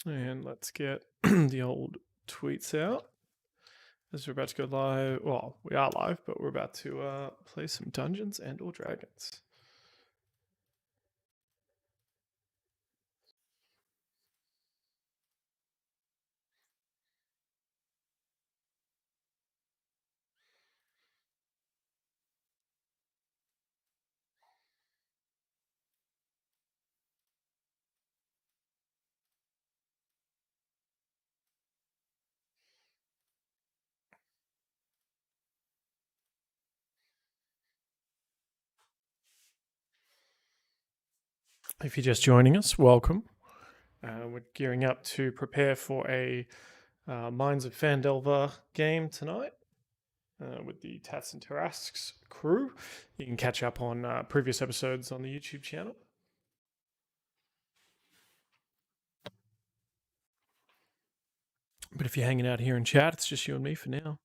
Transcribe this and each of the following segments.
And let's get the old tweets out as we're about to go live. Well, we are live, but we're about to play some Dungeons and or Dragons. If you're just joining us, welcome. We're gearing up to prepare for a Mines of Phandelver game tonight with the Tatts Tarasques crew. You can catch up on previous episodes on the YouTube channel. But if you're hanging out here in chat, it's just you and me for now.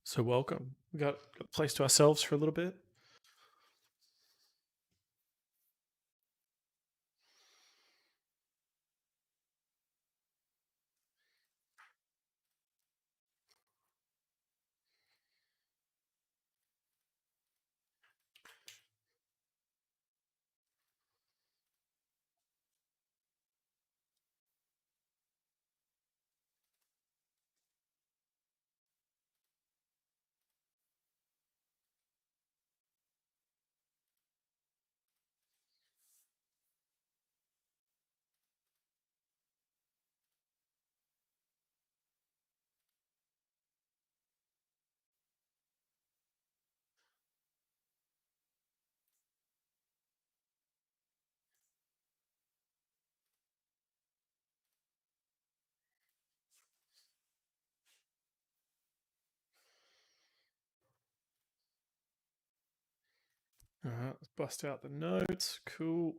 So welcome. We got a place to ourselves for a little bit. Let's bust out the notes. Cool.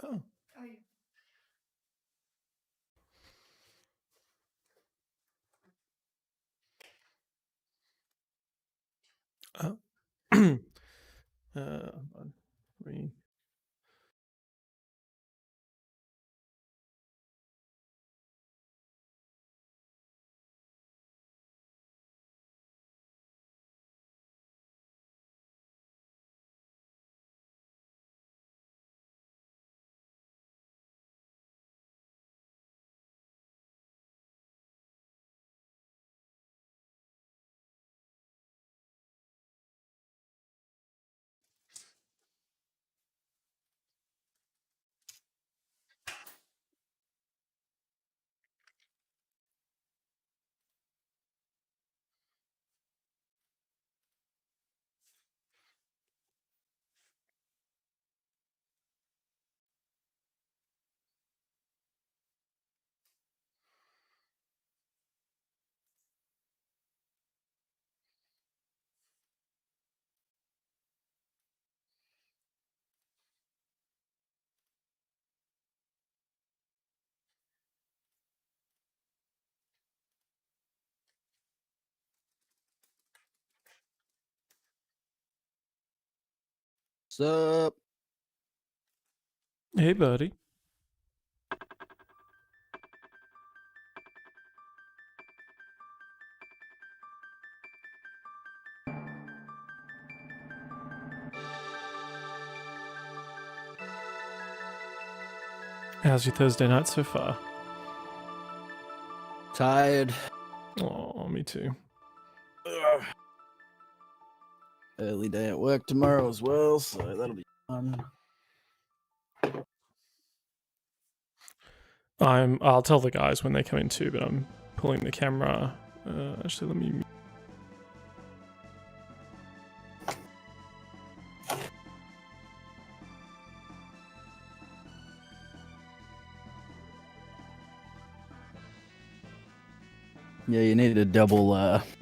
Oh. Oh. What's up? Hey, buddy. How's your Thursday night so far? Tired. Oh, me too. Ugh. Early day at work tomorrow as well, so that'll be fun. I'll tell the guys when they come in too, but I'm pulling the camera. Actually, let me. Yeah, you need a doubled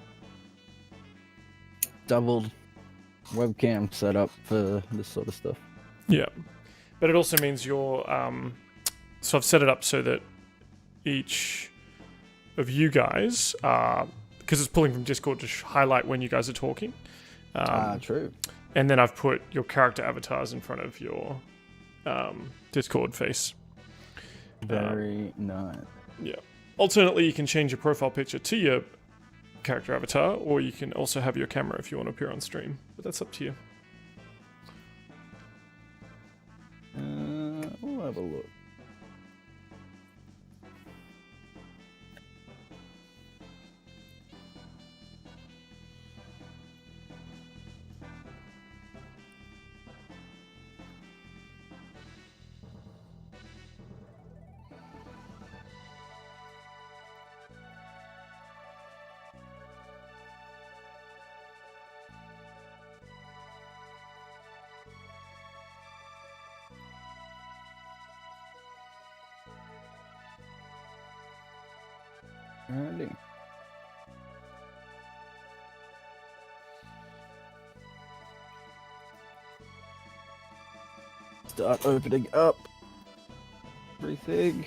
webcam setup for this sort of stuff. Yeah, but it also means you're. So I've set it up so that each of you guys, because it's pulling from Discord to highlight when you guys are talking. True. And then I've put your character avatars in front of your Discord face. Very nice. Yeah. Alternately, you can change your profile picture to your character avatar, or you can also have your camera if you want to appear on stream. But that's up to you. We'll have a look. Alrighty. Start opening up everything.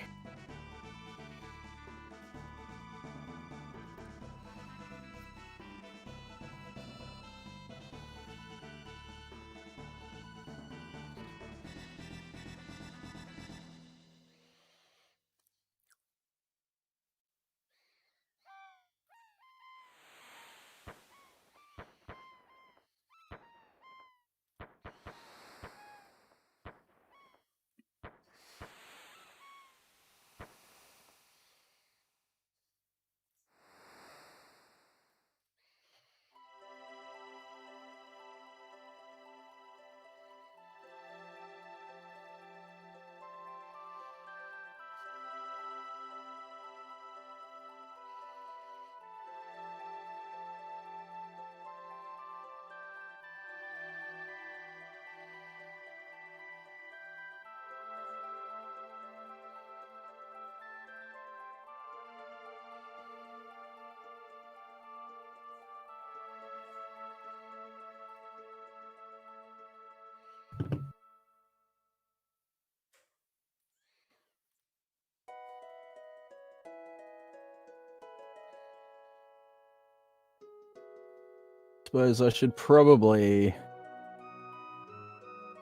Suppose I should probably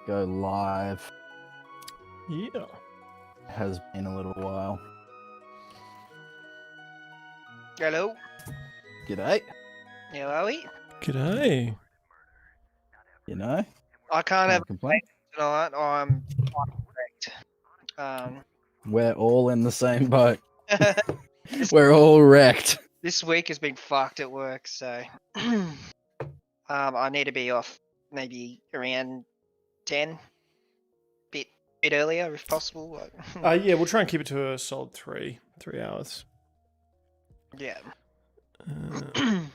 go live. Yeah. It has been a little while. Hello. G'day. How are we? G'day. You know? I can't have Can't complain. tonight. I'm wrecked. We're all in the same boat. We're all wrecked. This week has been fucked at work, so I need to be off maybe around 10, bit earlier if possible. Yeah, we'll try and keep it to a solid 3 hours. Yeah. Let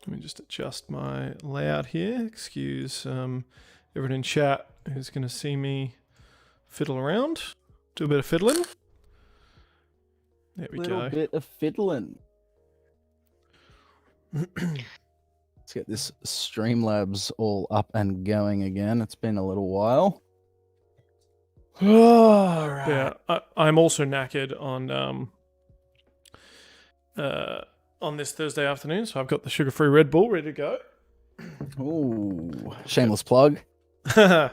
me just adjust my layout here. Excuse everyone in chat who's going to see me fiddle around. Do a bit of fiddling. There we Little go. bit of fiddling. Let's get this Streamlabs all up and going again. It's been a little while. All right. Yeah, I'm also knackered on on this Thursday afternoon, so I've got the sugar-free Red Bull ready to go. Ooh, shameless plug. Please.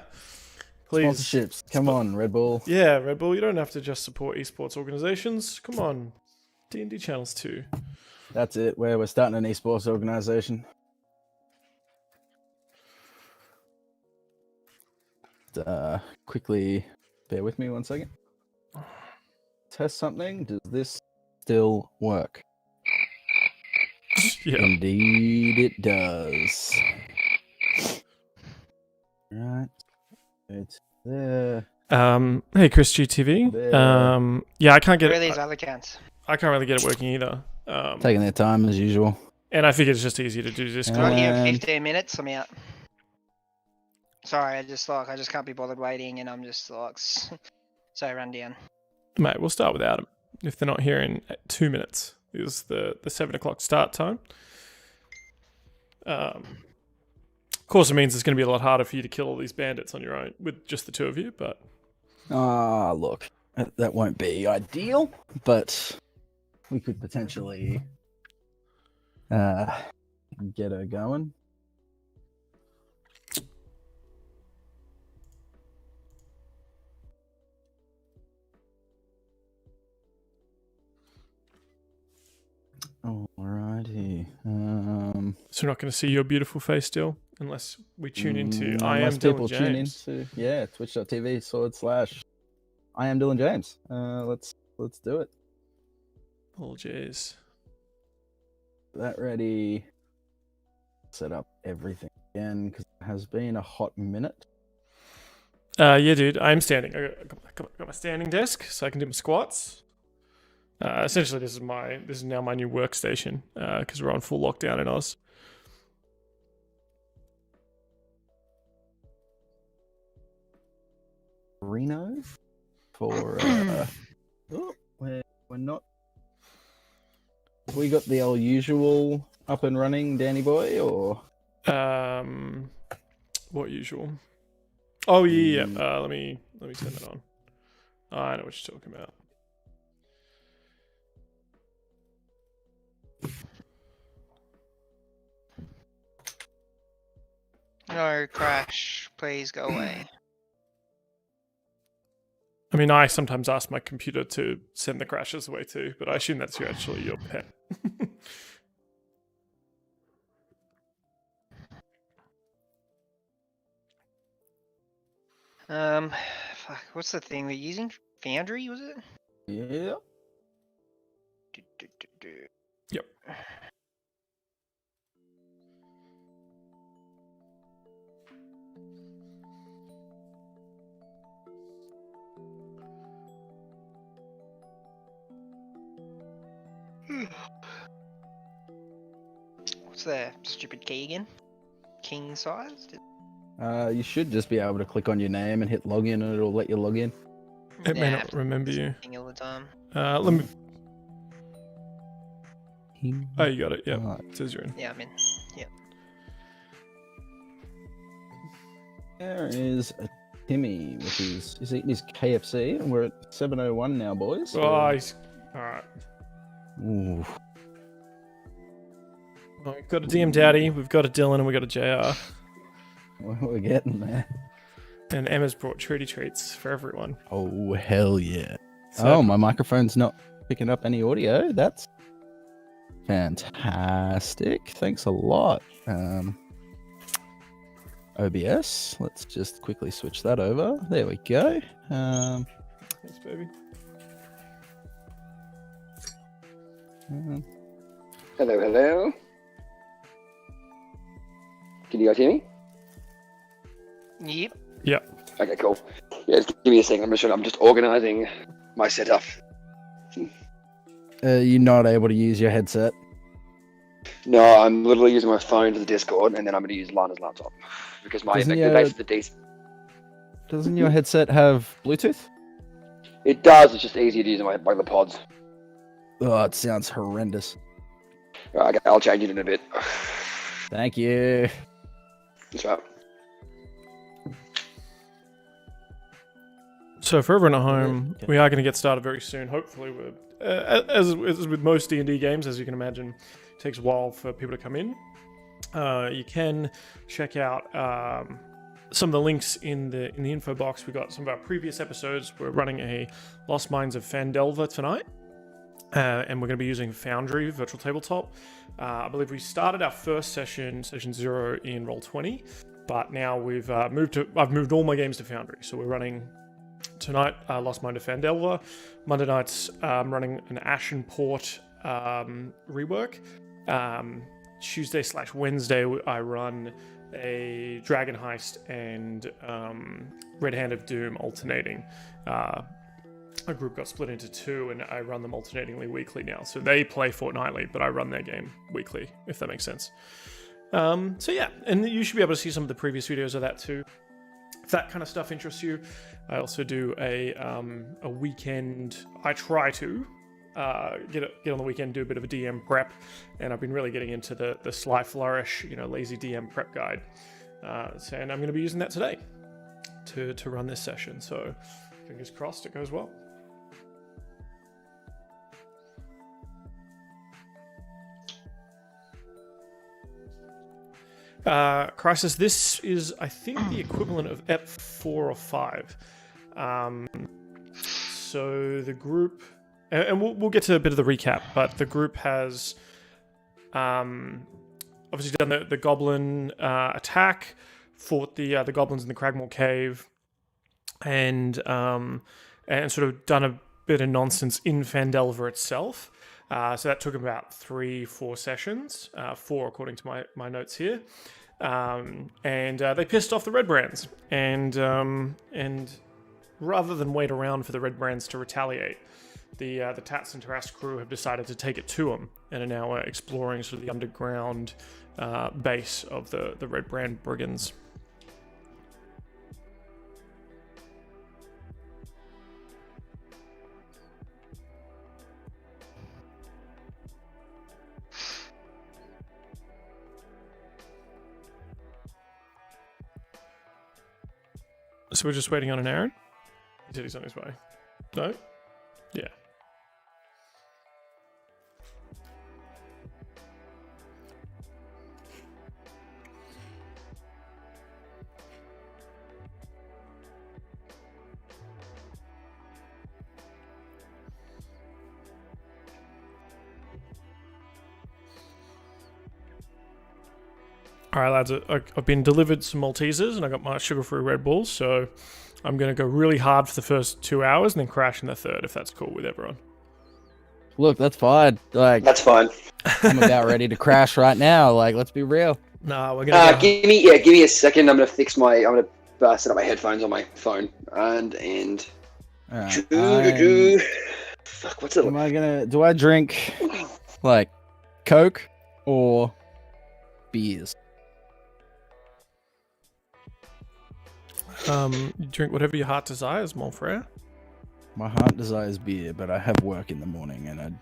Sponsorships. Come on, Red Bull. Yeah, Red Bull, you don't have to just support esports organizations. Come on. D&D channels too. That's it. We're starting an esports organization. Quickly, bear with me 1 second. Test something. Does this still work? Yeah. Indeed, it does. Right. It's there. Hey, Chris GTV. There. Yeah, I can't get Where are it. these other accounts? I can't really get it working either. Taking their time as usual. And I figured it's just easier to do Discord. Right here, And- 15 minutes. I'm out. Sorry, I just can't be bothered waiting, and I'm just like so run down. Mate, we'll start without them. If they're not here in 2 minutes, is the 7 o'clock start time. Of course, it means it's going to be a lot harder for you to kill all these bandits on your own with just the two of you, but... Look, that won't be ideal, but we could potentially get her going. Alrighty. So we're not going to see your beautiful face still, unless we tune into I am unless people Dylan tune James. into twitch.tv/I am Dylan James. Let's do it. Oh, jeez. That ready. Set up everything again because it has been a hot minute. Yeah, dude, I'm standing. I got my standing desk, so I can do my squats. Essentially, this is now my new workstation because we're on full lockdown in Oz. Reno for we're not. We got the old usual up and running, Danny boy, or What usual? Oh yeah. Let me turn that on. I know what you're talking about. No, Crash, please go away. I mean, I sometimes ask my computer to send the crashes away too, but I assume that's actually your pet. Fuck, what's the thing we're using? Foundry, was it? yeah. Yep. What's the stupid key again? King sized? You should just be able to click on your name and hit login, and it'll let you log in. It may not remember you. All the time. Let me. Oh, you got it. Yep. Right. It says you're in. Yeah, I'm in. Yep. There is a Timmy, which is eating his KFC, and we're at 7:01 now, boys. Oh, he's... all right. Ooh. Well, we've got a DM Daddy, we've got a Dylan, and we've got a JR. We're getting there. And Emma's brought treaty treats for everyone. Oh, hell yeah. So- Oh, my microphone's not picking up any audio. That's fantastic. Thanks a lot. OBS. Let's just quickly switch that over. There we go. Thanks, baby. Hello, hello. Can you guys hear me? Yep. Yep. Okay, cool. Yeah, just give me a second. I'm just organizing my setup. You're not able to use your headset. No, I'm literally using my phone to the Discord, and then I'm going to use Lana's laptop because my Doesn't the your- base is the decent. Doesn't your headset have Bluetooth? It does. It's just easier to use on my the pods. Oh, it sounds horrendous. Okay, I'll change it in a bit. Thank you. That's right. So for everyone at home, Okay. we are going to get started very soon. Hopefully we're as with most D&D games, as you can imagine, it takes a while for people to come in. You can check out some of the links in the info box. We got some of our previous episodes. We're running a Lost Mines of Phandelver tonight, and we're going to be using Foundry Virtual Tabletop. I believe we started our first session 0, in Roll20, but now we've I've moved all my games to Foundry. So we're running tonight Lost Mines of Phandelver. Monday nights running an Ashenport rework. Tuesday/Wednesday I run a Dragon Heist and Red Hand of Doom alternating. A group got split into 2, and I run them alternatingly weekly now. So they play fortnightly, but I run their game weekly, if that makes sense. So yeah, and you should be able to see some of the previous videos of that too, if that kind of stuff interests you. I also do a weekend. I try to get on the weekend, do a bit of a DM prep, and I've been really getting into the Sly Flourish, lazy DM prep guide. And I'm going to be using that today to run this session. So fingers crossed it goes well. Crisis, this is, I think, the equivalent of EP 4 or 5. So the group, and we'll get to a bit of the recap, but the group has obviously done the goblin attack, fought the goblins in the Cragmaw cave, and sort of done a bit of nonsense in Phandelver itself. So that took about 3-4 sessions, 4 according to my notes here. And they pissed off the Redbrands, and rather than wait around for the Redbrands to retaliate, the Tatts Tarasques crew have decided to take it to them, and are now exploring sort of the underground base of the Redbrand brigands. So we're just waiting on an Aaron? He said he's on his way. No? Yeah. All right, lads, I've been delivered some Maltesers, and I got my sugar-free Red Bulls, so I'm going to go really hard for the first 2 hours and then crash in the third, if that's cool with everyone. Look, that's fine. That's fine. I'm about ready to crash right now. Let's be real. Nah, we're going to give me a second. I'm going to set up my headphones on my phone. And Right, fuck, what's it? do I drink, Coke or beers? You drink whatever your heart desires, mon frere. My heart desires beer, but I have work in the morning, and I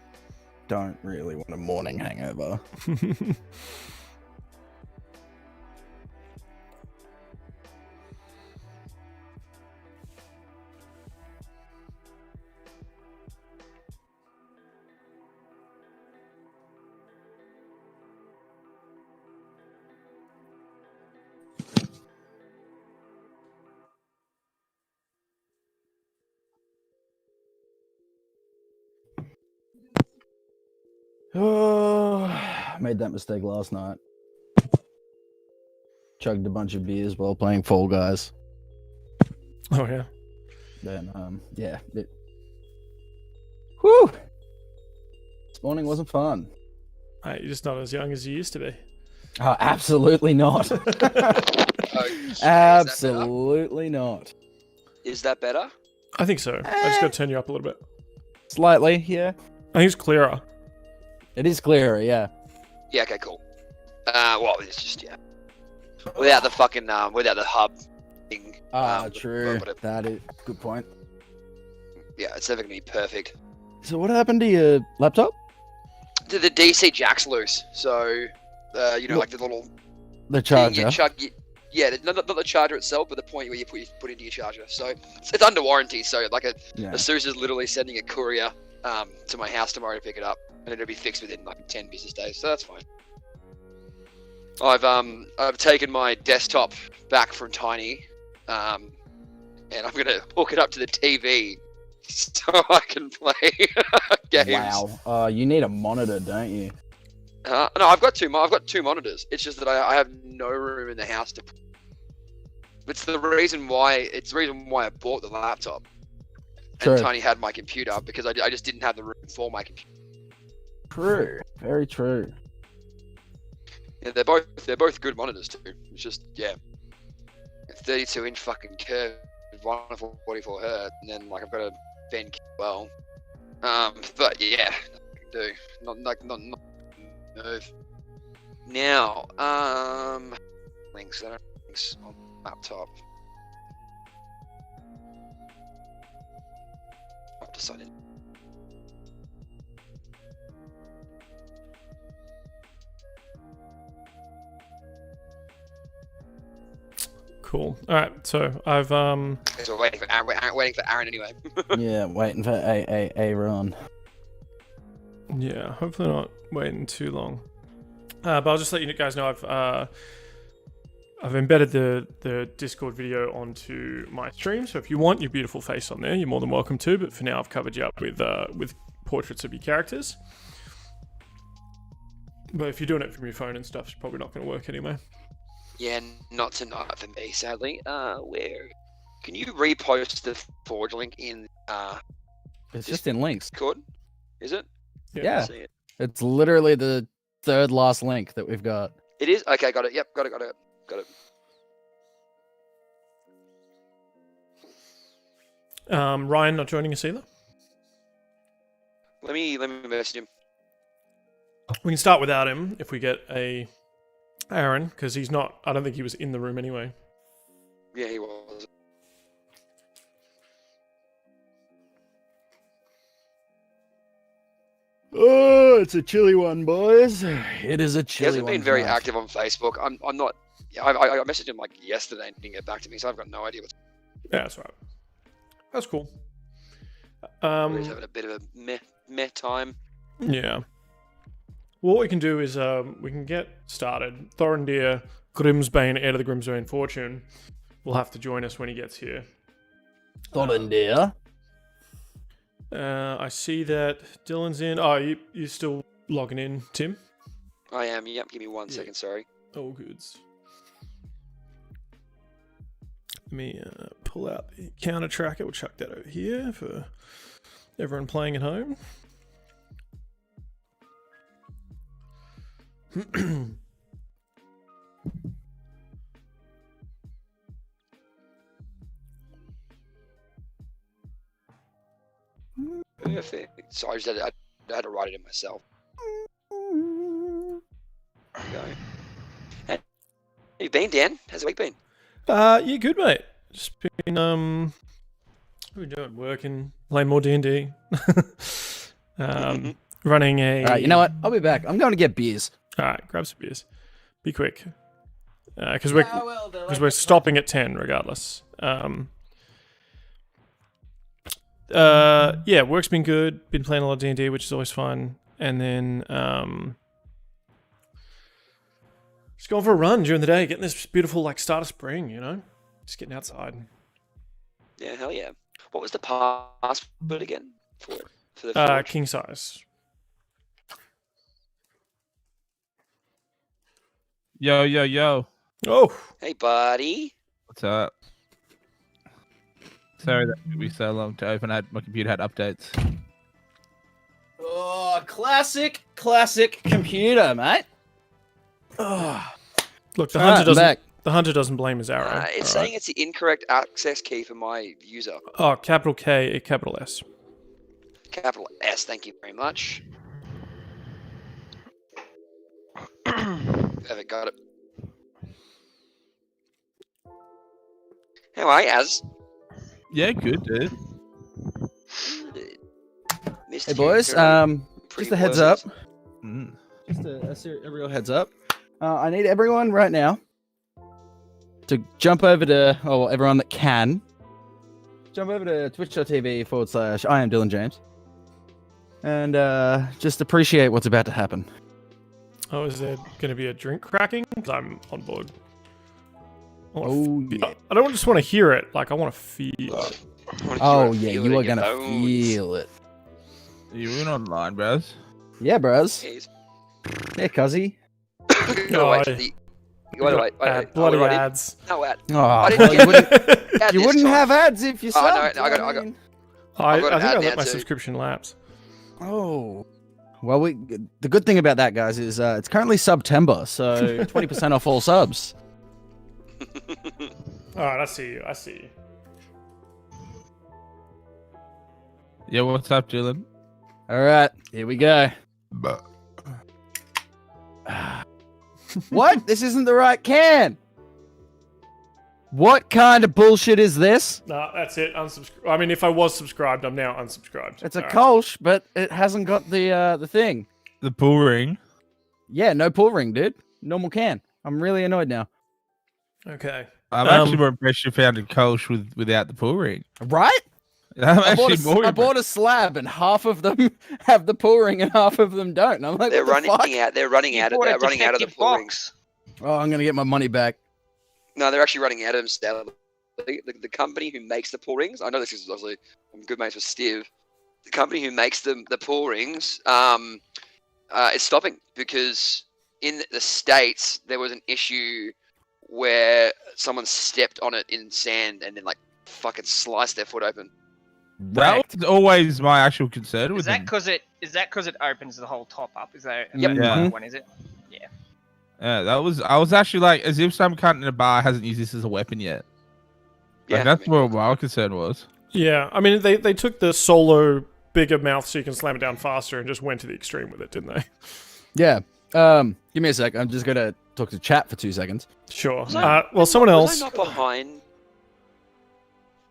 don't really want a morning hangover. Oh, I made that mistake last night. Chugged a bunch of beers while playing Fall Guys. Oh, yeah. Then, yeah. Whew! This morning wasn't fun. You're just not as young as you used to be. Oh, absolutely not. Absolutely not. Is that better? I think so. I just got to turn you up a little bit. Slightly, yeah. I think it's clearer. It is clearer, yeah. Yeah, okay, cool. Well, it's just, yeah. Without the fucking, without the hub thing. True. That is good point. Yeah, it's never gonna be perfect. So what happened to your laptop? The DC jack's loose, so, like the little... The charger? Not the charger itself, but the point where you put into your charger. So, it's under warranty, so, ASUS is literally sending a courier to my house tomorrow to pick it up, and it'll be fixed within like 10 business days, so that's fine. I've taken my desktop back from Tiny, and I'm gonna hook it up to the TV so I can play games. Wow. You need a monitor, don't you? No, I've got two monitors. It's just that I have no room in the house to. It's the reason why I bought the laptop. True. And Tiny had my computer because I just didn't have the room for my computer. True. Very true. Yeah, they're both good monitors too. It's just 32-inch fucking curve, 144 Hz, and then like I've got a bend well. But yeah, do not move. Now, links. I don't have links on laptop. I have to sign in. Cool. All right, so I've So we're waiting for Aaron anyway. Yeah, waiting for Aaron. Yeah, hopefully not waiting too long. But I'll just let you guys know I've embedded the Discord video onto my stream. So if you want your beautiful face on there, you're more than welcome to. But for now, I've covered you up with portraits of your characters. But if you're doing it from your phone and stuff, it's probably not going to work anyway. Yeah, not tonight for me, sadly. Where can you repost the Forge link in? It's just in links. Discord, is it? Yeah. I see it. It's literally the third last link that we've got. It is? Okay, got it. Yep, got it. Ryan not joining us either. Let me message him. We can start without him if we get a Aaron, because he's not. I don't think he was in the room anyway. Yeah, he was. Oh, it's a chilly one, boys. It is a chilly one. He hasn't been very tonight. active on Facebook. I'm not. Yeah, I messaged him like yesterday and didn't get back to me, so I've got no idea what's. Yeah, that's right. That's cool. He's having a bit of a meh time. Yeah. Well, what we can do is we can get started. Thorendir, Grimsbane, Heir to the Grimsbane Fortune, will have to join us when he gets here. Thorendir. I see that Dylan's in. Oh, you still logging in, Tim? I am. Yep. Give me 1 second. Sorry. All goods. Let me pull out the counter tracker. We'll chuck that over here for everyone playing at home. Perfect. So I had to write it in myself. Go. How you been, Dan? How's the week been? Yeah, good, mate. Just been what are we doing? Working, playing more D&D. Running a. Alright, you know what? I'll be back. I'm going to get beers. Alright, grab some beers. Be quick. Because we're stopping at 10 regardless. Yeah, work's been good. Been playing a lot of D&D, which is always fun. And then just going for a run during the day, getting this beautiful like start of spring, you know? Just getting outside. Yeah, hell yeah. What was the password again for it? For the Forge? King size. Yo. Oh! Hey, buddy. What's up? Sorry that took me so long to open. My computer had updates. Oh, classic computer, mate. Oh. Look, the Alright, hunter doesn't. back. The hunter doesn't blame his arrow. It's saying it's the incorrect access key for my user. Oh, capital K, capital S. Capital S, thank you very much. Haven't got it. How are you, Az? Yeah, good, dude. Missed Hey you boys, very just a heads up. Mm. Just a real heads up. I need everyone right now to jump over to, well, everyone that can, jump over to twitch.tv/I am Dylan James. and just appreciate what's about to happen. Oh, is there going to be a drink cracking? 'Cause I'm on board. Yeah. I don't just want to hear it. Like, I want to feel it. Oh yeah, you are gonna feel it. You were online, bros. Yeah, bros. Jeez. Yeah, cuzzy. You gotta wait for the. You gotta wait. Bloody already? ads. No ad. Oh, I well, didn't you wouldn't, Ad you this wouldn't time. have ads if you Oh, subbed. no, I got- mean- I I've got an think I ad let now my too. subscription lapse. Oh. Well, the good thing about that, guys, is it's currently September, so 20% off all subs. Alright, I see you. I see you. Yeah, what's up, Dylan? All right, here we go. What? This isn't the right can. What kind of bullshit is this? No, that's it. Unsubscribe. I mean, if I was subscribed, I'm now unsubscribed. It's a Alright. Kolsch, but it hasn't got the thing. The pull ring. Yeah, no pull ring, dude. Normal can. I'm really annoyed now. Okay. I'm actually more impressed you found a Kolsch without the pull ring. Right? I'm I bought, actually more I bought a slab, and half of them have the pull ring, and half of them don't. And I'm like, They're what the running fuck? out. They're running out. They're running out of the pull rings. Oh, I'm gonna get my money back. No, they're actually running out of them. Sadly. The company who makes the pull rings. I know this is obviously I'm good mates with Steve. The company who makes the pull rings is stopping because in the States there was an issue where someone stepped on it in sand and then like fucking sliced their foot open. That was always my actual concern Is with that them. because it opens the whole top up? Is that Yep. the Yeah. one? Is it? Yeah, I was actually like, as if some cunt in a bar hasn't used this as a weapon yet. Like, Yeah, that's where my concern was. Yeah, I mean, they took the solo bigger mouth so you can slam it down faster and just went to the extreme with it, didn't they? Yeah. Give me a sec. I'm just gonna talk to chat for 2 seconds. Sure. Was I- Well, someone Was else. I not behind?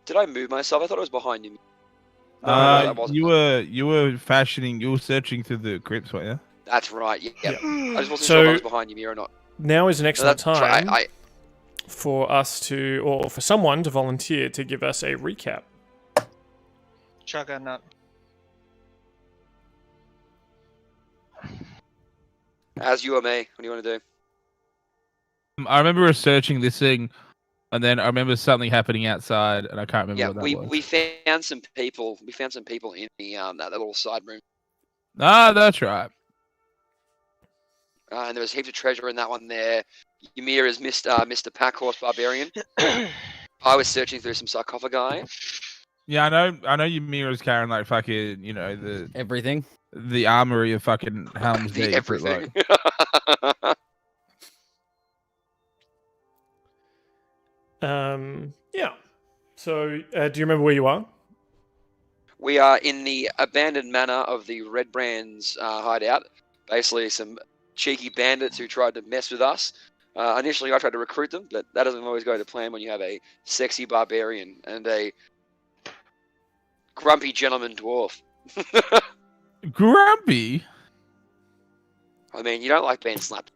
Did I move myself? I thought I was behind you. No, I wasn't. you were searching through the crypts, weren't you? That's right. Yeah. Yeah. I just wasn't So- sure if I was behind you or not. Now is an So excellent that's right. time for us to, or for someone to volunteer to give us a recap. Chugger nut. As you or me. What do you want to do? I remember researching this thing, and then I remember something happening outside, and I can't remember Yeah, what that we was. we found some people. We found some people in the that little side room, Ah, that's right. and there was heaps of treasure in that one. There, Ymir is Mr. Pack Horse Barbarian. I was searching through some sarcophagi. Yeah, I know Ymira's carrying like fucking, the Everything. armory of fucking Helm's The Deep. but, everything. like, Yeah. So, do you remember where you are? We are in the abandoned manor of the Redbrand's hideout. Basically, some cheeky bandits who tried to mess with us. Initially, I tried to recruit them, but that doesn't always go to plan when you have a sexy barbarian and a grumpy gentleman dwarf. Grumpy. I mean, you don't like being slapped.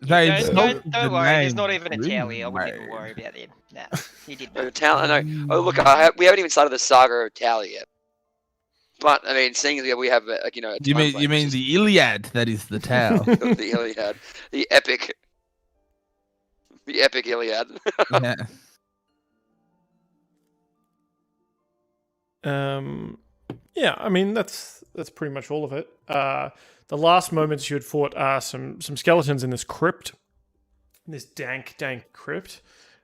They Don't told the worry. There's name not even a really tally. I wouldn't even well. worry about it. Nah, he did Oh, not. I know. Oh, look, we haven't even started the saga of Tally yet. But I mean, seeing that we have, a You time mean frame, it's the Iliad? That is the towel. just the Iliad, the epic Iliad. Yeah. Yeah, I mean that's pretty much all of it. The last moments you had fought some skeletons in this crypt, this dank crypt.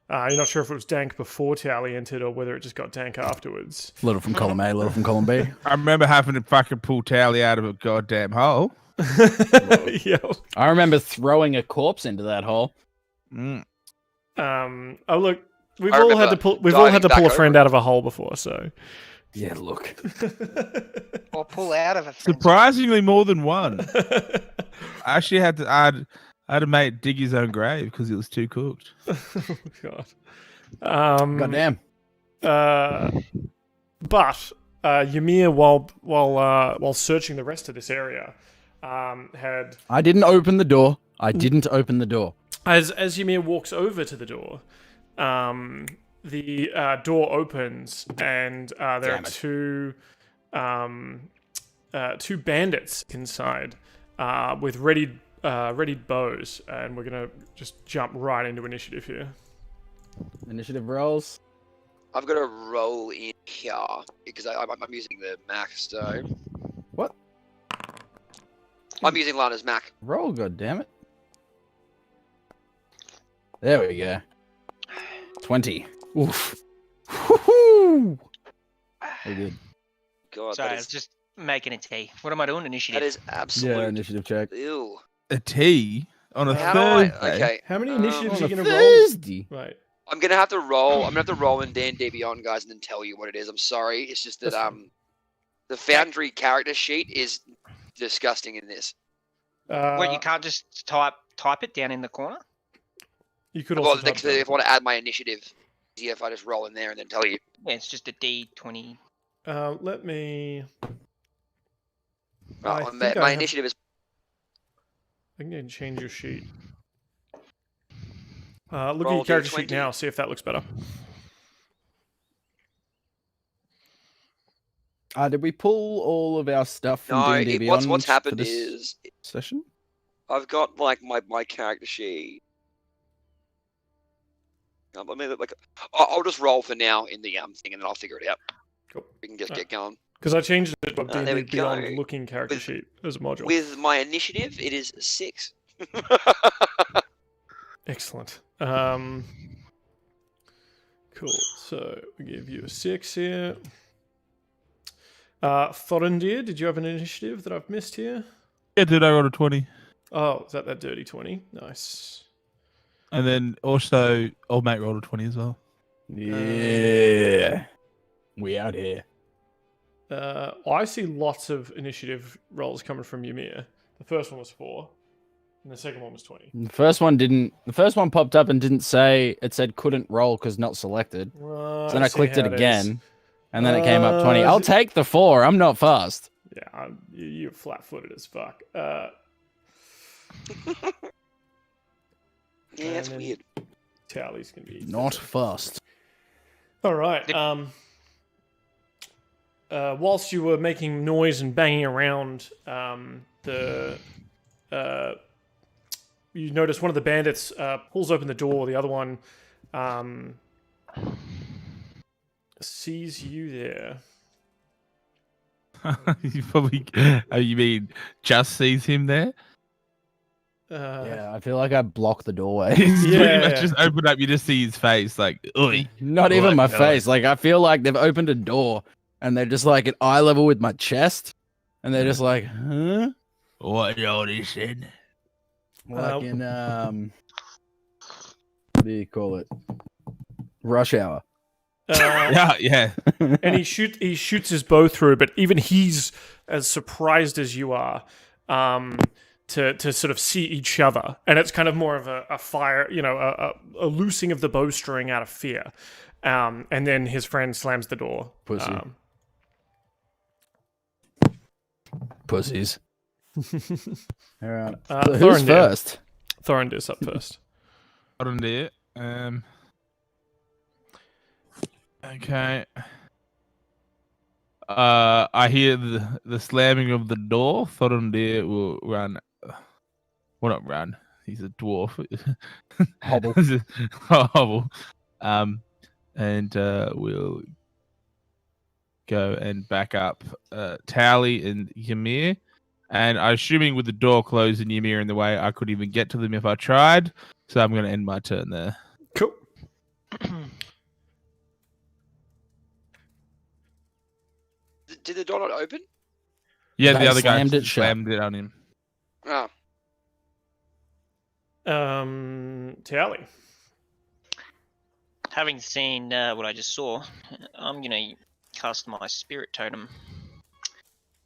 You're not sure if it was dank before Tally entered or whether it just got dank afterwards. Little from column A, little from column B. I remember having to fucking pull Tally out of a goddamn hole. Yeah. I remember throwing a corpse into that hole. Mm. Oh look, we've I all had remember to pull. We've all had to diving pull a back friend over out of a hole before, so. Yeah, look. Or pull out of a friend. Surprisingly, more than one. I actually had to I had a mate dig his own grave because it was too cooked. Oh, God. Goddamn. But Ymir, while searching the rest of this area, had I didn't open the door. I didn't open the door. as Ymir walks over to the door, the door opens and there Damn are it. two two bandits inside with readied bows, and we're gonna just jump right into initiative here. Initiative rolls. I've got to roll in here because I'm using the Mac, so What? I'm using Lana's Mac. Roll, goddammit. There we go. 20. Oof. Woohoo! Very good. God, Sorry, I that was is, just making a tea. What am I doing? Initiative. that is absolute. Yeah, initiative check. Ew. A tea on a How do I? Thursday. Okay. How many initiatives On are you a gonna roll? Thursday. Right. I'm gonna have to roll. I'm gonna have to roll in D&D Beyond, guys, and then tell you what it is. I'm sorry. It's just that That's fine. the Foundry character sheet is disgusting in this. What, you can't just type it down in the corner? You could Well, also. type if down. I want to add my initiative, it's easier if I just roll in there and then tell you. Yeah, it's just a D20. Let me. Right, I my think I have- initiative is. I can change your sheet. Look at Roll your character sheet D20. now. See if that looks better. Did we pull all of our stuff from No, D&D Beyond what's for happened this is session? I've got like my character sheet. I mean, like, I'll just roll for now in the thing, and then I'll figure it out. Cool. We can just Alright. get going. Because I changed it to there we D&D Beyond go. looking character With- sheet as a module. With my initiative, it is 6. Excellent. Cool. So we give you a 6 here. Thorendir, did you have an initiative that I've missed here? Yeah, dude, I rolled a 20. Oh, is that dirty 20? Nice. And then also, old mate rolled a 20 as well. Yeah. We out here. I see lots of initiative rolls coming from Ymir. The first one was 4, and the second one was 20. The first one didn't. The first one popped up and didn't say. It said couldn't roll because not selected. Right, So then I see clicked how it is. again, and then it came up 20. Uh, I'll take the 4. I'm not fast. Yeah, you're flat-footed as fuck. Yeah, it's And then- weird. Tally's gonna be Not fast. all right. Whilst you were making noise and banging around, you notice one of the bandits pulls open the door. The other one sees you there. You probably, you mean just sees him there? Yeah, I feel like I blocked the doorway. He's pretty Yeah, much yeah. just open up, you just see his face, like, oi. Not even my What? face. Like I feel like they've opened a door and they're just like at eye level with my chest, and they're just like, huh? What you audition? Like in what do you call it? Rush Hour. Yeah. And he shoots his bow through, but even he's as surprised as you are to sort of see each other, and it's kind of more of a fire, a loosing of the bowstring out of fear. And then his friend slams the door. Pussy. Pussies. All right. So who's Thorendir. first? Thorendir's up first. Thorendir. Okay. I hear the slamming of the door. Thorendir will run. Well, not run. He's a dwarf. Hobble. Hobble. And we'll go and back up Pauly and Ymir. And I'm assuming with the door closed and Ymir in the way, I couldn't even get to them if I tried. So I'm going to end my turn there. Cool. Did the door not open? Yeah, They the other guy slammed it shut. slammed it on him. Oh. Tally. Having seen what I just saw, I'm gonna cast my spirit totem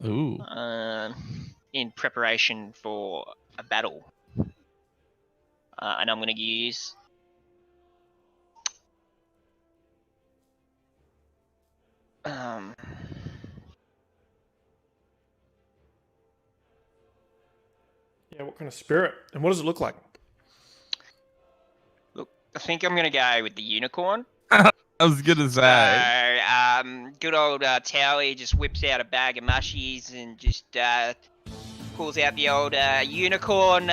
Ooh. in preparation for a battle, and I'm gonna use Yeah, what kind of spirit? And what does it look like? I think I'm gonna go with the unicorn. I was going to say. good old Towie just whips out a bag of mushies and just pulls out the old unicorn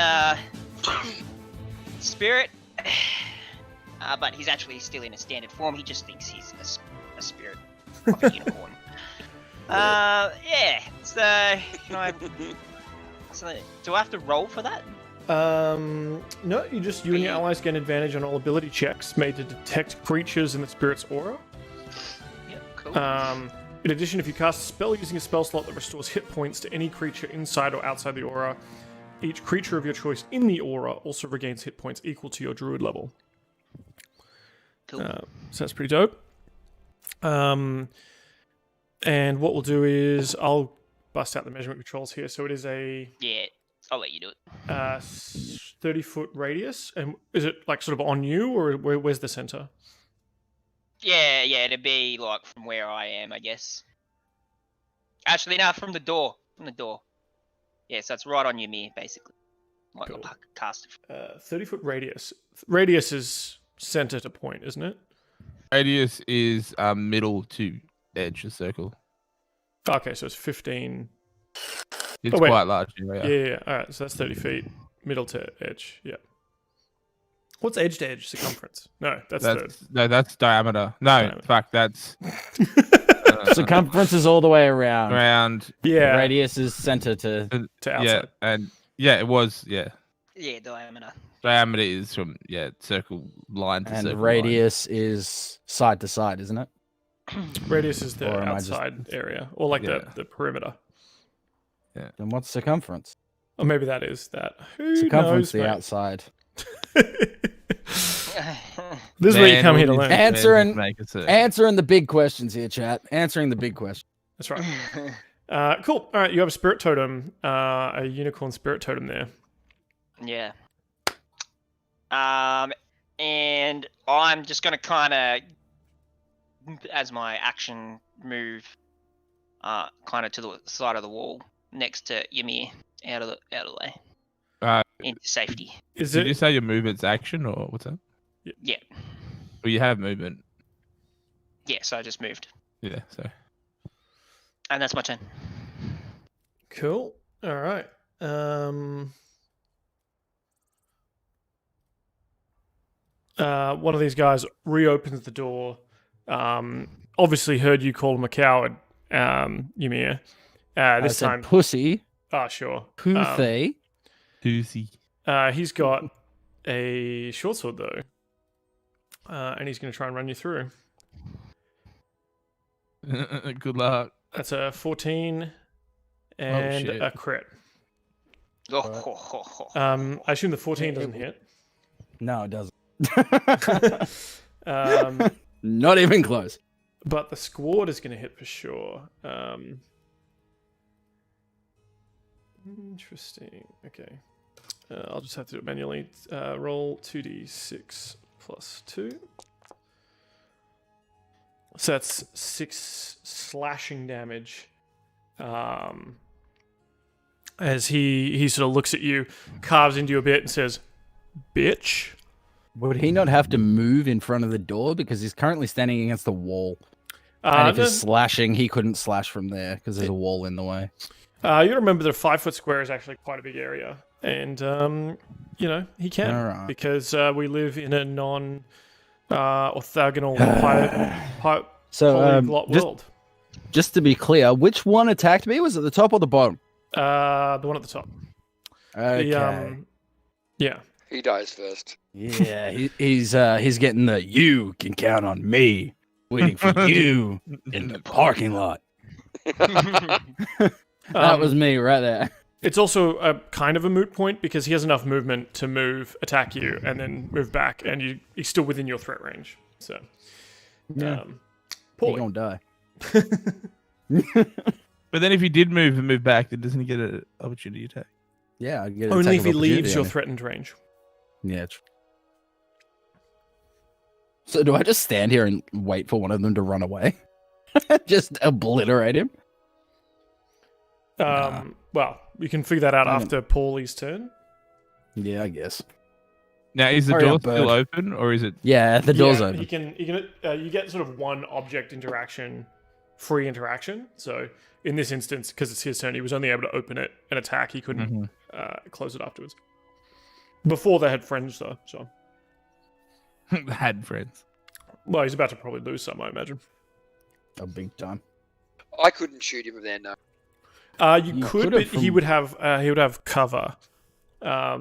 spirit. But he's actually still in a standard form. He just thinks he's a spirit of a unicorn. Yeah. So, can I? So, do I have to roll for that? No, you and your allies gain advantage on all ability checks made to detect creatures in the spirit's aura. Yep, cool. In addition, if you cast a spell using a spell slot that restores hit points to any creature inside or outside the aura, each creature of your choice in the aura also regains hit points equal to your druid level. Cool. So that's pretty dope. And what we'll do is I'll bust out the measurement controls here. So it is a Yeah, I'll let you do it. 30-foot radius. And is it like sort of on you, or where's the center? Yeah, it'd be like from where I am, I guess. Actually, no, from the door. Yeah, so it's right on your mirror, basically. Like Cool. a cast. 30-foot radius. Radius is center to point, isn't it? Radius is middle to edge of circle. Okay, so it's 15. It's Oh, wait. quite large. Anyway, Yeah. All right, so that's 30 feet, middle to edge. Yeah. What's edge to edge circumference? No, that's that's diameter. No, Diameter. fuck, that's Circumference is all the way around. around. yeah, Radius is center to. to outside. Yeah, and it was Yeah, diameter. diameter is from circle line to And circle radius is side to side, isn't it? Radius is the Or am I just- outside area, or like Yeah. the perimeter. Then what's circumference? Or maybe that is that. Who Circumference knows, the mate? outside. This is where you come here to all learn. these Answering- measures make it so- Answering the big questions here, chat. Answering the big question. That's right. Cool. All right, you have a spirit totem, a unicorn spirit totem there. Yeah. And I'm just gonna kind of, as my action move, kind of to the side of the wall next to Ymir, out of the way, into safety. Is Did you it? say your movement's action or what's that? Yeah. Well, you have movement. Yeah. So I just moved, Yeah, so and that's my turn. Cool. All right. One of these guys reopens the door. Obviously heard you call him a coward, Ymir. I This said time, pussy. sure. Pussy. Tuesday. He's got a short sword though, and he's going to try and run you through. Good luck. That's a 14 and shit. a crit. Oh, I assume the 14 doesn't hit. No, it doesn't. Um, Not even close. but the squad is going to hit for sure. Interesting. Okay. I'll just have to do it manually. Roll 2d6 plus 2. So that's 6 slashing damage. As he sort of looks at you, carves into you a bit, and says, "Bitch." Would he not have to move in front of the door because he's currently standing against the wall? And if No, he's slashing, he couldn't slash from there because there's a wall in the way. you remember that a 5-foot square is actually quite a big area, and he can Alright. because we live in a non-orthogonal So, polyglot just- world. Just to be clear, which one attacked me? Was it the top or the bottom? The one at the top. Okay. Yeah. He dies first. Yeah, he's getting the "you can count on me" waiting for you in the parking lot. That was me right there. It's also a kind of a moot point because he has enough movement to move, attack you, and then move back, and he's still within your threat range. So, Yeah. He Pauly. gonna die. But then if he did move and move back, then doesn't he get an opportunity attack? Yeah, I'd get an Only attack if he of leaves opportunity your on him. threatened range. Yeah. So do I just stand here and wait for one of them to run away? Just obliterate him? Nah. Well, you can figure that out I don't- after Pauly's turn. Yeah, I guess. Now, is the Hurry door up, still bird. open, or is it? Yeah, the door's Yeah, open. you get sort of one object interaction free interaction. So in this instance, because it's his turn, he was only able to open it and attack. He couldn't close it afterwards. Before they had friends, though. So Had friends. well, he's about to probably lose some, I imagine. A big time. I couldn't shoot him there, no. You You could, could but have he from- would have cover. I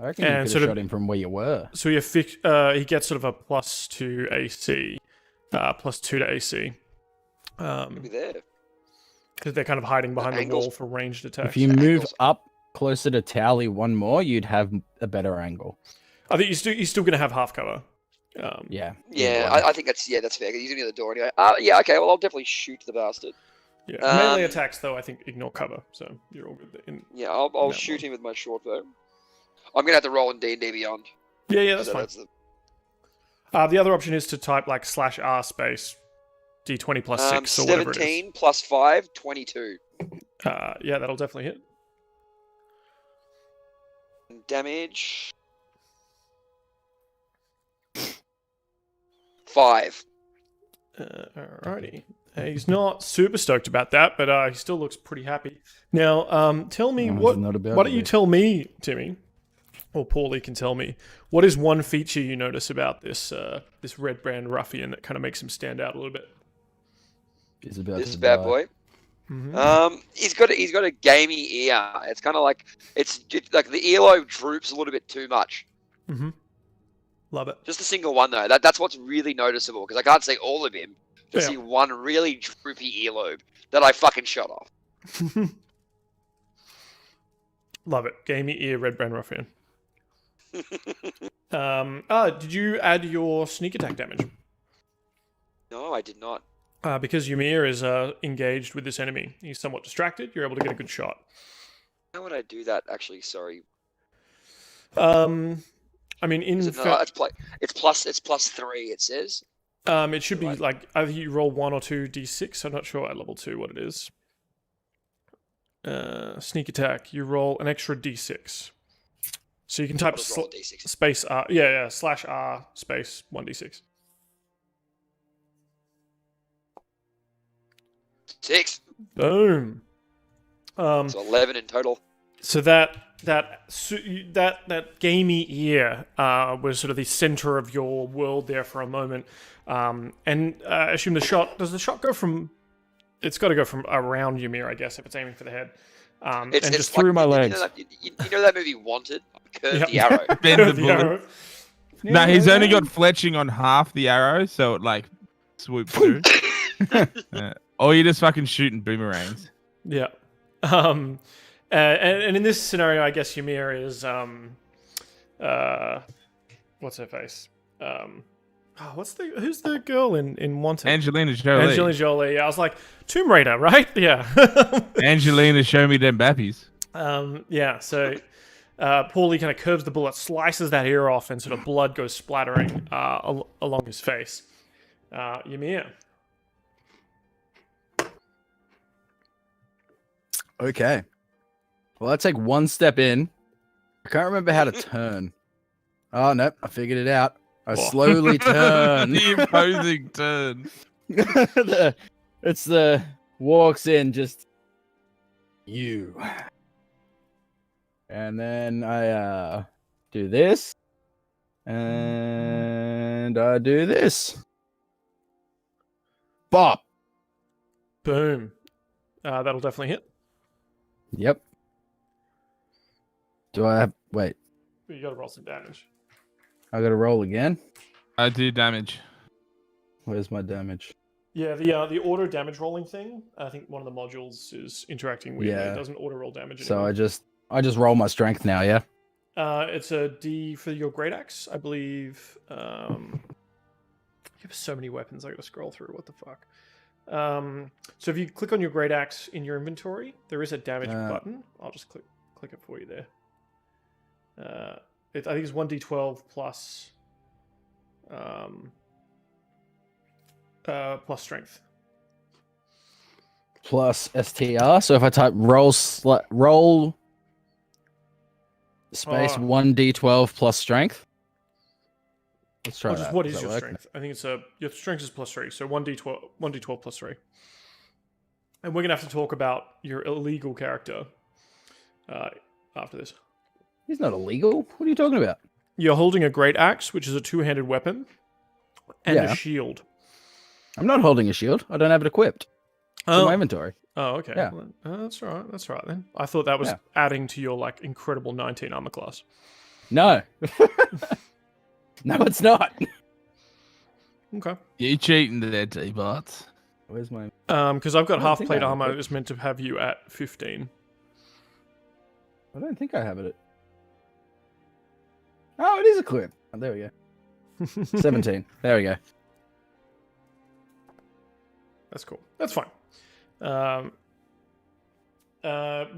reckon you And could sort have of- shot him from where you were. So he gets sort of a +2 AC, +2 to AC. Maybe there. Because they're kind of hiding behind the angles- wall for ranged attacks. If you move angles. up closer to Towley one more, you'd have a better angle. I think you're still going to have half cover. Yeah. Yeah, either way. I think that's fair. 'Cause he's near the door anyway. Yeah, okay. Well, I'll definitely shoot the bastard. Yeah. Melee Um, attacks, though, I think ignore cover, so you're all good. Yeah, I'll that shoot one. him with my short bow. I'm gonna have to roll in D&D Beyond. Yeah, that's So fine. the- The other option is to type like /R space D20 plus 6 or whatever it is. 17 plus 5, 22. Yeah, that'll definitely hit. Damage. 5. Alrighty. He's not super stoked about that, but he still looks pretty happy. Now, tell me No, he's what. not about Why don't you it. tell me, Timmy, or Pauly can tell me what is one feature you notice about this this Redbrand ruffian that kind of makes him stand out a little bit? He's about This to is bad die. boy. Mhm. He's got a gamey ear. It's kind of like like the earlobe droops a little bit too much. Love it. Just a single one though. That's what's really noticeable because I can't see all of him. Just Yeah. see one really droopy earlobe that I fucking shot off. Love it. Gamey ear Redbrand ruffian. Did you add your sneak attack damage? No, I did not. Because Ymir is engaged with this enemy. He's somewhat distracted. You're able to get a good shot. How would I do that? Actually, sorry. I mean, Is it, no, it's plus 3. It says. it should be Right. like either you roll 1 or 2 d6. I'm not sure at level 2 what it is. Sneak attack. You roll an extra d6. So you can I'll type just roll a D6. space R. Yeah, /R space 1d6. 6. Boom. So 11 in total. So that gamey ear was sort of the center of your world there for a moment, and I assume does the shot go from? It's got to go from around Ymir, I guess, if it's aiming for the head, and just like- through my you know legs. You know that movie Wanted? Curve Yep. the arrow. Bend the the bullet. arrow. No, he's only got fletching on half the arrow, so it like swoops through. Or you're just fucking shooting boomerangs. Yeah. And in this scenario, I guess Ymir is what's her face? Who's the girl in Wanted? Angelina Jolie. Angelina Jolie. I was like, Tomb Raider, right? Yeah. Angelina, show me them bappies. Yeah, so Pauly kind of curves the bullet, slices that ear off, and sort of blood goes splattering along his face. Ymir. Okay. Well, I take one step in. I can't remember how to turn. Oh, nope. I figured it out. I Whoa. slowly turn. The imposing turn. It's the walks in just you. And then I do this. And I do this. Bop. Boom. That'll definitely hit. Yep. Do I have wait, You got to roll some damage. I gotta roll again? I do damage. Where's my damage? Yeah, the auto damage rolling thing. I think one of the modules is interacting with it. Yeah. It doesn't auto roll damage So anymore. I just roll my strength now, yeah? It's a D for your great axe, I believe. You have so many weapons. I got to scroll through. What the fuck? So if you click on your great axe in your inventory, there is a damage button. I'll just click it for you there. I think it's 1d12 plus plus strength. Plus STR. So if I type roll space Oh. 1d12 plus strength. Let's try that. What Does is that your work? strength? I think it's your strength is +3, so 1d12 plus 3. And we're gonna have to talk about your illegal character after this. He's not illegal. What are you talking about? You're holding a great axe, which is a two-handed weapon, and Yeah. a shield. I'm not holding a shield. I don't have it equipped. It's in my inventory. Oh, okay. Yeah. Well, that's all right. That's all right then. I thought that was Yeah. adding to your like incredible 19 armor class. No. No, it's not. Okay. You cheating there, T-Bots. Where's my... Because I've got I don't half think plate I have armor it. is meant to have you at 15. I don't think I have it. Oh, it is equipped. Oh, there we go. 17. There we go. That's cool. That's fine. Well,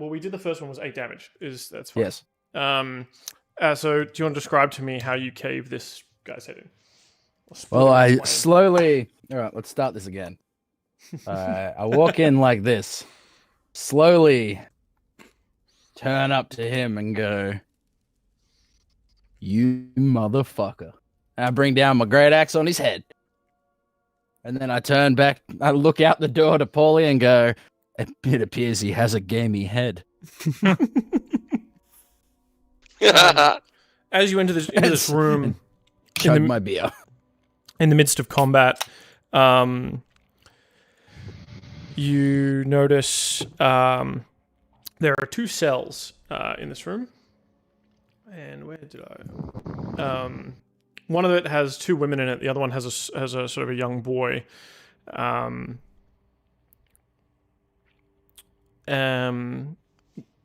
we did the first one was 8 damage. That's fine. Yes. So do you want to describe to me how you cave this guy's head in? Or split Well, it I in twain? slowly... All right, let's start this again. I walk in like this. Slowly turn up to him and go, "You motherfucker." And I bring down my great axe on his head. And then I turn back, I look out the door to Pauly and go, "It appears he has a gamey head." As you enter this room, Chug my beer. in the midst of combat, you notice there are 2 cells in this room. And where did I? One of it has 2 women in it. The other one has a sort of a young boy.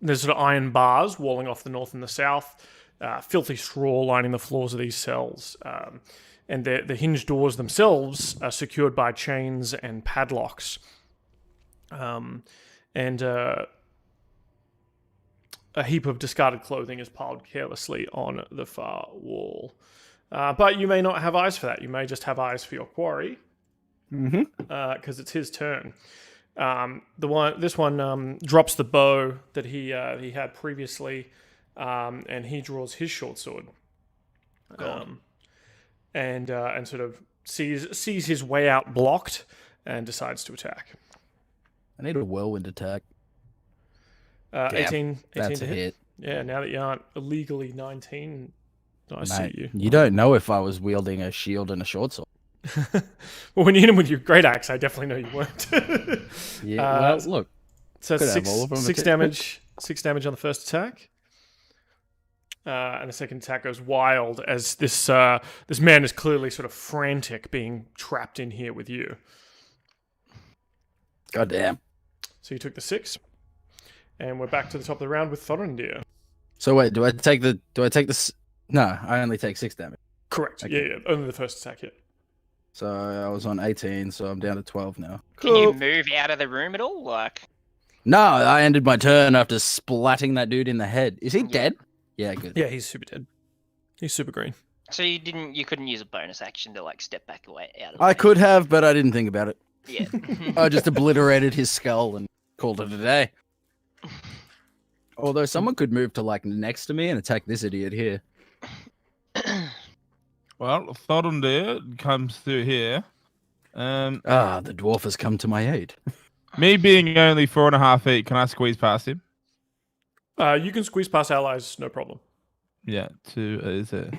There's sort of iron bars walling off the north and the south. Filthy straw lining the floors of these cells. And the hinged doors themselves are secured by chains and padlocks. And a heap of discarded clothing is piled carelessly on the far wall. But you may not have eyes for that. You may just have eyes for your quarry, because it's his turn. This one drops the bow that he had previously, and he draws his short sword, and sort of sees his way out blocked, and decides to attack. I need a whirlwind attack. 18 That's to a hit. hit. Yeah, now that you aren't illegally 19, I see Mate, you. you don't know if I was wielding a shield and a short sword. Well, when you hit him with your great axe, I definitely know you weren't. Yeah, well, look. So could that's have all of them. six damage. 6 damage on the first attack. And the second attack goes wild as this man is clearly sort of frantic, being trapped in here with you. God damn. So you took the 6, and we're back to the top of the round with Thorendir. So wait, do I take this? No, I only take 6 damage. Correct. Okay. Yeah, only the first attack hit. So I was on 18, so I'm down to 12 now. Can you move out of the room at all? Like, No, I ended my turn after splatting that dude in the head. Is he dead? Yeah, good. Yeah, he's super dead. He's super green. so you couldn't use a bonus action to like step back away out of. I could have, but I didn't think about it. Yeah. I just obliterated his skull and called it a day. Although someone could move to like next to me and attack this idiot here. Well, Thorendir comes through here. The dwarf has come to my aid. Me being only 4.5 feet, can I squeeze past him? You can squeeze past allies, no problem. Yeah, is it?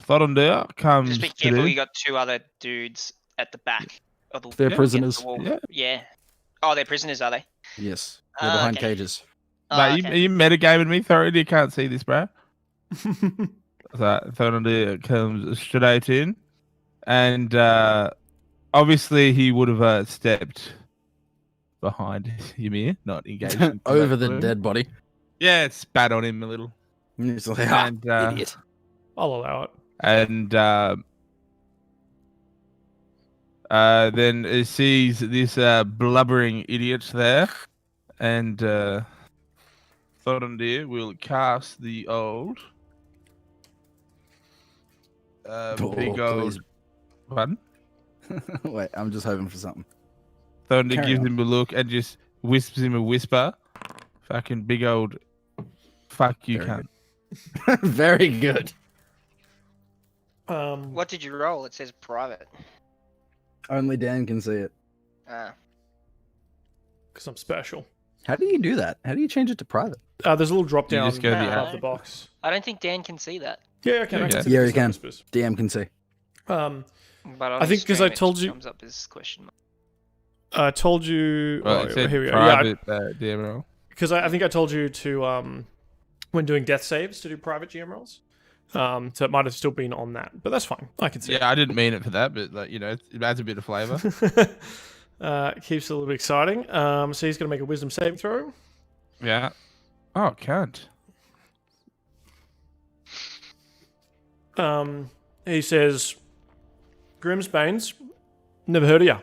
Thorendir comes Just be careful. through. You got 2 other dudes at the back of the. They're against prisoners. the wall. Yeah. Yeah. Oh, they're prisoners, are they? Yes, they're behind okay. cages. Oh, Mate, okay. you metagaming me, Thorendir? You can't see this, bro. So Thorendir comes straight in, and obviously he would have stepped behind Ymir, not engaged in Over the combat. dead body. Yeah, it spat on him a little, And he's like, and idiot. I'll allow it. then it sees this blubbering idiot there, and Thorendir will cast the old big old. Please. Pardon? Wait, I'm just hoping for something. Thorendir Carry gives on. him a look and just whispers him a whisper. Fucking big old fuck you Very cunt. Very good. What did you roll? It says private. Only Dan can see it. Ah. Because I'm special. How do you do that? How do you change it to private? There's a little drop You down just go to the above app. the box. I don't think Dan can see that. Yeah, I can. I can Yeah, see you the can. whispers. DM can see. But on I think 'cause I told you- comes up as question mark. I told you. Well, oh, it said here we go. private DM roll. Because I think I told you to when doing death saves to do private GM rolls. So it might have still been on that, but that's fine. I can see. Yeah, I didn't mean it for that, but like, it adds a bit of flavour. It keeps it a little bit exciting. So he's going to make a wisdom saving throw. Yeah. Oh, can't. He says, "Grimsbanes, never heard of ya."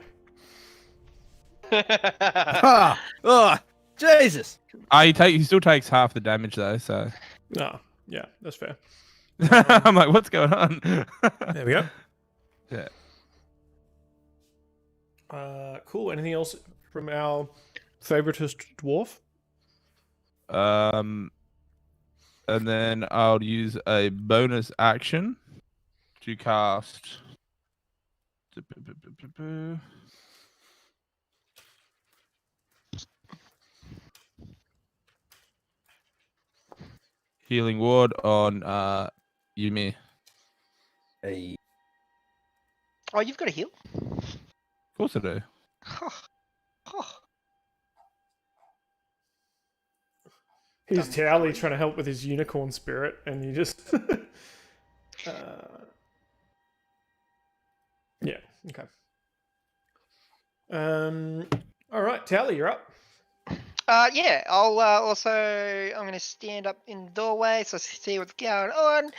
Oh, Jesus! He still takes half the damage though, so No, yeah, that's fair. I'm like, what's going on? There we go. Yeah. Cool. Anything else from our favoritist dwarf? And then I'll use a bonus action to cast. Healing ward on Yumi. Hey. Oh, you've got a heal? Of course I do. He's Towley trying to help with his unicorn spirit, and you just. Yeah. Okay. All right, Towley, you're up. Yeah, I'll I'm gonna stand up in the doorway so I see what's going on.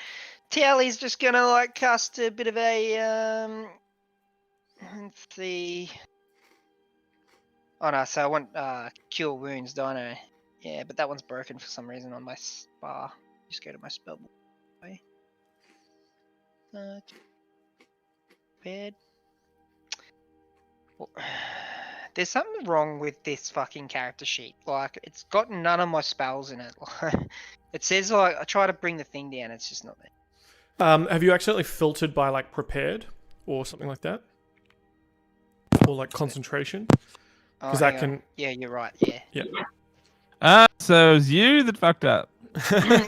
Towley's just gonna like cast a bit of a let's see. Oh no, so I want cure wounds, don't I? Yeah, but that one's broken for some reason on my bar. Just go to my spell book. Prepared. Well, there's something wrong with this fucking character sheet. Like, it's got none of my spells in it. It says like I try to bring the thing down, it's just not there. Have you accidentally filtered by like prepared or something like that, or like concentration? Because that can. Yeah, you're right. Yeah. Yeah. So it was you that fucked up.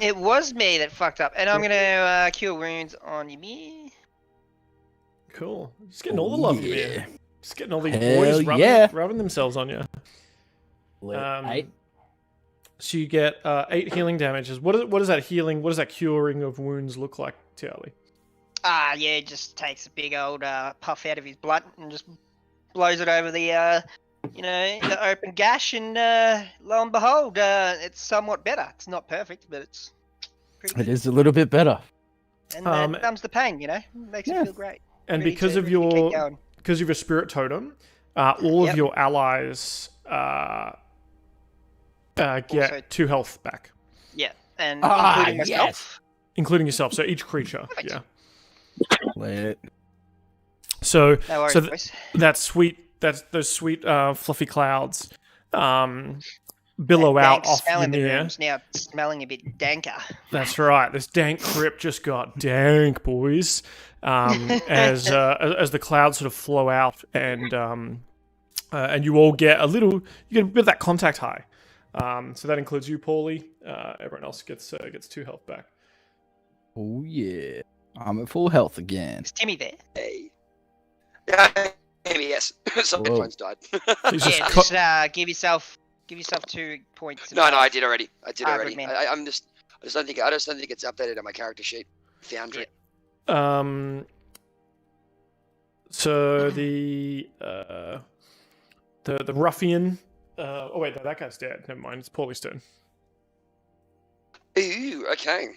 It was me that fucked up, and I'm gonna cure wounds on Yumi. Cool. Just getting all the love yeah. here. Just getting all these Hell boys yeah. rubbing themselves on you. Eight. So you get 8 healing damages. What is that healing? What does that curing of wounds look like, Tiali? Yeah, it just takes a big old puff out of his blood and just blows it over the the open gash, and lo and behold, it's somewhat better. It's not perfect, but it's pretty good. It is a little bit better. And that numbs the pain, makes it feel great. And Really because to of keep your going. spirit totem, all of Yep. your allies get Also- 2 health back, Yeah, and Ah, including myself. yes. including yourself. So each creature, Perfect. yeah. Lit. So No worries, so boys. those sweet fluffy clouds billow That out dank off smell in the Ymir. room's now smelling a bit danker. That's right. This dank crypt just got dank, boys. As the clouds sort of flow out, and you all get a bit of that contact high. So that includes you, Pauly. Everyone else gets 2 health back. Oh yeah. I'm at full health again. Is Timmy there? Hey. Yeah, maybe yes. Some Whoa. headphones died. He's just Yeah, co- just give yourself 2 points. No, I did already. I did Ah, already. good man. I just don't think it's updated on my character sheet. Foundry. So the ruffian. Oh wait, no, that guy's dead. Never mind. It's Pauly's turn. Ooh, okay.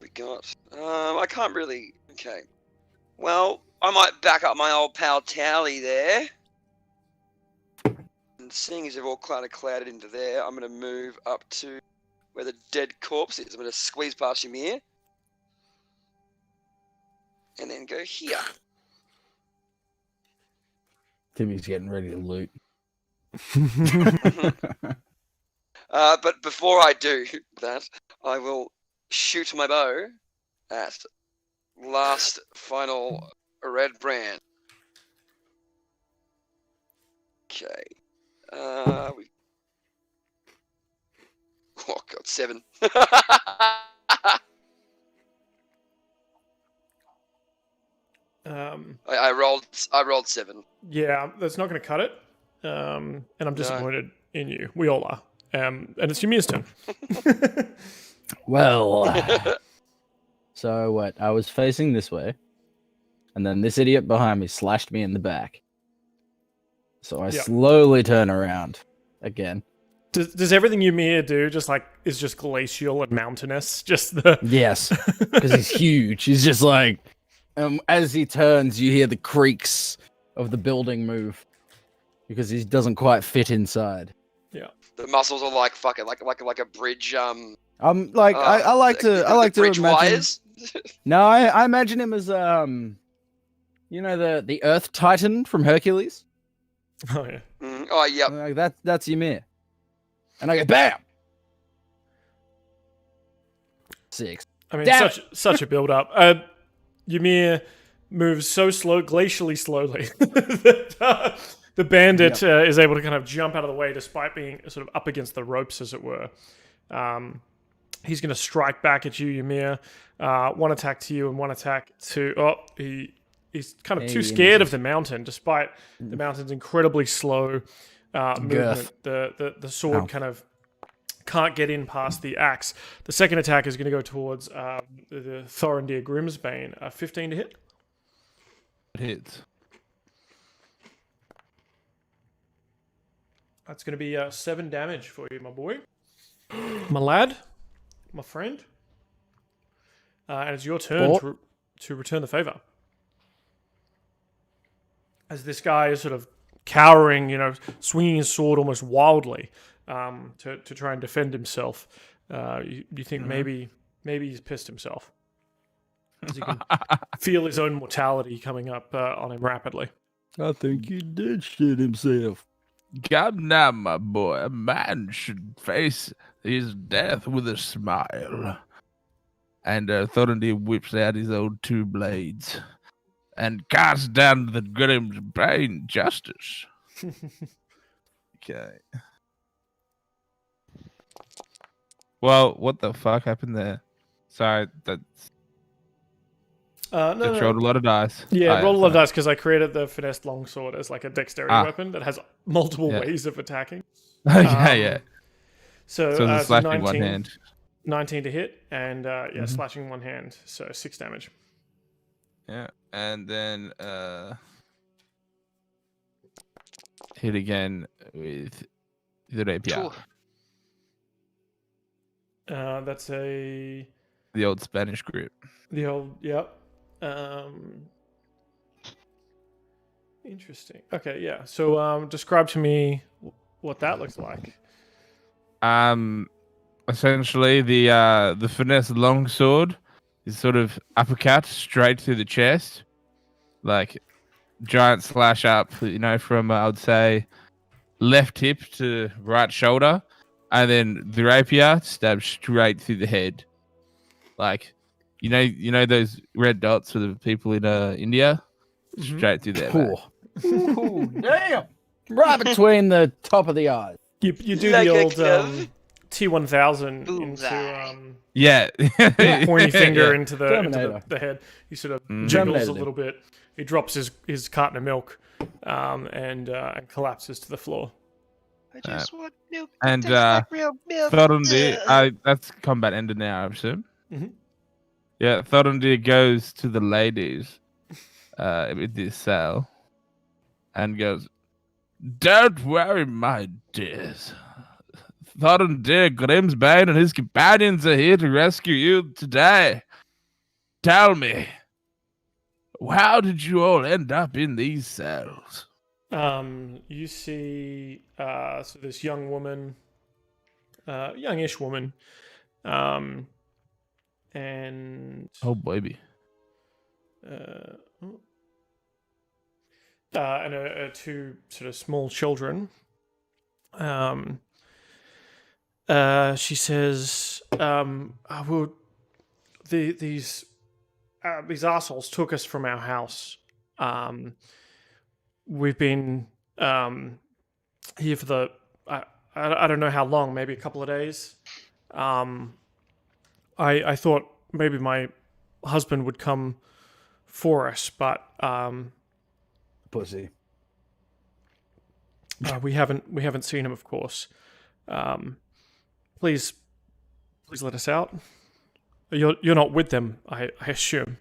We got. I can't really. Okay. Well, I might back up my old pal Towley there. And seeing as they've all kind of clouded into there, I'm going to move up to where the dead corpse is. I'm going to squeeze past him here. And then go here. Timmy's getting ready to loot. But before I do that, I will shoot my bow at last final Redbrand. Okay. Oh god, 7. I rolled 7. Yeah, that's not going to cut it. And I'm disappointed in you. We all are. And it's Ymir's turn. Well, so what? I was facing this way, and then this idiot behind me slashed me in the back. So I slowly turn around again. Does everything Ymir do is just glacial and mountainous? Just the Yes, because he's huge. He's just like, as he turns, you hear the creaks of the building move because he doesn't quite fit inside. Yeah, the muscles are like fucking like a bridge. I like to bridge imagine. Wires. No, I imagine him as the Earth Titan from Hercules. oh yeah. Oh yeah. Like that's Ymir. And I go bam. 6. I mean, Damn such a build up. Ymir moves so glacially slowly that the bandit is able to kind of jump out of the way despite being sort of up against the ropes, as it were. He's going to strike back at you, Ymir. One attack to you and one attack to... Oh, he's kind of too scared of the mountain, despite the mountain's incredibly slow movement. The sword kind of can't get in past the axe. The second attack is going to go towards the Thorendir Grimsbane. 15 to hit. It hits. That's going to be 7 damage for you, my boy. My lad. My friend. And it's your turn to return the favor. As this guy is sort of cowering, swinging his sword almost wildly to try and defend himself. You think maybe he's pissed himself. As he can feel his own mortality coming up on him rapidly. I think he did shit himself. Come now, my boy. A man should face his death with a smile. And Thorendir whips out his old 2 blades and casts down the Grimsbane justice. Okay. Well, what the fuck happened there? Sorry, that's... No. rolled a lot of dice. Yeah, roll a lot of dice because I created the finesse longsword as like a dexterity weapon that has multiple ways of attacking. Yeah. So the slashing one hand. 19 to hit, and slashing one hand, so 6 damage. Yeah, and then hit again with the rapier. That's the old Spanish grip. The old, yep. Interesting. Okay, yeah. So describe to me what that looks like. Essentially, the finesse longsword is sort of uppercut straight through the chest, like giant slash up. From I would say left hip to right shoulder, and then the rapier stabs straight through the head, like those red dots for the people in India, straight through there. Ooh, damn! Right between the top of the eyes. You do the old T1000 into pointy finger into the head. He sort of jiggles a little bit. He drops his carton of milk and collapses to the floor. I just want milk. And like real milk. Thorendir, that's combat ended now, I assume. Mm-hmm. Yeah, Thorendir goes to the ladies with this cell and goes, "Don't worry, my dears. Thorendir Grimsbane and his companions are here to rescue you today. Tell me, how did you all end up in these cells?" You see so this young woman, youngish woman, and oh baby, and 2 sort of small children. She says, these assholes took us from our house. We've been here for I don't know how long, maybe a couple of days. I thought maybe my husband would come for us, but Pussy. we haven't seen him, of course. Please let us out. You're not with them, I assume.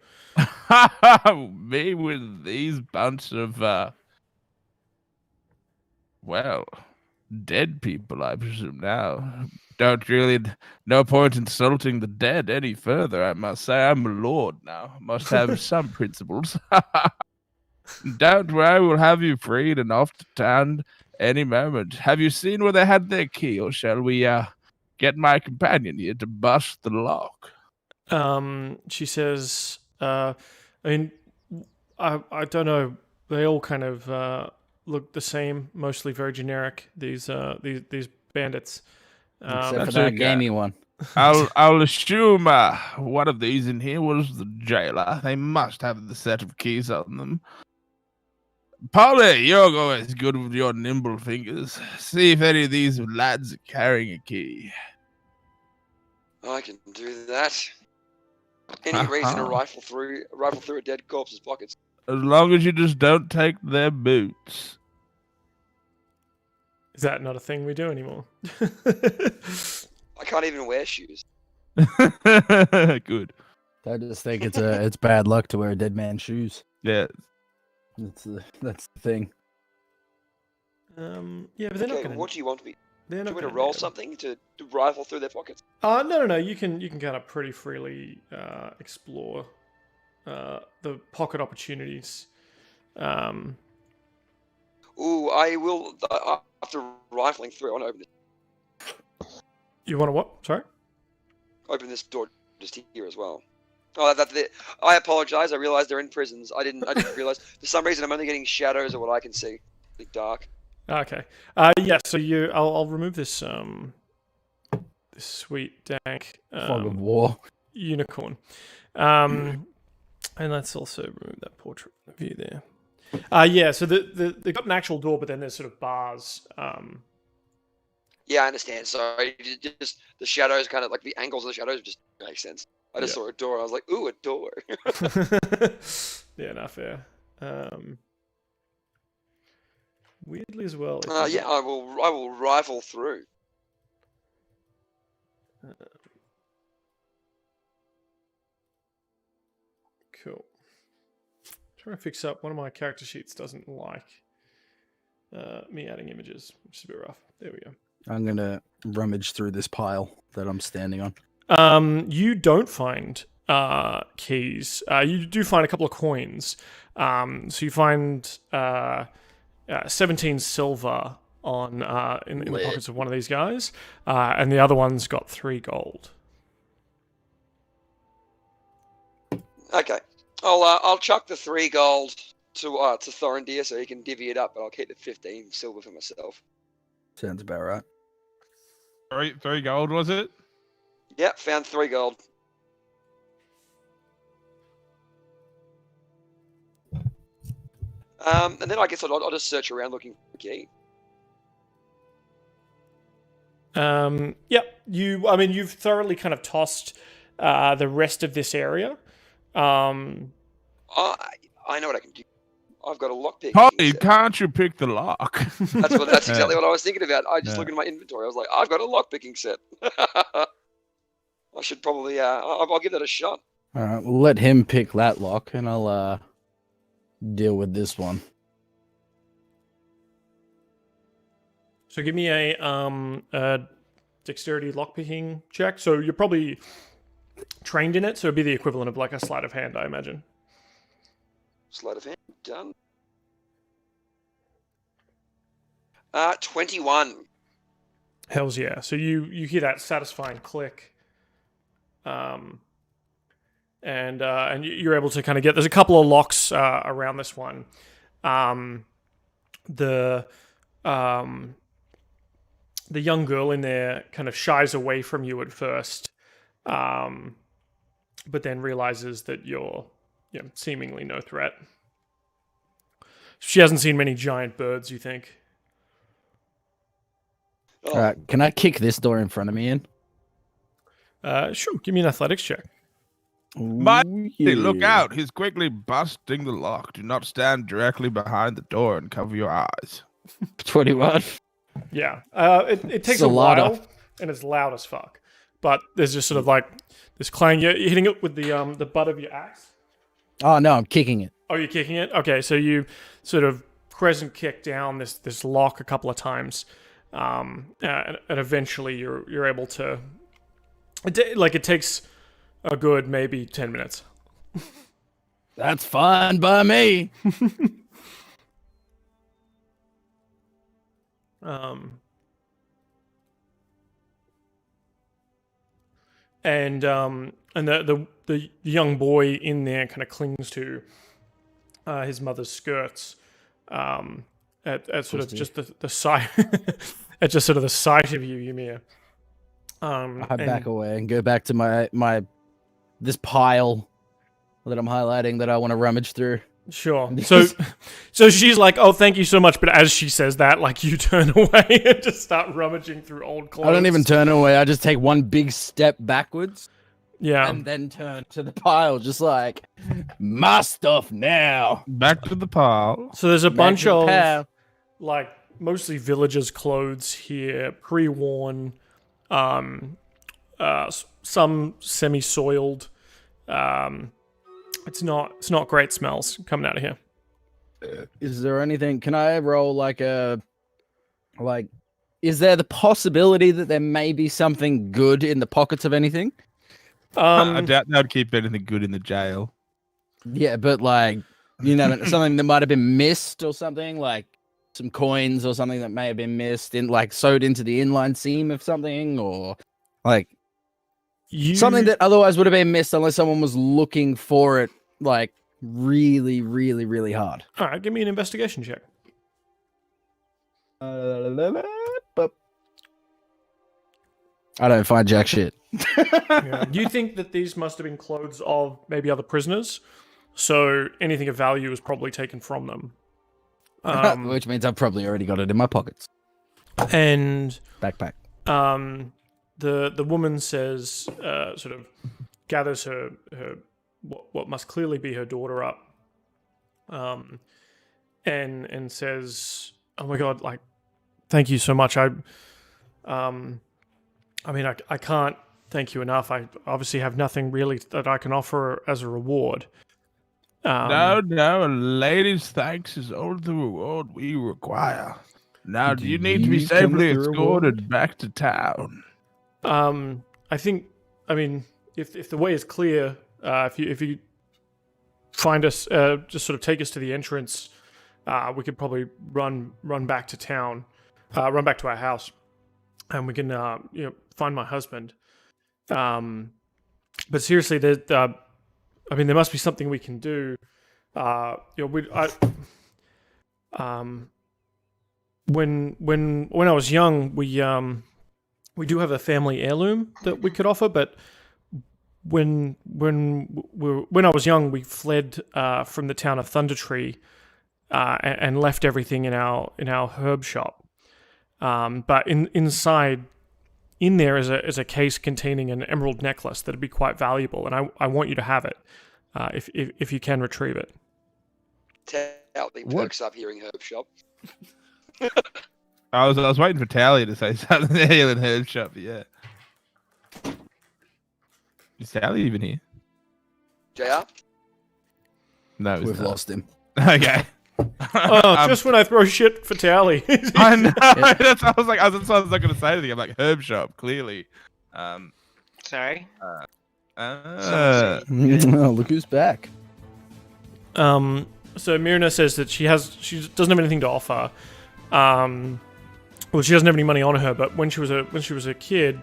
Me with these bunch of dead people, I presume now. Don't really, no point insulting the dead any further, I must say. I'm a lord now. Must have some principles. Don't worry, we'll have you freed and off to town any moment. Have you seen where they had their key, or shall we get my companion here to bust the lock? She says, I mean, I don't know. They all kind of look the same, mostly very generic. These bandits. Except for that's that okay. gamey one. I'll assume one of these in here was the jailer. They must have the set of keys on them. Pauly, you're always good with your nimble fingers. See if any of these lads are carrying a key. I can do that. Any reason to rifle through a dead corpse's pockets? As long as you just don't take their boots. Is that not a thing we do anymore? I can't even wear shoes. Good. I just think it's bad luck to wear a dead man's shoes. Yeah. That's the thing. Yeah, but they're not Okay, going to. what do you want me? They're Do not you want me going to roll something to rifle through their pockets? No. You can kind of pretty freely explore the pocket opportunities. Ooh, I will. After rifling through, I want to You want to what? Sorry. open this door just here as well. Oh, I apologize. I realized they're in prisons. I didn't realize. For some reason, I'm only getting shadows of what I can see. It's dark. Okay. Yeah. So I'll remove this this sweet dank Fog of war. unicorn, and let's also remove that portrait view there. Yeah. So they've got an actual door, but then there's sort of bars. Yeah, I understand. Sorry, just the shadows, kind of like the angles of the shadows, just makes sense. I just saw a door. I was like, ooh, a door. Yeah, not fair. Weirdly as well. Yeah, I will rifle through. Cool. Trying to fix up one of my character sheets doesn't like me adding images, which is a bit rough. There we go. I'm gonna rummage through this pile that I'm standing on. You don't find keys. You do find a couple of coins. So you find 17 silver on in the pockets of one of these guys, and the other one's got 3 gold. Okay, I'll chuck the 3 gold to Thorendir so he can divvy it up, but I'll keep the 15 silver for myself. Sounds about right. 3 gold, was it? Yep, found 3 gold. And then I guess I'll just search around looking for a key. Yep. You've thoroughly kind of tossed the rest of this area. I know what I can do. I've got a lockpick. Pauly, can't you pick the lock? That's exactly what I was thinking about. I just looked at my inventory. I was like, I've got a lockpicking set. I should probably, I'll give that a shot. All right, we'll let him pick that lock, and I'll deal with this one. So give me a dexterity lockpicking check. So you're probably trained in it, so it'd be the equivalent of like a sleight of hand, I imagine. Sleight of hand, done. 21. Hells yeah. So you hear that satisfying click. And you're able to kind of get. There's a couple of locks around this one. The young girl in there kind of shies away from you at first, but then realizes that you're seemingly no threat. She hasn't seen many giant birds, you think? Oh, All right, can I kick this door in front of me in? Sure. Give me an athletics check. But Ooh, hey, look yeah. out! He's quickly busting the lock. Do not stand directly behind the door and cover your eyes. 21. Yeah. It takes It's a a lot while, of- and it's loud as fuck. But there's just sort of like this clang. You're hitting it with the butt of your axe. Oh no, I'm kicking it. Oh, you're kicking it? Okay, so you sort of crescent kick down this lock a couple of times, and eventually you're able to. It takes a good maybe 10 minutes. That's fine by me. And the young boy in there kind of clings to his mother's skirts at sort of just the sight at just sort of the sight of you, Ymir. I back away and go back to my this pile that I'm highlighting that I want to rummage through. Sure. So she's like, "Oh, thank you so much," but as she says that, like, you turn away and just start rummaging through old clothes. I don't even turn away. I just take one big step backwards Yeah. and then turn to the pile, just like my stuff now. Back to the pile. So there's a Back bunch to the of pile. like mostly villagers' clothes here, pre-worn, some semi-soiled. It's not great smells coming out of here. Is there anything? Can I roll is there the possibility that there may be something good in the pockets of anything? I doubt they'd keep anything good in the jail. Yeah, but something that might have been missed or something, like some coins or something that may have been missed in sewed into the inline seam of something, or like something that otherwise would have been missed unless someone was looking for it really, really, really hard. All right, give me an investigation check. But I don't find jack shit. Yeah. You think that these must have been clothes of maybe other prisoners, so anything of value is probably taken from them. Which means I've probably already got it in my pockets. And Backpack. the woman says, sort of gathers her what must clearly be her daughter up, and says, "Oh my God, like, thank you so much. I can't thank you enough. I obviously have nothing really that I can offer as a reward." No, a lady's thanks is only the reward we require. Now, do you need to be you come safely with the escorted back to town? I think, if the way is clear, if you find us, just sort of take us to the entrance, we could probably run back to town, run back to our house, and we can find my husband. But seriously, there must be something we can do. When I was young, we do have a family heirloom that we could offer, but when I was young, we fled from the town of Thundertree and left everything in our herb shop. But inside there is a case containing an emerald necklace that'd be quite valuable, and I want you to have it if you can retrieve it. Tally perks up hearing herb shop. I was waiting for Tally to say something there in herb shop. Yeah. Is Tally even here? JR? No, he's We've not. lost him. Okay. Oh, just when I throw shit for Tally. I know. That's I was not going to say anything. I'm like herb shop, clearly. Sorry. Oh, look who's back. So Myrna says that she doesn't have anything to offer. Well, she doesn't have any money on her, but when she was a kid,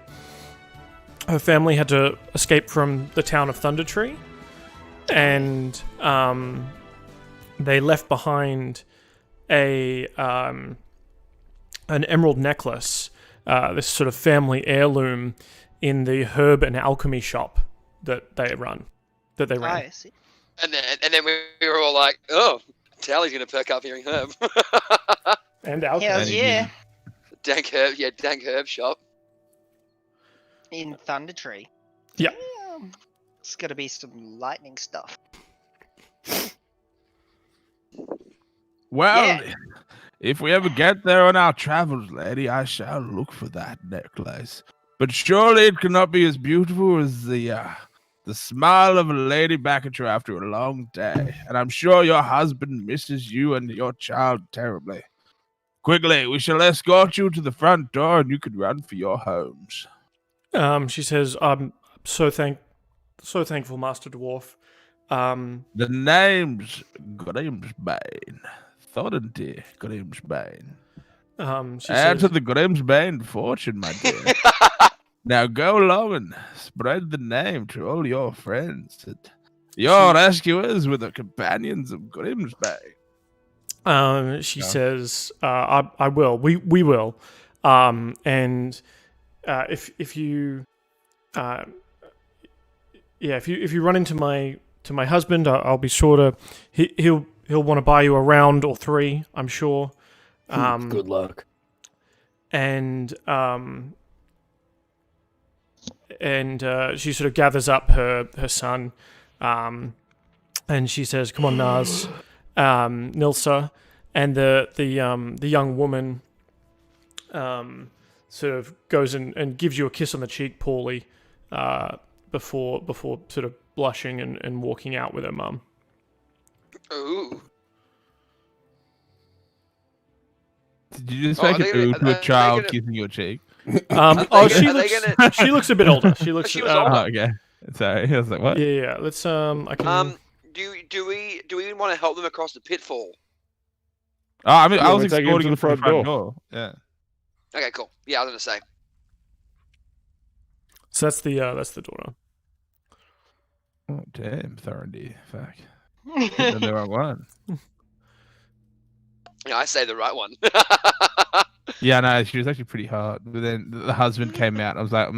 her family had to escape from the town of Thundertree, and they left behind an emerald necklace, this sort of family heirloom, in the herb and alchemy shop that they ran. I see. And then we were all like, oh, Tally's gonna perk up hearing Herb. And alcohol. Hells yeah. Dank Herb shop. In Thunder Tree. Yeah. Damn. It's gotta be some lightning stuff. Well, Yeah. if we ever get there on our travels, lady, I shall look for that necklace. But surely it cannot be as beautiful as the smile of a lady back at you after a long day. And I'm sure your husband misses you and your child terribly. Quickly, we shall escort you to the front door, and you can run for your homes. She says, "I'm so thankful, Master Dwarf." The name's Grimsbane. Thorendir Grimsbane. She Add says, to the Grimsbane fortune, my dear. Now go along and spread the name to all your friends. That your rescuers were the companions of Grimsbane. She Yeah. says, "I will. We will. And if you, if you run into my husband, I'll be sure to. He'll want to buy you a round or three, I'm sure. Good luck. And she sort of gathers up her son, and she says, "Come on, Naz, Nilsa," and the young woman sort of goes and gives you a kiss on the cheek, Pauly, before sort of blushing and walking out with her mum. Ooh. Did you just Oh, make are an they ooh gonna- to are a they child gonna- kissing your cheek? She looks a bit older. She looks She was Oh, older. okay. Sorry, I was like, what? Yeah. Let's I can. Do we want to help them across the pitfall? Oh, I mean, I Yeah, was we're taking escorting him them to to the the front front door. Yeah. Okay, cool. Yeah, I was gonna say. So that's the daughter. Oh, damn, Thorendir. Fuck. Did the wrong one. Yeah, I say the right one. Yeah, no, she was actually pretty hot. But then the husband came out. I was like,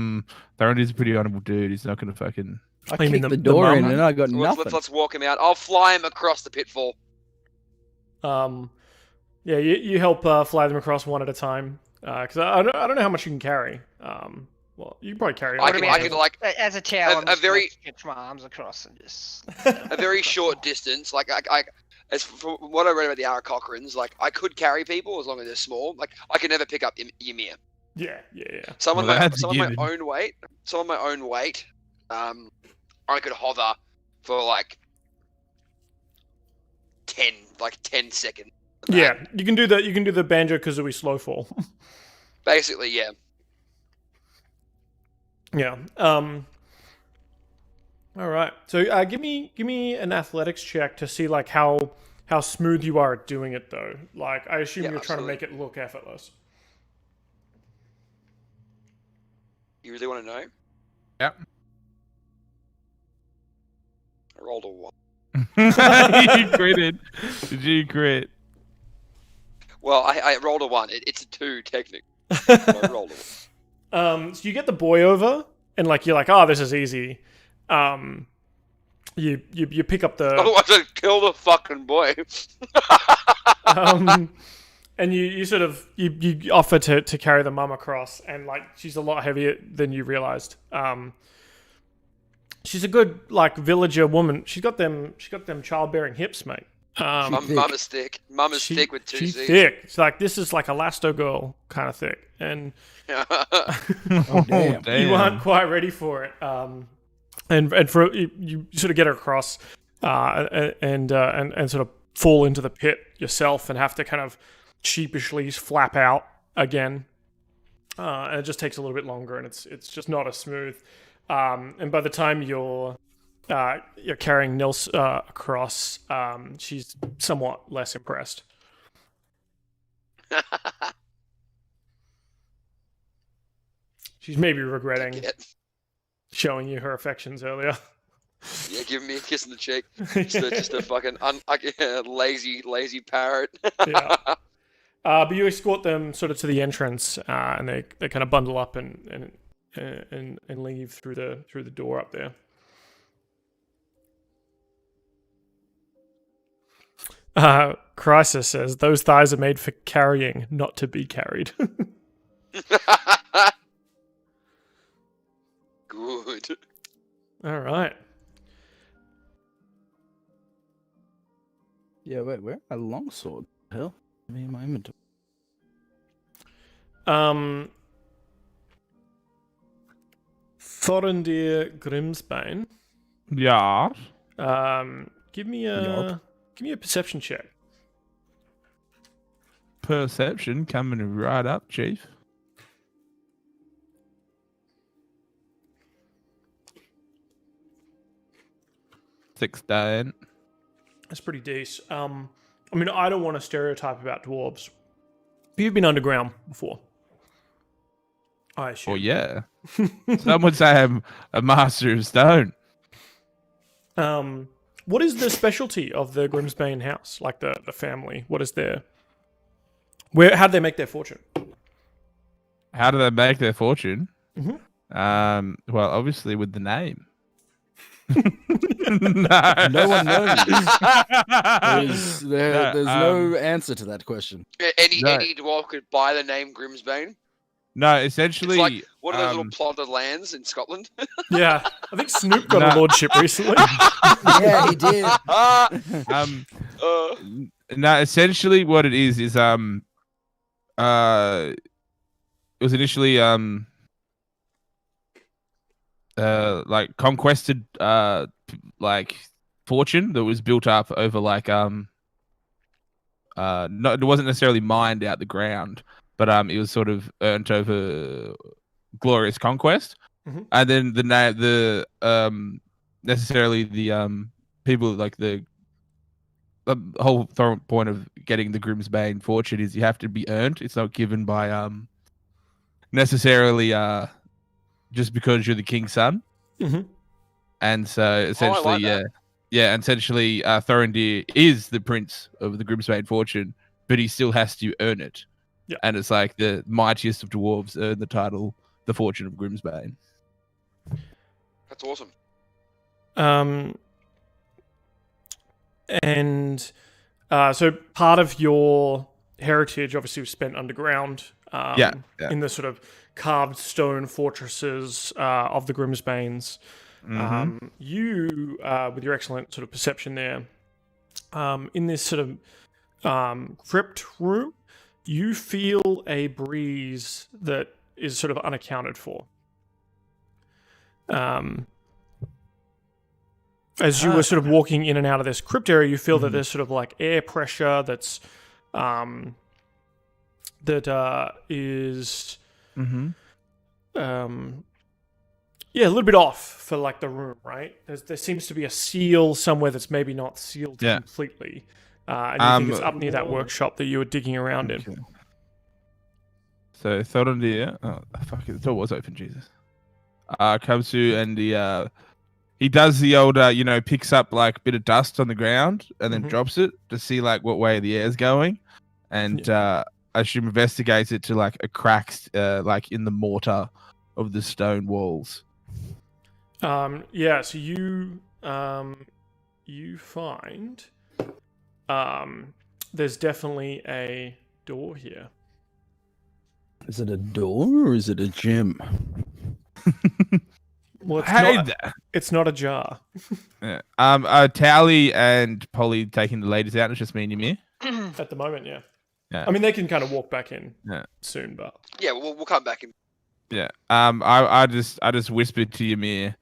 Thorendir's a pretty honorable dude. He's not going to fucking... I You mean kicked the the door in mum? and I got nothing. let's walk him out. I'll fly him across the pitfall. Yeah, you help fly them across one at a time. Because I don't know how much you can carry. Well, you can probably carry. I can like As a tower, I'm a just gonna very- stretch my arms across and just. a very short distance. Like I as from what I read about the Aaraockrans, like I could carry people as long as they're small. Like I could never pick up Ymir. Yeah. Some of Well, my that's some of my given. own weight. I could hover for like 10 seconds. Yeah, you can do that. You can do the Banjo Kazooie slow fall. Basically, yeah. Yeah. All right. So give me an athletics check to see like how smooth you are at doing it though. Like I assume Yeah, you're trying to absolutely. make it look effortless. You really want to know? Yep. I rolled a 1. You critted. Did you crit? Well, I rolled a 1. It's a 2 technically. I rolled a 1. So you get the boy over, and like you're like, oh, this is easy. You pick up the Otherwise, I'd kill the fucking boy. and you sort of you offer to carry the mum across, and like she's a lot heavier than you realized. She's a good like villager woman. She's got them childbearing hips, mate. Mama's thick. Mama's She- thick with 2 she's C's. thick. It's like this is like Elastigirl kind of thick, and Oh, damn. you aren't quite ready for it. And for you sort of get her across, and sort of fall into the pit yourself, and have to kind of sheepishly flap out again. And it just takes a little bit longer, and it's just not as smooth. And by the time you're carrying Nils across, she's somewhat less impressed. She's maybe regretting Yeah, showing you her affections earlier. give me a kiss in the cheek. Just a fucking lazy parrot. Yeah. But you escort them sort of to the entrance, and they kind of bundle up and leave through the door up there. Crisis says those thighs are made for carrying, not to be carried. Good. All right. Yeah, wait, where? A longsword? Hell, give me my inventory. Thorendir Grimsbane. Yeah. Give me a perception check. Perception coming right up, Chief. 16. That's pretty decent. I mean, I don't want to stereotype about dwarves. You've been underground before, I assume. Oh yeah. Some would say I'm a master of stone. What is the specialty of the Grimsbane house? Like the family? What is their... how do they make their fortune? How do they make their fortune? Mm-hmm. Well, obviously with the name. No one knows. There's no answer to that question. Any dwarf could buy the name Grimsbane. No, It's essentially. like one of those little plotted lands in Scotland. Yeah, I think Snoop got a lordship recently. Yeah, he did. No, essentially what it is it was initially like conquested like fortune that was built up over like no, it wasn't necessarily mined out the ground, but it was sort of earned over glorious conquest. Mm-hmm. And then the necessarily the people like the whole point of getting the Grimsbane fortune is you have to be earned. It's not given by necessarily just because you're the king's son. Mm-hmm. And so essentially, and essentially Thorendir is the prince of the Grimsbane fortune, but he still has to earn it. Yeah. And it's like the mightiest of dwarves earn the title, the fortune of Grimsbane. That's awesome. And so part of your heritage obviously was spent underground. In the sort of carved stone fortresses of the Grimsbanes. Mm-hmm. You, with your excellent sort of perception there, in this sort of crypt room, you feel a breeze that is sort of unaccounted for. As you were sort of walking in and out of this crypt area, you feel that there's sort of like air pressure that's is a little bit off for like the room, right? There seems to be a seal somewhere that's maybe not sealed completely, and you think it's up near that workshop that you were digging around in. So Thorendir, the door was open, Jesus. Comes to and he does the old, picks up like a bit of dust on the ground and then drops it to see like what way the air's going, and I assume investigates it to like a crack, like in the mortar of the stone walls. So you find there's definitely a door here. Is it a door or is it a gym? Well, it's not a jar. Yeah. Tally and Pauly taking the ladies out. It's just me and Ymir. At the moment, yeah. Yeah. I mean, they can kind of walk back in soon, but yeah, we'll come back in. Yeah. I just whispered to Ymir,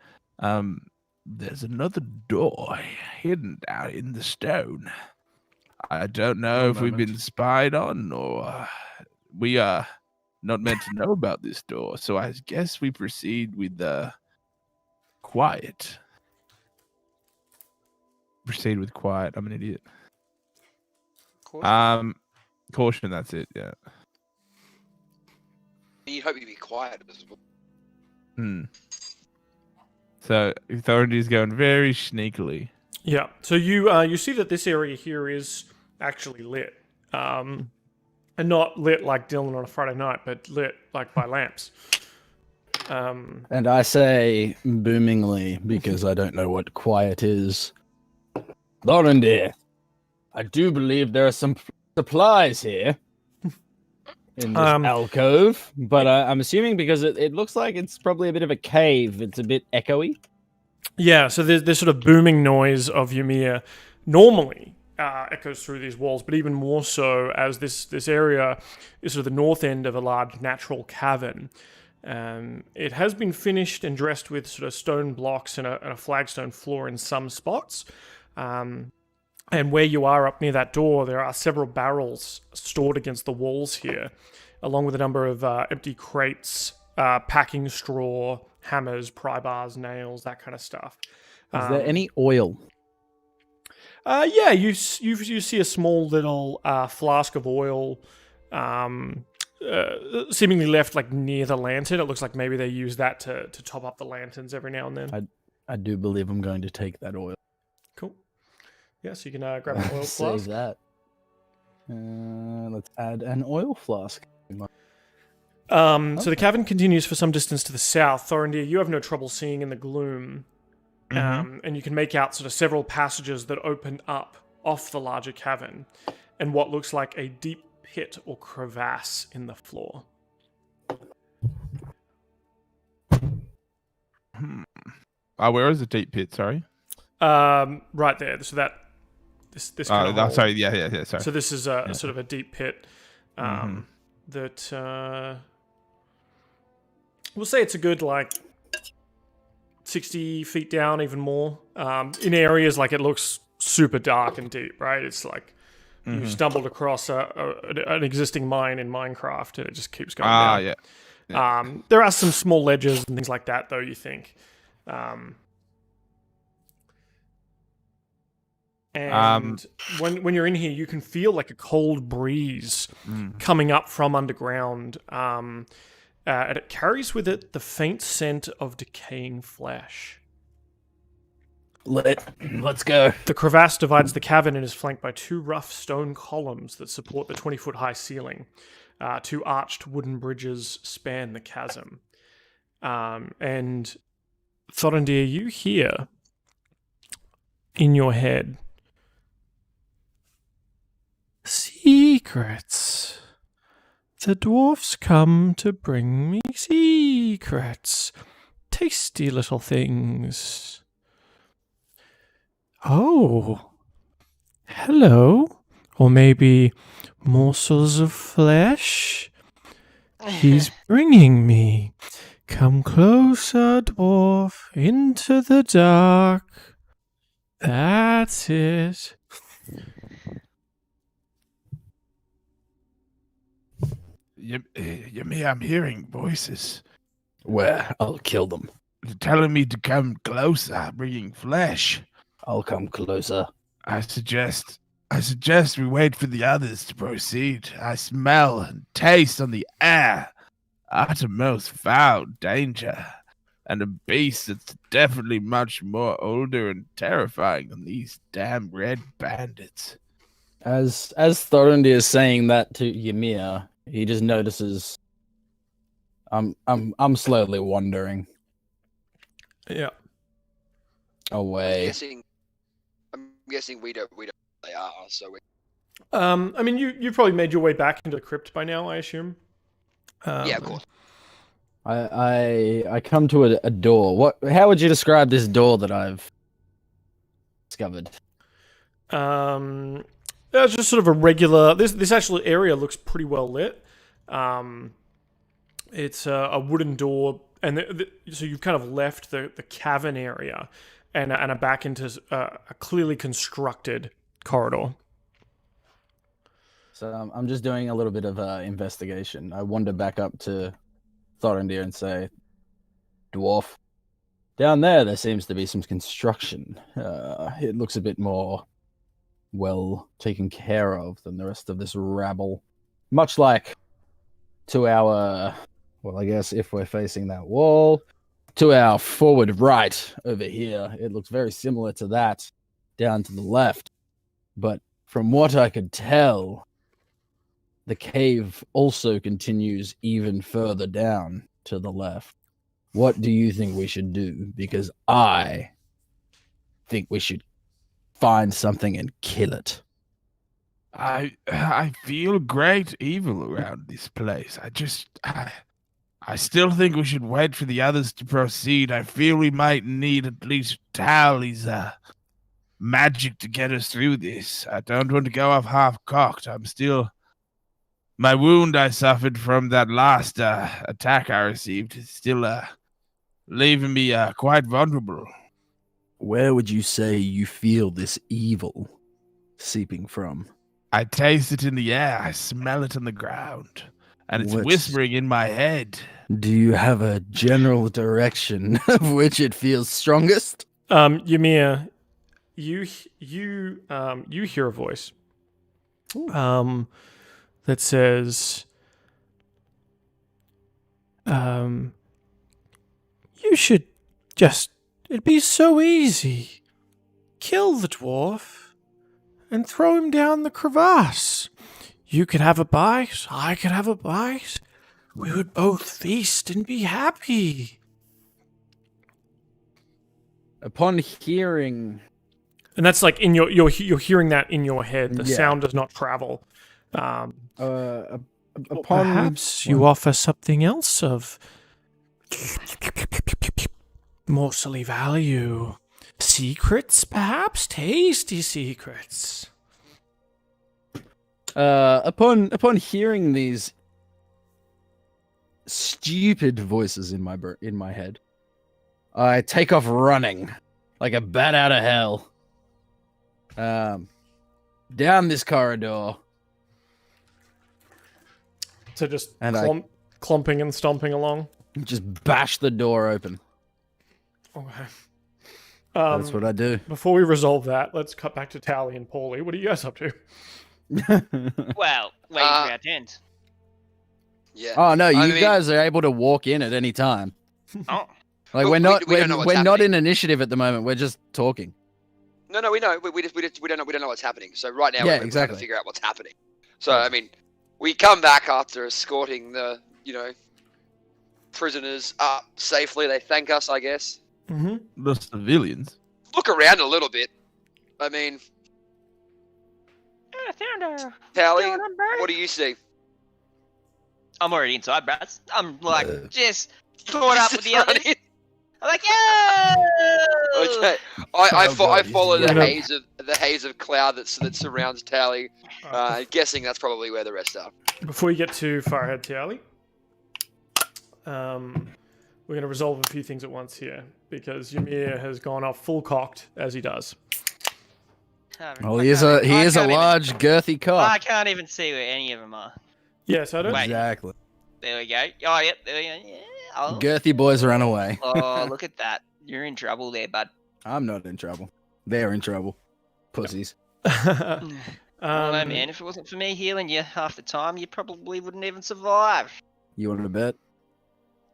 there's another door hidden out in the stone. I don't know if we've been spied on or we are not meant to know about this door. So I guess we proceed with quiet. Proceed with quiet. I'm an idiot. Caution, that's it, yeah. You'd hope you'd be quiet as well. So Thorendir's going very sneakily. Yeah. So you see that this area here is actually lit. And not lit like Dylan on a Friday night, but lit like by lamps. And I say boomingly, because I don't know what quiet is. Thorendir, I do believe there are some supplies here in this Um, alcove, but I'm assuming because it looks like it's probably a bit of a cave, it's a bit echoey. Yeah, so there's this sort of booming noise of Ymir normally echoes through these walls, but even more so as this area is sort of the north end of a large natural cavern. It has been finished and dressed with sort of stone blocks and a flagstone floor in some spots. And where you are up near that door, there are several barrels stored against the walls here, along with a number of empty crates, packing straw, hammers, pry bars, nails, that kind of stuff. Is there any oil? Yeah, you see a small little flask of oil, seemingly left like near the lantern. It looks like maybe they use that to top up the lanterns every now and then. I do believe I'm going to take that oil. Cool. Yeah, so you can grab an oil Save flask. that. Let's add an oil flask. So the cavern continues for some distance to the south. Thorendir, you have no trouble seeing in the gloom. And you can make out sort of several passages that open up off the larger cavern and what looks like a deep pit or crevasse in the floor. Where is the deep pit? Sorry. Right there. So that this kind of hole. Sorry. Yeah. Sorry. So this is sort of a deep pit that we'll say it's a good like 60 feet down, even more. In areas like it looks super dark and deep, right? It's like you stumbled across an existing mine in Minecraft and it just keeps going down. Yeah. There are some small ledges and things like that, though, you think. And when you're in here, you can feel like a cold breeze coming up from underground. And it carries with it the faint scent of decaying flesh. Let's go. The crevasse divides the cavern and is flanked by two rough stone columns that support the 20-foot-high ceiling. Two arched wooden bridges span the chasm. And Thorendir, you hear in your head, secrets. The dwarfs come to bring me secrets. Tasty little things. Oh. Hello. Or maybe morsels of flesh? He's bringing me. Come closer, dwarf, into the dark. That's it. Yummy, I'm hearing voices. Where? I'll kill them. They're telling me to come closer, bringing flesh. I'll come closer. I suggest we wait for the others to proceed. I smell and taste on the air uttermost foul danger, and a beast that's definitely much more older and terrifying than these damn red bandits. As Thorendir is saying that to Ymir, he just notices. I'm slowly wandering. Yeah. Away. I'm guessing we don't they are, so we I mean, you've probably made your way back into the crypt by now, I assume. yeah, of course. I come to a door. How would you describe this door that I've discovered? It's just sort of a regular. This actual area looks pretty well lit. It's a wooden door, and so you've kind of left the cavern area and are back into a clearly constructed corridor. So I'm just doing a little bit of investigation. I wander back up to Thorendir and say, "Dwarf, down there seems to be some construction. It looks a bit more well taken care of than the rest of this rabble. Much like to our, well, I guess if we're facing that wall, to our forward right over here, it looks very similar to that down to the left. But from what I could tell, the cave also continues even further down to the left. What do you think we should do? Because I think we should find something and kill it." I feel great evil around this place. I still think we should wait for the others to proceed. I feel we might need at least Towley's magic to get us through this. I don't want to go off half-cocked. My wound I suffered from that last attack I received is still leaving me quite vulnerable. Where would you say you feel this evil seeping from? I taste it in the air. I smell it on the ground. And it's What's- whispering in my head. Do you have a general direction of which it feels strongest? Ymir, you hear a voice that says, you should just, it'd be so easy. Kill the dwarf and throw him down the crevasse. You could have a bite, I could have a bite. We would both feast and be happy. Upon hearing... And that's like in you're hearing that in your head. The Yeah. sound does not travel. upon Perhaps you offer something else of morsely value. Secrets, perhaps? Tasty secrets. Upon hearing these stupid voices in my head, I take off running like a bat out of hell. Down this corridor. So just And clumping and stomping along. Just bash the door open. Okay. That's what I do. Before we resolve that, let's cut back to Tally and Pauly. What are you guys up to? Well, waiting for our tent. Yeah. Oh no, you I mean- guys are able to walk in at any time. Oh, Like But we're not we don't know what's we're not happening. in initiative at the moment. We're just talking. No, we know. We don't know what's happening. So right now Yeah, we're trying exactly. to figure out what's happening. So I mean, we come back after escorting the prisoners up safely. They thank us, I guess. Mm-hmm. The civilians. Look around a little bit. I mean, Thunder. Tally, what do you see? I'm already inside, brats. I'm like just caught up with the Just others. running. I'm like, yeah. Okay, I God, follow the he's- haze of cloud that surrounds Tally. Guessing that's probably where the rest are. Before you get too far ahead, Tally, we're going to resolve a few things at once here because Ymir has gone off full cocked as he does. Well, he is a large, girthy I cock. can't even see where any of them are. Yeah, so I don't. Wait. Exactly. There we go. Oh, yep. There we go. Yeah. Oh. Girthy boys run away. Oh, look at that. You're in trouble there, bud. I'm not in trouble. They're in trouble. Pussies. Oh, no, man. If it wasn't for me healing you half the time, you probably wouldn't even survive. You want to bet?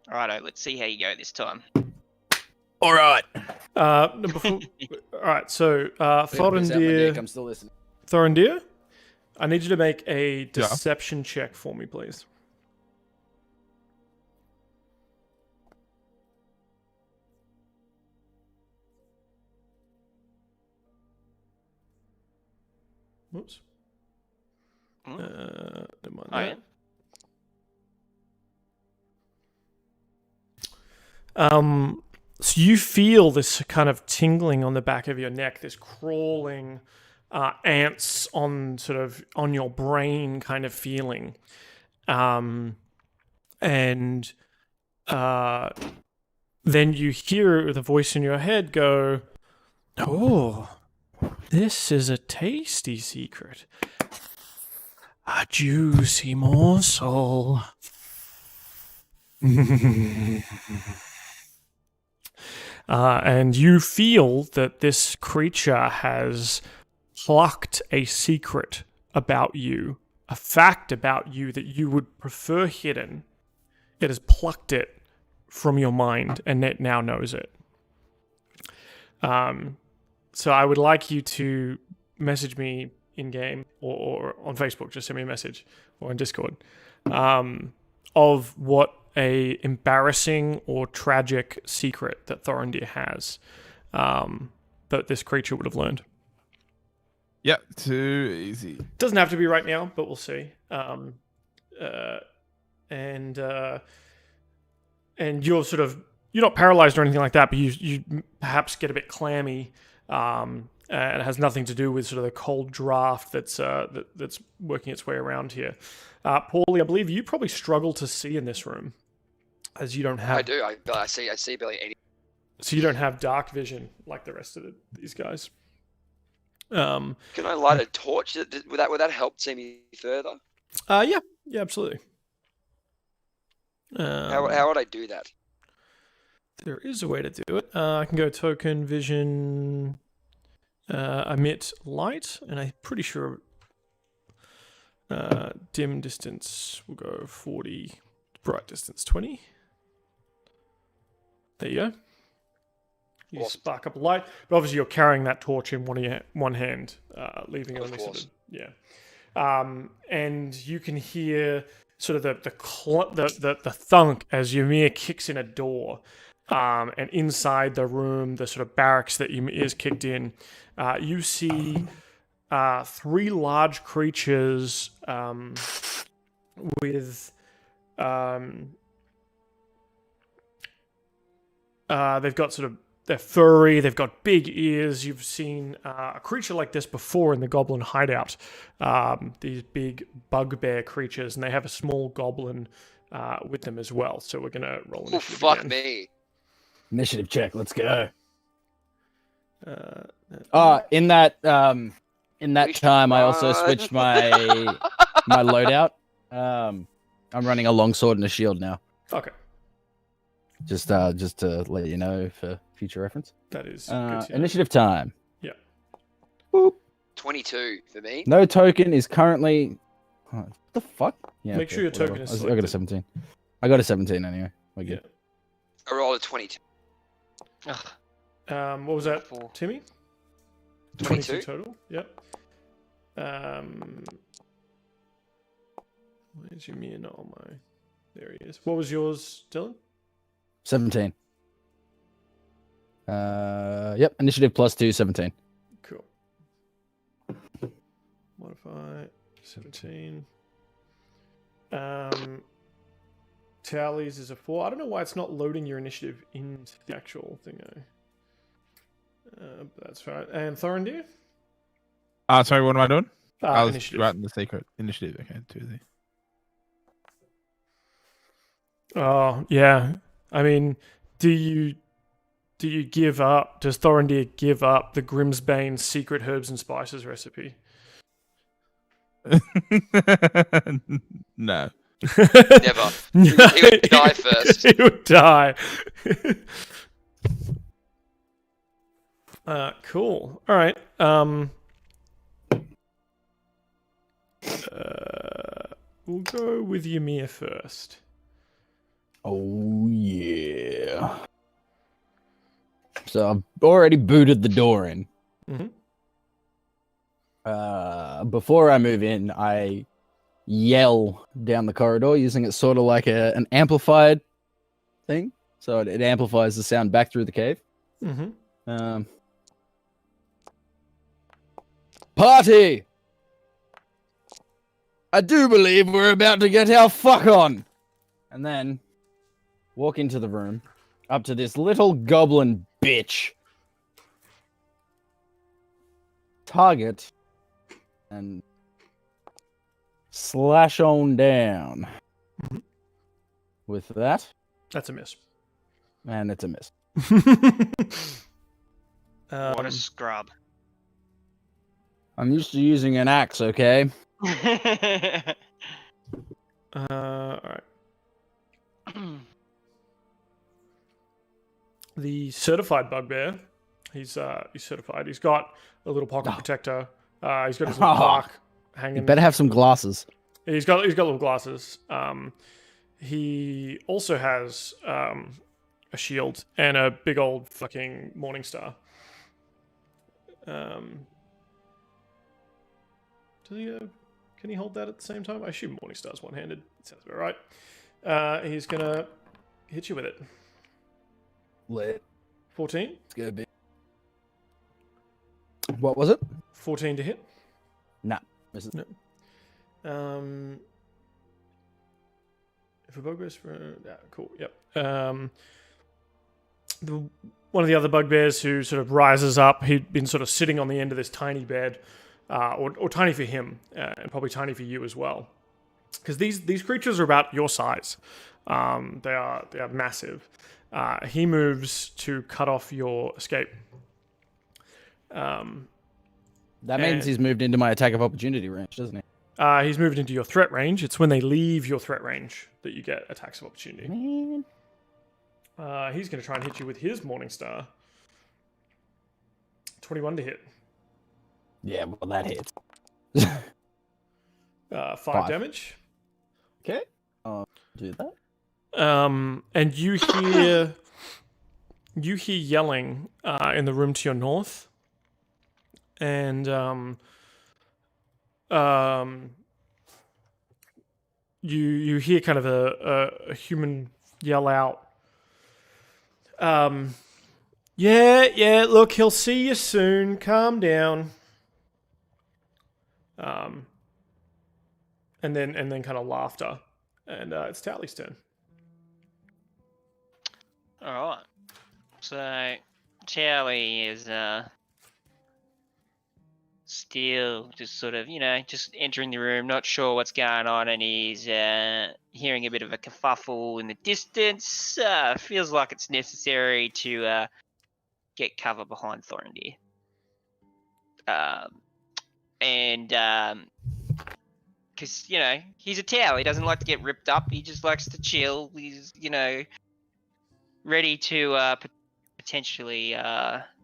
Alrighto, let's see how you go this time. All right. All right, so Thorendir, I'm still listening. Thorendir, I need you to make a deception check for me, please. Whoops. Hmm? Never mind Oh, that. yeah? So you feel this kind of tingling on the back of your neck, this crawling ants on your brain kind of feeling. And then you hear the voice in your head go, "Oh, this is a tasty secret. A juicy morsel." And you feel that this creature has plucked a secret about you, a fact about you that you would prefer hidden. It has plucked it from your mind, and it now knows it. So I would like you to message me in game or on Facebook. Just send me a message or on Discord of what a embarrassing or tragic secret that Thorendir has that this creature would have learned. Yep, too easy. Doesn't have to be right now, but we'll see. And you're not paralyzed or anything like that, but you perhaps get a bit clammy, and it has nothing to do with sort of the cold draft that's working its way around here. Pauly, I believe you probably struggle to see in this room, as you don't have. I do. I see barely 80. So you don't have dark vision like the rest of these guys. Can I light a torch? Would that help see me further? Yeah, absolutely. How would I do that? There is a way to do it. I can go token, vision, emit light, and I'm pretty sure dim distance will go 40, bright distance 20. There you go. You Awesome. spark up a light, but obviously you're carrying that torch in one hand, leaving Of only course. and you can hear sort of the thunk as Ymir kicks in a door, and inside the room, the sort of barracks that Ymir is kicked in, you see 3 large creatures with they've got sort of, they're furry, they've got big ears. You've seen a creature like this before in the Goblin Hideout. These big bugbear creatures, and they have a small goblin with them as well. So we're going to roll Oh, initiative fuck again. me. Initiative check. Let's go. Uh, In that time, I also switched my loadout. I'm running a longsword and a shield now. Okay, Just to let you know for future reference. that is good to know. Initiative time. Yeah. Boop. 22 for me. No token is currently. What the fuck? Yeah. Make sure your token whatever. is I got a selected. 17. I got a 17 anyway. We're good. I rolled a 22. Ugh, What was that, four. Timmy? 22. total. Yep. Where's Ymir? Not on my. There he is. What was yours, Dylan? 17. Yep. Initiative +2, 17. Cool. Modify 17. Tallies is a 4. I don't know why it's not loading your initiative into the actual thing. But that's right. And Thorendir? Sorry, what am I doing? I was Initiative. writing the secret initiative. Okay, too easy. Oh yeah. I mean, do you give up? Does Thorendir give up the Grimsbane secret herbs and spices recipe? No. Never. He would die first. He would die. Cool. All right. We'll go with Ymir first. Oh yeah. So I've already booted the door in. Mm-hmm. Before I move in, I yell down the corridor using it sort of like an amplified thing, so it amplifies the sound back through the cave. Mm-hmm. Party! I do believe we're about to get our fuck on. And then walk into the room, up to this little goblin bitch. Target and slash on down. Mhm. With that, That's a miss. and it's a miss. What a scrub. I'm used to using an axe, okay? All right. The certified bugbear. He's certified. He's got a little pocket Oh. protector. He's got his little plaque You hanging. better have some glasses. He's got little glasses. He also has a shield and a big old fucking morning star. Does he? Can he hold that at the same time? I assume morning star's one-handed. Sounds about right. He's gonna hit you with it. Lit. 14. It's gonna be. What was it? 14 to hit. Nah. Misses. No. If a bug goes for cool. Yep. One of the other bugbears who sort of rises up. He'd been sort of sitting on the end of this tiny bed, or tiny for him, and probably tiny for you as well, because these creatures are about your size. They are massive. He moves to cut off your escape. That means he's moved into my attack of opportunity range, doesn't he? He's moved into your threat range. It's when they leave your threat range that you get attacks of opportunity. Man. He's going to try and hit you with his Morningstar. 21 to hit. Yeah, well, that hits. 5 damage. Okay. I'll do that. And you hear yelling in the room to your north. And you hear kind of a human yell out. Yeah, look, he'll see you soon. Calm down. And then kind of laughter. And it's Tally's turn. Alright. So, Tally is still just sort of, just entering the room, not sure what's going on, and he's hearing a bit of a kerfuffle in the distance. Feels like it's necessary to get cover behind Thorendir. Because, he's a Tally. He doesn't like to get ripped up. He just likes to chill. He's, ready to potentially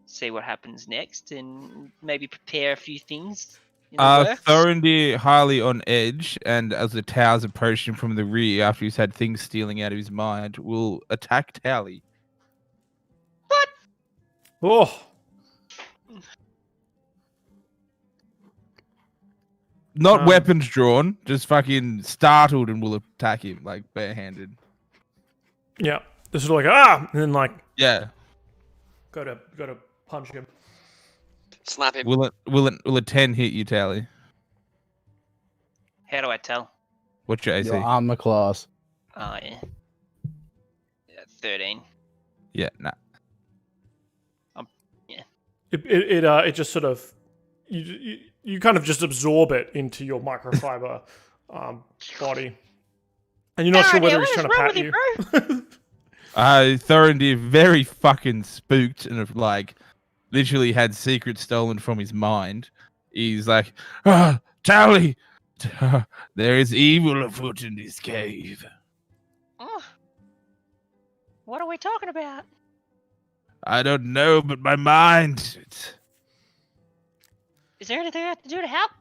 see what happens next and maybe prepare a few things in the works. Thorendir highly on edge, and as the towers approach him from the rear after he's had things stealing out of his mind, will attack Tally. What? Oh. Not weapons drawn, just fucking startled, and will attack him like barehanded. Yeah. This is like and then Yeah. go to punch him. Slap him. Will a 10 hit you, Tally? How do I tell? What's your AC? Your armor class. Oh, yeah. 13. Yeah, nah. It just sort of you kind of just absorb it into your microfiber body, and you're not sure whether he's trying to pat you. Thorendir very fucking spooked and literally had secrets stolen from his mind. He's like, Tally, there is evil afoot in this cave. Oh. What are we talking about? I don't know, but my mind. Is there anything I have to do to help?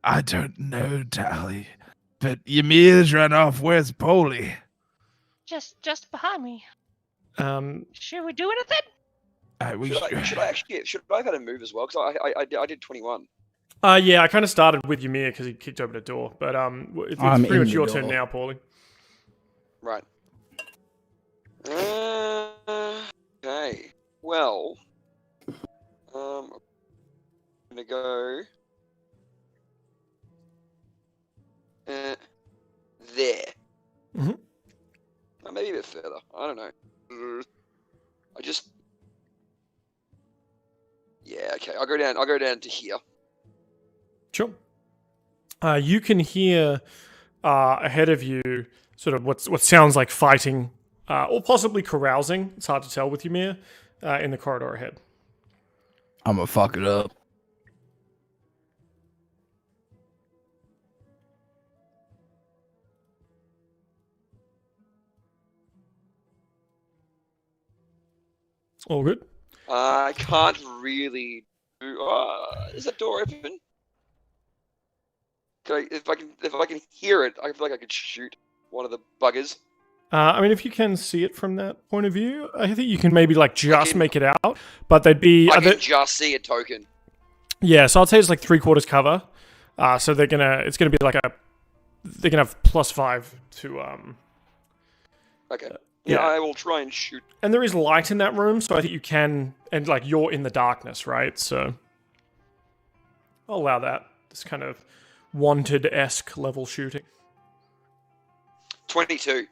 I don't know, Tally. But Ymir's run off. Where's Pauly? Just behind me. Should we do anything? Should I have had a move as well? Because I did 21. Yeah, I kind of started with Ymir because he kicked open a door, but it's pretty much your turn now, Pauly. Right. Okay. Well, I'm gonna go there. Mm-hmm. Maybe a bit further. I don't know. Yeah. Okay. I'll go down to here. Sure. You can hear ahead of you sort of what sounds like fighting, or possibly carousing. It's hard to tell with Ymir in the corridor ahead. I'm gonna fuck it up. All good. I can't really do. Is that door open? If I can hear it, I feel like I could shoot one of the buggers. I mean, if you can see it from that point of view, I think you can maybe just make it out. But they'd be. I can just see a token. Yeah, so I'd say it's like 3/4 cover. So it's gonna be they're gonna have +5 to Okay. Yeah. I will try and shoot. And there is light in that room, so I think you can, and you're in the darkness, right? So I'll allow that. this kind of Wanted-esque level shooting. 22.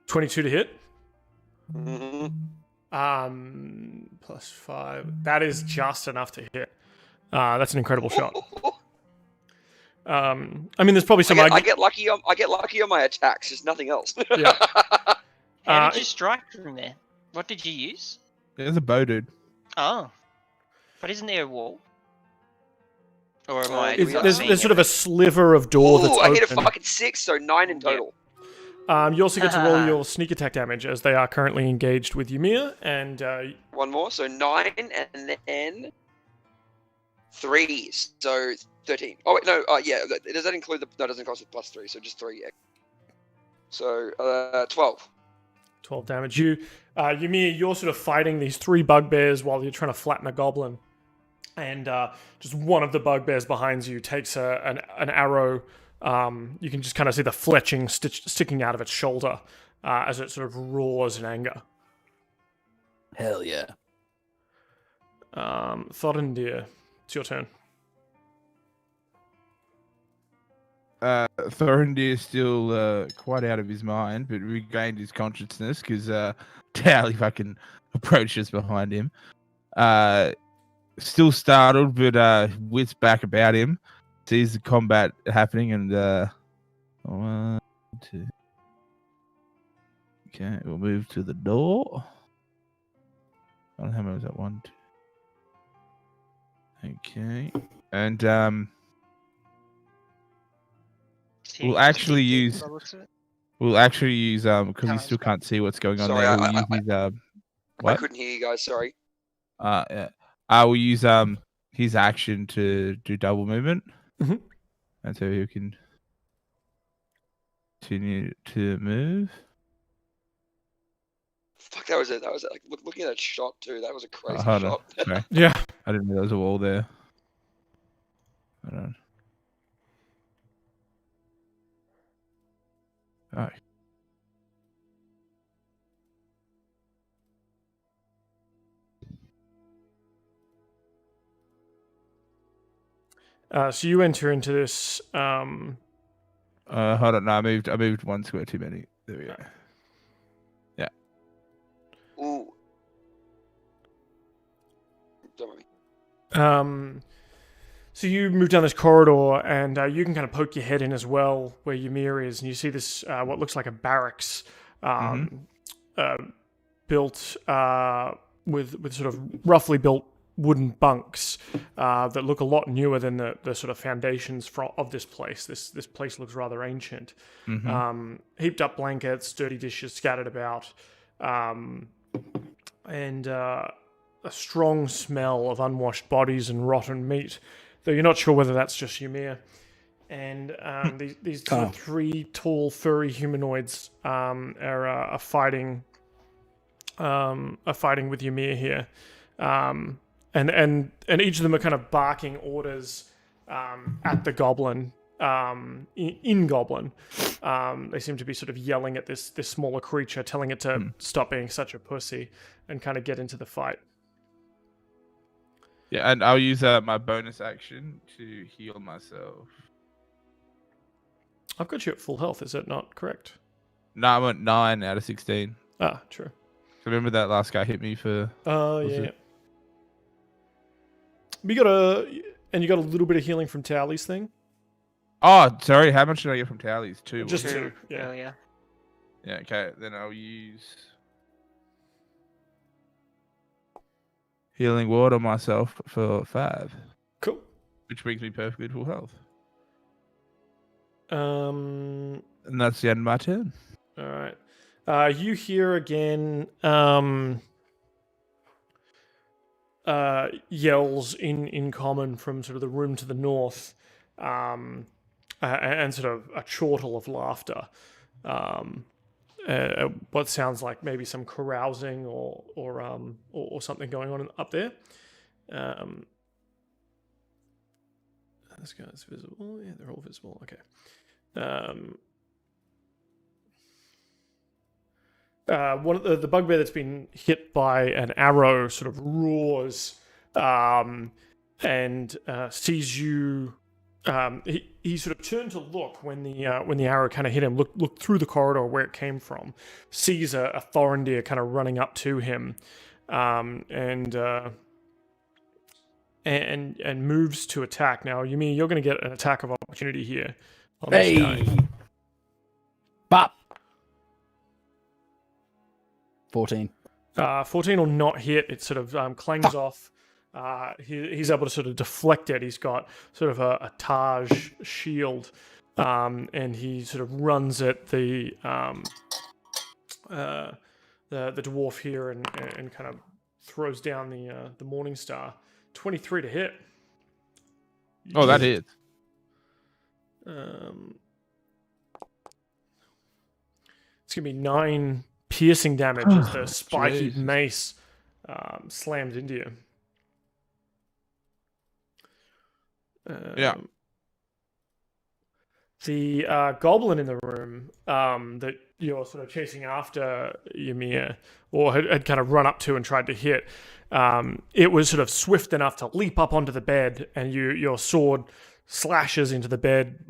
22 to hit. Mm-hmm. +5. That is just enough to hit. That's an incredible shot. I mean, there's probably some. I get lucky on my attacks. There's nothing else. Yeah. How did you strike from there? What did you use? There's a bow, dude. Oh, but isn't there a wall? Or am I? There's sort of a sliver of door that's open. I hit a fucking 6, so 9 in total. You also get to roll your sneak attack damage as they are currently engaged with Ymir, and one more, so 9, and then 3, so 13. Oh wait, no, yeah, does that include no, it doesn't cost it +3, so just 3. So 12. 12 damage. Ymir, you're sort of fighting these 3 bugbears while you're trying to flatten a goblin, and just one of the bugbears behind you takes an arrow. You can just kind of see the fletching sticking out of its shoulder as it sort of roars in anger. Hell yeah. Thorendir, it's your turn. Thorendir is still quite out of his mind, but regained his consciousness because Pauly fucking approaches behind him. Still startled, but wits back about him. Sees the combat happening and 1, 2. Okay, we'll move to the door. I don't know how many was that? 1, 2. Okay, and we'll actually use because he still can't see what's going on Sorry, there. We'll use his what? I couldn't hear you guys. Sorry. Yeah. We'll use his action to do double movement. Mm-hmm. And so you can continue to move. Fuck, that was it. That was it. Like looking at that shot too. That was a crazy Hold shot. on. Sorry. Yeah. I didn't know there was a wall there. Hold on. Oh. So you enter into this. Hold on. No, I moved 1 square too many. There we go. Yeah. Ooh. Don't worry. So you move down this corridor, and you can kind of poke your head in as well, where Ymir is, and you see this what looks like a barracks, built with sort of roughly built wooden bunks that look a lot newer than the sort of foundations of this place. This place looks rather ancient. Heaped up blankets, dirty dishes scattered about, and a strong smell of unwashed bodies and rotten meat, though you're not sure whether that's just Ymir. And these sort of 3 tall, furry humanoids are fighting with Ymir here. And each of them are kind of barking orders at the goblin, in goblin. They seem to be sort of yelling at this smaller creature, telling it to stop being such a pussy and kind of get into the fight. Yeah, and I'll use my bonus action to heal myself. I've got you at full health, is that not correct? No, I'm at 9 out of 16. Ah, true. So remember that last guy hit me for... Oh, yeah. You got a little bit of healing from Towley's thing? Oh, sorry. How much did I get from Towley's? 2. Just wasn't it? 2, yeah. Oh, yeah. Yeah, okay. Then I'll use healing ward on myself for 5. Cool. Which brings me perfectly to full health. And that's the end of my turn. All right. You hear again yells in common from sort of the room to the north, and sort of a chortle of laughter. What sounds like maybe some carousing or something going on up there. This guy's visible. Yeah, they're all visible. Okay. One of the bugbear that's been hit by an arrow sort of roars and sees you he sort of turned to look when the arrow kind of hit him. Look through the corridor where it came from. Sees a Thorendir kind of running up to him, and moves to attack. Now, you mean you're going to get an attack of opportunity here on this guy. Bop. 14. 14 will not hit. It sort of clangs off. He's able to sort of deflect it. He's got sort of a Taj shield, and he sort of runs at the dwarf here and kind of throws down the Morning Star. 23 to hit. Oh, that hit. It's gonna be 9 piercing damage as the spiky Jesus. mace slams into you. Yeah. The goblin in the room that you're sort of chasing after, Ymir, or had kind of run up to and tried to hit, it was sort of swift enough to leap up onto the bed, and your sword slashes into the bed.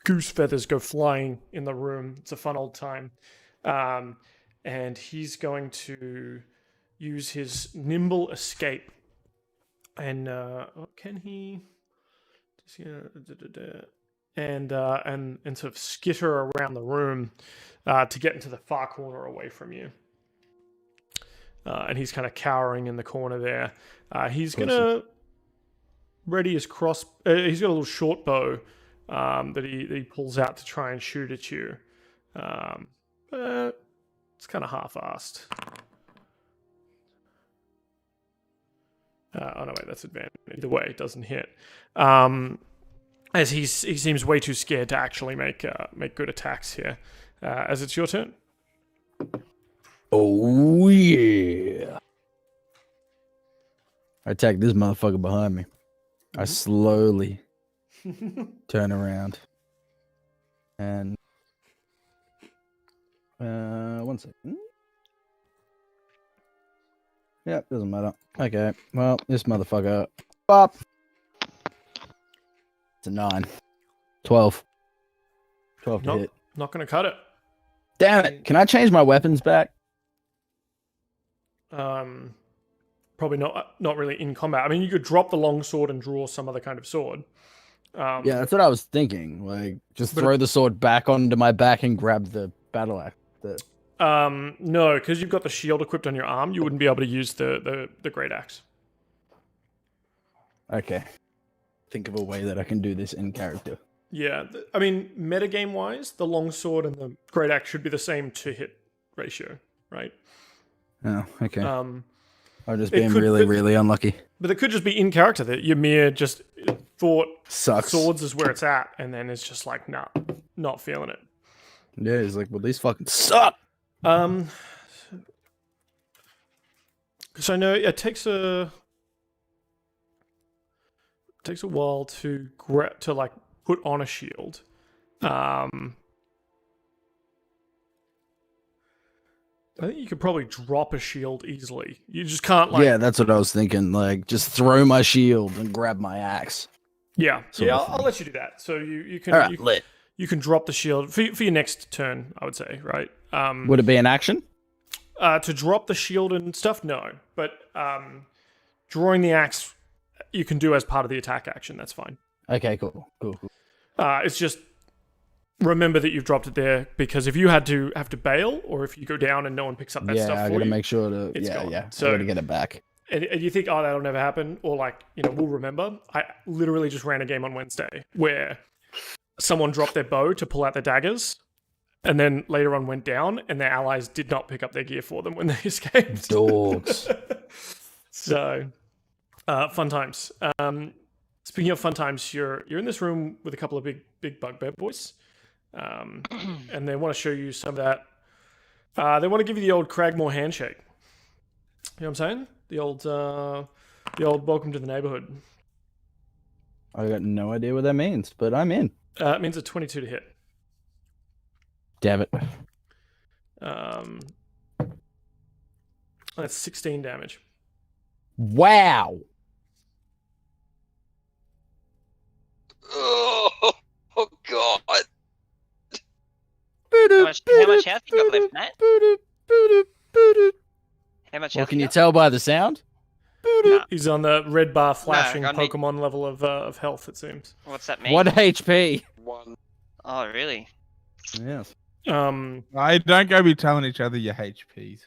Goose feathers go flying in the room. It's a fun old time. And he's going to use his nimble escape. And can he? And sort of skitter around the room to get into the far corner away from you. And he's kind of cowering in the corner there. He's gonna ready his cross. He's got a little short bow that he pulls out to try and shoot at you. But it's kind of half-assed. Oh no, wait, that's advantage. Either way, it doesn't hit. As he seems way too scared to actually make good attacks here. As it's your turn. Oh yeah! I attack this motherfucker behind me. I slowly turn around and 1 second. Yep, doesn't matter. Okay, well, this motherfucker. Bop. It's a 9. 12. 12 to hit. Not going to cut it. Damn it! Can I change my weapons back? Probably not really in combat. I mean, you could drop the long sword and draw some other kind of sword. Yeah, that's what I was thinking. Like, just throw the sword back onto my back and grab the battle axe. No, because you've got the shield equipped on your arm, you wouldn't be able to use the great axe. Okay. Think of a way that I can do this in character. Yeah, I mean, metagame wise, the long sword and the great axe should be the same to hit ratio, right? Oh, okay. Um, I'm just being really unlucky. But it could just be in character that Ymir just thought Sucks. swords is where it's at, and then it's just like, nah, not feeling it. Yeah, he's like, well, these fucking suck. Because I know it takes a while to like put on a shield. I think you could probably drop a shield easily. You just can't like. Yeah, that's what I was thinking. Like, just throw my shield and grab my axe. Yeah, sort of I'll let you do that. So you can All right, lit. You can drop the shield for your next turn, I would say, right? Would it be an action? To drop the shield and stuff, no. But drawing the axe, you can do as part of the attack action. That's fine. Okay, cool. It's just remember that you've dropped it there, because if you have to bail, or if you go down and no one picks up that stuff, I for gotta you, make sure to. it's gone. So I gotta get it back. And you think, oh, that'll never happen, or like, we'll remember. I literally just ran a game on Wednesday where someone dropped their bow to pull out their daggers, and then later on went down, and their allies did not pick up their gear for them when they escaped. Dogs. So, fun times. Speaking of fun times, you're in this room with a couple of big bugbear boys, and they want to show you some of that. They want to give you the old Cragmaw handshake. You know what I'm saying? The old welcome to the neighborhood. I got no idea what that means, but I'm in. It means a 22 to hit. Damn it. That's 16 damage. Wow. much health you got left, mate? How much Well, health can you you got? tell by the sound? No. He's on the red bar flashing I need- Pokemon level of health, it seems. What's that mean? 1 HP. One. Oh, really? Yes. I don't go be telling each other your HPs.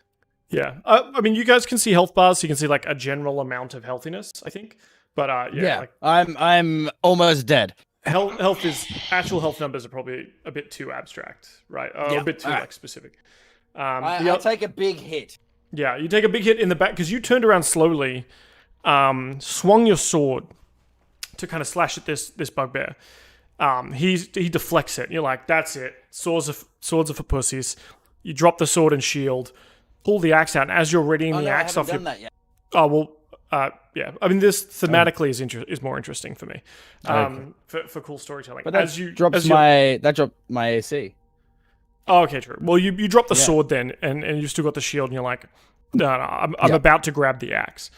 Yeah. I mean, you guys can see health bars, so you can see like a general amount of healthiness, I think. But Yeah. like I'm almost dead. health is actual health numbers are probably a bit too abstract, right? Yeah. A bit too Alright. like specific. I'll take a big hit. Yeah, you take a big hit in the back because you turned around slowly, swung your sword to kind of slash at this bugbear. He deflects it. And you're like, that's it. Swords are for pussies. You drop the sword and shield, pull the axe out, and as you're readying the axe off your. That yet. Oh well, yeah. I mean, this thematically is more interesting for me, for cool storytelling. But that as you dropped my AC. Oh, okay, true. Well, you drop the Yeah. sword then, and you've still got the shield, and you're like, no, I'm about to grab the axe.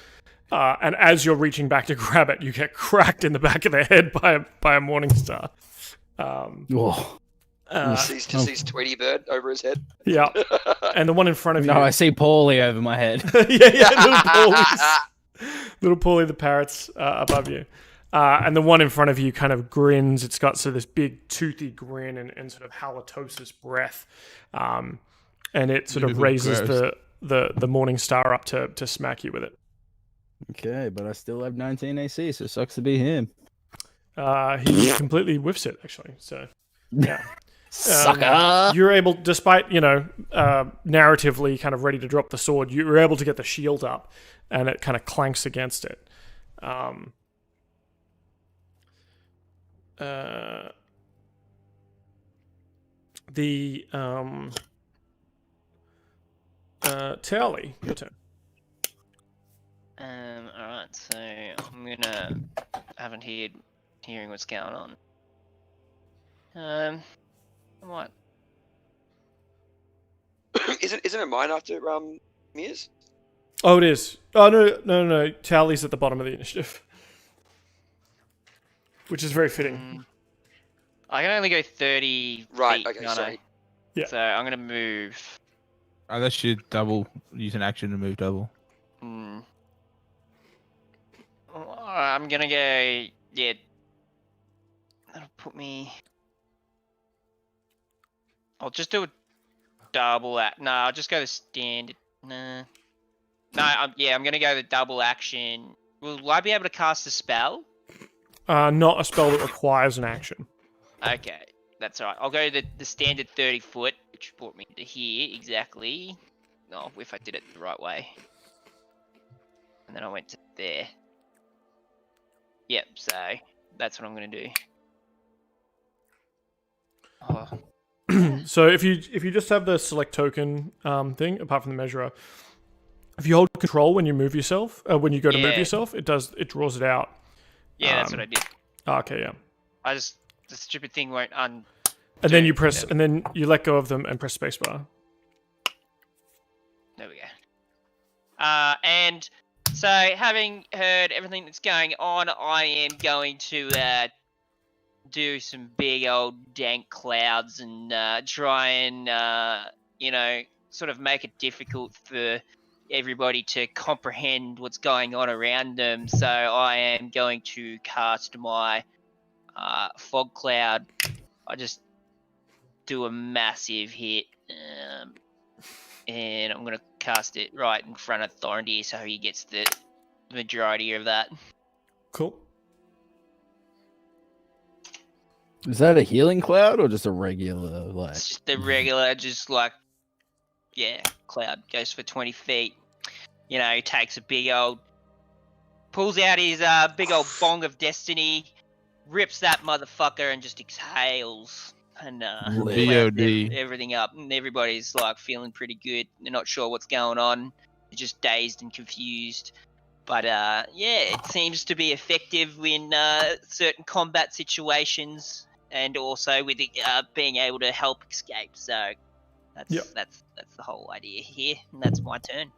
And as you're reaching back to grab it, you get cracked in the back of the head by a morning star. Whoa. Sees Tweety Bird over his head. Yeah, and the one in front of No, you. I see Pauly over my head. little Pauly the parrot's above you. And the one in front of you kind of grins. It's got this big toothy grin and sort of halitosis breath. And it sort of Ew, raises gross. the morning star up to smack you with it. Okay, but I still have 19 AC, so sucks to be him. He completely whiffs it, actually. So, yeah. Sucker! You're able, despite, narratively kind of ready to drop the sword, you were able to get the shield up, and it kind of clanks against it. Tally, your turn. Alright, so I'm gonna haven't hearing what's going on. What? Isn't it mine after Mia's? Oh, it is. Oh, no. Tally's at the bottom of the initiative. Which is very fitting. I can only go 30 Right, feet, okay, can't I? sorry. Yeah. So I'm gonna move. Unless you use an action to move double. I'm gonna go. Yeah. That'll put me. I'll just do a double. No, I'll just go the standard. Nah. No, I'm gonna go the double action. Will I be able to cast a spell? Not a spell that requires an action. Okay, that's alright. I'll go the standard 30 foot, which brought me to here exactly. No, if I did it the right way. And then I went to there. Yep, so that's what I'm gonna do. Oh. So if you just have the select token thing, apart from the measurer, if you hold control when you move yourself, when you go to move Yeah. yourself, it draws it out. Yeah, that's what I did. Okay, yeah. The stupid thing won't And then you press, them. and then you let go of them and press spacebar. There we go. And so, having heard everything that's going on, I am going to do some big old dank clouds and try and, sort of make it difficult for everybody to comprehend what's going on around them. So I am going to cast my fog cloud. I just do a massive hit. And I'm going to cast it right in front of Thorendir so he gets the majority of that. Cool. Is that a healing cloud or just a regular, like? It's just the regular, cloud. Goes for 20 feet. He takes a pulls out his big old bong of destiny, rips that motherfucker and just exhales. And VOD. everything up, and everybody's feeling pretty good. They're not sure what's going on. They're just dazed and confused. But it seems to be effective in certain combat situations, and also with being able to help escape. So that's the whole idea here, and that's my turn.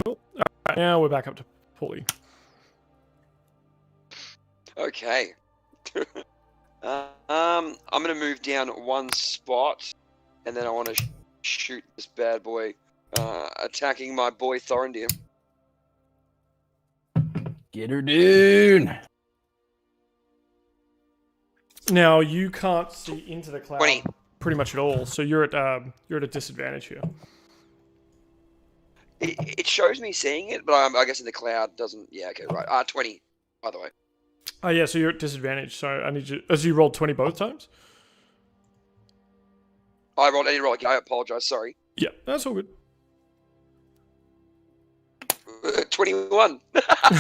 Cool. All right, now we're back up to Pauly. Okay. I'm gonna move down one spot, and then I want to shoot this bad boy, attacking my boy Thorendir. Get her, dude. Now you can't see into the cloud 20. pretty much at all, so you're at a disadvantage here. It shows me seeing it, but I guess in the cloud doesn't. Yeah, okay, right. 20, by the way. Oh yeah, so you're at disadvantage. So I need you. As you rolled 20 both times. I didn't roll. I apologize. Sorry. Yeah, that's all good. 21.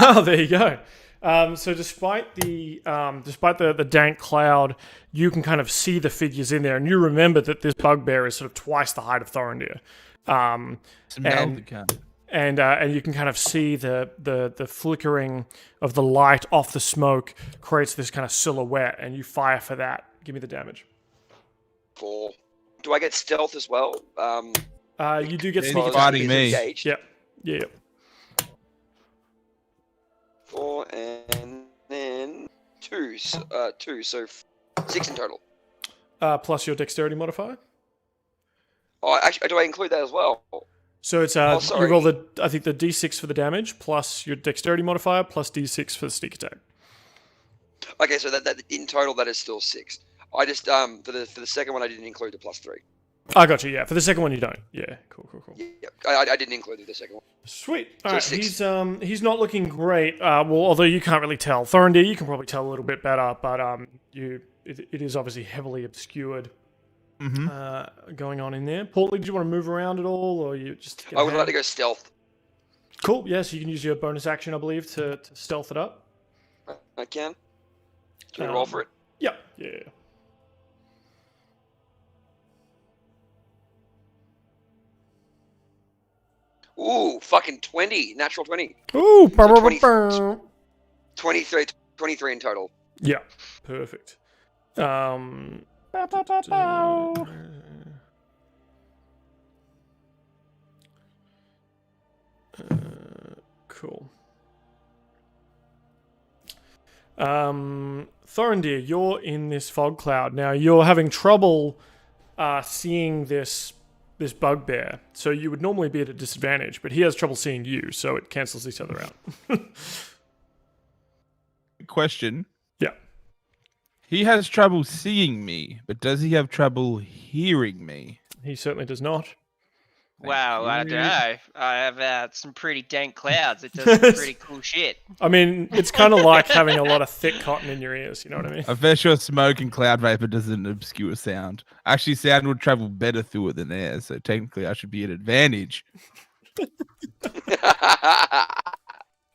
Oh, there you go. So despite the dank cloud, you can kind of see the figures in there, and you remember that this bugbear is sort of twice the height of Thorendir. Smell the cunt. And you can kind of see the flickering of the light off the smoke creates this kind of silhouette, and you fire for that. Give me the damage. 4. Do I get stealth as well? You do get He's sneak attack. fighting me. Engaged. Yep. Yeah. 4 and then 2. So 6 in total. Plus your dexterity modifier. Oh, actually, do I include that as well? So it's Oh, you sorry. roll I think the d6 for the damage plus your dexterity modifier plus d6 for the sneak attack. Okay, so that in total that is still 6. I just for the second one I didn't include the +3. I got you. Yeah, for the second one you don't. Yeah, cool. Yeah, I didn't include the second one. Sweet. So All right, 6. he's not looking great. Well, although you can't really tell. Thorendir, you can probably tell a little bit better, but it is obviously heavily obscured. Going on in there. Pauly, did you want to move around at all, or you just? I would like to go stealth. Cool. Yeah, so you can use your bonus action, I believe, to stealth it up. I can. Do you want to roll for it? Yep. Yeah. Ooh, fucking 20. Natural 20. Ooh. 20. 23 in total. Yeah. Perfect. Cool. Thorendir, you're in this fog cloud. Now you're having trouble seeing this bugbear. So you would normally be at a disadvantage, but he has trouble seeing you, so it cancels each other out. Question. Yeah. He has trouble seeing me, but does he have trouble hearing me? He certainly does not. Wow, I you. don't know. I have some pretty dank clouds. It does some pretty cool shit. I mean, it's kind of like having a lot of thick cotton in your ears, you know what I mean? I'm fair sure smoke and cloud vapor doesn't obscure sound. Actually, sound would travel better through it than air, so technically I should be at advantage.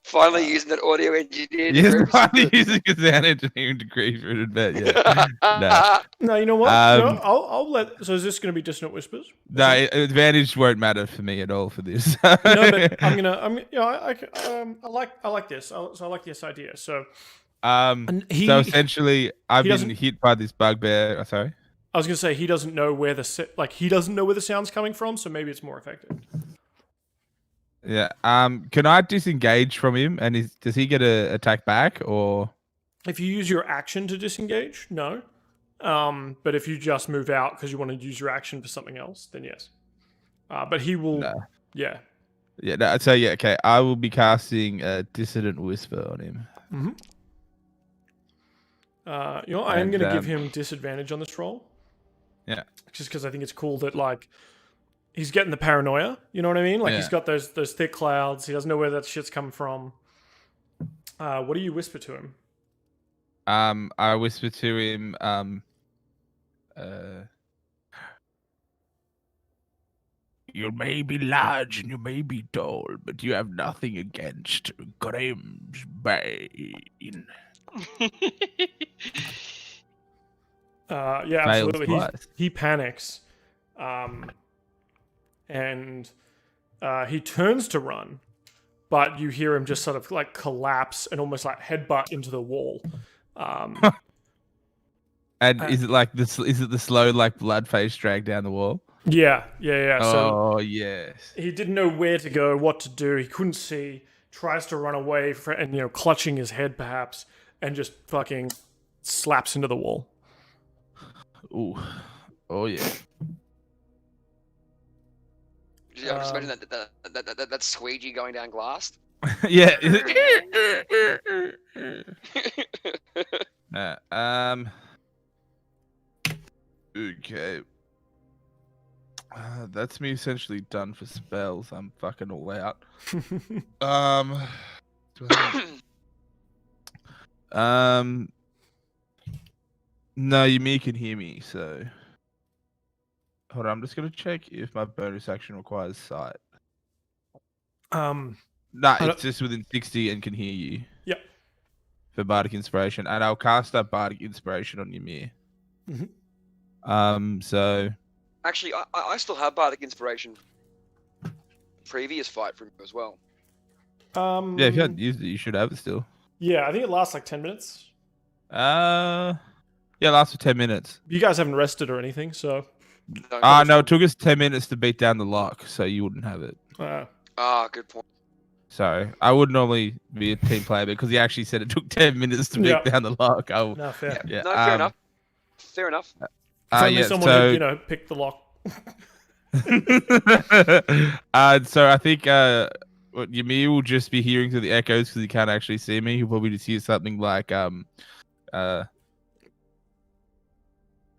Finally using that audio engineer. Yes, finally using a sound engineering degree for an advantage. Yeah. No. No, you know what? Um, No, I'll let. So is this going to be dissonant whispers? No, advantage won't matter for me at all for this. No, but I'm I like this. So I like this idea. So and so essentially, I've been doesn't- hit by this bugbear. Oh, sorry. I was going to say he doesn't know where he doesn't know where the sound's coming from. So maybe it's more effective. Yeah. Can I disengage from him? And does he get a attack back or? If you use your action to disengage, no. But if you just move out because you want to use your action for something else, then yes. But he will. No. Yeah. Yeah. No, so yeah. Okay. I will be casting a Dissident Whisper on him. Mm-hmm. I am And, going to give him disadvantage on this roll. Yeah. Just because I think it's cool that like he's getting the paranoia. You know what I mean? Like he's got those thick clouds. He doesn't know where that shit's coming from. What do you whisper to him? I whisper to him. You may be large and you may be tall, but you have nothing against Graham's Bane. Yeah, Fails absolutely. twice. He panics, and he turns to run, but you hear him just sort of like collapse and almost like headbutt into the wall. And is it like this? Is it the slow like blood face drag down the wall? Yeah. So Oh yes. he didn't know where to go, what to do. He couldn't see. Tries to run away and clutching his head perhaps, and just fucking slaps into the wall. Ooh. Oh yeah. I'm just imagining that squeegee going down glass. Yeah. Okay. That's me essentially done for spells. I'm fucking all out. Do I- No, Ymir can hear me, so hold on. I'm just gonna check if my bonus action requires sight. I Nah, don't- it's just within 60 and can hear you. Yep. For Bardic Inspiration, and I'll cast that Bardic Inspiration on Ymir. So Actually, I still have Bardic Inspiration. Previous fight from you as well. yeah, if you hadn't used it, you should have it still. Yeah, I think it lasts like 10 minutes. Yeah, it lasts for 10 minutes. You guys haven't rested or anything, so. No, it took us 10 minutes to beat down the lock, so you wouldn't have it. Good point. So I would normally be a team player, but because he actually said it took 10 minutes to beat down the lock. No, fair. Yeah, No, fair enough. Fair enough. If only yeah, someone so, had, picked the lock. So I think Ymir will just be hearing through the echoes because he can't actually see me. He'll probably just hear something like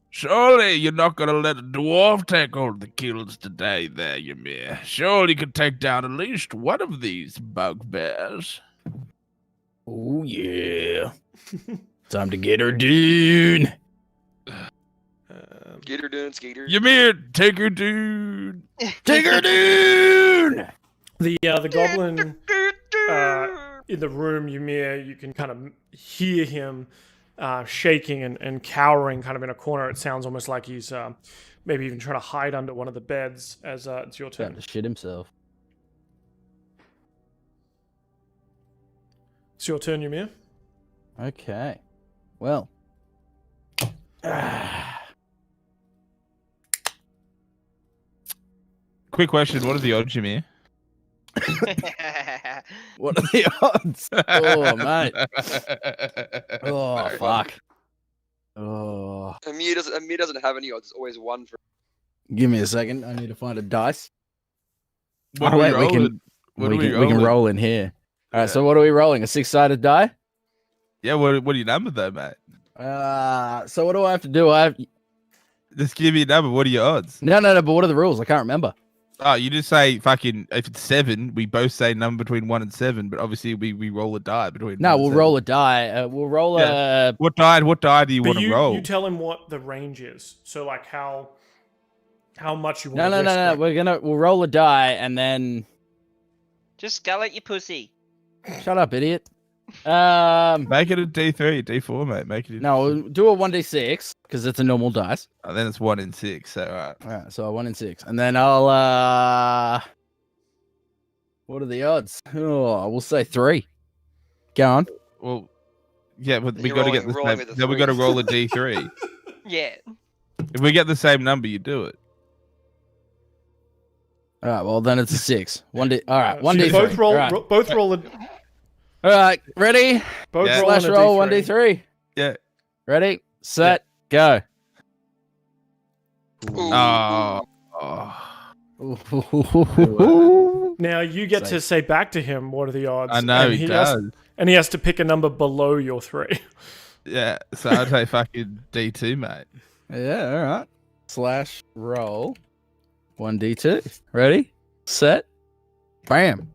surely you're not gonna let a dwarf take all the kills today there, Ymir. Surely you can take down at least one of these bugbears. Oh yeah. Time to get her, dude. Get her done, skater. Ymir, take her, dude. Take her, dude. The goblin in the room, Ymir, you can kind of hear him shaking and cowering kind of in a corner. It sounds almost like he's maybe even trying to hide under one of the beds as it's your turn. Trying to shit himself. It's your turn, Ymir. Okay. Well. Quick question: what are the odds, Ymir? What are the odds? Oh, mate. Oh, fuck. Oh. Amir doesn't have any odds. It's always one for. Give me a second. I need to find a dice. What Oh, are we wait, we rolling? we can roll in here. All right, so what are we rolling? A 6-sided die? Yeah, what are your number though, mate? So what do I have to do? Just give me a number. What are your odds? No, but what are the rules? I can't remember. Oh, you just say fucking if it's 7, we both say number between 1 and 7, but obviously we roll a die between. No, 1 and we'll 7. roll a die. We'll roll a. What die do you But want to roll? you tell him what the range is. So like how much you No, want to risk. no. We'll roll a die and then. Just skull at your pussy. Shut up, idiot. Make it a D3, D4, mate. Make it. No, we'll do a 1d6 because it's a normal dice. Oh, then it's 1 in 6. So All right, so a 1 in 6, and then I'll. What are the odds? Oh, we'll say 3. Go on. well, yeah, but we You're got to get rolling- the rolling same. with the Then we got to threes. roll a D3. Yeah. If we get the same number, you do it. All right, well then it's a 6. 1d. All right, So you 1d3. both roll. All right. Both roll. All right, ready? Both Yeah. roll Slash on a roll D3. 1d3. Yeah. Ready, set, go. Ooh. Oh. Now you get to say back to him what are the odds. I know and he does. And he has to pick a number below your 3. Yeah, so I'd say fucking D2, mate. Yeah, all right. Slash roll 1d2. Ready, set, bam.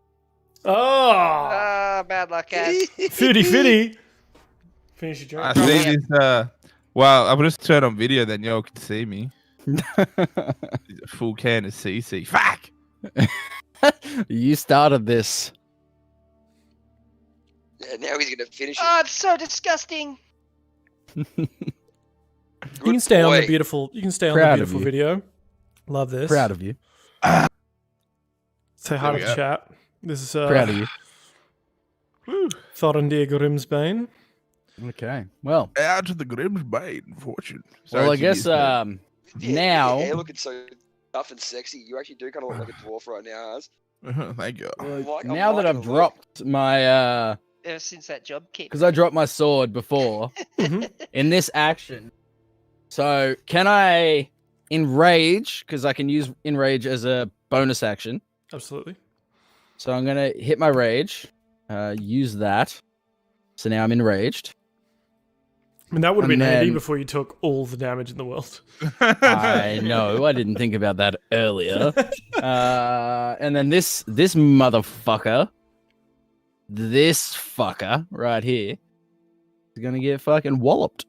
Oh, Ah, bad luck, guys. fitty. Finish your I drink. see this. Well, I'll just turn on video, then y'all can see me. Full can of CC. Fuck! You started this. Yeah, now he's gonna finish it. Oh, it's so disgusting. You can stay on the boy. beautiful. You can stay on Proud the of beautiful you. video. Love this. Proud of you. Say hi There to we the go. chat. This is Proud of you. Thorendir Grimsbane. Okay. Well, Out to the Grimsbane fortune. well, I Sorry, guess Jimmy's now. Your hair looking so tough and sexy. You actually do kind of look like a dwarf right now, Az. bad. Thank you. I'm now that liking I've the look. dropped my Ever since that job kick. because I dropped my sword before Mhm. in this action, So can I enrage? Because I can use enrage as a bonus action. Absolutely. So I'm gonna hit my rage, use that. So now I'm enraged. I mean, that would have been And handy then- before you took all the damage in the world. I know. I didn't think about that earlier. And then this motherfucker, this fucker right here, is gonna get fucking walloped.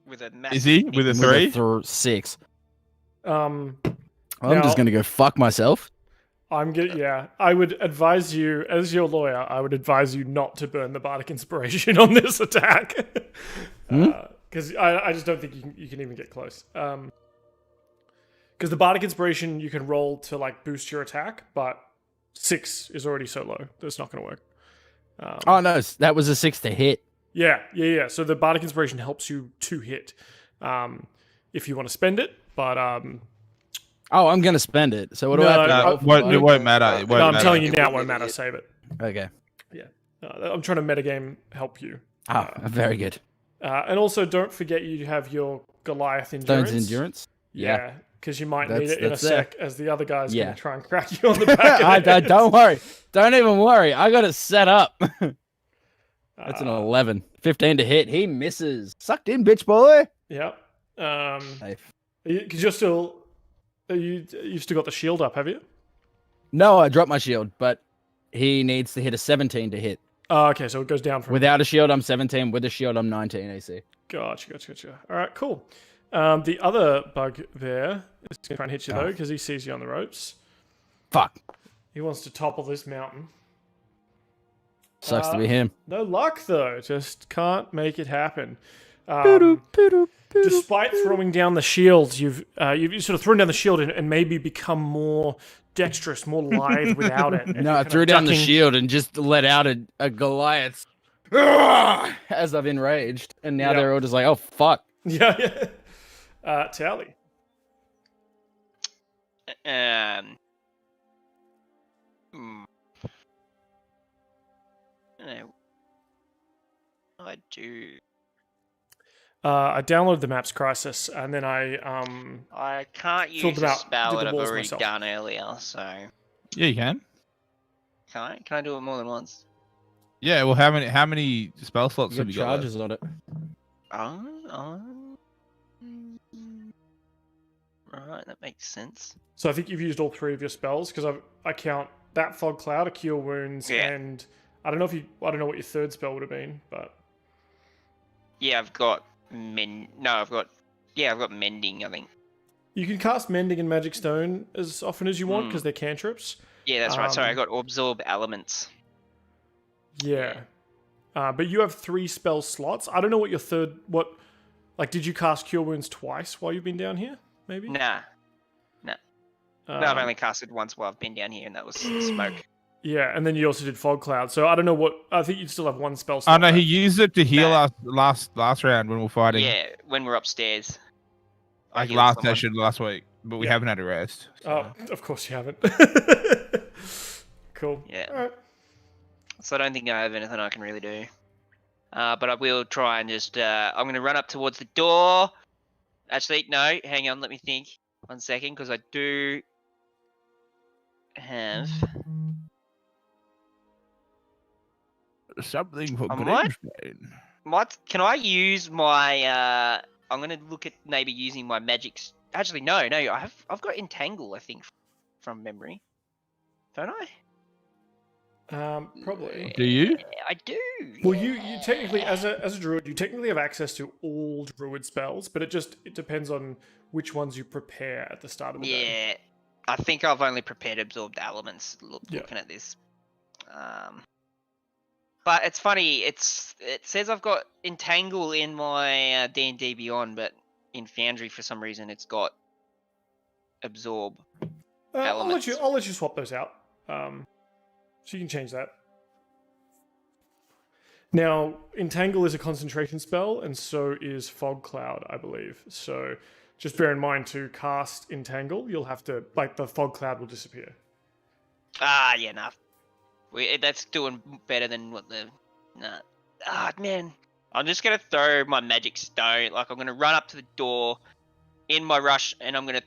With a massive Is he with a With 3? 6. Um, I'm Now- just gonna go fuck myself. I would advise you, as your lawyer, I would advise you not to burn the Bardic Inspiration on this attack. Because I just don't think you can even get close. Because the Bardic Inspiration you can roll to like boost your attack, but 6 is already so low that's not going to work. Oh no, that was a 6 to hit. Yeah. So the Bardic Inspiration helps you to hit if you want to spend it, but Oh, I'm gonna spend it. So what do No, I have to roll for It mine? won't matter. It won't no, I'm matter. telling you It now, it wouldn't won't matter. hit. Save it. Okay. I'm trying to metagame help you. Oh, very good. And also, don't forget you have your Goliath endurance. Stone's endurance. Yeah, because you might need That's- it in a that's there. sec, as the other guy's Yeah. going to try and crack you on the back. of the head. Don't worry. Don't even worry. I got it set up. That's an Uh, 11. 15 to hit. He misses. Sucked in, bitch boy. Yeah. Safe. Because you're still... You've still got the shield up, have you? No, I dropped my shield, but he needs to hit a 17 to hit. Oh, okay, so it goes down from... Without a shield, I'm 17. With a shield, I'm 19 AC. Gotcha. All right, cool. The other bug there is going to try and hit you, though, because he sees you on the ropes. Fuck. He wants to topple this mountain. Sucks to be him. No luck, though. Just can't make it happen. Despite throwing down the shields, you've sort of thrown down the shield and maybe become more dexterous, more lithe without it. And No, you're I kind threw of down the ducking- shield and just let out a Goliath as I've enraged. And now Yeah. they're all just like, oh, fuck. Yeah. Tally. No. I do. I downloaded the Maps Crisis, and then I can't Filled use them a out, spell did the that I've walls already myself. done earlier, so Yeah, you can. can I? Can I do it more than once? Yeah. Well, how many spell slots You have got you got? left? charges on it. Right, that makes sense. So I think you've used all 3 of your spells because I count that Fog Cloud, a Cure Wounds, Yeah. and I don't know what your third spell would have been, but Yeah, I've got I've got mending, I think. you can cast Mending and Magic Stone as often as you want Mm. because they're cantrips. Yeah, that's right. Sorry, I Um, got absorb elements. Yeah. But you have 3 spell slots. I don't know what your third did you cast Cure Wounds twice while you've been down here? Maybe. Nah. No, I've Um, only casted once while I've been down here, and that was smoke. Yeah, and then you also did Fog Cloud. So I don't know I think you'd still have 1 spell Oh slot. no, he left. used it to heal Nah. us last round when we were fighting. Yeah, when we're upstairs. I Like healed last someone. session last week, but we Yeah. haven't had a rest. So. Oh, of course you haven't. Cool. Yeah. All right. So I don't think I have anything I can really do. But I will try and just... I'm going to run up towards the door. Actually, no. Hang on, let me think. 1 second, because I do have... Something for I might- Grimsbane. Can I use my... I'm going to look at maybe using my magic... Actually, no. I've got Entangle, I think, from memory. Don't I? Probably. Do you? I do. Well, you technically, as a druid, you technically have access to all druid spells, but it depends on which ones you prepare at the start of the day. Yeah. I think I've only prepared absorbed elements Yeah. looking at this. But it's funny, it says I've got Entangle in my D&D Beyond, but in Foundry for some reason it's got Absorb. I'll let elements. you swap those out. So you can change that. Now, Entangle is a concentration spell, and so is Fog Cloud, I believe. So just bear in mind to cast Entangle, you'll have to the Fog Cloud will disappear. Yeah, enough. That's doing better than what the... Nah. Man. I'm just gonna throw my magic stone. Like I'm gonna run up to the door in my rush, and I'm gonna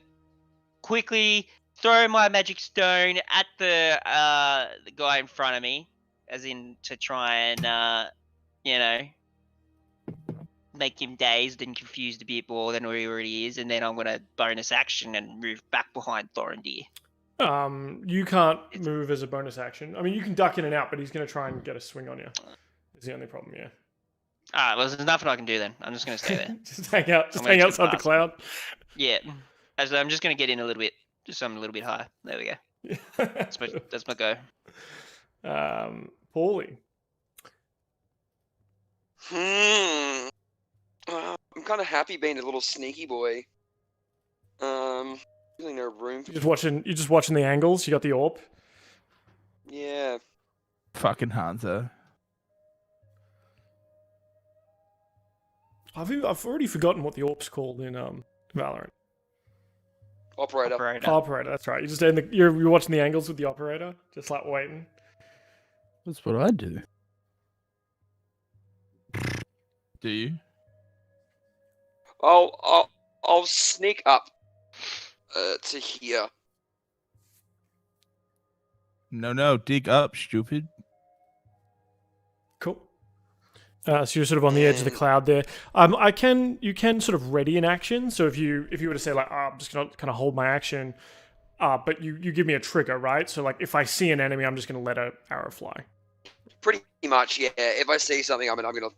quickly throw my magic stone at the guy in front of me, as in to try and you know, make him dazed and confused a bit more than he already is, and then I'm gonna bonus action and move back behind Thorendir. You can't move as a bonus action. I mean, you can duck in and out, but he's going to try and get a swing on you. Is the only problem, yeah. Alright, well, there's nothing I can do then. I'm just gonna stay there. Just hang out. Just I'm gonna hang keep outside the passing. cloud. Yeah, as I'm just gonna get in a little bit, just so I'm a little bit higher. There we go. That's my go. Pauly. I'm kind of happy being a little sneaky boy. Really no room for. You're just watching the angles. You got the orb. Yeah. Fucking Hanzo. I've already forgotten what the orb's called in Valorant. Operator. Operator. That's right. You're watching the angles with the operator, just like waiting. That's what I do. Do you? I'll sneak up to here. No, dig up, stupid. Cool. So you're sort of on the edge of the cloud there. You can sort of ready an action. So if you were to say like, I'm just gonna kind of hold my action, but you give me a trigger, right? So like if I see an enemy, I'm just gonna let an arrow fly. Pretty much, yeah. If I see something, I'm gonna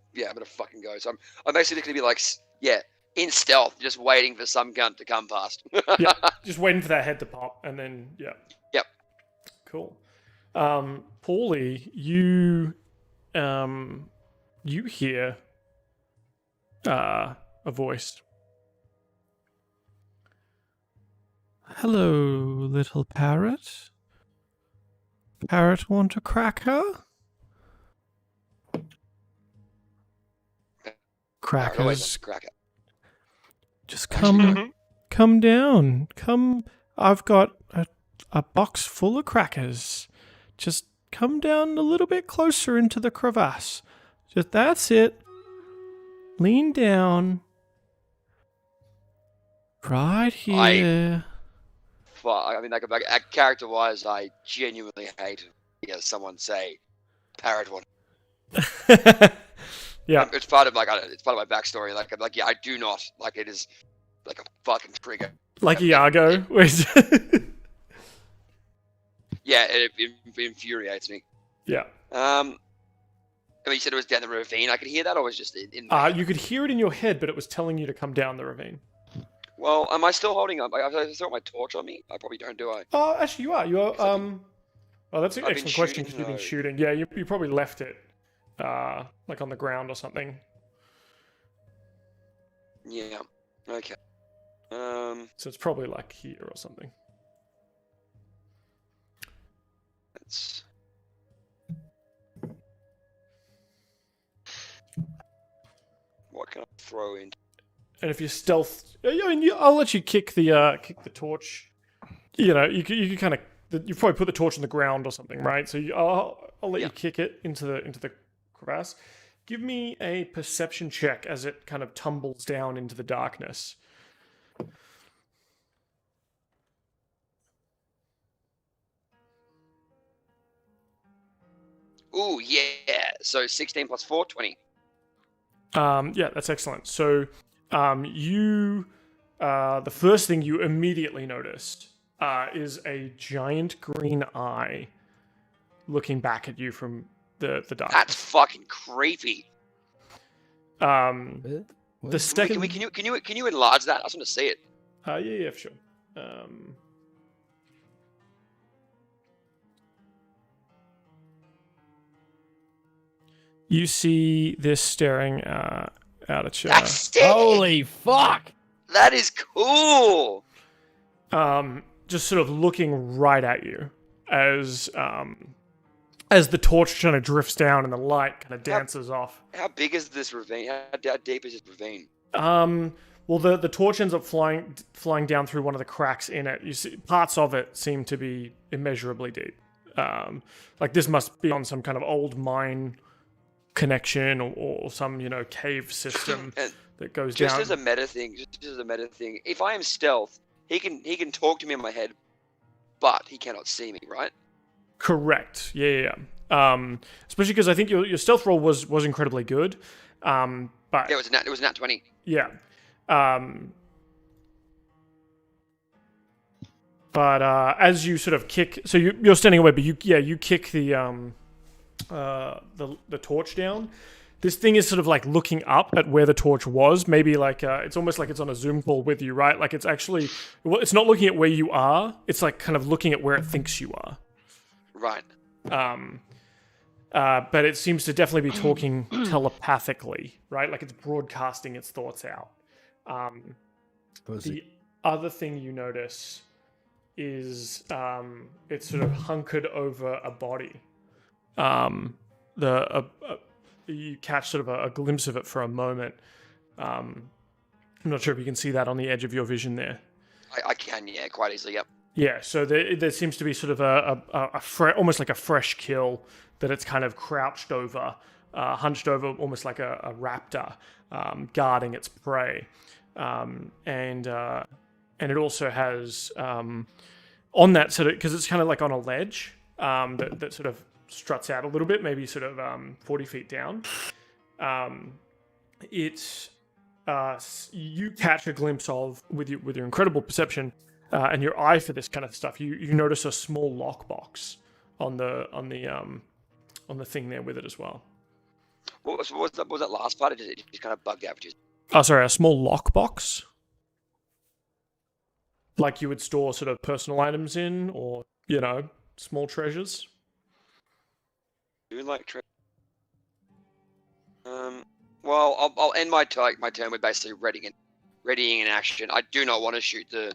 fucking go. So I'm basically gonna be like, in stealth, just waiting for some gun to come past. Yeah, just waiting for that head to pop, and then yeah. Yep. Cool. Pauly, you hear a voice. Hello, little parrot. Parrot want a cracker? Crackers. Cracker. Just come down. Come. I've got a box full of crackers. Just come down a little bit closer into the crevasse. That's it. Lean down. Right here. I mean, like character-wise, I genuinely hate to hear someone say "parrot one." Yeah, it's part of my backstory. Like, yeah, I do not like it. Is like a fucking trigger. Like Iago. Yeah, it infuriates me. Yeah. I mean, you said it was down the ravine. I could hear that, or was it just in? You could hear it in your head, but it was telling you to come down the ravine. Well, am I still holding up? I still got my torch on me. I probably don't, do I? Oh, actually, you are. You are. Oh, that's an I've excellent been question because shooting, you've been though. shooting. Yeah, you probably left it, like on the ground or something. Yeah. Okay. So it's probably like here or something. That's. What can I throw in? And if you stealth, I'll let you kick the torch. You know, you could kind of you probably put the torch on the ground or something, right? So I'll let you kick it into the crevasse. Give me a perception check as it kind of tumbles down into the darkness. Ooh, yeah. So 16 plus 4, 20. Yeah, that's excellent. So, the first thing you immediately noticed is a giant green eye looking back at you from the darkness. That's fucking creepy. The second, Can you enlarge that? I just want to see it. yeah, for sure. You see this staring out at you. That's sick! Holy fuck! That is cool. Just sort of looking right at you as the torch kind of drifts down and the light kind of dances off. How big is this ravine? How deep is this ravine? Well, the torch ends up flying down through one of the cracks in it. You see, parts of it seem to be immeasurably deep. Like this must be on some kind of old mine connection or some cave system And that goes just down. as a meta thing, if I am stealth, he can talk to me in my head, but he cannot see me, right? Correct. Yeah. Especially because I think your stealth roll was incredibly good. But Yeah, it was nat 20. yeah. But as you sort of kick, so you're standing away, but you kick the torch down. This thing is sort of like looking up at where the torch was. Maybe like it's almost like it's on a Zoom call with you, right? Like it's actually, it's not looking at where you are. It's like kind of looking at where it thinks you are. Right. But it seems to definitely be talking telepathically, right? Like it's broadcasting its thoughts out. The other thing you notice is it's sort of hunkered over a body. You catch sort of a glimpse of it for a moment. I'm not sure if you can see that on the edge of your vision there. I can, yeah, quite easily, yep. Yeah, so there seems to be sort of almost like a fresh kill that it's kind of crouched over, hunched over, almost like a raptor, guarding its prey. And it also has on that sort of, because it's kind of like on a ledge that sort of struts out a little bit, maybe sort of 40 feet down. You catch a glimpse of with your incredible perception and your eye for this kind of stuff. You notice a small lockbox on the thing there with it as well. What was that last part? It just kind of bugged out. Oh, sorry, a small lockbox. Like you would store sort of personal items in, or small treasures. Do like well, I'll end my turn with basically readying an action. I do not want to shoot the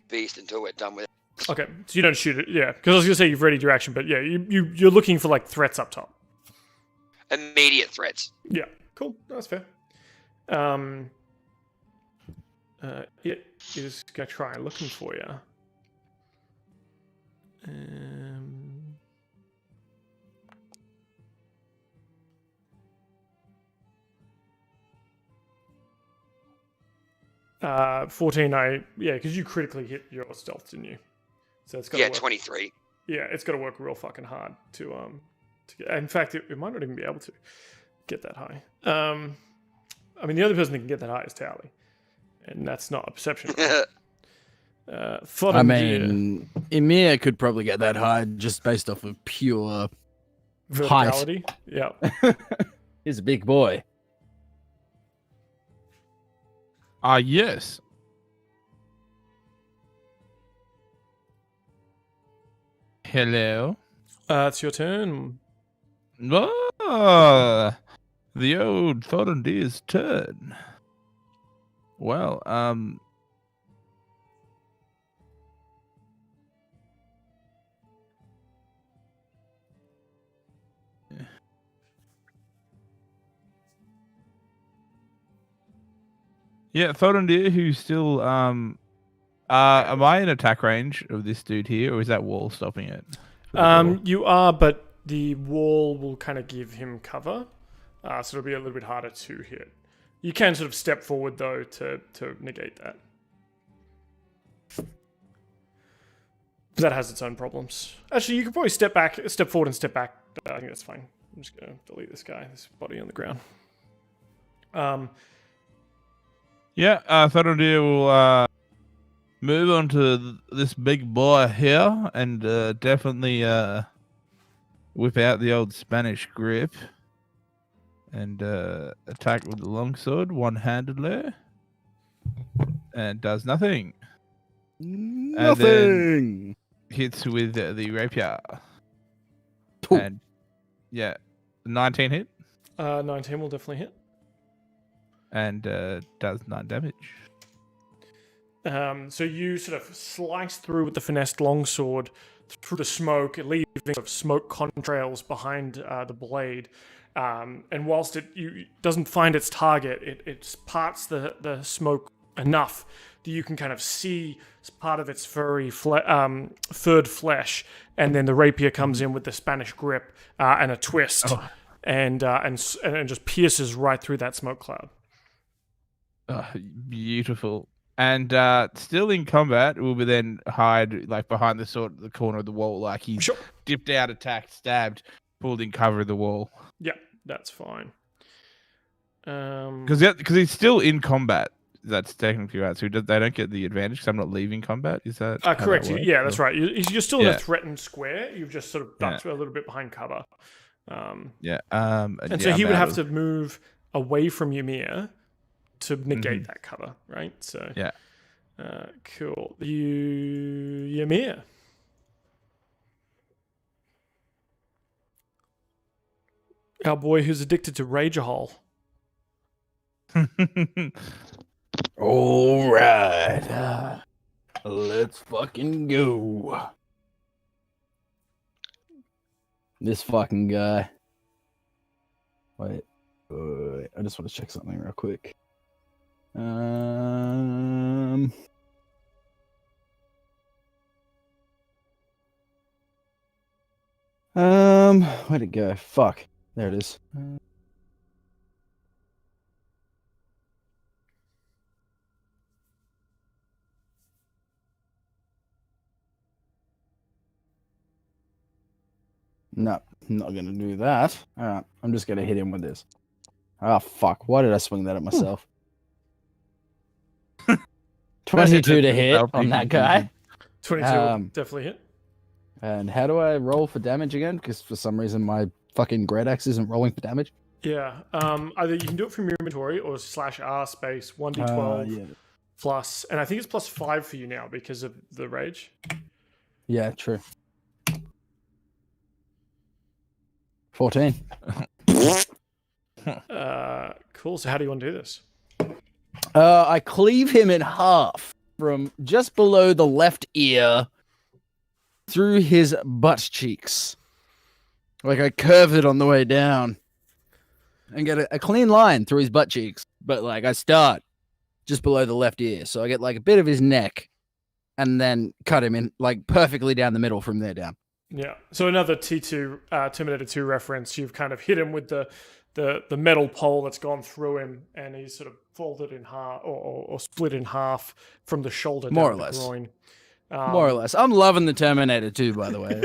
beast until we're done with it. Okay, so you don't shoot it, yeah? Because I was gonna say you've readied your action, but yeah, you're looking for like threats up top. Immediate threats. Yeah, cool. That's fair. It is gonna try looking for you. 14, because you critically hit your stealth, didn't you? So it's got work. 23. Yeah, it's got to work real fucking hard to get. In fact, it might not even be able to get that high. I mean, the only person that can get that high is Pauly, and that's not a perception. I mean, Emir could probably get that high just based off of pure verticality. Height. Yeah, he's a big boy. Yes. Hello. It's your turn. The old Thorendir's turn. Well, yeah, Thorendir, who's still am I in attack range of this dude here, or is that wall stopping it? You are, but the wall will kind of give him cover, so it'll be a little bit harder to hit. You can sort of step forward though to negate that. But that has its own problems. Actually, you could probably step forward and step back. I think that's fine. I'm just gonna delete this guy, this body on the ground. Thorendir will move on to this big boy here and definitely whip out the old Spanish grip and attack with the longsword one-handedly, and does nothing. Nothing. And then hits with the rapier. Ooh. And 19 hit. 19 will definitely hit. And does 9 damage. So you sort of slice through with the finessed longsword through the smoke, leaving sort of smoke contrails behind the blade. And whilst it doesn't find its target, it parts the smoke enough that you can kind of see part of its furry furred flesh, and then the rapier comes in with the Spanish grip and a twist. and just pierces right through that smoke cloud. Oh, beautiful. And still in combat, will be then hide like behind the corner of the wall, like he's Sure. dipped out, attacked, stabbed, pulled in cover of the wall. Yeah, that's fine. Because he's still in combat. That's technically right. So they don't get the advantage because I'm not leaving combat. Is that correct? That works? Yeah, that's right. You're still in Yeah. a threatened square. You've just sort of ducked a little bit behind cover. Yeah. And so he would have to move away from Ymir to negate that cover, right? So Yeah. Cool. Ymir. Our boy who's addicted to Rageahol. All right. Let's fucking go. This fucking guy. Wait. I just want to check something real quick. Where'd it go? Fuck. There it is. No, I'm not gonna do that. Alright, I'm just gonna hit him with this. Ah, fuck. Why did I swing that at myself? 22 to hit on that guy. 22 will definitely hit. And how do I roll for damage again? Because for some reason my fucking great axe isn't rolling for damage. Yeah. Either you can do it from your inventory or /R space 1d12 yeah. plus, and I think it's +5 for you now because of the rage. Yeah, true. 14. Cool. So how do you want to do this? I cleave him in half from just below the left ear through his butt cheeks. Like I curve it on the way down and get a clean line through his butt cheeks. But like I start just below the left ear. So I get like a bit of his neck and then cut him in like perfectly down the middle from there down. Yeah. So another T2 Terminator 2 reference. You've kind of hit him with the metal pole that's gone through him, and he's sort of folded in half or split in half from the shoulder More down or the less. groin. More or less. I'm loving the Terminator 2, by the way.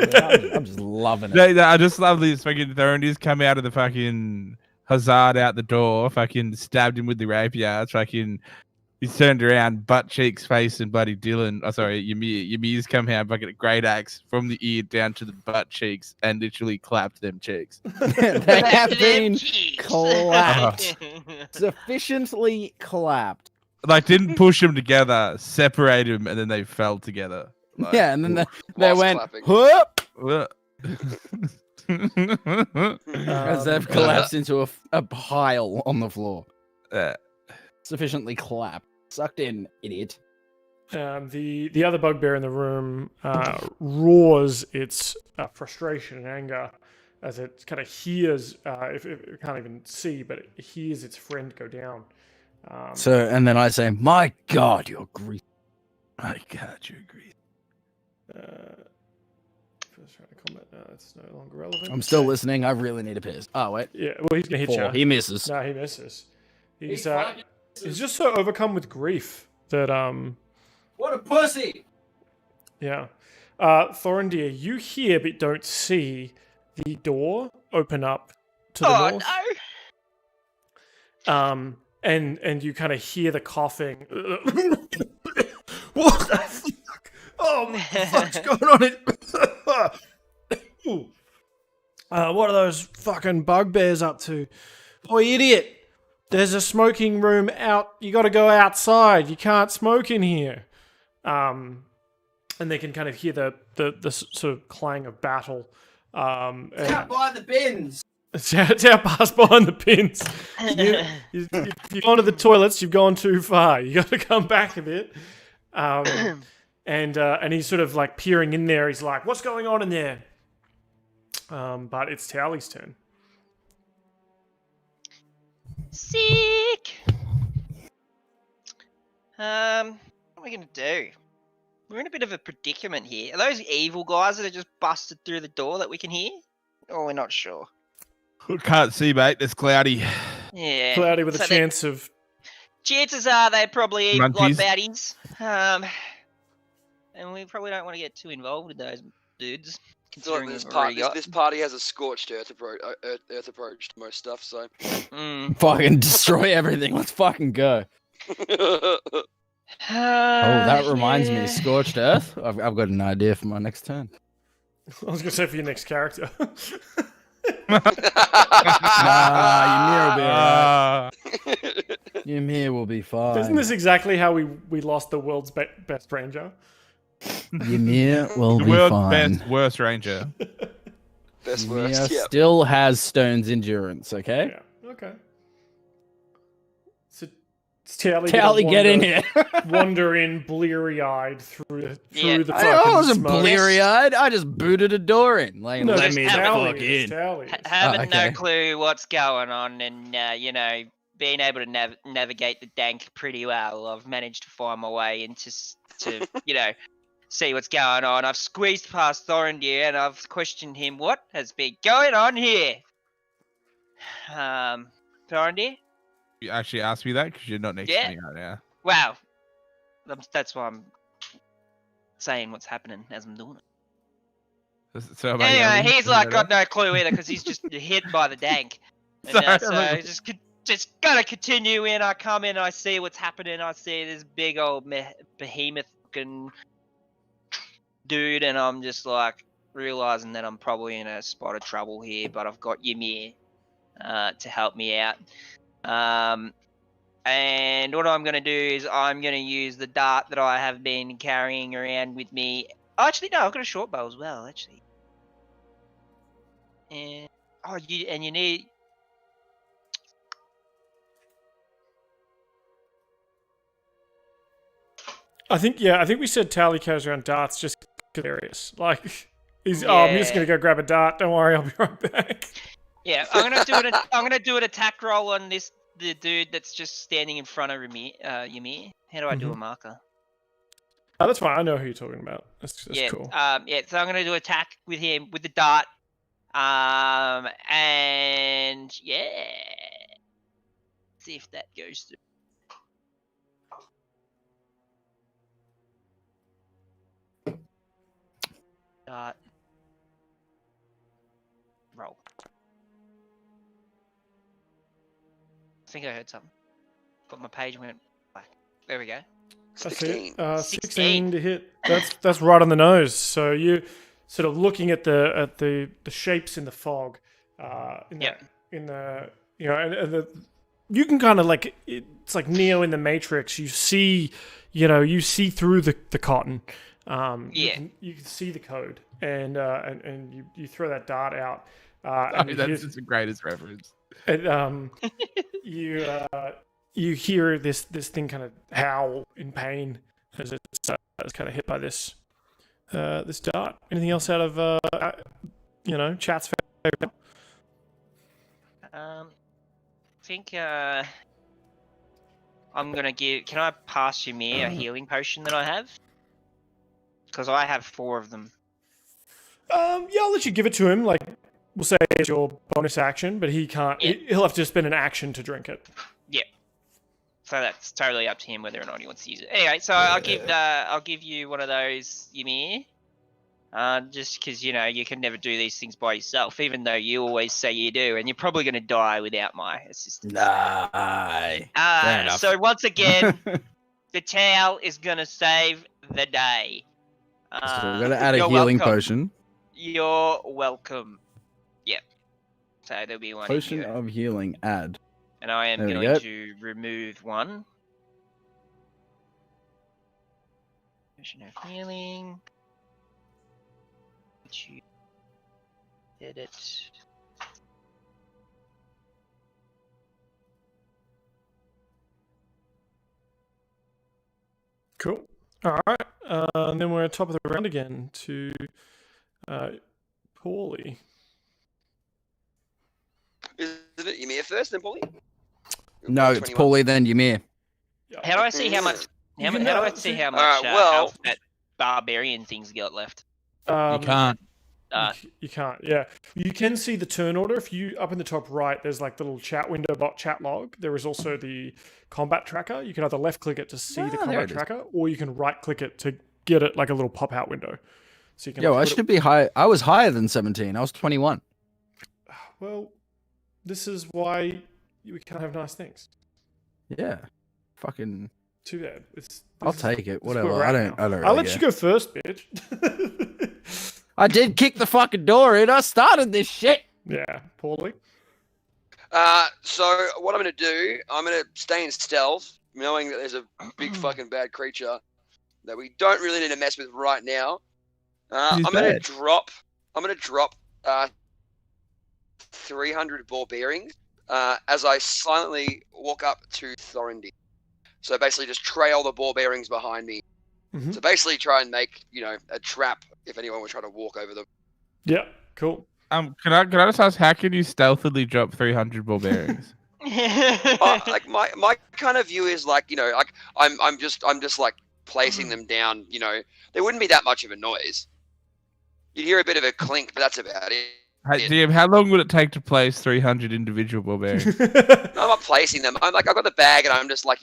I'm just loving it. I just love these fucking Thorendir's come out of the fucking hazard out the door, fucking stabbed him with the rapier. It's fucking he's turned around, butt cheeks, face, and bloody Dylan. Oh, sorry, Ymir. Ymir's come out, fucking a great axe from the ear down to the butt cheeks, and literally clapped them cheeks. They have been clapped. Sufficiently clapped. Like didn't push them together, separate them, and then they fell together. Like, Yeah, and then they Whilst went, clapping. whoop, as they've Um, collapsed into a pile on the floor. Yeah. Sufficiently clapped. Sucked in, idiot. The other bugbear in the room roars its frustration and anger as it kind of hears, if it can't even see, but it hears its friend go down. So, and then I say, my God, you're greasy. My God, you agree. First round of combat. No, it's no longer relevant. I'm still listening. I really need a piss. Oh, wait. Yeah, well, he's gonna hit 4. you. He misses. No, he misses. He's just so overcome with grief that What a pussy! yeah. Thorendir, you hear but don't see the door open up to the north. No! And you kind of hear the coughing. What the fuck? Oh, what the fuck's going on? What are those fucking bugbears up to? Boy, idiot! There's a smoking room out. You got to go outside. You can't smoke in here. And they can kind of hear the sort of clang of battle. Out by the bins! It's out past behind the pins. You've gone to the toilets. You've gone too far. You got to come back a bit. And he's sort of like peering in there. He's like, "What's going on in there?" But it's Towley's turn. Sick! What are we gonna do? We're in a bit of a predicament here. Are those evil guys that have just busted through the door that we can hear? Or we're not sure. Can't see, mate. It's cloudy. Yeah. Cloudy with a So chance of. Chances are they probably eat like Munchies. baddies. And we probably don't want to get too involved with those dudes. I feel like Considering this party has a scorched earth approach to most stuff, so. Fucking destroy everything. Let's fucking go. Oh, that reminds me. Scorched Earth. I've got an idea for my next turn. I was gonna say for your next character. Nah, Ymir will be fine. Isn't this exactly how we lost the world's best ranger? Ymir will The be world's fine. best worst ranger. Best Ymir worst, yeah. still has Stone's endurance, okay? Yeah. Okay. So Tally, Tally, get in here. Wander in bleary-eyed through the fucking I wasn't smoke. bleary-eyed. I just booted a door in. Like, No, let it's me the Tally, fuck it's in. Tally. Having okay. no clue what's going on, and being able to navigate the dank pretty well, I've managed to find my way into to see what's going on. I've squeezed past Thorendir and I've questioned him. What has been going on here? Thorendir? You actually asked me that because you're not next to me right now. Wow. That's why I'm saying what's happening as I'm doing it. So Anyway, he's like got no clue either because he's just hit by the dank. And, Sorry, so just gotta continue in. I come in, I see what's happening. I see this big old behemoth looking dude, and I'm just like realizing that I'm probably in a spot of trouble here, but I've got Ymir to help me out. And what I'm going to do is I'm going to use the dart that I have been carrying around with me. Oh, actually, no, I've got a short bow as well, actually. And you need. I think we said Tally carries around darts just hilarious. Like I'm just gonna go grab a dart. Don't worry, I'll be right back. Yeah, I'm gonna do an attack roll on the dude that's just standing in front of Ymir. How do I do a marker? Oh, that's fine. I know who you're talking about. That's yeah, cool. So I'm gonna do attack with him with the dart. And yeah, see if that goes through. Dart. Roll. I think I heard something. But my page went black. There we go. 16. 16 to hit. That's right on the nose. So you sort of looking at the shapes in the fog. You can kind of like, it's like Neo in the Matrix. You see through the cotton. You can see the code, and you throw that dart out. That's just the greatest reference. And you hear this thing kind of howl in pain as it's kind of hit by this dart. Anything else out of chat's favorite? I think I'm gonna give. Can I pass Ymir a healing potion that I have? Because I have 4 of them. I'll let you give it to him. Like, we'll say it's your bonus action, but he can't. Yeah. He'll have to spend an action to drink it. Yeah. So that's totally up to him whether or not he wants to use it. Anyway, so I'll give you one of those, Ymir. Just because you can never do these things by yourself, even though you always say you do, and you're probably going to die without my assistance. So once again, the towel is going to save the day. So we're gonna add a healing potion. You're welcome. Yep. So there'll be one. Potion of healing. Add. And I am going to remove one. Potion of healing. You did it. Cool. All right. And then we're at top of the round again to Pauly. Is it Ymir first, then Pauly? No, it's Pauly, then Ymir. How do I see how much? How do I see how much well, health that barbarian thing's got left? You can't. You can't. Yeah, you can see the turn order. If you up in the top right, there's like the little chat window, bot chat log. There is also the combat tracker. You can either left click it to see the there combat it is. tracker, or you can right click it to get it like a little pop out window. So you can. Yo, like, I put it- should be high. I was higher than 17. I was 21. Well, this is why we can't have nice things. Yeah. Fucking. Too bad. I'll take it. this is where Whatever. we're I at don't. now. I don't. I'll Really let you care. go first, bitch. I did kick the fucking door in. I started this shit. Yeah, Pauly. So what I'm gonna do, I'm gonna stay in stealth, knowing that there's a big fucking bad creature that we don't really need to mess with right now. He's I'm gonna dead. drop 300 ball bearings as I silently walk up to Thorendir. So basically, just trail the ball bearings behind me. Mhm. So basically, try and make a trap if anyone would try to walk over them. Yeah, cool. Can I just ask, how can you stealthily drop 300 ball bearings? Like my kind of view is like like I'm just like placing them down. There wouldn't be that much of a noise. You'd hear a bit of a clink, but that's about it. Hey, DM, how long would it take to place 300 individual ball bearings? I'm not placing them. I've got the bag and I'm just like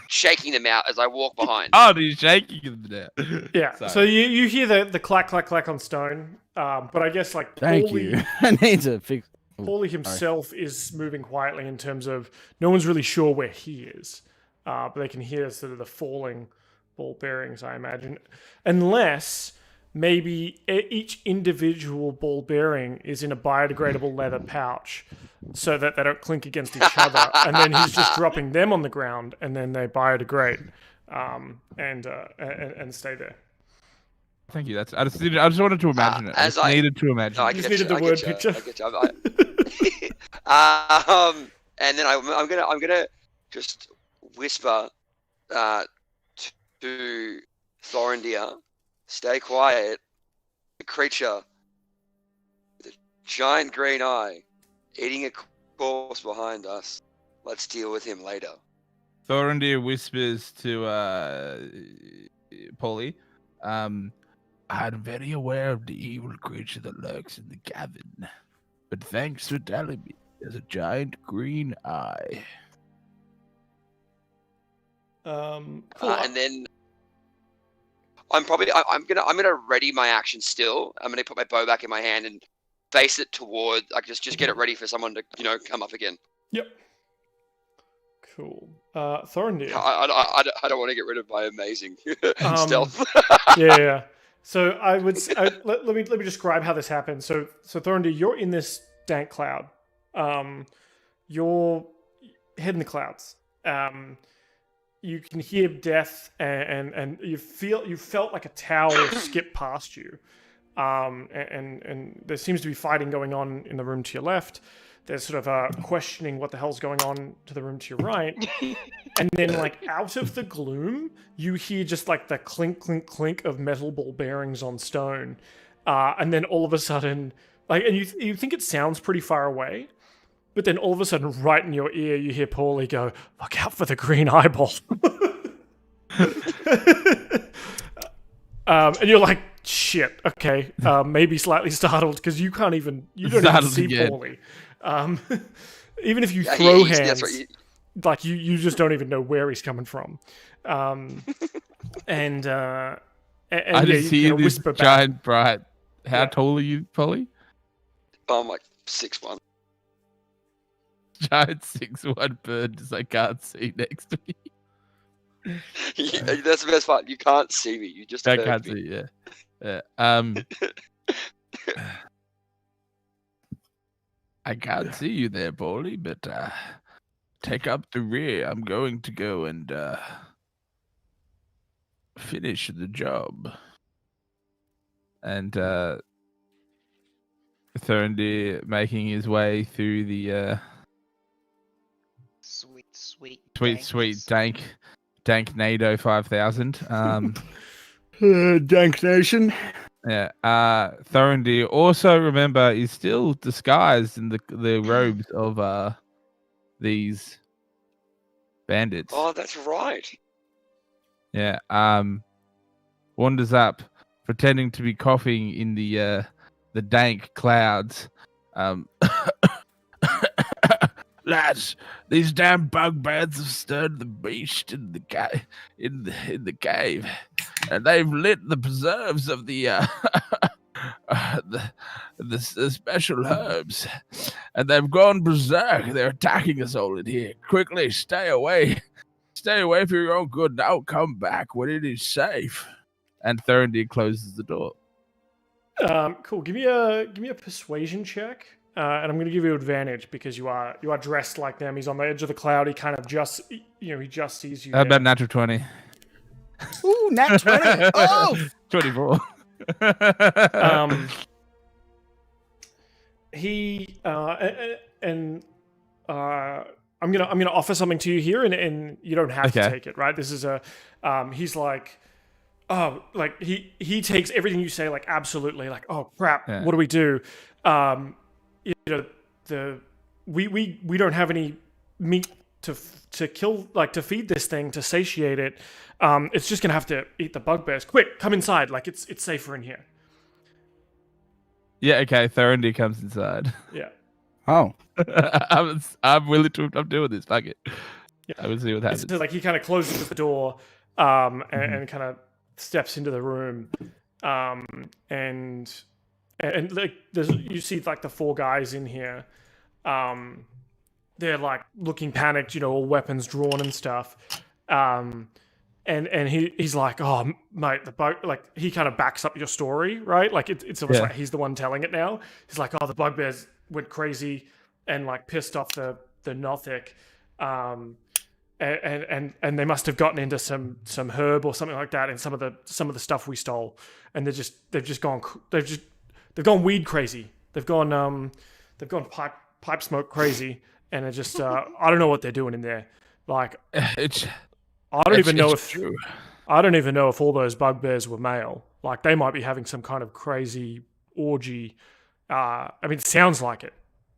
shaking them out as I walk behind. Oh, he's shaking them now. Yeah. Sorry. So you hear the clack clack clack on stone, but I guess like Thank you. I need to fix. Pauly himself is moving quietly in terms of no one's really sure where he is, but they can hear sort of the falling ball bearings, I imagine, unless maybe each individual ball bearing is in a biodegradable leather pouch, so that they don't clink against each other, and then he's just dropping them on the ground, and then they biodegrade, and stay there. Thank you. I just wanted to imagine it. I as just I- needed to imagine No, I it. You just get needed you, the I word get you, picture. I get you. And then I'm gonna just whisper to Thorendir, stay quiet. The creature with a giant green eye, eating a corpse behind us. Let's deal with him later. Thorendir whispers to Pauly, I'm very aware of the evil creature that lurks in the cavern, but thanks for telling me, there's a giant green eye. Cool. And then I'm gonna ready my action still. I'm gonna put my bow back in my hand and face it toward, like just get it ready for someone to come up again. Yep. Cool. Thorendir. I don't want to get rid of my amazing stealth. Yeah. So I would let me describe how this happens. So Thorendir, you're in this dank cloud. You're head in the clouds. You can hear death, and you felt like a tower skip past you. And there seems to be fighting going on in the room to your left. There's sort of questioning what the hell's going on to the room to your right. And then, like, out of the gloom, you hear just, like, the clink, clink, clink of metal ball bearings on stone. And then all of a sudden, like, and you think it sounds pretty far away, but then all of a sudden, right in your ear, you hear Pauly go, "Look out for the green eyeball." And you're like, shit, okay. Maybe slightly startled, because you don't even see again. Pauly. Even if you Yeah, throw that's hands, right. like you just don't even know where he's coming from. And I yeah, just you hear kinda this whisper back. giant bright. How Yeah. tall are you, Pauly? I'm like 6'1". Giant 6'1" bird, just I can't see next to me. Yeah, that's the best part. You can't see me. You just I heard can't me. see. Yeah. I can't see you there, Pauly, but take up the rear. I'm going to go and finish the job. And Thorendir making his way through the Sweet sweet dank NATO 5000. Dank Nation. Yeah. Thorendir also, remember, is still disguised in the robes of these bandits. Oh, that's right. Yeah. Wanders up, pretending to be coughing in the dank clouds. Lads, these damn bugbears have stirred the beast in the cave, and they've lit the preserves of the the special herbs, and they've gone berserk. They're attacking us all in here. Quickly, stay away for your own good. Now come back when it is safe. And Thorendir closes the door. Cool. Give me a persuasion check, and I'm going to give you advantage because you are dressed like them. He's on the edge of the cloud. He kind of he just sees you. How about natural 20? Ooh, nat 20. Oh, 24. I'm gonna offer something to you here, and you don't have to Okay. take it, right? This is he's like, oh, like he takes everything you say like absolutely, like, oh crap, Yeah. what do we do? We don't have any meat to kill, like to feed this thing, to satiate it. It's just gonna have to eat the bugbears. Quick, come inside, like it's safer in here. Yeah, okay. Thorendir comes inside. Yeah. oh, I'm willing to. I'm doing this. Fuck it. Yeah. I will see what It's happens. like he kind of closes the door, and kind of steps into the room, and like you see like the four guys in here, they're like looking panicked, all weapons drawn and stuff, and he's like, oh mate, the bug, like he kind of backs up your story, right? Like it's almost Yeah. like he's the one telling it now. He's like, oh, the bugbears went crazy and like pissed off the Nothic, and they must have gotten into some herb or something like that in some of the stuff we stole, and they've gone weed crazy. They've gone pipe smoke crazy, and they're just I don't know what they're doing in there. Like It's I don't even know it's if true. I don't even know if all those bugbears were male. Like they might be having some kind of crazy orgy. I mean, it sounds like it.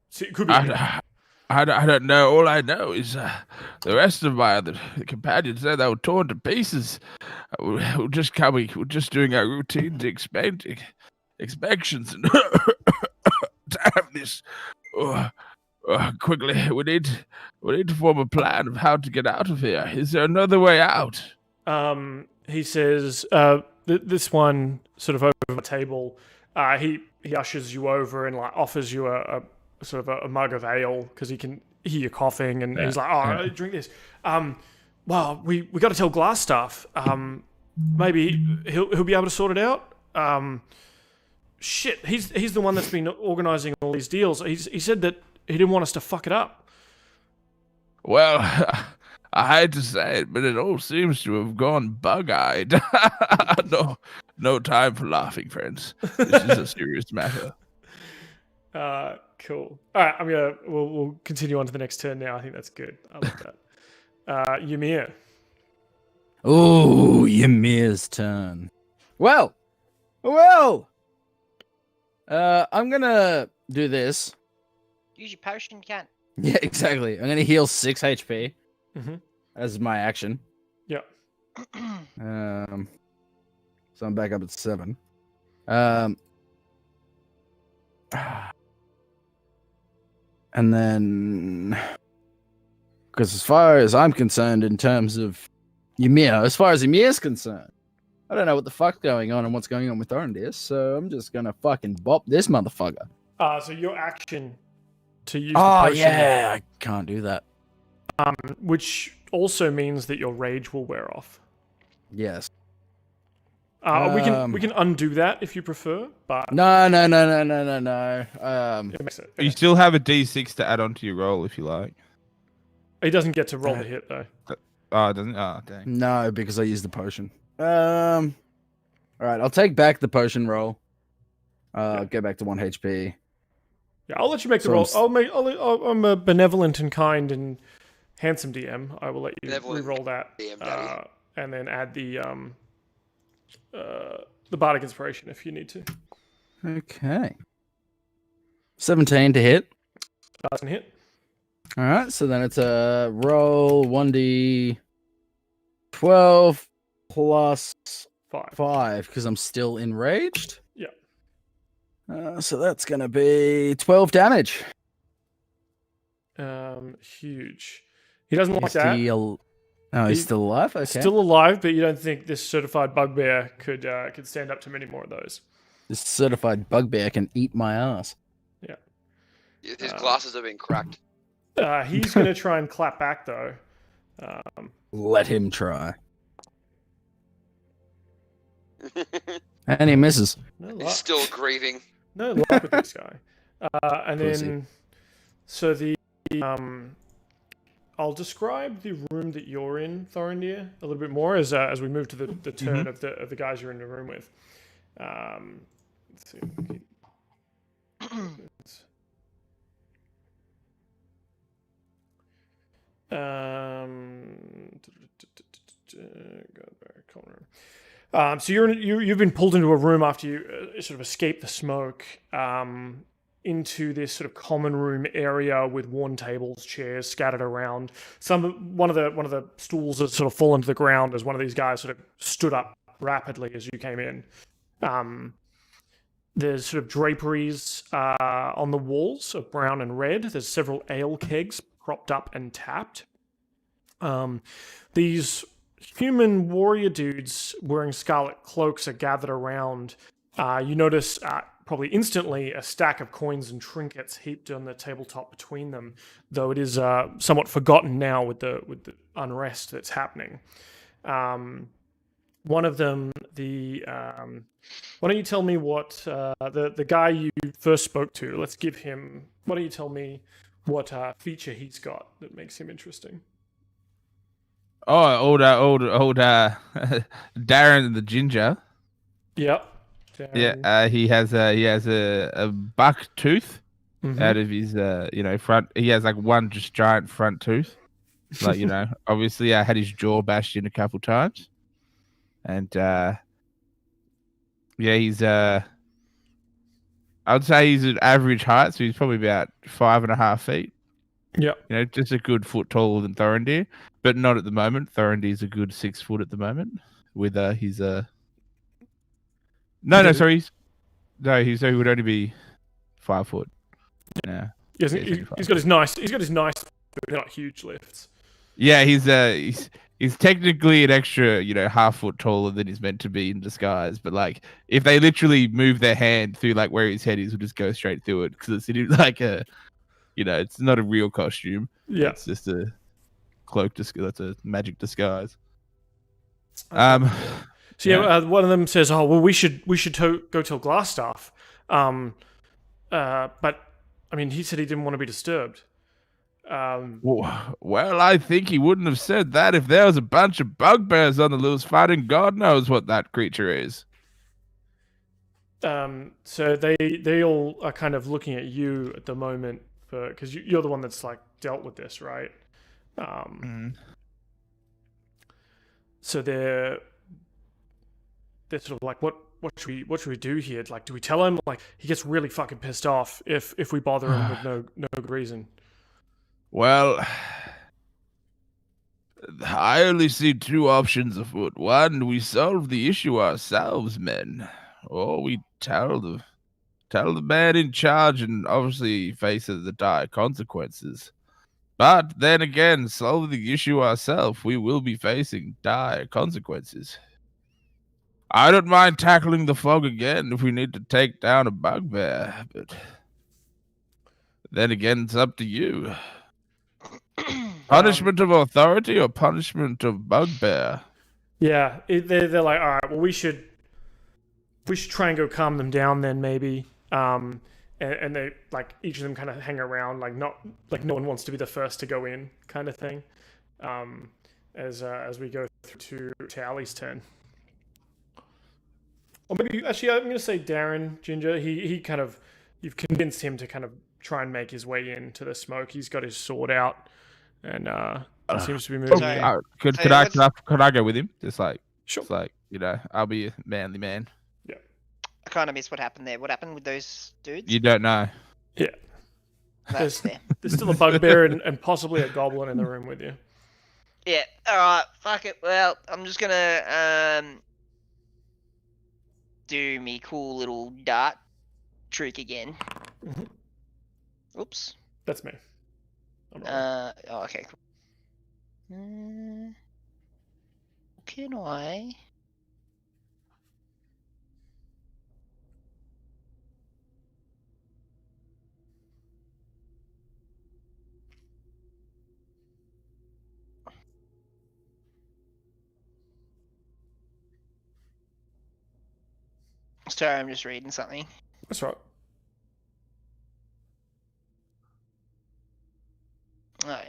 So it could be. I don't know. All I know is the rest of my other companions said they were torn to pieces. We're just doing our routine inspections and to have this. Quickly, we need to form a plan of how to get out of here. Is there another way out? He says, this one sort of over the table. He ushers you over and like offers you a sort of a mug of ale because he can hear you coughing, and he's like, "Oh, drink this." Well, we got to tell Glassstaff. Maybe he'll be able to sort it out. Shit, he's the one that's been organizing all these deals. He said that he didn't want us to fuck it up. Well, I hate to say it, but it all seems to have gone bug-eyed. No time for laughing, friends. This is a serious matter. Cool. All right, we'll continue on to the next turn now. I think that's good. I like that. Ymir. ooh, Ymir's turn. Well, I'm gonna do this. Use your potion, you can't. Yeah, exactly. I'm gonna heal 6 HP Mhm. as my action. Yeah. So I'm back up at 7. And then, because as far as I'm concerned, in terms of Ymir, as far as Ymir's concerned, I don't know what the fuck's going on and what's going on with Thorendir, so I'm just gonna fucking bop this motherfucker. So your action to use the Oh potion, yeah, I can't do that. which also means that your rage will wear off. Yes. We can undo that if you prefer, but No. it makes it. You still have a D6 to add on to your roll if you like. He doesn't get to roll the hit though. Oh, it doesn't. Oh, dang. No, because I used the potion. All right, I'll take back the potion roll. Go back to 1 HP. Yeah, I'll let you make the So roll. I'm a benevolent and kind and handsome DM. I will let you Benevolent re-roll that, DM, daddy. and then add the bardic inspiration if you need to. Okay. 17 to hit. Doesn't hit. All right, so then it's a roll 1d12 plus 5. 5 because I'm still enraged. Yeah. So that's going to be 12 damage. Huge. He doesn't like that. Oh, he's still alive? Okay. Still alive, but you don't think this certified bugbear could stand up to many more of those. This certified bugbear can eat my ass. Yeah. His glasses have been cracked. He's going to try and clap back, though. Let him try. And he misses. No He's luck. still grieving. No luck with this guy. And Pussy. then, so the I'll describe the room that you're in, Thorendir, a little bit more as we move to the turn of the guys you're in the room with. Let's see. So you've been pulled into a room after you sort of escaped the smoke into this sort of common room area with worn tables, chairs scattered around. One of the stools has sort of fallen to the ground as one of these guys sort of stood up rapidly as you came in. There's sort of draperies on the walls of brown and red. There's several ale kegs propped up and tapped. These human warrior dudes wearing scarlet cloaks are gathered around. You notice probably instantly a stack of coins and trinkets heaped on the tabletop between them, though it is somewhat forgotten now with the unrest that's happening. One of them, why don't you tell me what the guy you first spoke to? Let's give him. Why don't you tell me what feature he's got that makes him interesting? Oh, old Darren the Ginger. Yep. Darren. Yeah, he has a buck tooth out of his front. He has like one just giant front tooth. Like, obviously I had his jaw bashed in a couple times. And he's I would say he's at average height, so he's probably about 5.5 feet. Yeah. Just a good foot taller than Thorendir, but not at the moment. Thorendir's a good 6 foot at the moment with his he would only be 5 foot. Yeah. He's got his nice but not huge lifts. Yeah, he's technically an extra, half foot taller than he's meant to be in disguise. But like, if they literally move their hand through like where his head is, will just go straight through it because it's like a, it's not a real costume. Yeah, it's just a cloak. That's a magic disguise. So one of them says, "Oh, well, we should go tell Glassstaff." But I mean, he said he didn't want to be disturbed. Well, I think he wouldn't have said that if there was a bunch of bugbears on the loose fighting. God knows what that creature is. So they all are kind of looking at you at the moment because you're the one that's like dealt with this, right? So they're sort of like, what should we do here? Like, do we tell him? Like, he gets really fucking pissed off if we bother him with no good reason. Well, I only see two options afoot. One, we solve the issue ourselves, men, or we tell the man in charge and obviously face the dire consequences. But then again, solve the issue ourselves, we will be facing dire consequences. I don't mind tackling the fog again if we need to take down a bugbear, but then again, it's up to you. Punishment of authority or punishment of bugbear? Yeah, they're like, all right, well, we should try and go calm them down then maybe. And they like each of them kind of hang around, like not like no one wants to be the first to go in, kind of thing. As we go through to Ali's turn. Or maybe actually, I'm going to say Darren Ginger. He kind of, you've convinced him to kind of try and make his way into the smoke. He's got his sword out, and seems to be moving. Could I go with him? Just like, sure. Just like, I'll be a manly man. Yeah. I kind of missed what happened there. What happened with those dudes? You don't know. Yeah. That's fair. There's still a bugbear and possibly a goblin in the room with you. Yeah. All right. Fuck it. Well, I'm just gonna do me cool little dart trick again. Mhm. Oops. That's me. I'm rolling. Oh, okay. Cool. Can I? Sorry, I'm just reading something. That's right. Oh,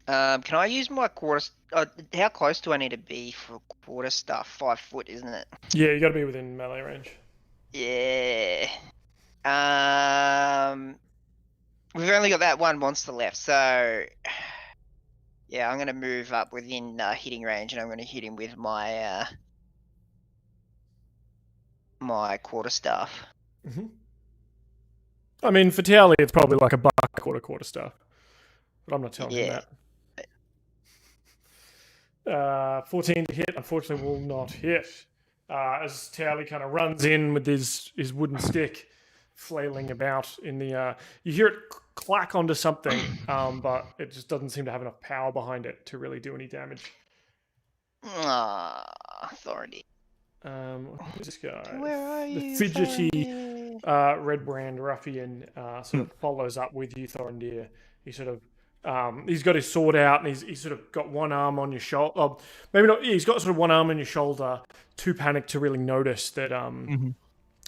yeah. Can I use my quarter? How close do I need to be for quarter stuff? 5 foot, isn't it? Yeah, you got to be within melee range. Yeah. We've only got that one monster left, so yeah, I'm gonna move up within hitting range, and I'm gonna hit him with my my quarterstaff. Mm-hmm. I mean, for Tally, it's probably like a buck quarter stuff, but I'm not telling him that. 14 to hit, unfortunately, will not hit. As Tally kind of runs in with his wooden stick, flailing about in the. You hear it clack onto something, but it just doesn't seem to have enough power behind it to really do any damage. Thorendir. Who's this guy? Where are you? The fidgety Thorendir? Redbrand ruffian sort of follows up with you, Thorendir. He sort of he's got his sword out and he's sort of got one arm on your shoulder. Oh, maybe not. He's got sort of one arm on your shoulder, too panicked to really notice that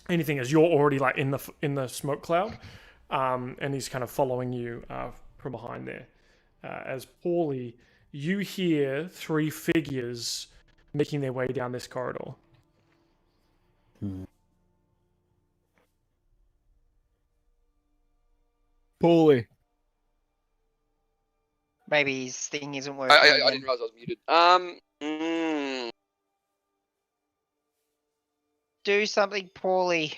anything, as you're already like in the smoke cloud, and he's kind of following you from behind there. As Pauly, you hear 3 figures making their way down this corridor. Pauly. Maybe his thing isn't working. I didn't realize I was muted. Do something, Pauly.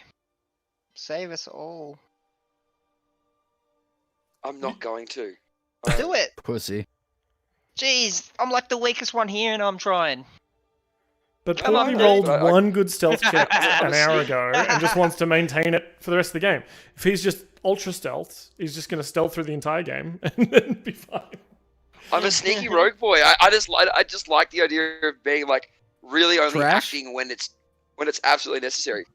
Save us all. I'm not going to. Do it. Pussy. Jeez, I'm like the weakest one here, and I'm trying. But Come on, Pauly dude. rolled I- one good stealth check an hour ago and just wants to maintain it for the rest of the game. If he's just ultra stealth, he's just going to stealth through the entire game and then be fine. I'm a sneaky rogue boy. I just like the idea of being like really only Trash? acting when it's absolutely necessary.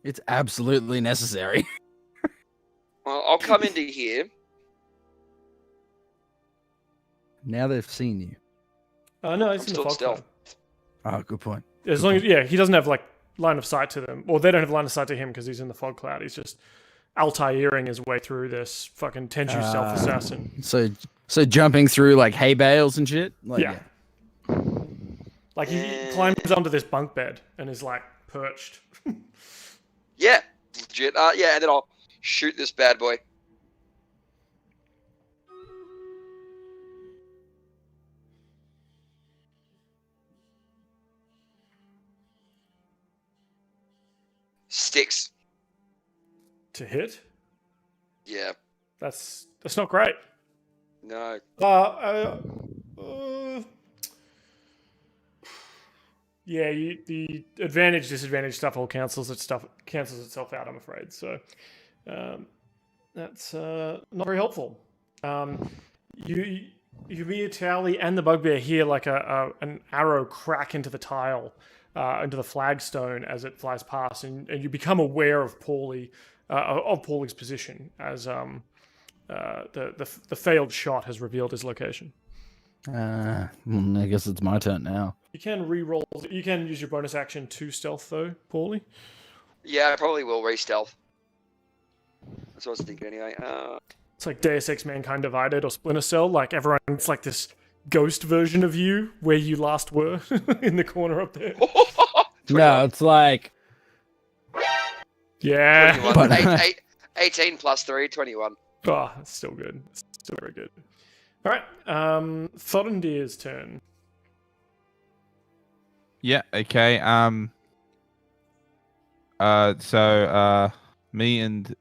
It's absolutely necessary. Well, I'll come into here. Now they've seen you. No, he's I'm in the still fog stealth. Oh, good point. cloud. As long as, he doesn't have like line of sight to them, or they don't have line of sight to him because he's in the fog cloud. He's just Altairing his way through this fucking Tenju self-assassin. So jumping through like hay bales and shit? Like, Yeah. Like he climbs onto this bunk bed and is like perched. Yeah, legit. Yeah, and then I'll shoot this bad boy. Sticks. To hit? Yeah. That's not great. No. Yeah, the advantage disadvantage stuff all cancels itself out, I'm afraid. So that's not very helpful. You hear Tally and the bugbear hear like an arrow crack into the tile, into the flagstone as it flies past, and you become aware of Pauly's position as the failed shot has revealed his location. I guess it's my turn now. You can re-roll. You can use your bonus action to stealth though, Pauly. Yeah, I probably will re-stealth. That's what I was thinking anyway. It's like Deus Ex Mankind Divided or Splinter Cell. Like everyone's like this ghost version of you where you last were in the corner up there. No, it's like... Yeah. 21. 18 plus 3, 21. Oh, that's still good. It's still very good. All right. Thorendir's turn. Yeah. Okay. So me and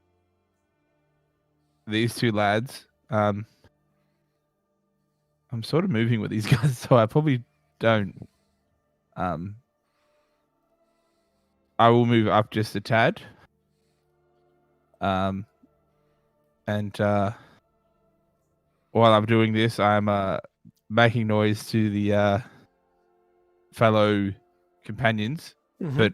these two lads. I'm sort of moving with these guys, so I probably don't. I will move up just a tad. And while I'm doing this, I'm making noise to the fellow companions, Mhm. but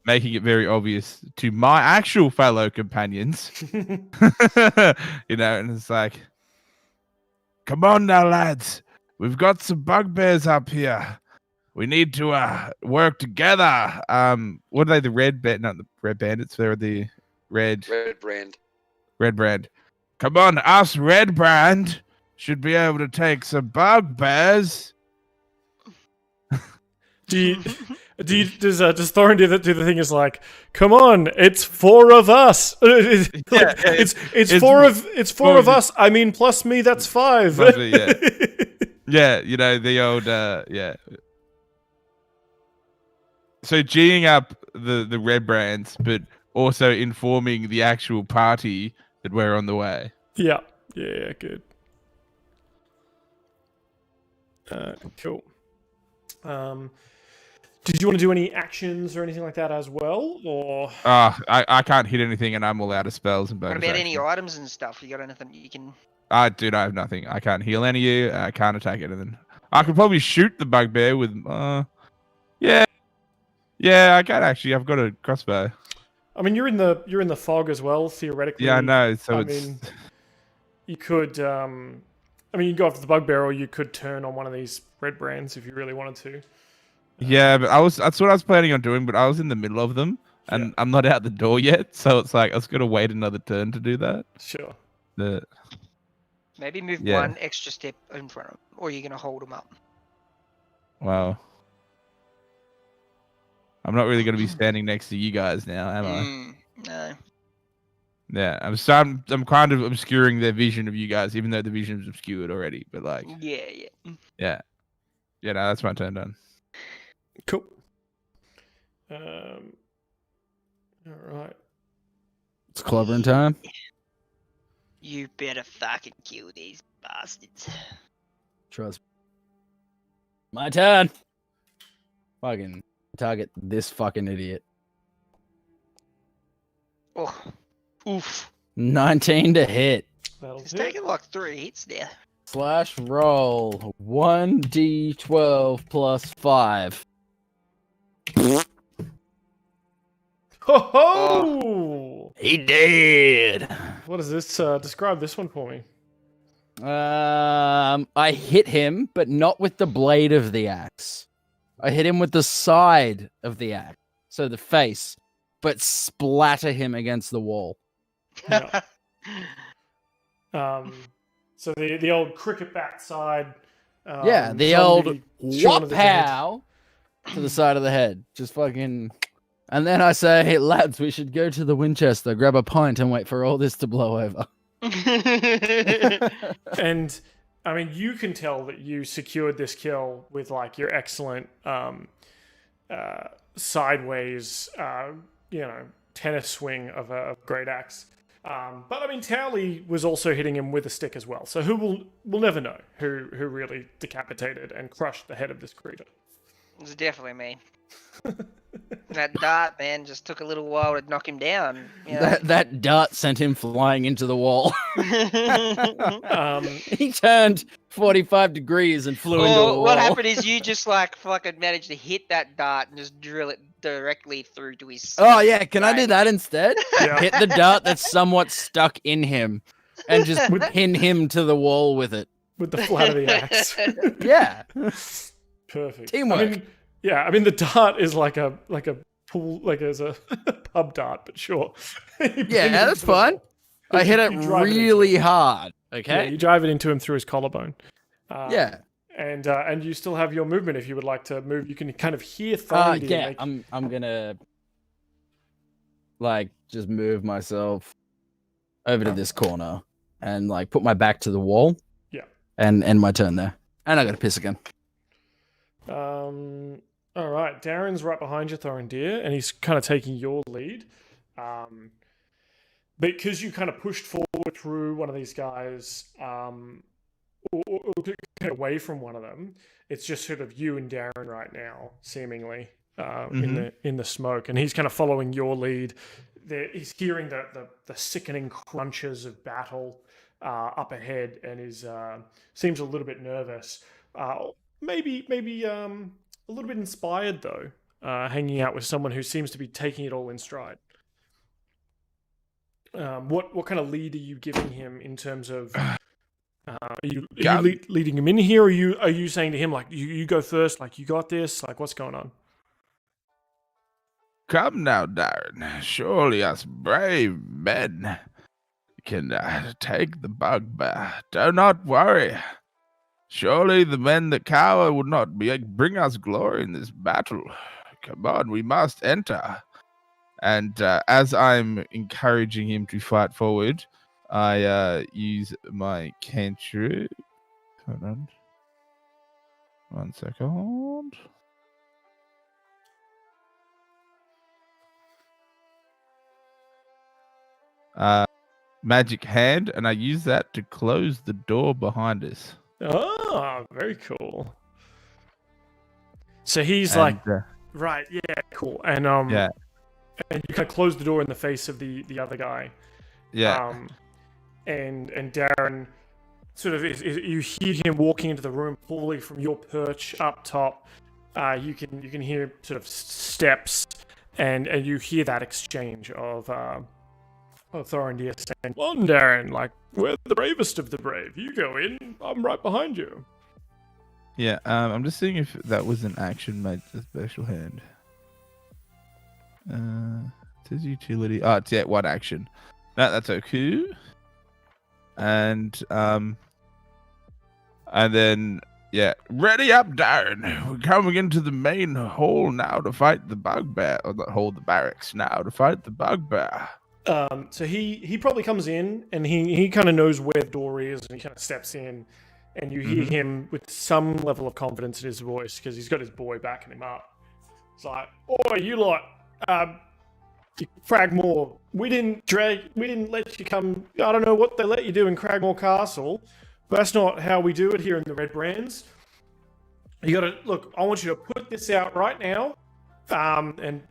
making it very obvious to my actual fellow companions. And it's like, come on now, lads. We've got some bugbears up here. We need to work together. What are they? The not the red bandits. They're the Redbrand. Redbrand. Come on, us Redbrand should be able to take some bugbears. does Thorendir do the thing is like, come on, it's 4 of us. It's four of us. I mean, plus me, that's 5. Plus me, yeah. Yeah, the old yeah. So G'ing up the red brands, but also informing the actual party that we're on the way. Yeah, good. Cool. Did you want to do any actions or anything like that as well, or? I can't hit anything, and I'm all out of spells and bonus What about any actions. items and stuff? You got anything you can? Dude, I have nothing. I can't heal any of you. I can't attack anything. I could probably shoot the bugbear with. Yeah, I can actually. I've got a crossbow. I mean, you're in the fog as well, theoretically. Yeah, I know. So I mean, you could. I mean, you can go after the bugbear, or you could turn on one of these red brands if you really wanted to. Yeah, but that's what I was planning on doing, but I was in the middle of them, and I'm not out the door yet, so it's like I was gonna wait another turn to do that. Sure. Maybe move one extra step in front of him, or you're gonna hold him up. Wow. I'm not really gonna be standing next to you guys now, am I? No. Yeah, I'm kind of obscuring their vision of you guys, even though the vision's obscured already. But like, yeah. No, that's my turn done. Cool. All right. It's clobbering time. You better fucking kill these bastards. Trust. My turn. Fucking target this fucking idiot. Oh, oof. 19 to hit. It's taking like 3 hits now. Slash roll 1d12 plus 5. Ho ho! He did. What is this? Describe this one for me. I hit him, but not with the blade of the axe. I hit him with the side of the axe, so the face, but splatter him against the wall. Yeah. So the old cricket bat side. Yeah, the old whop-pow to the side of the head. Just fucking... And then I say, hey, lads, we should go to the Winchester, grab a pint and wait for all this to blow over. And, I mean, you can tell that you secured this kill with, like, your excellent sideways, tennis swing of a great axe. But I mean, Pauly was also hitting him with a stick as well. So we'll never know who really decapitated and crushed the head of this creature. It was definitely me. That dart, man, just took a little while to knock him down. You know? That dart sent him flying into the wall. He turned 45 degrees and flew into the wall. What happened is you just like fucking managed to hit that dart and just drill it directly through to his... Oh yeah, can I do that instead? Yeah. Hit the dart that's somewhat stuck in him and just pin him to the wall with it. With the flat of the axe. Yeah. Perfect. Teamwork. I mean the dart is like a pool, like as a pub dart, but sure. Yeah, that's fine. I hit it really hard. Okay. Yeah, you drive it into him through his collarbone. Yeah. And you still have your movement if you would like to move. You can kind of hear Thorendir. Yeah, I'm gonna like just move myself over to this corner and like put my back to the wall. Yeah. And end my turn there. And I gotta piss again. All right, Darren's right behind you, Thorendir, and he's kind of taking your lead. Because you kind of pushed forward through one of these guys, or away from one of them, it's just sort of you and Darren right now, seemingly. in the smoke, and he's kind of following your lead. He's hearing the sickening crunches of battle up ahead, and seems a little bit nervous. Maybe a little bit inspired though, hanging out with someone who seems to be taking it all in stride. What kind of lead are you giving him in terms of? Are you leading him in here? Or are you saying to him like you go first, like you got this? Like what's going on? Come now, Darren. Surely us brave men can take the bugbear. Do not worry. Surely the men that cower would not bring us glory in this battle. Come on, we must enter. And as I'm encouraging him to fight forward, I use my cantrip. Hold on. 1 second. Magic hand, and I use that to close the door behind us. Oh, very cool. So he's like, right, yeah, cool, and yeah, and you kind of close the door in the face of the other guy. Yeah. And Darren sort of you hear him walking into the room, Pauly, from your perch up top. You can hear sort of steps, and you hear that exchange of Thorendir saying, "On, Darren, like we're the bravest of the brave. You go in, I'm right behind you." Yeah, I'm just seeing if that was an action made to special hand. It says utility. Oh, it's one action. No, that's okay. And then ready up, Darren. We're coming into the main hall now to fight the bugbear, or the hall, the barracks now to fight the bugbear. So he probably comes in and he kind of knows where the door is, and he kind of steps in, and you hear him with some level of confidence in his voice because he's got his boy backing him up. It's like, "Oh, you lot, Cragmaw, we didn't let you come. I don't know what they let you do in Cragmaw Castle, but that's not how we do it here in the Redbrands. You gotta look. I want you to put this out right now, and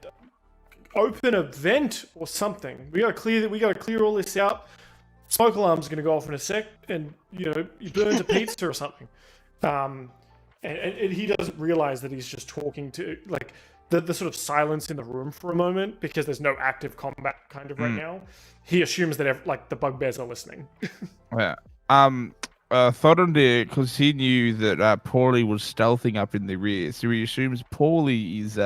open a vent or something. We gotta clear all this out. Smoke alarm's gonna go off in a sec, and you burn a pizza or something." And he doesn't realize that he's just talking to like the sort of silence in the room for a moment because there's no active combat kind of right now. He assumes that the bugbears are listening. Yeah. Thorendir, because he knew that Pauly was stealthing up in the rear, so he assumes Pauly is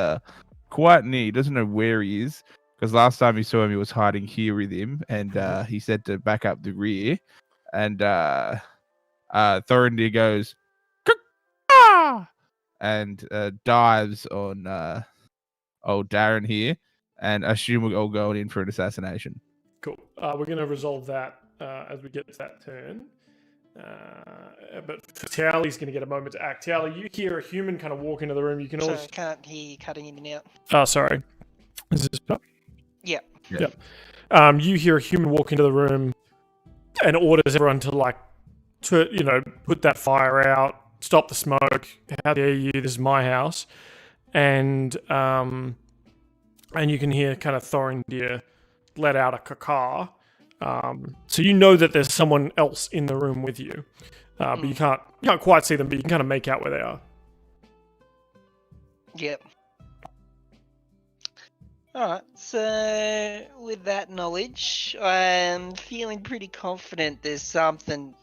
quite near. He doesn't know where he is, because last time he saw him, he was hiding here with him, and he said to back up the rear, and Thorendir goes, "Caw!" and dives on old Darren here, and assume we're all going in for an assassination. Cool. We're going to resolve that as we get to that turn. But Towley's going to get a moment to act. Towley, you hear a human kind of walk into the room. You can So always... I can't hear you cutting in and out. Oh, sorry. Is this... Yeah. Yep. You hear a human walk into the room and orders everyone to put that fire out, stop the smoke. How dare you? This is my house. And you can hear kind of Thorendir let out a caw. So you know that there's someone else in the room with you, but you can't quite see them, but you can kind of make out where they are. Yep. Alright, so with that knowledge, I'm feeling pretty confident there's something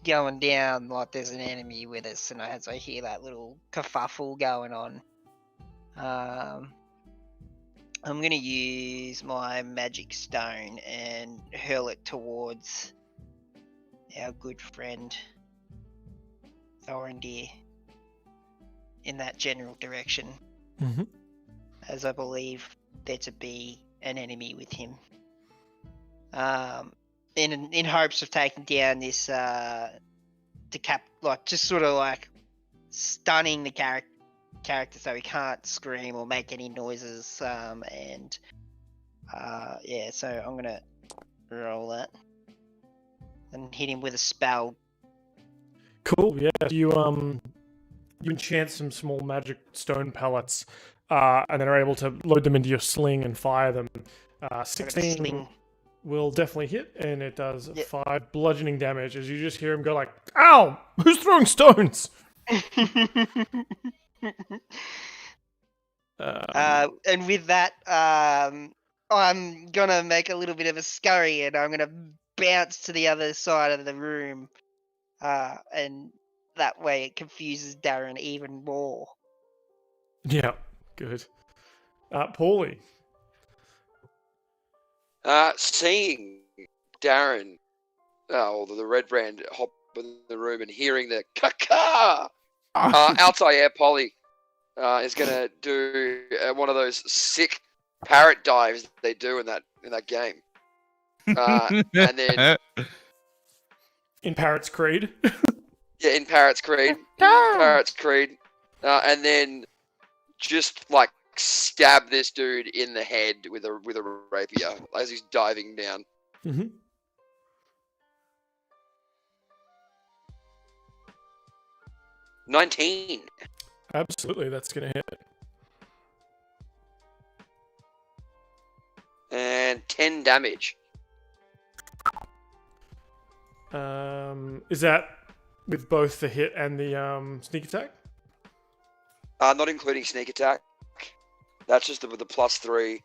going down, like there's an enemy with us, and as I hear that little kerfuffle going on, I'm going to use my magic stone and hurl it towards our good friend Thorendir in that general direction, as I believe there to be an enemy with him. In hopes of taking down this just sort of like stunning the character so he can't scream or make any noises, so I'm gonna roll that and hit him with a spell. Cool. Yeah. You enchant some small magic stone pellets and then are able to load them into your sling and fire them. 16 Sling. will definitely hit, and it does Yep. 5 bludgeoning damage as you just hear him go like, "Ow! Who's throwing stones?" And with that, I'm gonna make a little bit of a scurry, and I'm gonna bounce to the other side of the room, and that way it confuses Darren even more. Yeah, good. Pauly. Seeing Darren, or the Redbrand, hop in the room and hearing the caca outside, Pauly is gonna do one of those sick parrot dives they do in that game, and then In Parrot's Creed. yeah, in Parrot's Creed, and then just like stab this dude in the head with a rapier as he's diving down. Mm-hmm. 19. Absolutely, that's gonna hit. And 10 damage. Is that with both the hit and the sneak attack? Not including sneak attack. That's just with the +3.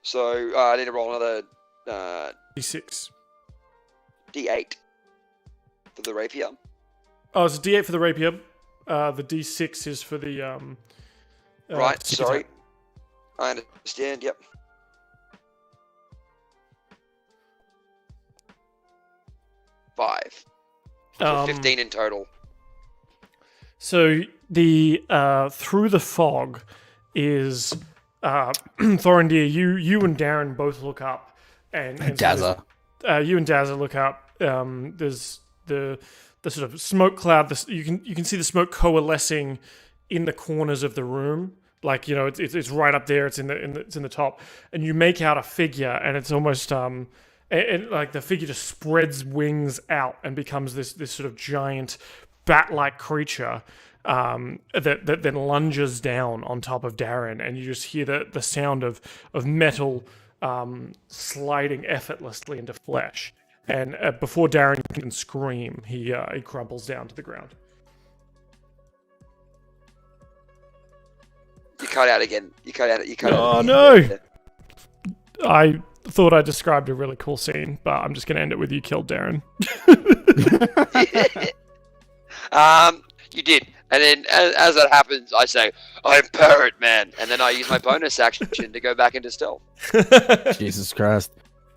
So I need to roll another D6. D8 for the rapier. Oh, it's a D8 for the rapier. The D6 is for the Right, sneak sorry. attack. I understand, yep. Five. So 15 in total. So the through the fog is Thorendir. You and Darren both look up, and Dazza. You and Dazza look up. There's the sort of smoke cloud. You can see the smoke coalescing in the corners of the room. Like, you know, it's right up there. It's in the top, and you make out a figure, and it's almost like the figure just spreads wings out and becomes this sort of giant bat-like creature that then lunges down on top of Darren, and you just hear the sound of metal sliding effortlessly into flesh. And before Darren can scream, he crumples down to the ground. You cut out again. You cut out. Oh no! I thought I described a really cool scene, but I'm just going to end it with you killed Darren. You did. And then as that happens, I say, I'm Parrot, man. And then I use my bonus action to go back into stealth. Jesus Christ.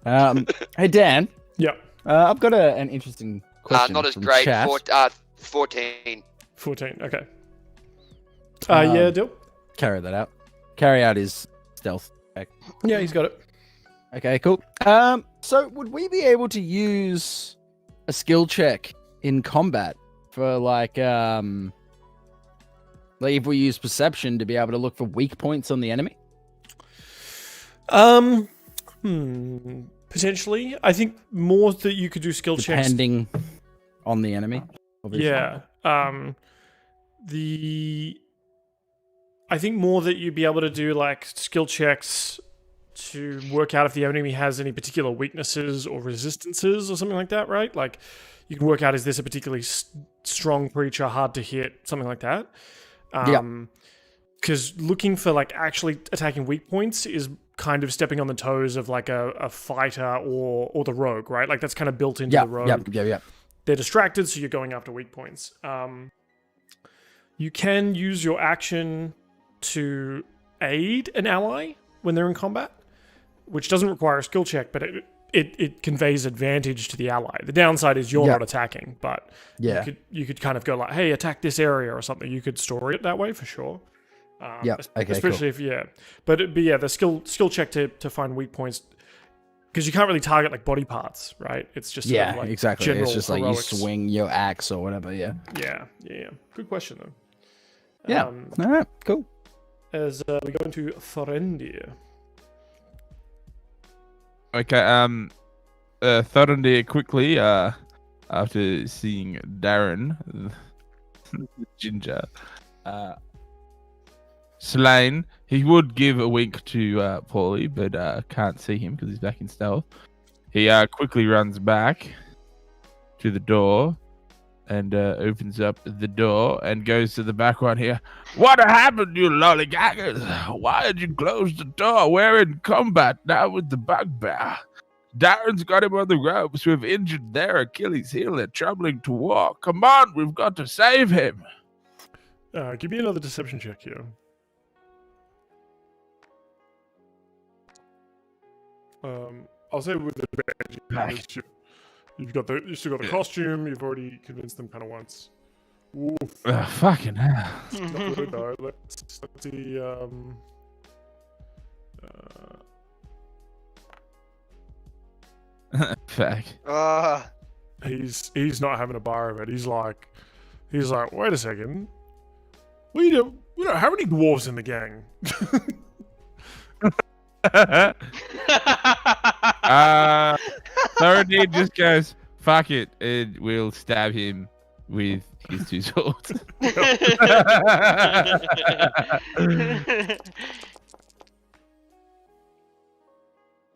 Hey, Dan. Yeah. I've got an interesting question. Not as from great. chat. 14. 14, okay. Yeah, deal. Carry that out. Carry out his stealth check. Yeah, he's got it. Okay, cool. So would we be able to use a skill check in combat for like if we use perception to be able to look for weak points on the enemy? Potentially. I think more that you could do skill checks. Depending on the enemy, obviously. Yeah. I think more that you'd be able to do like skill checks to work out if the enemy has any particular weaknesses or resistances or something like that, right? Like you can work out, is this a particularly strong creature, hard to hit, something like that. Because looking for like actually attacking weak points is kind of stepping on the toes of like a fighter or the rogue, right? Like that's kind of built into the rogue. Yeah. They're distracted, so you're going after weak points. You can use your action to aid an ally when they're in combat, which doesn't require a skill check, but it conveys advantage to the ally. The downside is you're not attacking, but you could kind of go like, hey, attack this area or something. You could store it that way for sure. Especially if the skill check to find weak points, because you can't really target like body parts, right? It's just sort of like exactly. general It's just heroics. like you swing your axe or whatever. Yeah. Good question though. Yeah. All right. Cool. As we go into Thorendir. Okay. Thorendir quickly. After seeing Darren, the ginger, slain. He would give a wink to Pauly, but can't see him because he's back in stealth. He quickly runs back to the door and opens up the door and goes to the back one here. What happened, you lollygaggers? Why did you close the door? We're in combat now with the bugbear. Darren's got him on the ropes. We've injured their Achilles heel. They're troubling to walk. Come on, we've got to save him. Give me another deception check here. I'll say with advantage. Because you've still got the costume. You've already convinced them kind of once. Oof. Fucking hell. Not good though. Let's see. Fuck. He's not having a bar of it. He's like, wait a second. We don't have any dwarves in the gang. Thorendir just goes, fuck it, and we'll stab him with his 2 swords.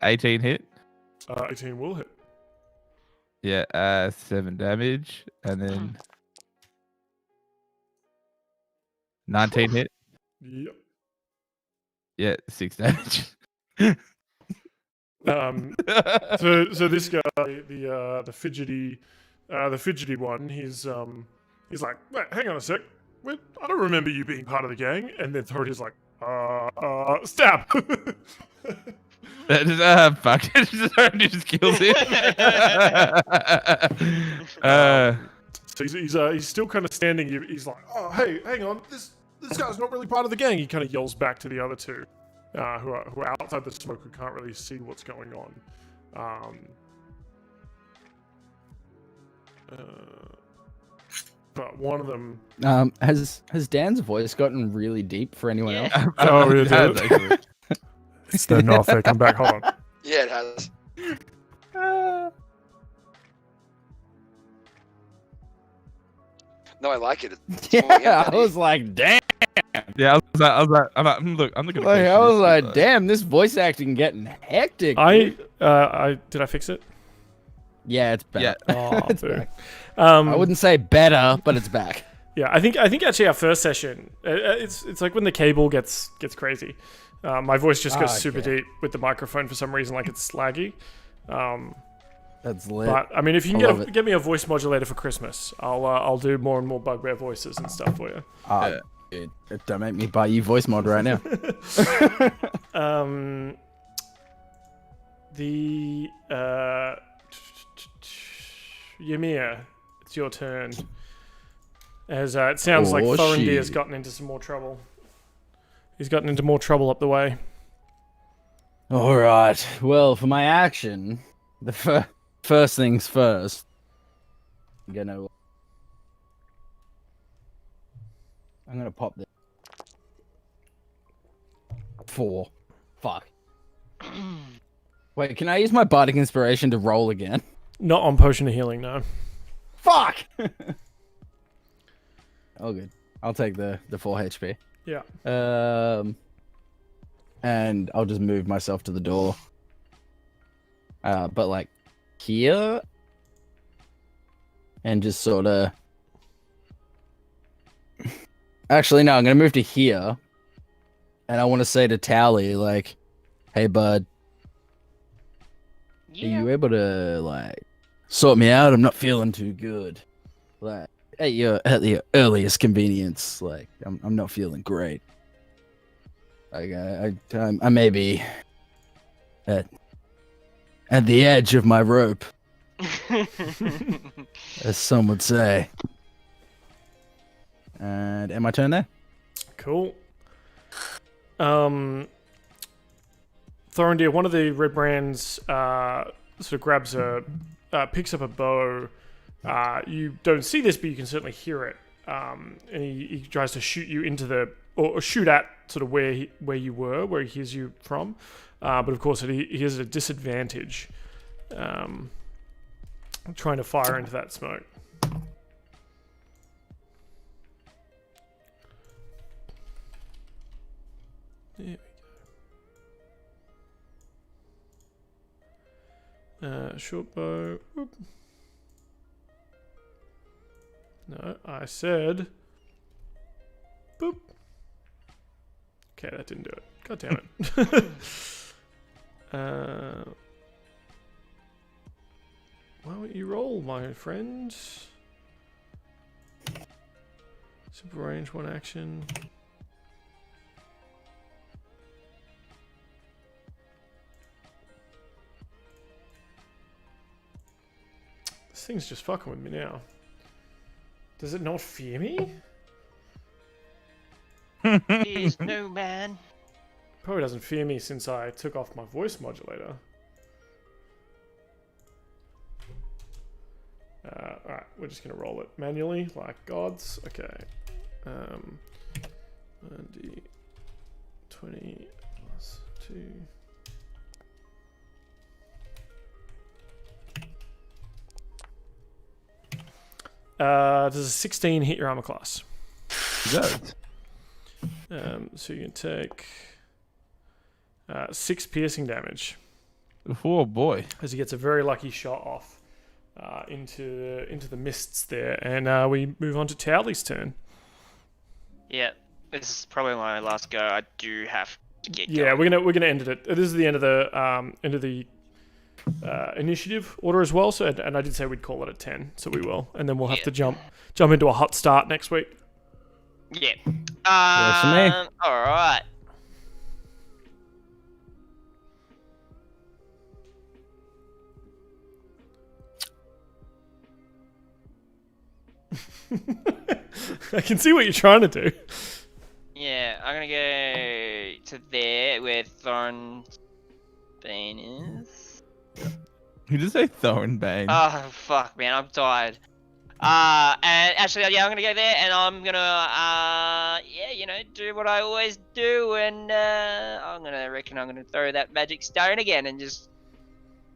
18 hit. 18 will hit. Yeah, 7 damage, and then 19 hit. Yep. Yeah, 6 damage. So this guy, the fidgety one, he's like, wait, hang on a sec. Wait, I don't remember you being part of the gang. And then Thorendir's like, stab. Fuck it, just kills him. So he's still kind of standing. He's like, oh, hey, hang on, this guy's not really part of the gang. He kind of yells back to the other two, who are outside the smoke, who can't really see what's going on. But one of them. Has Dan's voice gotten really deep for anyone else? Oh, it has. It's the no effect. I'm back. Hold on. Yeah, it has. No, I like it. Yeah, I was like, damn. Yeah, I was like, look, I'm looking. Like, I was like, damn, this voice acting getting hectic. Did I fix it? Yeah, it's better. Yeah. Oh, It's boo. back. I wouldn't say better, but it's back. Yeah, I think actually our first session, it's like when the cable gets crazy. My voice just goes super deep with the microphone for some reason, like it's laggy. That's lit. But I mean, if you I can love get me a voice modulator for Christmas, I'll do more and more bugbear voices and stuff for you. Dude, don't make me buy you voice mod right now. The Ymir, it's your turn. As it sounds like Thorendir has gotten into some more trouble. He's gotten into more trouble up the way. All right. Well, for my action, the first things first. I'm gonna pop this. 4. Fuck. Wait, can I use my bardic inspiration to roll again? Not on potion of healing, no. Fuck. Oh, good. I'll take the 4 HP. Yeah. And I'll just move myself to the door. But like here, and just sort of. Actually, no. I'm gonna move to here, and I want to say to Tally, like, "Hey, bud, are you able to like sort me out? I'm not feeling too good. Like, at your earliest convenience. Like, I'm not feeling great. Like, I may be at the edge of my rope, as some would say." And am I turn there? Cool. Thorendir, one of the Redbrands sort of grabs picks up a bow. You don't see this, but you can certainly hear it. And he tries to shoot you into or shoot at sort of where you were, where he hears you from. But of course, he is at a disadvantage. Trying to fire into that smoke. There we go. Short bow. Whoop. No, I said. Boop. Okay, that didn't do it. God damn it. Why don't you roll, my friend? Super range, one action. This thing's just fucking with me now. Does it not fear me? There's no man. Probably doesn't fear me since I took off my voice modulator. Alright, we're just gonna roll it manually, like gods. Okay. 1d20 plus 2. Does a 16 hit your armor class? Good. So you can take 6 piercing damage Oh boy. as he gets a very lucky shot off into the mists there, and we move on to Towley's turn. Yeah, this is probably my last go. I do have to get Yeah, going. we're gonna end it. This is the end of the initiative order as well. So, and I did say we'd call it at 10, so we will, and then we'll have to jump into a hot start next week. Yeah. Works for me. All right. I can see what you're trying to do. Yeah, I'm gonna go to there where Thornbane is. You just say Thorenbane. Oh fuck, man, I'm tired. And actually, yeah, I'm gonna go there, and I'm gonna, do what I always do, and I'm gonna throw that magic stone again, and just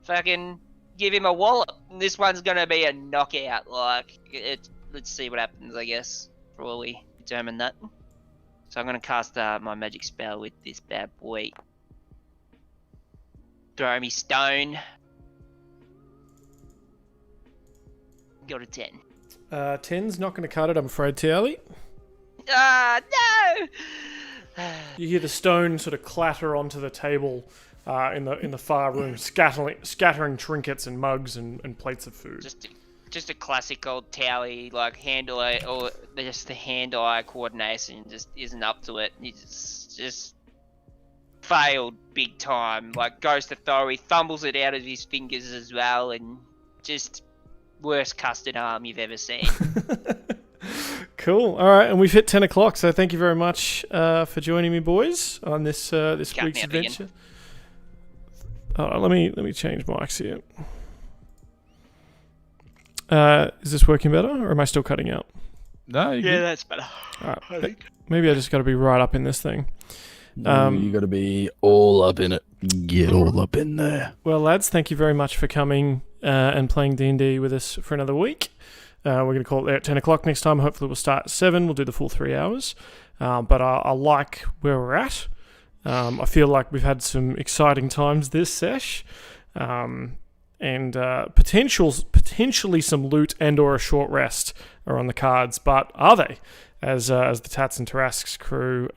fucking give him a wallop. This one's gonna be a knockout. Like, let's see what happens, I guess, before we determine that. So I'm gonna cast my magic spell with this bad boy. Throw me stone. Go to 10. 10's not going to cut it, I'm afraid, Towley. No! You hear the stone sort of clatter onto the table in the far room, scattering trinkets and mugs and plates of food. Just a classic old Towley, like hand-eye, or just the hand-eye coordination just isn't up to it. He just failed big time. Like, goes to throw, he fumbles it out of his fingers as well, and just worst custard arm you've ever seen. Cool. All right, and we've hit 10 o'clock, so thank you very much for joining me, boys, on this week's adventure. Let me change mics here. Is this working better, or am I still cutting out? No, That's better. All right, maybe I just got to be right up in this thing. You got to be all up in it. Get all up in there. Well, lads, thank you very much for coming and playing D&D with us for another week. We're going to call it there at 10 o'clock next time. Hopefully we'll start at 7. We'll do the full 3 hours. But I like where we're at. I feel like we've had some exciting times this sesh. And potentially some loot and or a short rest are on the cards. But are they? As the Tatts and Tarasques crew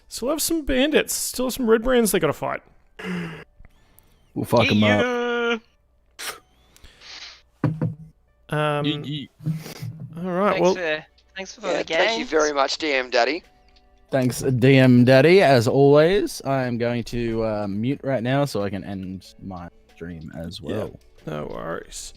still have some bandits, still have some Redbrands they got to fight. We'll fuck them up. All right. Thanks for Yeah, the game. thank you very much, DM Daddy. Thanks, DM Daddy. As always, I am going to mute right now so I can end my stream as well. Yeah, no worries.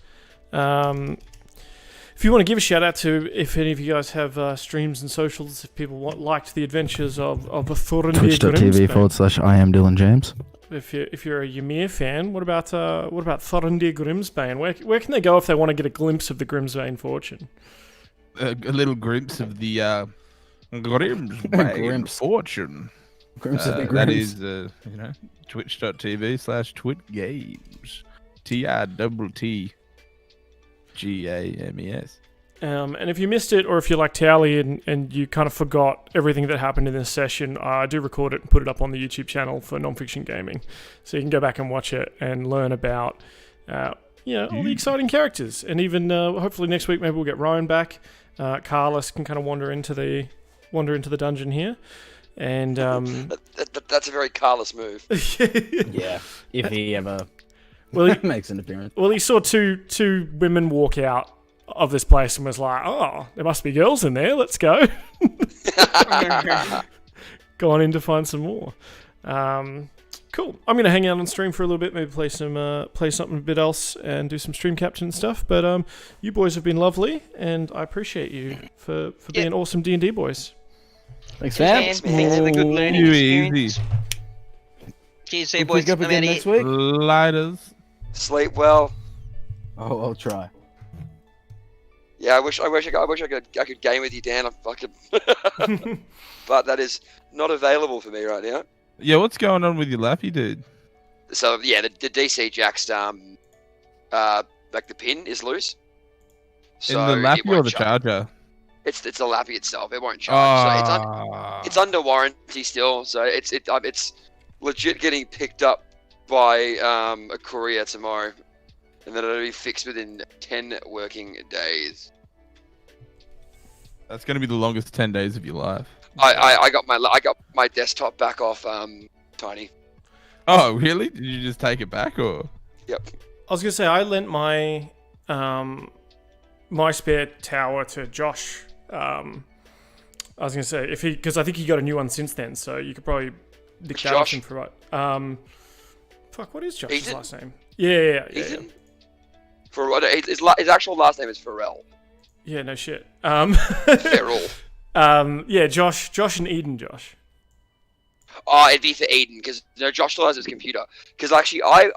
If you want to give a shout out to, if any of you guys have streams and socials, if people liked the adventures of Thorendir, Twitch.tv/I am Dylan James. If you're a Ymir fan, what about Thorendir Grimsbane? Where can they go if they want to get a glimpse of the Grimsbane fortune? A little glimpse of the Grimsbane fortune. That is, twitch.tv/twitgames. TITTGAMES. And if you missed it, or if you're like Pauly and you kind of forgot everything that happened in this session, I do record it and put it up on the YouTube channel for Nonfiction Gaming. So you can go back and watch it and learn about, all the exciting characters. And even hopefully next week, maybe we'll get Ryan back. Carlos can kind of wander into the dungeon here. And that's a very Carlos move. Yeah, if he ever makes an appearance. Well, he saw two women walk out of this place and was like, "Oh, there must be girls in there. Let's go." Gone in to find some more. Cool. I'm gonna hang out on stream for a little bit, maybe play something a bit else, and do some stream capture and stuff. But you boys have been lovely, and I appreciate you for being awesome D&D boys. Thanks, man. Thanks for the good learning experience. Cheers, see you boys. Pick up again next week. Lighters. Sleep well. Oh, I'll try. Yeah, I wish I could game with you, Dan. I'm fucking, but that is not available for me right now. Yeah, what's going on with your lappy, dude? So yeah, the DC Jack's like the pin is loose. So In the lappy it won't or the charge. charger? It's the lappy itself. It won't charge. So it's under warranty still. So it's legit getting picked up by a courier tomorrow, and then it'll be fixed within 10 working days. That's going to be the longest 10 days of your life. I got my desktop back off Tiny. Oh, really? Did you just take it back, or? Yep. I was gonna say I lent my my spare tower to Josh. I was gonna say because I think he got a new one since then, so you could probably nick that off him for right. Fuck, what is Josh's last name? Yeah. Ethan? His actual last name is Farrell. Yeah, no shit. Farrell. Yeah, Josh and Eden, Josh. Oh, it'd be for Eden because Josh still has his computer. Because actually, I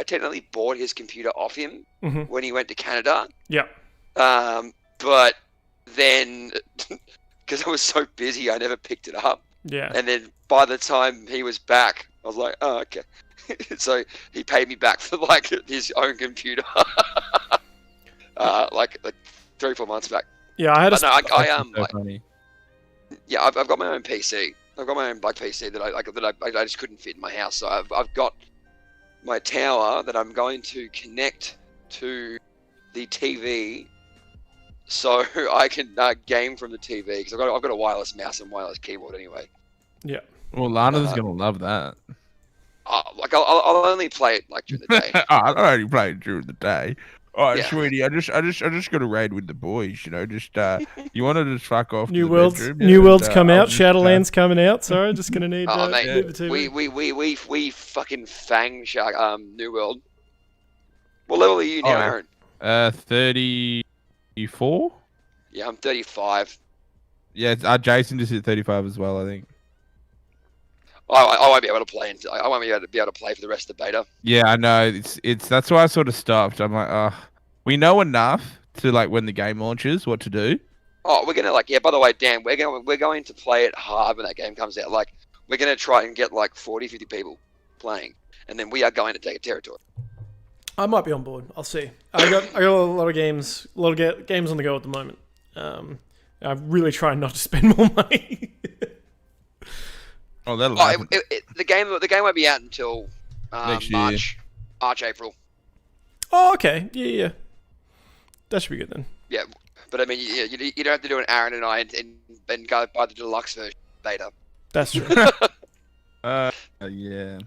technically bought his computer off him when he went to Canada. Yeah. But then, because I was so busy, I never picked it up. Yeah. And then by the time he was back, I was like, oh, okay. So he paid me back for like his own computer, like 3 or 4 months back. Yeah, I had Yeah, I've got my own PC. I've got my own PC that I just couldn't fit in my house. So I've got my tower that I'm going to connect to the TV, so I can game from the TV because I've got a wireless mouse and wireless keyboard anyway. Yeah. Well, Lana's gonna love that. I'll only play it like during the day. I only play it during the day. Alright, Yeah. sweetie, I just got to raid with the boys, you know, just you want to just fuck off New to the Worlds, bedroom, New Worlds and, come I'll out. just, Shadowlands coming out. Sorry, just gonna need. Oh mate, need the TV. we fucking fang shark New World. What level are you now, Oh, Aaron? 34. Yeah, I'm 35. Yeah, Jason just hit 35 as well, I think. I won't be able to play. I won't be able to play for the rest of the beta. Yeah, I know. It's that's why I sort of stopped. I'm like, we know enough to like when the game launches what to do. Oh, we're gonna by the way, Dan, we're going to play it hard when that game comes out. Like, we're gonna try and get like 40, 50 people playing, and then we are going to take a territory. I might be on board. I'll see. I got a lot of games, games on the go at the moment. I'm really trying not to spend more money. Oh, that'll Oh, happen. the game won't be out until Next year. March, April. Oh, okay. Yeah. That should be good then. Yeah, but I mean, you don't have to do an Aaron and I and go buy the deluxe version later. That's true. Yeah.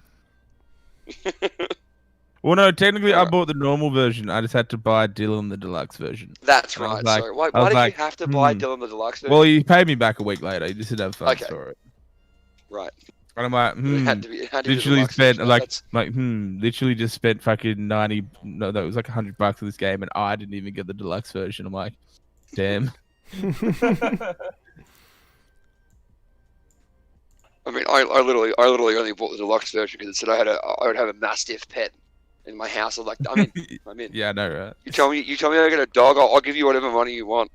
Well, no, technically I bought the normal version. I just had to buy Dylan the deluxe version. That's I was right. like- So why I was did like, you have to buy Dylan the deluxe version? Well, he paid me back a week later. He just didn't have funds Okay. for it. Right. And I'm like, It had to be the literally deluxe spent version. like, That's- literally just spent fucking 90. No, that was like $100 for this game, and I didn't even get the deluxe version. I'm like, damn. I mean, I literally only bought the deluxe version because it said I would have a mastiff pet in my house. I'm like, I'm in. Yeah, I know, right? You tell me I get a dog, I'll give you whatever money you want.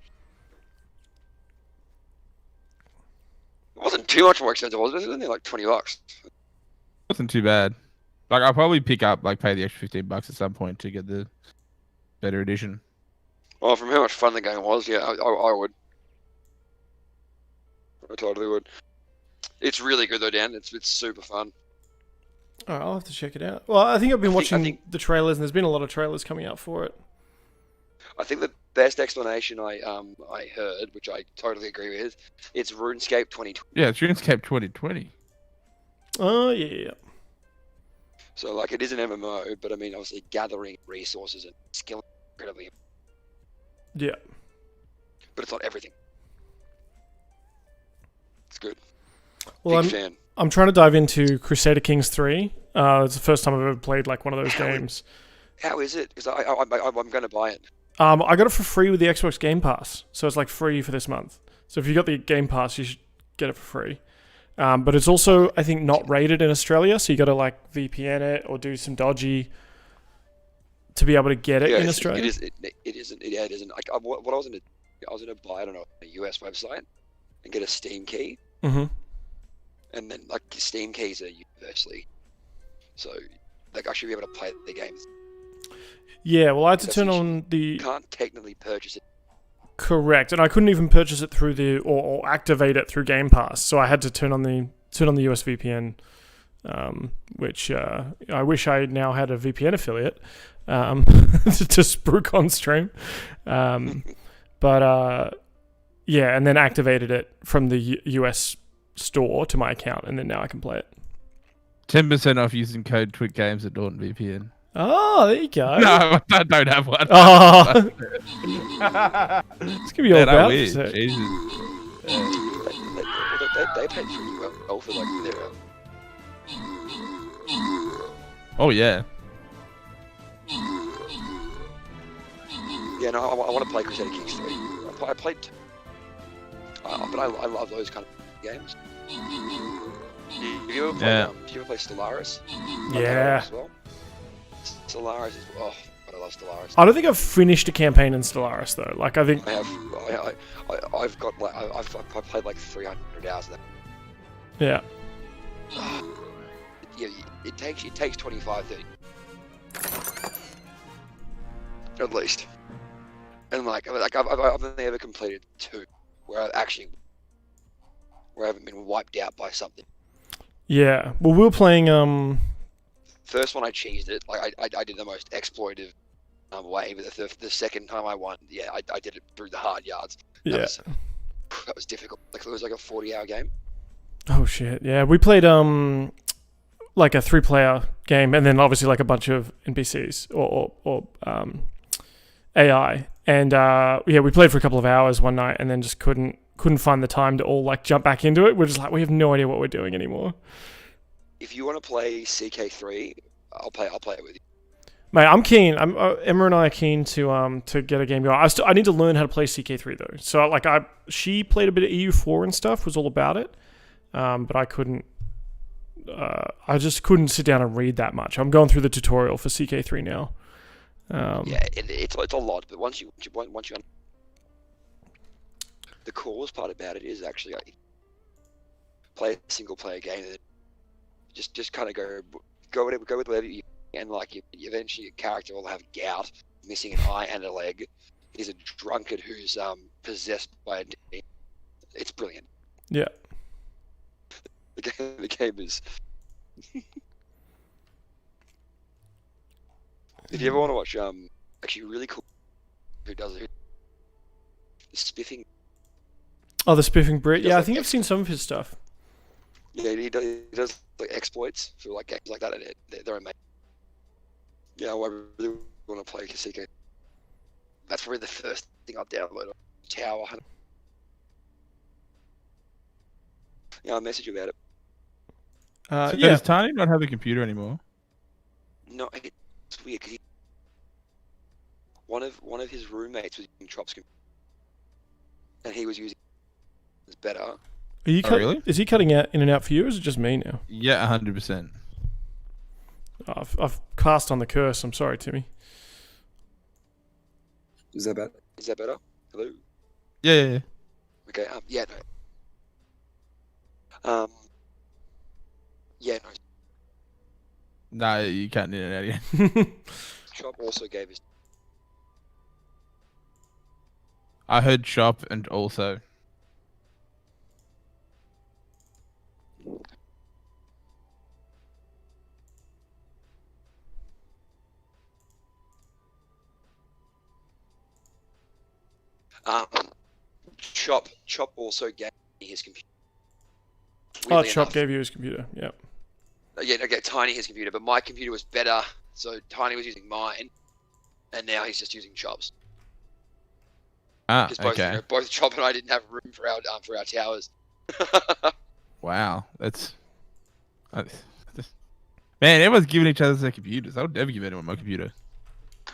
It wasn't too much more expensive, was it? It was only like $20. Wasn't too bad. Like, I'll probably pay the extra $15 at some point to get the better edition. Oh, from how much fun the game was, yeah, I would. I totally would. It's really good though, Dan. It's super fun. All right, I'll have to check it out. Well, I think I've been I watching think- the trailers, and there's been a lot of trailers coming out for it. I think the best explanation I heard, which I totally agree with, it's RuneScape 2020. Yeah, it's RuneScape 2020. Oh yeah. So like it is an MMO, but I mean obviously gathering resources and skill incredibly, Yeah. but it's not everything. It's good. Well, Big fan. I'm trying to dive into Crusader Kings 3. It's the first time I've ever played like one of those games. How is it? Because I'm going to buy it. I got it for free with the Xbox Game Pass, so it's like free for this month. So if you got the Game Pass, you should get it for free. But it's also, I think, not rated in Australia, so you got to like VPN it or do some dodgy to be able to get it in Australia. It isn't. Yeah, it isn't. Like what I was going to buy it on a US website and get a Steam key. Mm-hmm. And then like Steam keys are universally, so like I should be able to play the games. Yeah, well, I had to That's turn what on the You can't technically purchase it. correct, and I couldn't even purchase it through the or activate it through Game Pass, so I had to turn on the US VPN, which I wish I now had a VPN affiliate to spruik on stream, but yeah, and then activated it from the US store to my account, and then now I can play it. 10% off using code TwitGames at NortonVPN. Oh, there you go. No, I don't have one. Oh, it's gonna be all Man, I about wish. it. Jesus. They pay pretty well for like their. Oh yeah. Yeah, no, I want to play Crusader Kings 3. I played 2. But I love those kind of games. Have you ever played, did you ever play Stellaris? Yeah. As well? Stellaris is, oh, but I love Stellaris. I don't think I've finished a campaign in Stellaris though. Like I think I have, I've got like, I've played like 300 hours of that. yeah. Yeah, it takes 25, 30. At least. And like I've only ever completed 2 where I haven't been wiped out by something. Yeah. Well, we were playing First one I cheesed it, like I did the most exploitive way, but the second time I won, yeah, I did it through the hard yards. That was difficult. Like it was like a 40-hour game. Oh shit. Yeah, we played like a 3-player game, and then obviously like a bunch of NPCs or AI, and yeah, we played for a couple of hours one night, and then just couldn't find the time to all like jump back into it. We're just like, we have no idea what we're doing anymore. If you want to play CK3, I'll play it with you. Mate, I'm keen. Emma and I are keen to get a game going. I need to learn how to play CK3 though. So like she played a bit of EU4 and stuff, was all about it, but I couldn't. I just couldn't sit down and read that much. I'm going through the tutorial for CK3 now. Yeah, it's a lot, but once you the coolest part about it is actually like play a single player game and just kind of go with whatever you, and like eventually your character will have gout, missing an eye and a leg. He's a drunkard who's possessed by a demon. It's brilliant. Yeah. The game is. If you ever want to watch actually really cool who does it, the Spiffing. Oh, the Spiffing Brit. Yeah, I like think I've seen some of his stuff. Yeah, he does like exploits for like games like that, and they're amazing. Yeah, I really want to play Kasika. That's probably the first thing I'll download on Tower. Yeah, I'll message you about it. So Yeah. does Tani not have a computer anymore? No, it's weird because one of his roommates was using Trop's computer, and he was using it's better. Are you really? Is he cutting out in and out for you, or is it just me now? Yeah, 100%. I've cast on the curse. I'm sorry, Timmy. Is that better? Hello. Yeah. Okay. Yeah. No. Yeah. No. No, you can't in and out again. Trop also gave his. I heard shop and also. Chop also gave me his computer. Oh, Weirdly Chop enough. gave you his computer. Yeah. Yeah, okay, Tiny his computer, but my computer was better, so Tiny was using mine, and now he's just using Chop's. Ah, Because both, okay. both Chop and I didn't have room for our towers. Wow, that's man. Everyone's giving each other their computers. I would never give anyone my computer.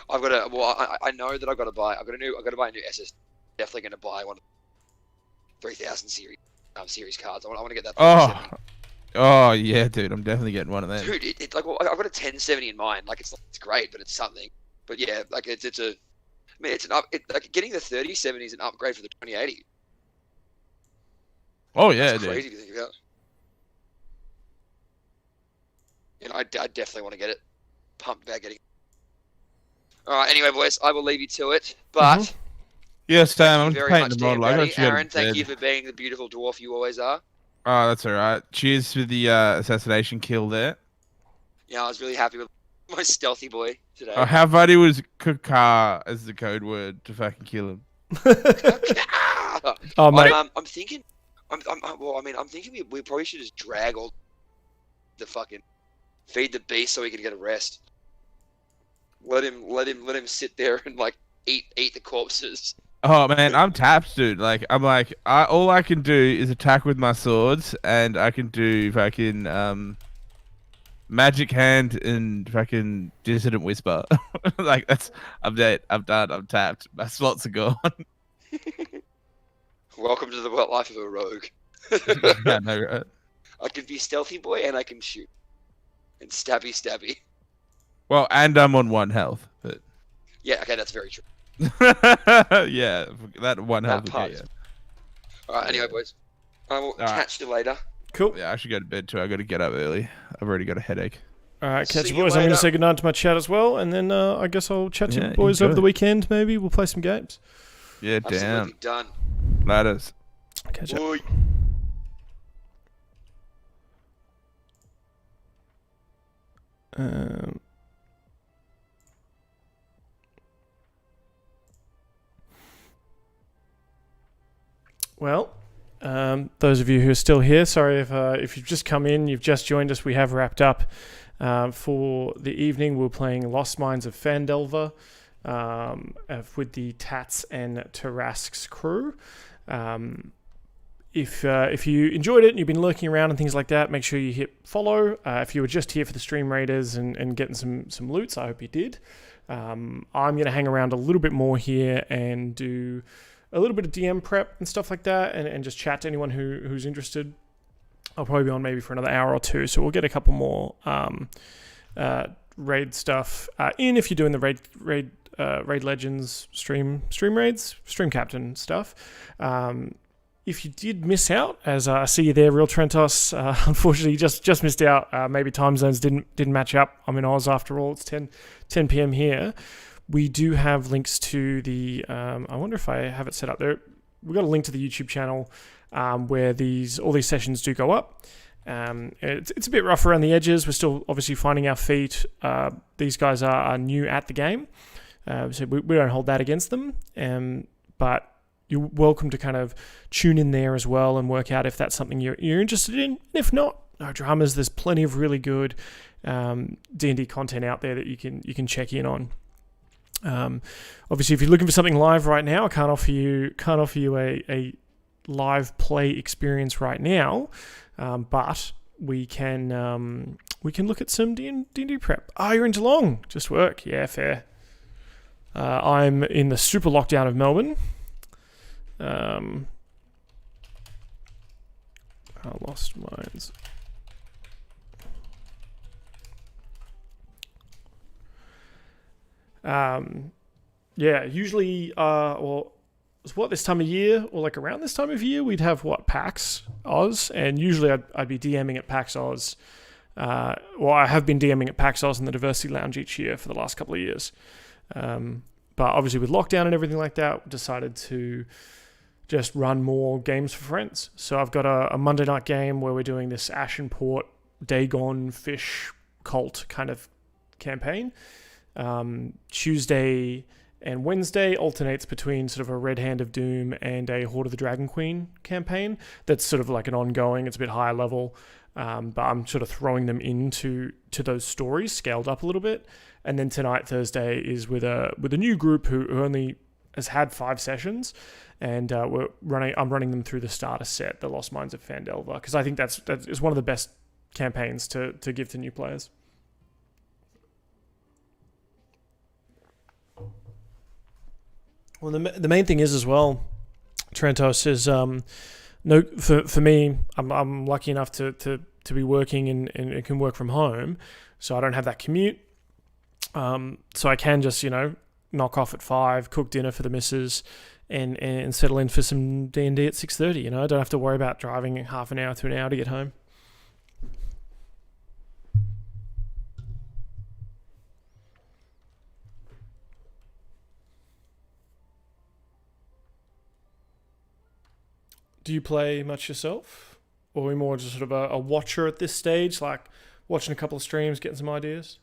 I've got to. Well, I know that I've got to buy. I've got to buy a new SSD. Definitely going to buy one of the 3000 series cards. I want to get that. Oh, oh yeah, dude. I'm definitely getting one of them. Dude, I've got a 1070 in mind. Like it's great, but it's something. But yeah, like it's a. I mean, like getting the 3070 is an upgrade for the 2080. Oh yeah, That's dude. crazy to think about. You know, I definitely want to get it. Pumped about getting it. Alright, anyway, boys, I will leave you to it. But Yes, Sam. thank I'm you very painting much, the Dan model. I Brady. got you. Aaron, thank you for being the beautiful dwarf you always are. Oh, that's all right. Cheers for the assassination kill there. Yeah, I was really happy with my stealthy boy today. Oh, how funny was Kukar as the code word to fucking kill him? Oh, mate. I'm thinking. I'm thinking we probably should just drag all the fucking feed the beast so he can get a rest. Let him sit there and like eat the corpses. Oh man, I'm tapped, dude. All I can do is attack with my swords, and I can do fucking magic hand and fucking dissident whisper. I'm dead. I'm done. I'm tapped. My slots are gone. Welcome to the life of a rogue. Yeah, no, right? I can be stealthy boy and I can shoot. And stabby. Well, and I'm on 1 health, but Yeah, okay, that's very true. yeah, that 1 That health. Will part get is- you. Alright, anyway, boys. I will Alright. catch you later. Cool. Yeah, I should go to bed too. I got to get up early. I've already got a headache. All right, catch See you you boys. I'm going later. to say goodnight to my chat as well, and then I guess I'll chat to Yeah, you boys over enjoy. the weekend. Maybe we'll play some games. Yeah, damn. Absolutely done. Ladders. Catch up. Boy. Well, those of you who are still here, sorry if you've just come in, you've just joined us. We have wrapped up for the evening. We're playing Lost Mines of Phandelver with the Tatts and Tarasques crew. If you enjoyed it and you've been lurking around and things like that, make sure you hit follow. If you were just here for the stream raiders and getting some loots, I hope you did. I'm going to hang around a little bit more here and do a little bit of DM prep and stuff like that, and just chat to anyone who's interested. I'll probably be on maybe for another hour or two, so we'll get a couple more raid stuff in if you're doing the raid legends stream raids, stream captain stuff. If you did miss out, as I see you there, Real Trentos, unfortunately just missed out. Maybe time zones didn't match up. I'm in Oz after all. It's 10 p.m. here. We do have links to the. I wonder if I have it set up there. We've got a link to the YouTube channel where all these sessions do go up. It's a bit rough around the edges. We're still obviously finding our feet. These guys are new at the game, so we don't hold that against them. But you're welcome to kind of tune in there as well and work out if that's something you're interested in. And if not, no dramas. There's plenty of really good D&D content out there that you can check in on. Obviously, if you're looking for something live right now, I can't offer you a live play experience right now, but we can look at some D&D prep. You're in Geelong, just work, yeah, fair. I'm in the super lockdown of Melbourne. Lost Mines. Yeah, usually, this time of year, or like around this time of year, we'd have PAX Aus, and usually I'd be DMing at PAX Aus. I have been DMing at PAX Aus in the Diversity Lounge each year for the last couple of years. but obviously with lockdown and everything like that, decided to just run more games for friends. So I've got a Monday night game where we're doing this Ashenport Dagon fish cult kind of campaign. Tuesday and Wednesday alternates between sort of a Red Hand of Doom and a Horde of the Dragon Queen campaign. That's sort of like an ongoing, it's a bit higher level, but I'm sort of throwing them into those stories, scaled up a little bit. And then tonight, Thursday, is with a new group who only has had 5 sessions, and I'm running them through the starter set, the Lost Mines of Phandelver, because I think that is one of the best campaigns to give to new players. Well, the main thing is as well, Trentos, is no, for me, I'm lucky enough to be working and can work from home, so I don't have that commute. So I can just knock off at 5, cook dinner for the missus, and settle in for some D&D at 6:30. I don't have to worry about driving half an hour to an hour to get home. Do you play much yourself? Or are we more just sort of a watcher at this stage, like watching a couple of streams, getting some ideas?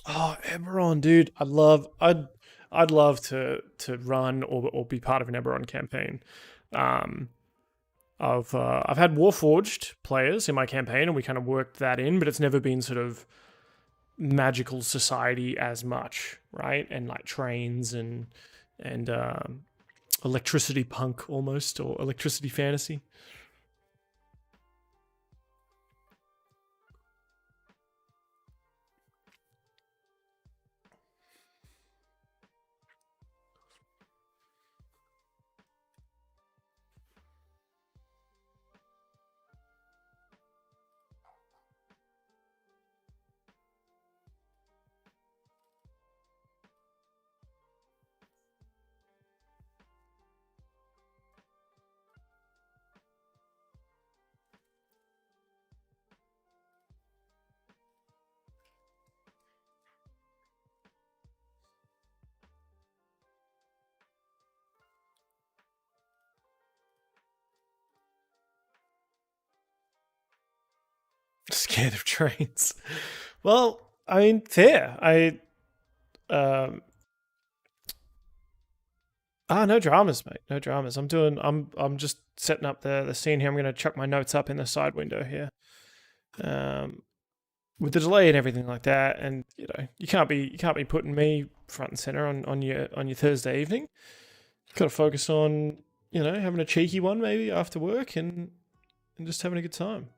Oh, Eberron, dude. I'd love to run or be part of an Eberron campaign. I've had Warforged players in my campaign, and we kind of worked that in, but it's never been sort of magical society as much, right? And like trains and electricity punk almost, or electricity fantasy. Scared of trains. Well, I mean, fair. No dramas, mate. No dramas. I'm just setting up the scene here. I'm gonna chuck my notes up in the side window here. With the delay and everything like that, and you can't be putting me front and center on your Thursday evening. You've got to focus on having a cheeky one maybe after work and just having a good time.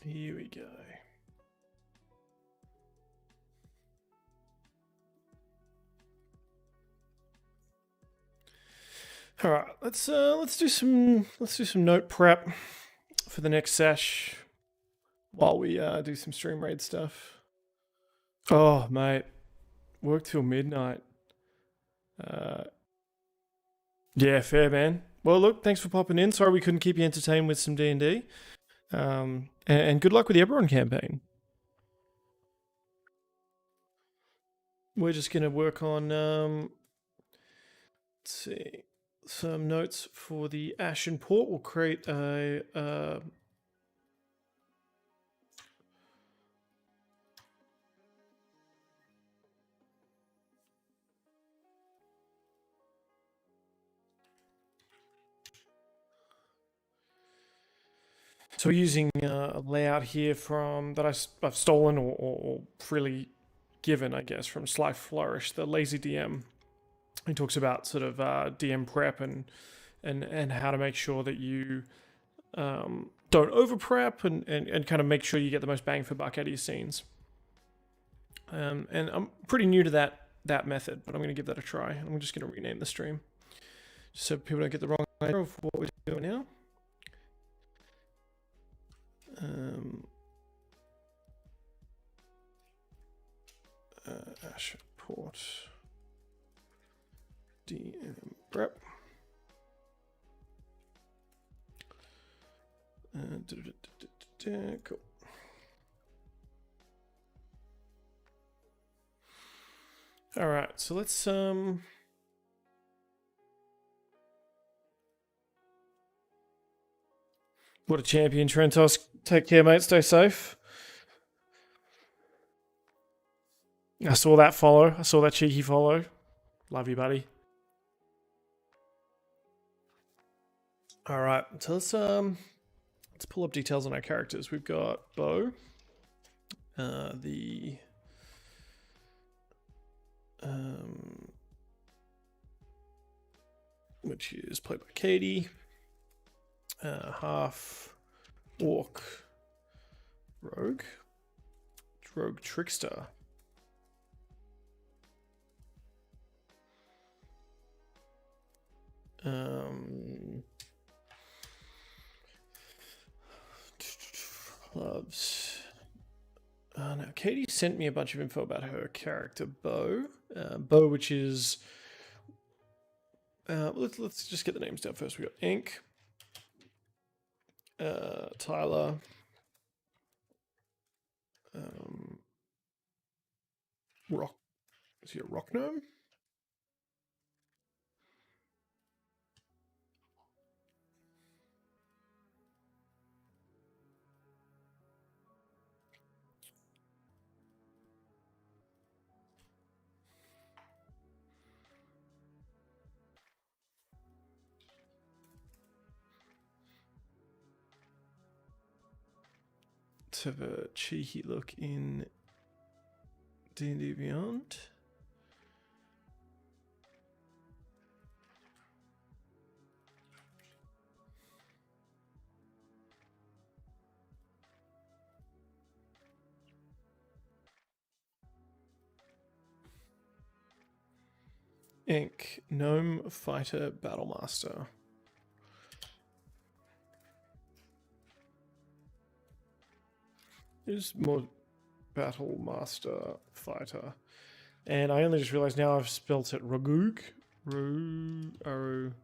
Here we go. All right, let's do some note prep for the next sesh while we do some stream raid stuff. Oh, mate, work till midnight. Yeah, fair, man. Well, look, thanks for popping in. Sorry we couldn't keep you entertained with some D&D. And good luck with the Eberron campaign. We're just going to work on, let's see, some notes for the Ashenport. We'll create a So we're using a layout here from that I've stolen or freely given, I guess, from Sly Flourish, the lazy DM. He talks about sort of DM prep and how to make sure that you don't over prep and kind of make sure you get the most bang for buck out of your scenes. And I'm pretty new to that method, but I'm going to give that a try. I'm just going to rename the stream just so people don't get the wrong idea of what we're doing now. Ash Port DM prep. Cool. All right, so let's what a champion, Trentos. Take care, mate. Stay safe. I saw that follow. I saw that cheeky follow. Love you, buddy. All right, so let's pull up details on our characters. We've got Bo, which is played by Katie, half orc rogue, rogue trickster. Loves. Now Katie sent me a bunch of info about her character Bo, Bo, which is. Let's just get the names down first. We got Ink, Tyler, Rock. Is he a rock gnome? Let's have a cheeky look in D&D Beyond. Ink, Gnome Fighter Battlemaster. Is more Battlemaster Fighter. And I only just realized now I've spelt it Rogue. R-O-G-U-E.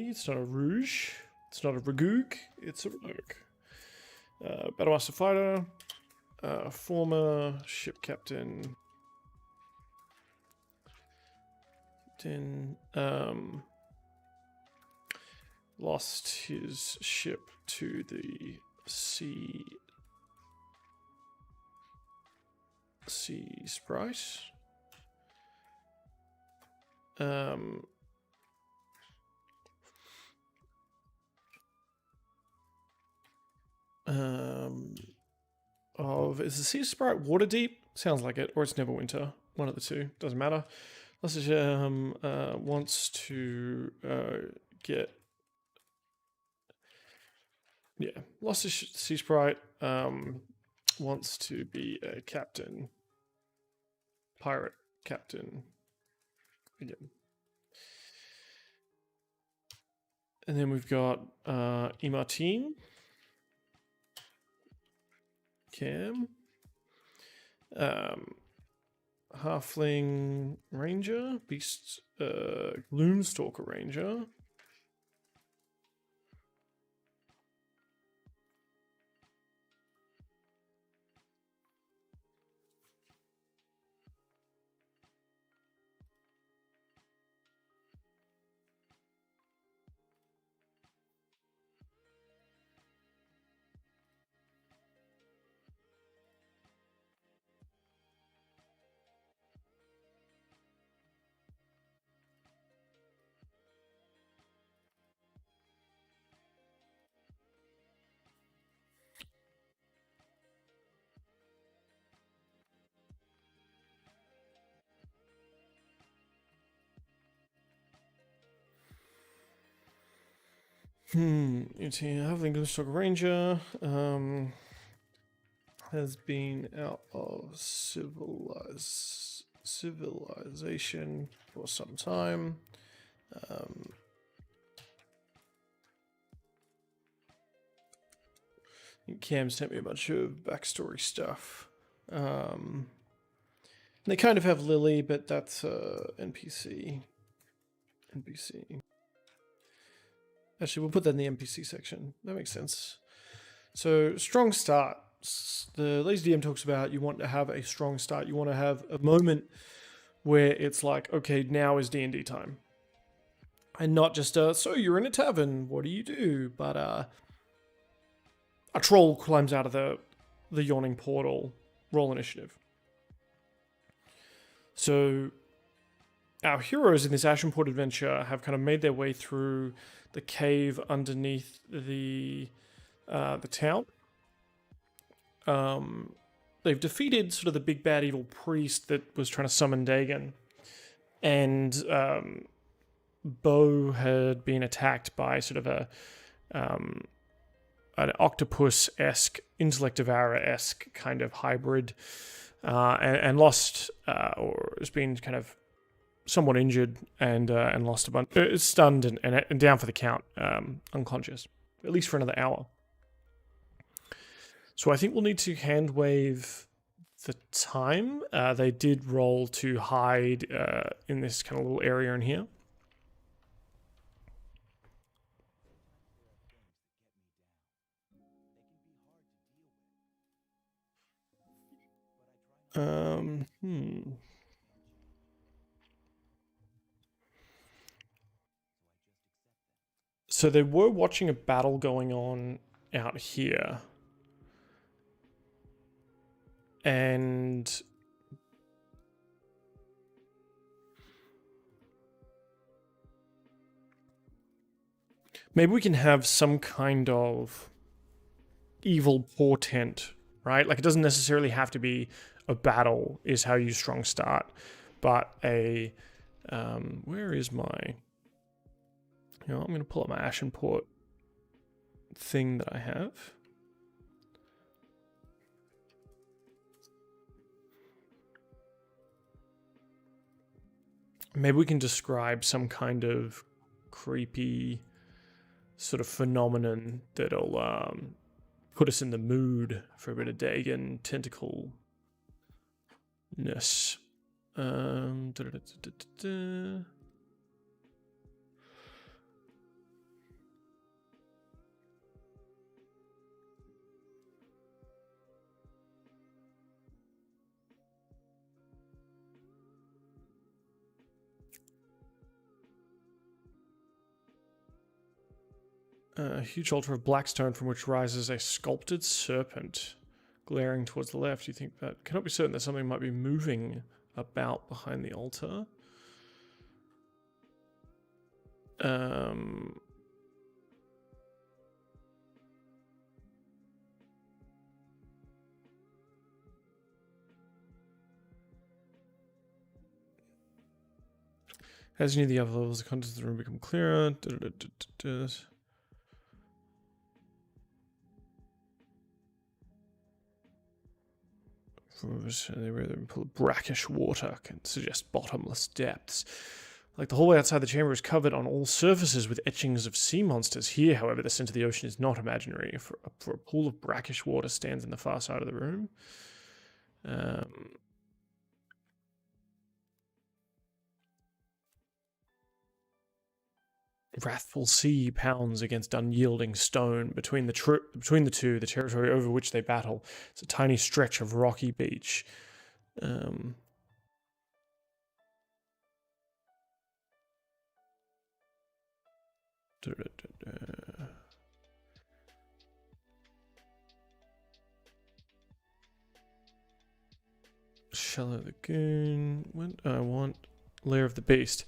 It's not a Rouge. It's not a Rogue. It's a Rogue. Battlemaster Fighter. Former ship captain. Then lost his ship to the sea sprite. Is the sea sprite water deep? Sounds like it, or it's Neverwinter. One of the two. Doesn't matter. Let's just wants to get. Yeah, lost his sea sprite. Wants to be a captain. Pirate captain. Again. And then we've got Martine. Cam. Halfling Ranger. Beast. Gloomstalker Ranger. It's here. Halfling Glimstock Ranger has been out of civilization for some time. I think Cam sent me a bunch of backstory stuff. They kind of have Lily, but that's NPC. Actually, we'll put that in the NPC section. That makes sense. So, strong start. The Lazy DM talks about you want to have a strong start. You want to have a moment where it's like, okay, now is D&D time. And not just, so you're in a tavern, what do you do? But a troll climbs out of the yawning portal. Roll initiative. So, our heroes in this Ashenport adventure have kind of made their way through the cave underneath the town. They've defeated sort of the big bad evil priest that was trying to summon Dagon, and Bo had been attacked by sort of an octopus-esque, intellect devourer-esque kind of hybrid, and lost or has been kind of somewhat injured and lost a bunch, stunned and down for the count, unconscious, at least for another hour. So I think we'll need to hand wave the time. They did roll to hide in this kind of little area in here. So they were watching a battle going on out here. And maybe we can have some kind of evil portent, right? Like, it doesn't necessarily have to be a battle is how you strong start, but a where is my, I'm going to pull up my Ashenport thing that I have. Maybe we can describe some kind of creepy sort of phenomenon that'll put us in the mood for a bit of Dagon tentacle-ness. A huge altar of black stone from which rises a sculpted serpent glaring towards the left. You think that cannot be certain that something might be moving about behind the altar. As you near the other levels, the contents of the room become clearer. Brackish water can suggest bottomless depths. Like the hallway outside the chamber is covered on all surfaces with etchings of sea monsters. Here, however, the scent of the ocean is not imaginary, for a pool of brackish water stands in the far side of the room. Wrathful sea pounds against unyielding stone. Between the two, the territory over which they battle, it's a tiny stretch of rocky beach. Shallow Lagoon. What I want? Lair of the Beast.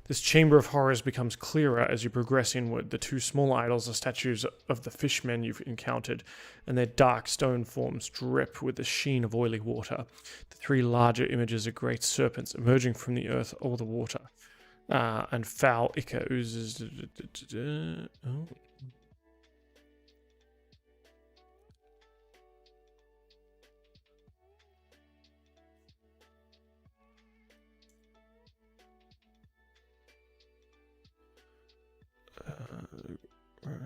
This chamber of horrors becomes clearer as you progress inward. The two small idols are statues of the fishmen you've encountered, and their dark stone forms drip with the sheen of oily water. The three larger images are great serpents emerging from the earth or the water, and foul ichor oozes. Oh.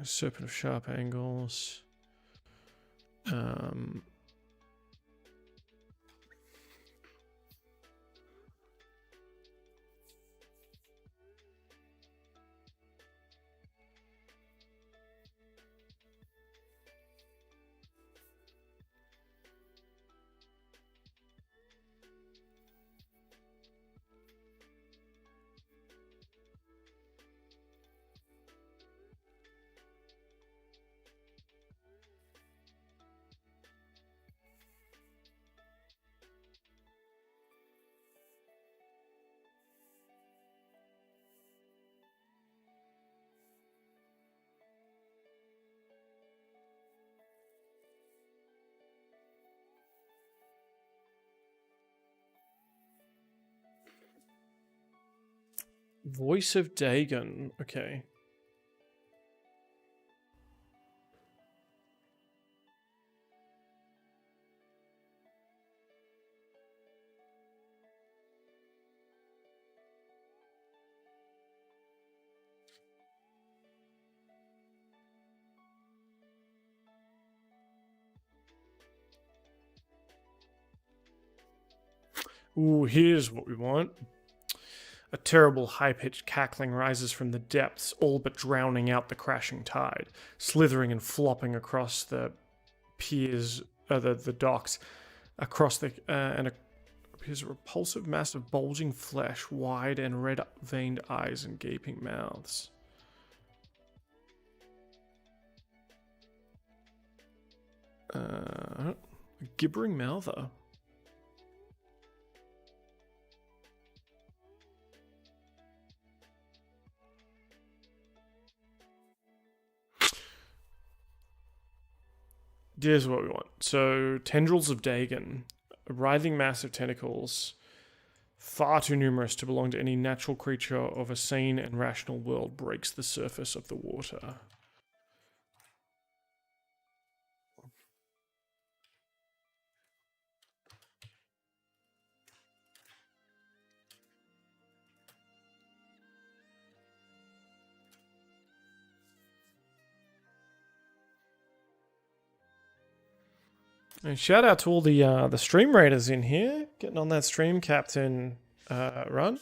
Serpent of Sharp Angles. Voice of Dagon. Okay. Ooh, here's what we want. A terrible high-pitched cackling rises from the depths, all but drowning out the crashing tide, slithering and flopping across the piers, the docks, across the and appears a repulsive mass of bulging flesh, wide and red-veined eyes and gaping mouths. A gibbering mouther. Here's what we want. So, tendrils of Dagon, a writhing mass of tentacles, far too numerous to belong to any natural creature of a sane and rational world, breaks the surface of the water. And shout out to all the stream raiders in here, getting on that stream captain run.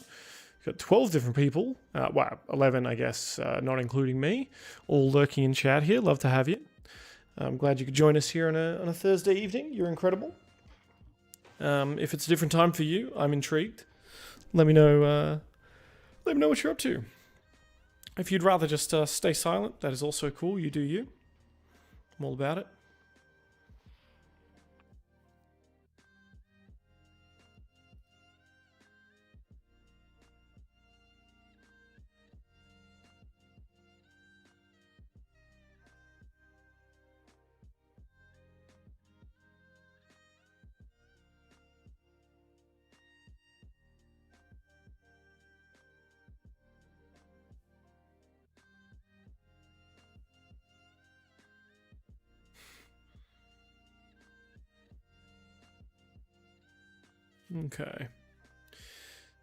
Got 12 different people, well, 11 I guess, not including me, all lurking in chat here. Love to have you. I'm glad you could join us here on a Thursday evening. You're incredible. If it's a different time for you, I'm intrigued. Let me know. Let me know what you're up to. If you'd rather just stay silent, that is also cool. You do you. I'm all about it. Okay.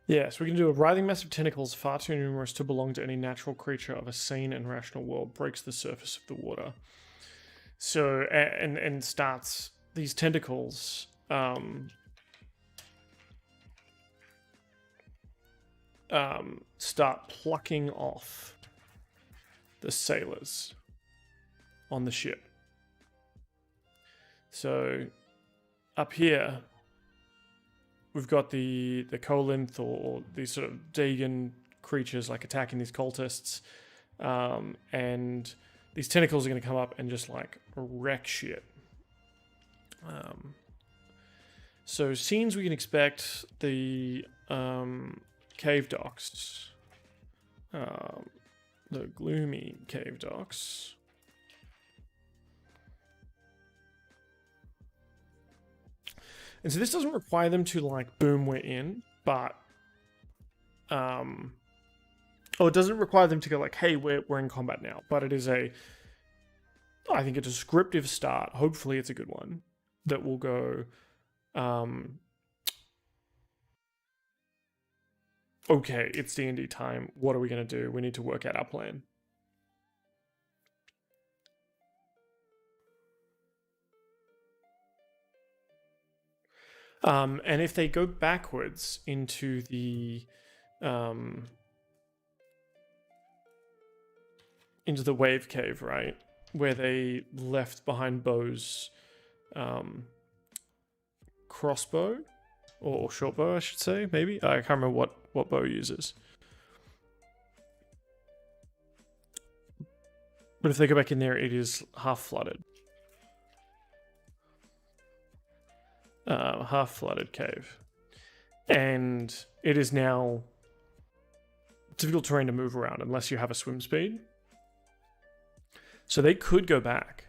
Yeah, so we can do a writhing mass of tentacles far too numerous to belong to any natural creature of a sane and rational world breaks the surface of the water. So, and starts these tentacles start plucking off the sailors on the ship. So, up here, we've got the Kolinth or these sort of Dagon creatures like attacking these cultists. And these tentacles are going to come up and just like wreck shit. So scenes we can expect the cave docks. The gloomy cave docks. And so this doesn't require them to like, boom, we're in, but, it doesn't require them to go like, hey, we're in combat now, but it is I think a descriptive start. Hopefully it's a good one that will go, okay, it's D&D time. What are we going to do? We need to work out our plan. And if they go backwards into the wave cave, right, where they left behind Bo's crossbow or short bow, I should say, maybe. I can't remember what Bo uses. But if they go back in there, it is half flooded. Half flooded cave. And it is now difficult terrain to move around unless you have a swim speed. So they could go back.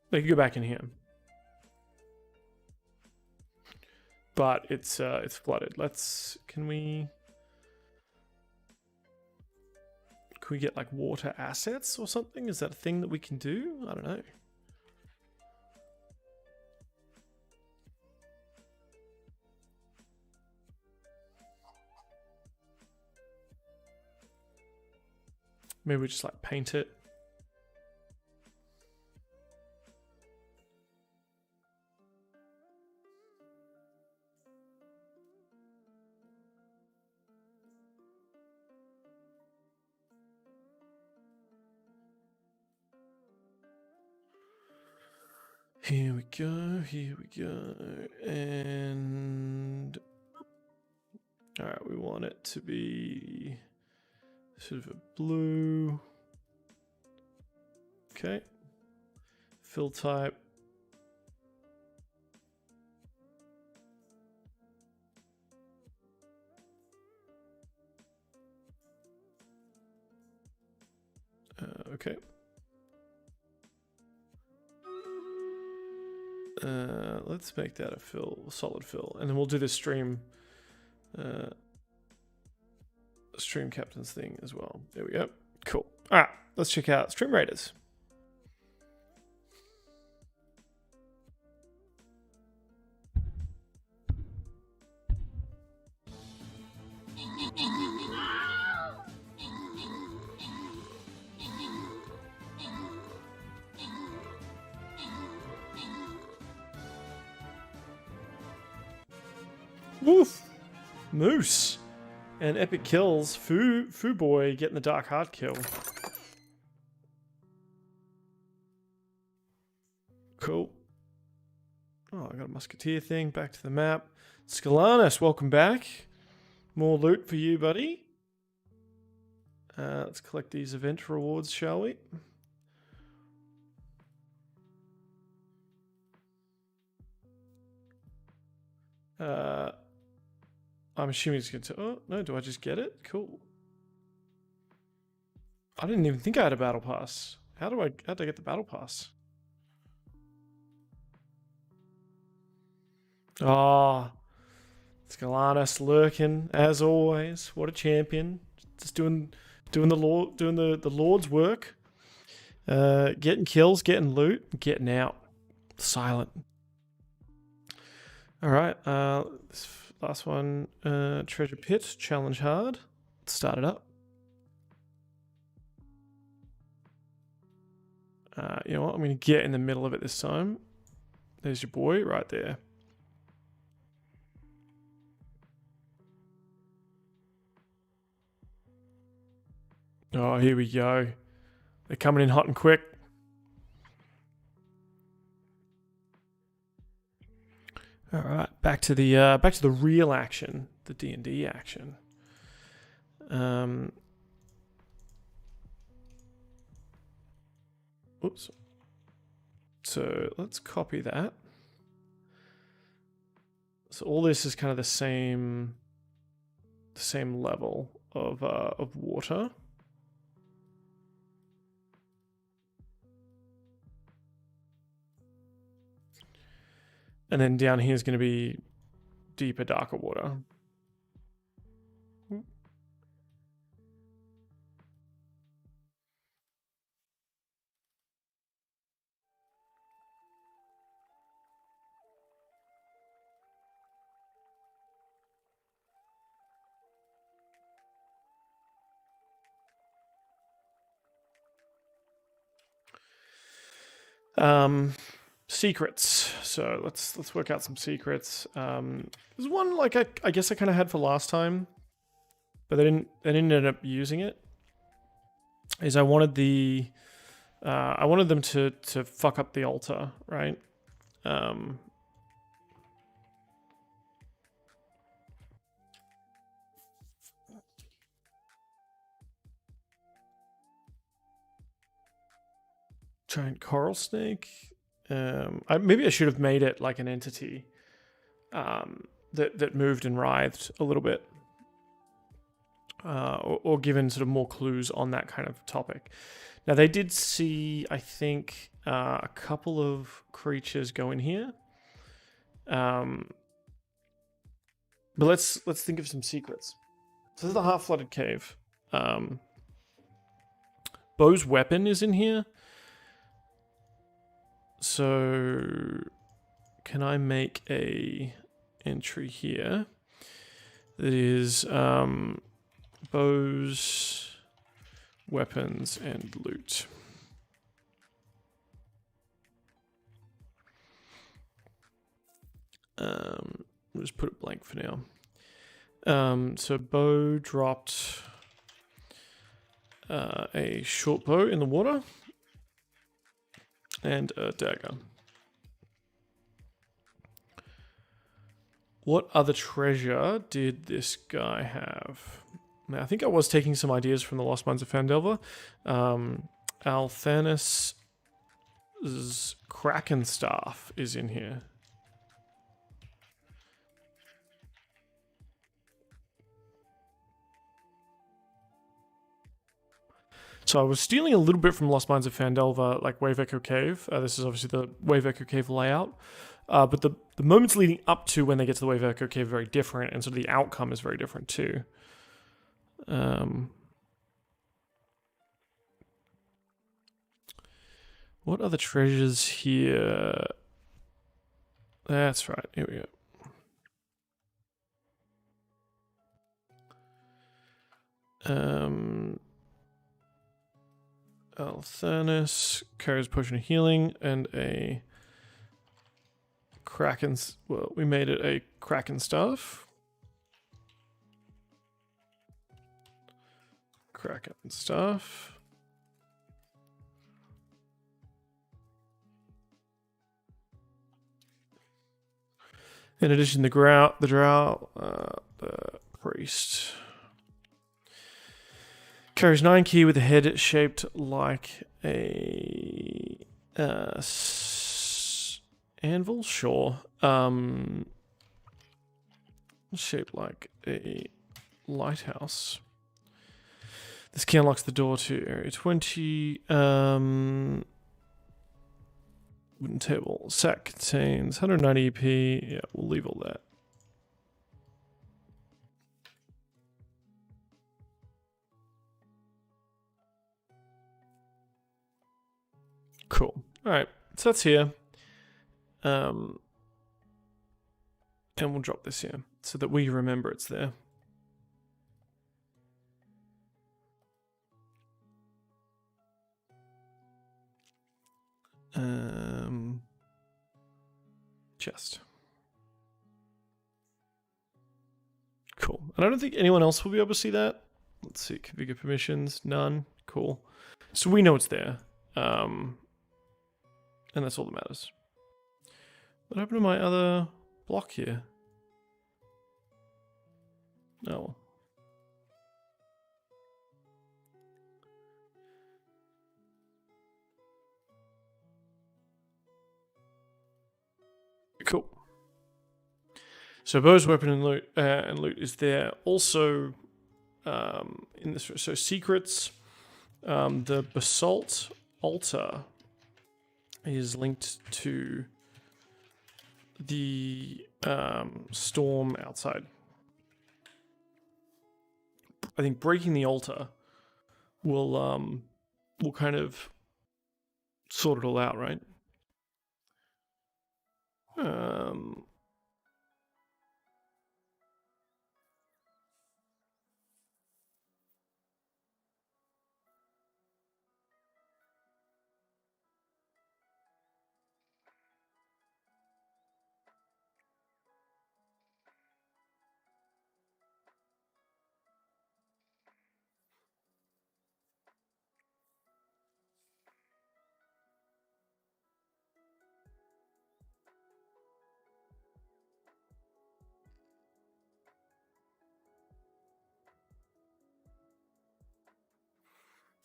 They could go back in here. But it's flooded. Can we get like water assets or something? Is that a thing that we can do? I don't know. Maybe we just like paint it. Here we go, and all right, we want it to be sort of a blue. Okay, fill type. Okay. Let's make that a solid fill, and then we'll do the stream captain's thing as well. There we go. Cool. All right, let's check out Stream Raiders. Woof! Moose! And epic kills. Foo Boy getting the Dark Heart kill. Cool. Oh, I got a musketeer thing. Back to the map. Scalanus, welcome back. More loot for you, buddy. Let's collect these event rewards, shall we? I'm assuming it's going to... Oh, no, do I just get it? Cool. I didn't even think I had a battle pass. How'd I get the battle pass? Ah, Scalanus lurking as always. What a champion! Just doing the Lord's work. Getting kills, getting loot, getting out. Silent. All right. This last one, treasure pit, challenge hard. Let's start it up. You know what? I'm going to get in the middle of it this time. There's your boy right there. Oh, here we go. They're coming in hot and quick. All right, back to the real action, the D&D action. Oops. So let's copy that. So all this is kind of the same level of water. And then down here is going to be deeper, darker water. Secrets. So let's work out some secrets. There's one like I guess I kind of had for last time, but they didn't end up using it. Is I wanted them to fuck up the altar, right? Giant coral snake. Maybe I should have made it like an entity that moved and writhed a little bit, or given sort of more clues on that kind of topic. Now they did see, I think, a couple of creatures go in here. But let's think of some secrets. So this is the half-flooded cave. Bo's weapon is in here. So can I make a entry here that is Bo's weapons and loot? We'll just put it blank for now. So Bo dropped a short bow in the water and a dagger. What other treasure did this guy have? Now, I think I was taking some ideas from the Lost Mines of Phandelver. Althanis's Kraken Staff is in here. So I was stealing a little bit from Lost Mines of Phandelver, like Wave Echo Cave. This is obviously the Wave Echo Cave layout. But the moments leading up to when they get to the Wave Echo Cave are very different, and so the outcome is very different too. What other treasures here? That's right. Here we go. Althanis carries potion of healing and a Kraken. Well, we made it a Kraken staff. Kraken staff. In addition, the drow, the priest carries 9 key with a head shaped like a anvil. Sure. Shaped like a lighthouse. This key unlocks the door to area 20. Wooden table. Sack contains 190 EP. Yeah, we'll leave all that. Cool. All right. So that's here. And we'll drop this here so that we remember it's there. Chest. Cool. And I don't think anyone else will be able to see that. Let's see. Configure permissions. None. Cool. So we know it's there. And that's all that matters. What happened to my other block here? Oh. Cool. So Bo's weapon and loot is there. Also, in this, so secrets, the basalt altar is linked to the storm outside. I think breaking the altar will kind of sort it all out, right?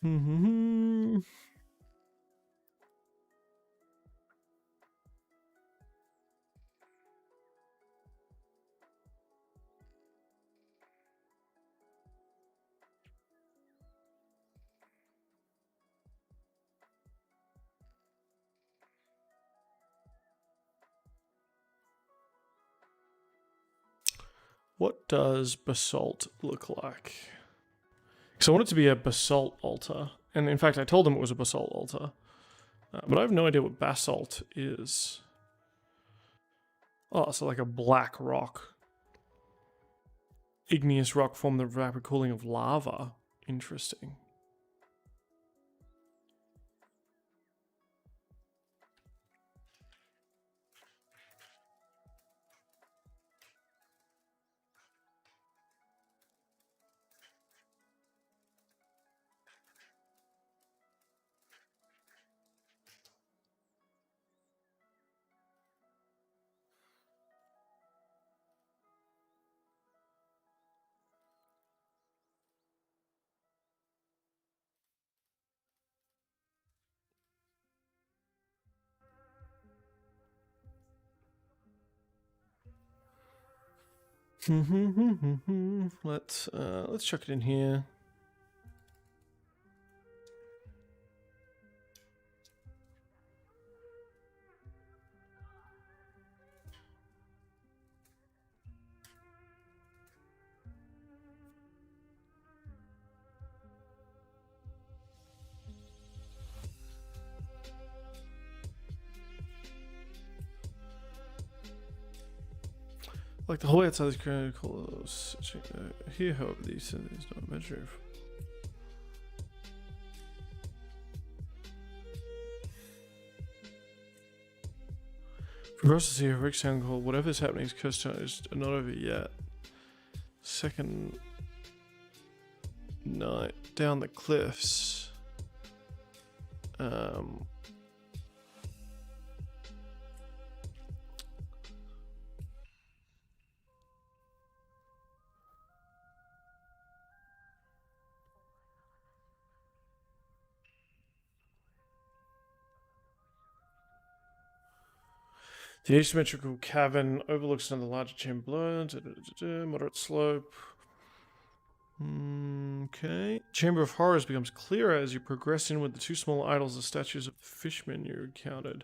Mm-hmm. What does basalt look like? Because I want it to be a basalt altar. And in fact, I told them it was a basalt altar. But I have no idea what basalt is. Oh, so like a black rock. Igneous rock formed the rapid cooling of lava. Interesting. Let's chuck it in here. Like the whole way outside this critical here, however, these there's no measure of. For us to see a Rick sound call, whatever's happening is cursed is not over yet. Second night down the cliffs. The asymmetrical cavern overlooks another larger chamber below. Moderate slope. Okay. Chamber of Horrors becomes clearer as you progress in with the two small idols, the statues of the fishmen you encountered.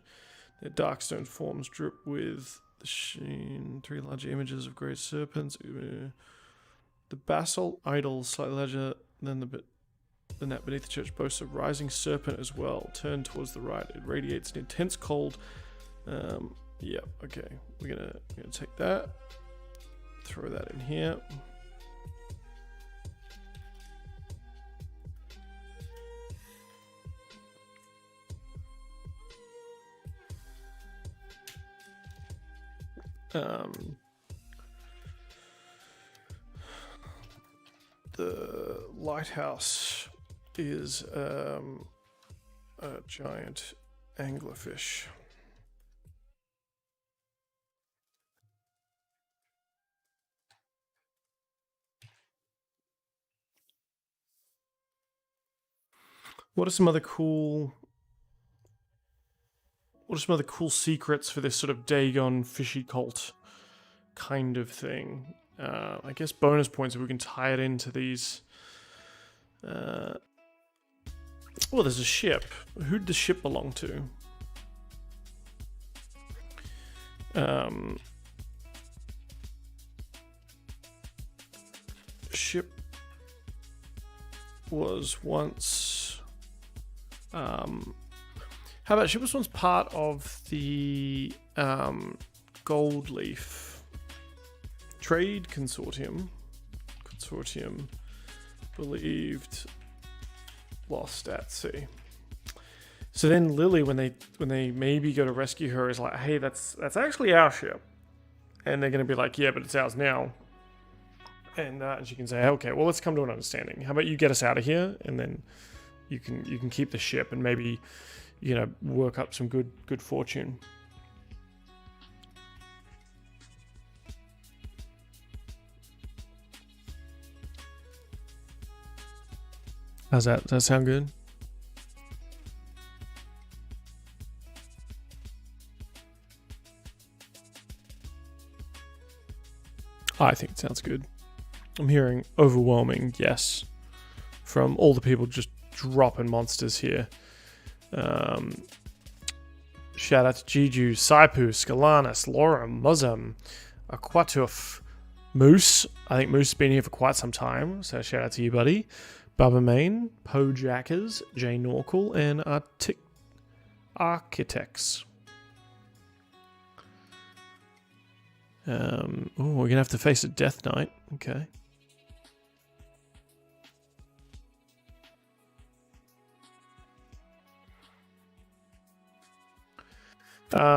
Their dark stone forms drip with the sheen. Three larger images of great serpents. The basalt idol, slightly larger than that beneath the church, boasts a rising serpent as well. Turned towards the right, it radiates an intense cold. Yeah, okay. We're gonna take that. Throw that in here. The lighthouse is a giant anglerfish. What are some other cool secrets for this sort of Dagon fishy cult kind of thing? I guess bonus points if we can tie it into these. Well, there's a ship. Who'd the ship belong to? Ship was once. How about ship was once part of the Gold Leaf Trade Consortium. Believed lost at sea. So then Lily, when they maybe go to rescue her, is like, hey, that's actually our ship, and they're gonna be like, yeah, but it's ours now. And she can say, okay, well, let's come to an understanding. How about you get us out of here, and then you can keep the ship and maybe, work up some good fortune. How's that? Does that sound good? I think it sounds good. I'm hearing overwhelming yes from all the people just dropping monsters here. Shout out to Jiju, Saipu, Scalanis, Laura, Muzam, Aquatuf, Moose. I think Moose has been here for quite some time, so shout out to you, buddy. Baba Main, Poe Jackers, Jay Norkel, and Architects. We're gonna have to face a Death Knight. Okay.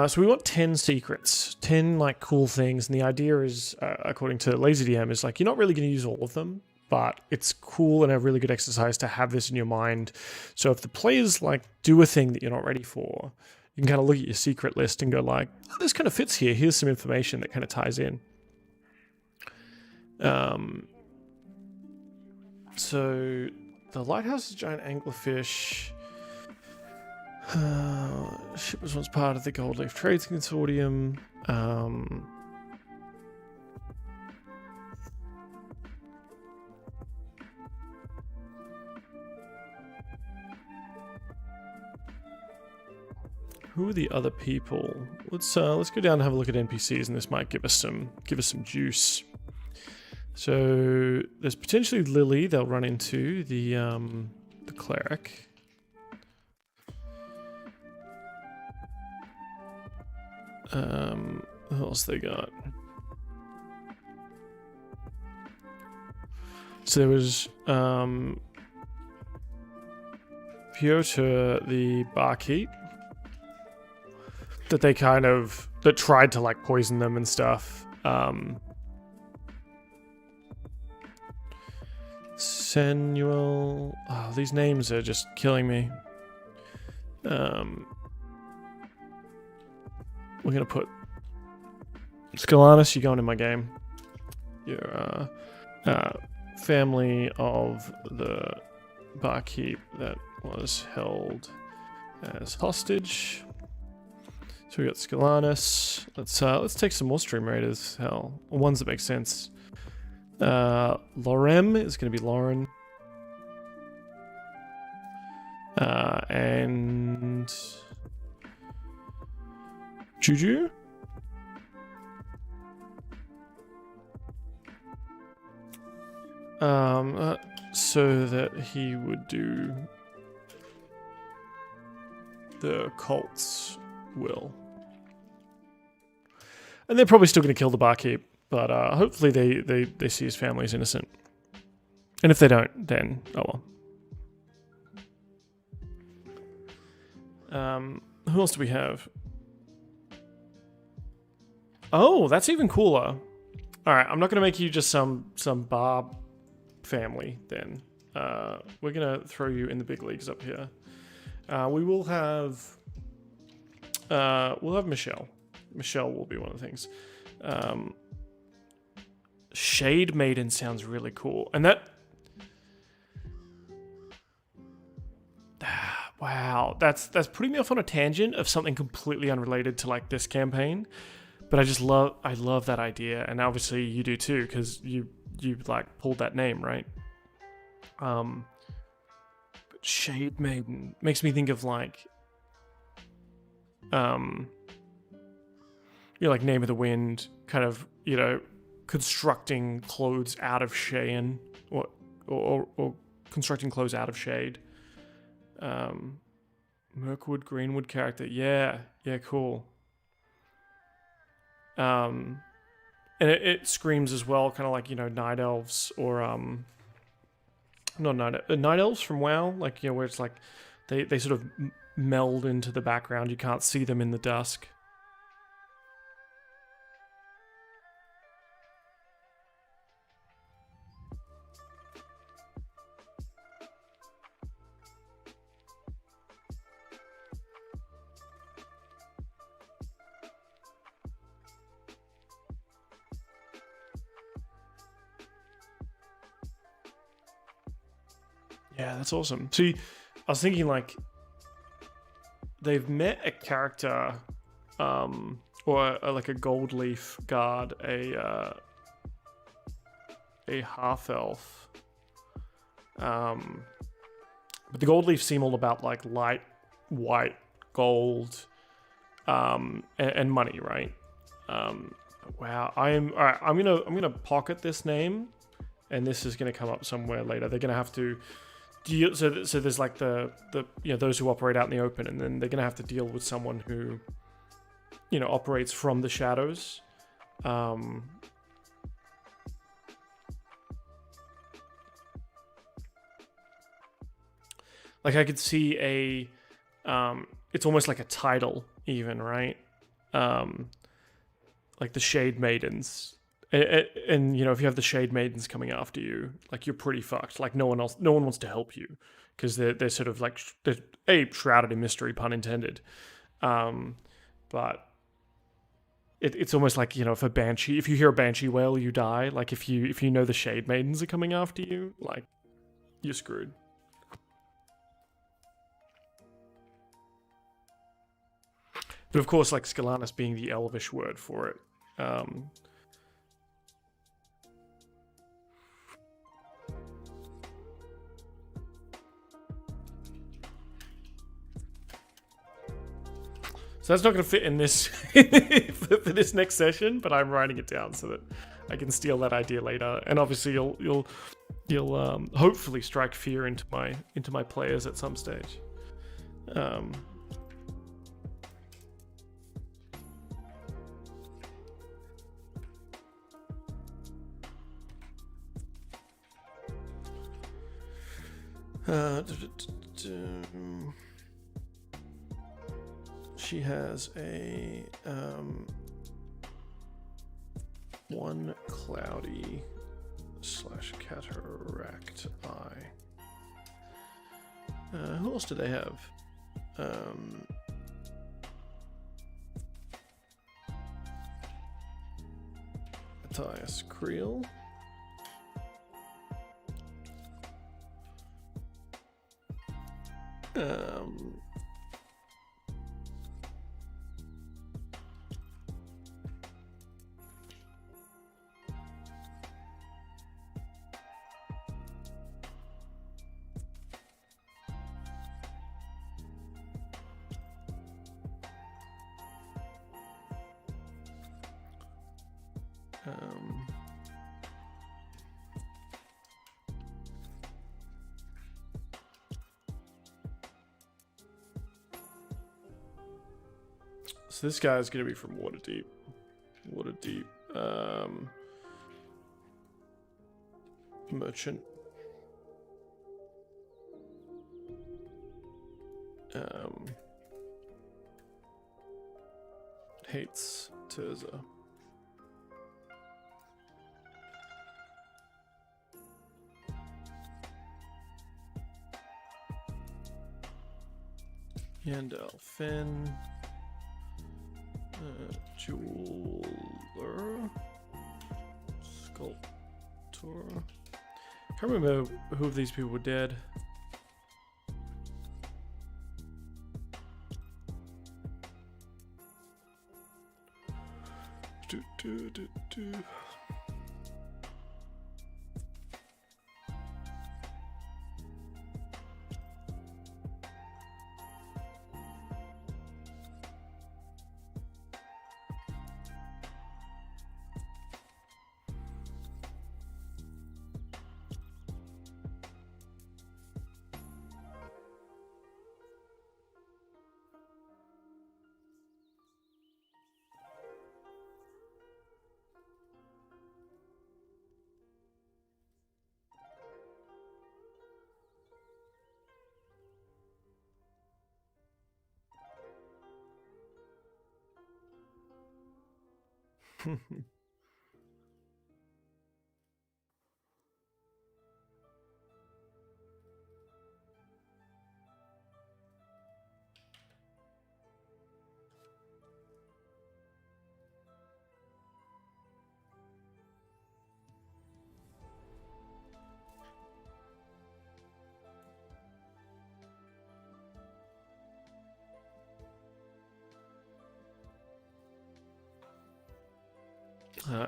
So we want 10 secrets, 10 like cool things, and the idea is, according to Lazy DM, is like you're not really going to use all of them, but it's cool and a really good exercise to have this in your mind. So if the players like do a thing that you're not ready for, you can kind of look at your secret list and go like, oh, this kind of fits here. Here's some information that kind of ties in. So the lighthouse is giant anglerfish. Ship was once part of the Gold Leaf Trades Consortium. Who are the other people? Let's go down and have a look at NPCs, and this might give us some juice. So there's potentially Lily. They'll run into the cleric. What else they got? So there was Piotr the barkeep that tried to like poison them and stuff. Samuel. Oh, these names are just killing me. We're gonna put Scalanis, you're going in my game. You're family of the barkeep that was held as hostage. So we got Scalanis. Let's take some more stream raiders. Hell, ones that make sense. Lorem is gonna be Lauren. And Juju? So that he would do the cult's will. And they're probably still going to kill the barkeep, but hopefully they see his family's innocent. And if they don't, then oh well. Who else do we have? Oh, that's even cooler. All right, I'm not going to make you just some bar family then. We're going to throw you in the big leagues up here. We'll have Michelle. Michelle will be one of the things. Shade Maiden sounds really cool. And that... Wow, that's putting me off on a tangent of something completely unrelated to like this campaign. But I love that idea, and obviously you do too, because you like pulled that name, right? But Shade Maiden makes me think of like, like Name of the Wind, kind of, constructing clothes out of Cheyenne, or constructing clothes out of shade. Mirkwood, Greenwood character, yeah, cool. And it screams as well, kind of like, night elves or not night elves from WoW, like, where it's like they sort of meld into the background. You can't see them in the dusk. Yeah, that's awesome. See, I was thinking like they've met a character, or like a gold leaf guard, a half elf. But the gold leaf seem all about like light white gold, and money, right? Wow, all right. I'm gonna pocket this name, and this is gonna come up somewhere later. They're gonna have to deal. So there's like the those who operate out in the open, and then they're gonna have to deal with someone who operates from the shadows. Like I could see it's almost like a title even, right? Like the Shade Maidens. And if you have the Shade Maidens coming after you, like you're pretty fucked. Like no one wants to help you because they're sort of like they're shrouded in mystery, pun intended. But it's almost like if if you hear a banshee wail, you die. Like if you know the Shade Maidens are coming after you, like you're screwed. But of course, like Scalanus being the Elvish word for it. So that's not going to fit in this for this next session, but I'm writing it down so that I can steal that idea later. And obviously, you'll hopefully strike fear into my players at some stage. She has a one cloudy / cataract eye. Who else do they have? Matthias Creel. So this guy is going to be from Waterdeep. Merchant. Hates Terza. Yandel Finn. Jeweler. Sculptor. Can't remember who of these people were dead.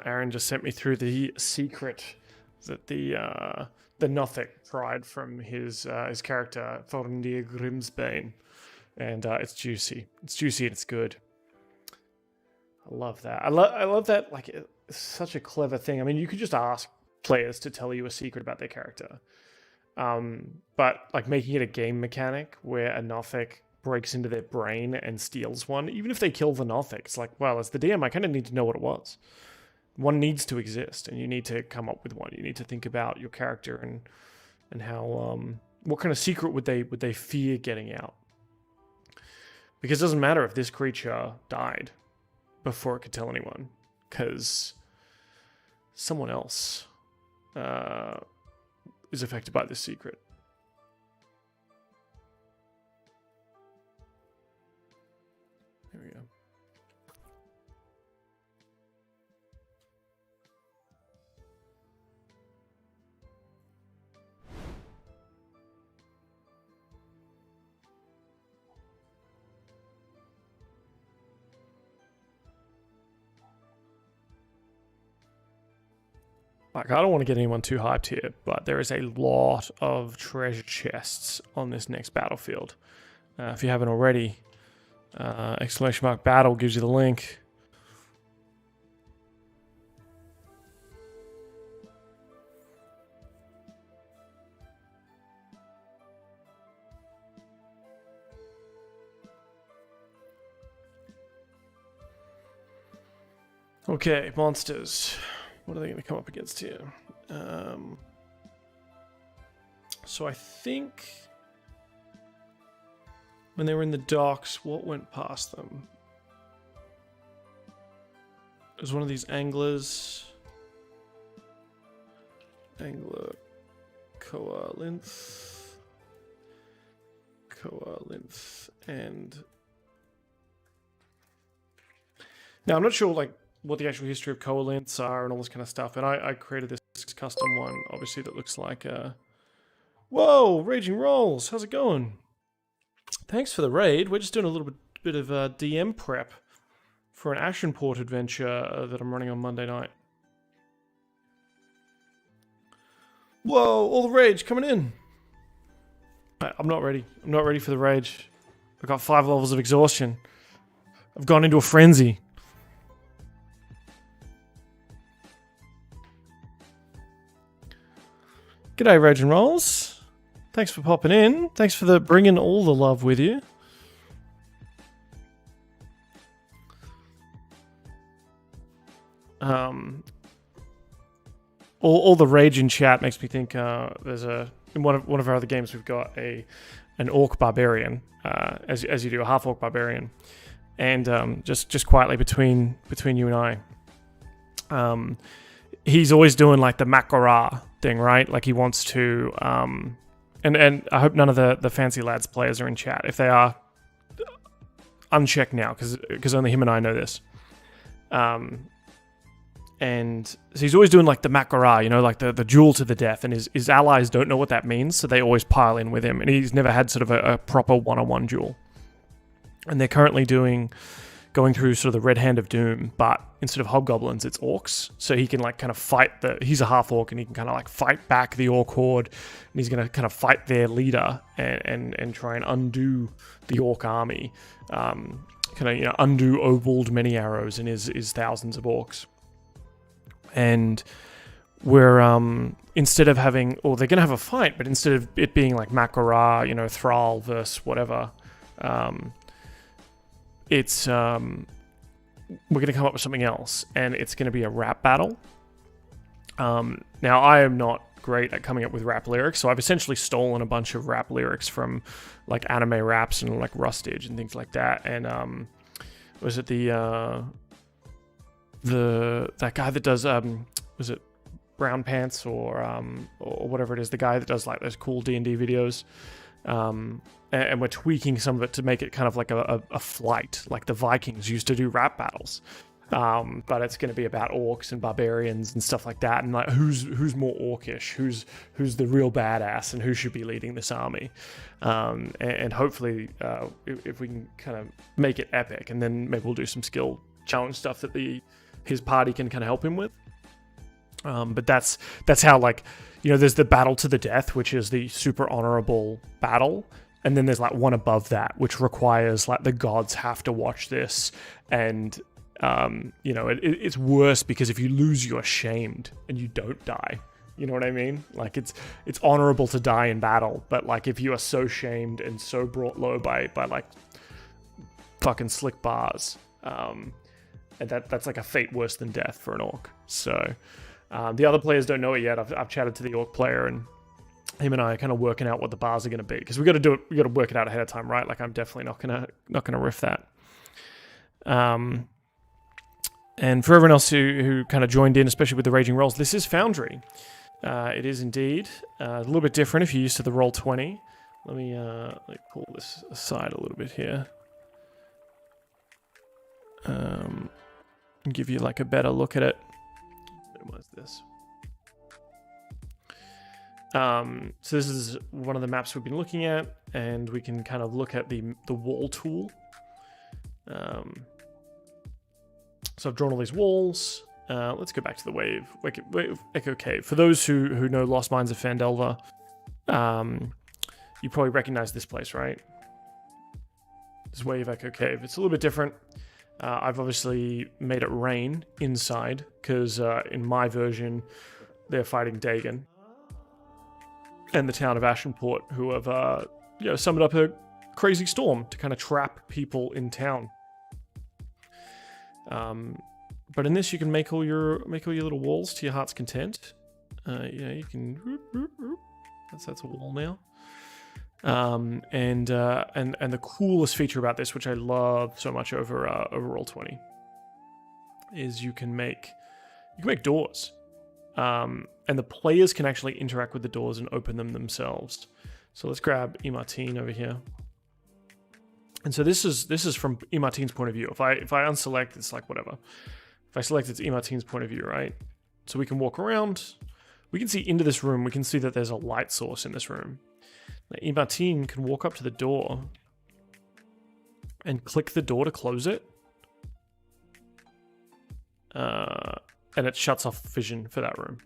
Aaron just sent me through the secret that the Nothic tried from his character Thorendir Grimsbane, and it's juicy. It's juicy and it's good. I love that. I love that. Like, it's such a clever thing. I mean, you could just ask players to tell you a secret about their character, but like making it a game mechanic where a Nothic breaks into their brain and steals one, even if they kill the Nothic, it's like, well, as the DM, I kind of need to know what it was. One needs to exist, and you need to come up with one. You need to think about your character and how what kind of secret would they fear getting out? Because it doesn't matter if this creature died before it could tell anyone, because someone else is affected by this secret. There we go. Like, I don't want to get anyone too hyped here, but there is a lot of treasure chests on this next battlefield. If you haven't already, !battle gives you the link. Okay, monsters. What are they going to come up against here? So I think when they were in the docks, what went past them? It was one of these anglers. Angler Coalinth, and now I'm not sure like what the actual history of coalinths are and all this kind of stuff, and I created this custom one, obviously, that looks like whoa, Raging Rolls, how's it going? Thanks for the raid. We're just doing a little bit of DM prep for an Ashenport adventure that I'm running on Monday night. Whoa, all the rage coming in. I'm not ready. I'm not ready for the rage. I've got 5 levels of exhaustion. I've gone into a frenzy. G'day, Rage and Rolls. Thanks for popping in. Thanks for bringing all the love with you. All the rage in chat makes me think there's in one of our other games we've got an orc barbarian, as you do, a half orc barbarian, and just quietly between you and I, he's always doing like the Makara thing, right? Like he wants to, and I hope none of the Fancy Lads players are in chat. If they are, uncheck now, because only him and I know this. And so he's always doing like the Makara, you know, like the duel to the death, and his allies don't know what that means, so they always pile in with him, and he's never had sort of a proper one-on-one duel. And they're currently going through sort of the Red Hand of Doom, but instead of hobgoblins, it's orcs. So he can like kind of fight he's a half orc, and he can kind of like fight back the orc horde, and he's going to kind of fight their leader and try and undo the orc army, kind of, you know, undo Obald Many Arrows and his thousands of orcs. And we're instead of having, or they're going to have a fight, but instead of it being like Makara, you know, Thrall versus whatever, it's we're going to come up with something else, and it's going to be a rap battle. Now, I am not great at coming up with rap lyrics, so I've essentially stolen a bunch of rap lyrics from like anime raps and like Rustage and things like that. And was it that guy that does was it Brown Pants or whatever it is, the guy that does like those cool D&D videos, and we're tweaking some of it to make it kind of like a flight, like the Vikings used to do rap battles, but it's going to be about orcs and barbarians and stuff like that, and like who's more orcish, who's the real badass, and who should be leading this army, and hopefully if we can kind of make it epic, and then maybe we'll do some skill challenge stuff that the his party can kind of help him with. But that's how, like, you know, there's the battle to the death, which is the super honorable battle. And then there's like one above that, which requires like the gods have to watch this. And, you know, it's worse because if you lose, you're shamed and you don't die. You know what I mean? Like it's honorable to die in battle, but like if you are so shamed and so brought low by like fucking slick bars, and that's like a fate worse than death for an orc. So the other players don't know it yet. I've chatted to the orc player, and him and I are kind of working out what the bars are going to be, because we got to do it. We got to work it out ahead of time, right? Like I'm definitely not gonna riff that. And for everyone else who kind of joined in, especially with the Raging Rolls, this is Foundry. It is indeed a little bit different if you're used to the Roll20. Let me pull this aside a little bit here. And give you like a better look at it. Minimize this. So this is one of the maps we've been looking at, and we can kind of look at the wall tool. So I've drawn all these walls. Let's go back to the wave Echo Cave. For those who know Lost Mines of Phandelver, you probably recognize this place, right? This Wave Echo Cave. It's a little bit different. I've obviously made it rain inside, because in my version, they're fighting Dagon and the town of Ashenport, who have summoned up a crazy storm to kind of trap people in town. But in this, you can make all your little walls to your heart's content. You can. That's a wall now. And the coolest feature about this, which I love so much over Roll20, is you can make doors. And the players can actually interact with the doors and open them themselves. So let's grab E-Martine over here. And so this is from E-Martine's point of view. If I unselect, it's like whatever. If I select, it's E-Martine's point of view, right? So we can walk around. We can see into this room. We can see that there's a light source in this room. Now, E-Martine can walk up to the door and click the door to close it. And it shuts off vision for that room.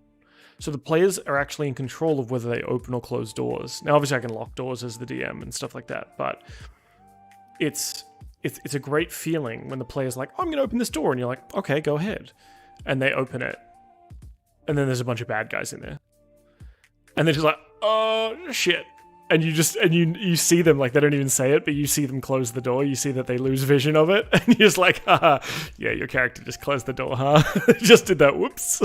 So the players are actually in control of whether they open or close doors. Now, obviously, I can lock doors as the DM and stuff like that, but it's a great feeling when the player's like, oh, I'm going to open this door, and you're like, okay, go ahead. And they open it, and then there's a bunch of bad guys in there. And they're just like, oh, shit. And you see them, like, they don't even say it, but you see them close the door. You see that they lose vision of it. And you're just like, haha, yeah, your character just closed the door, huh? Just did that, whoops.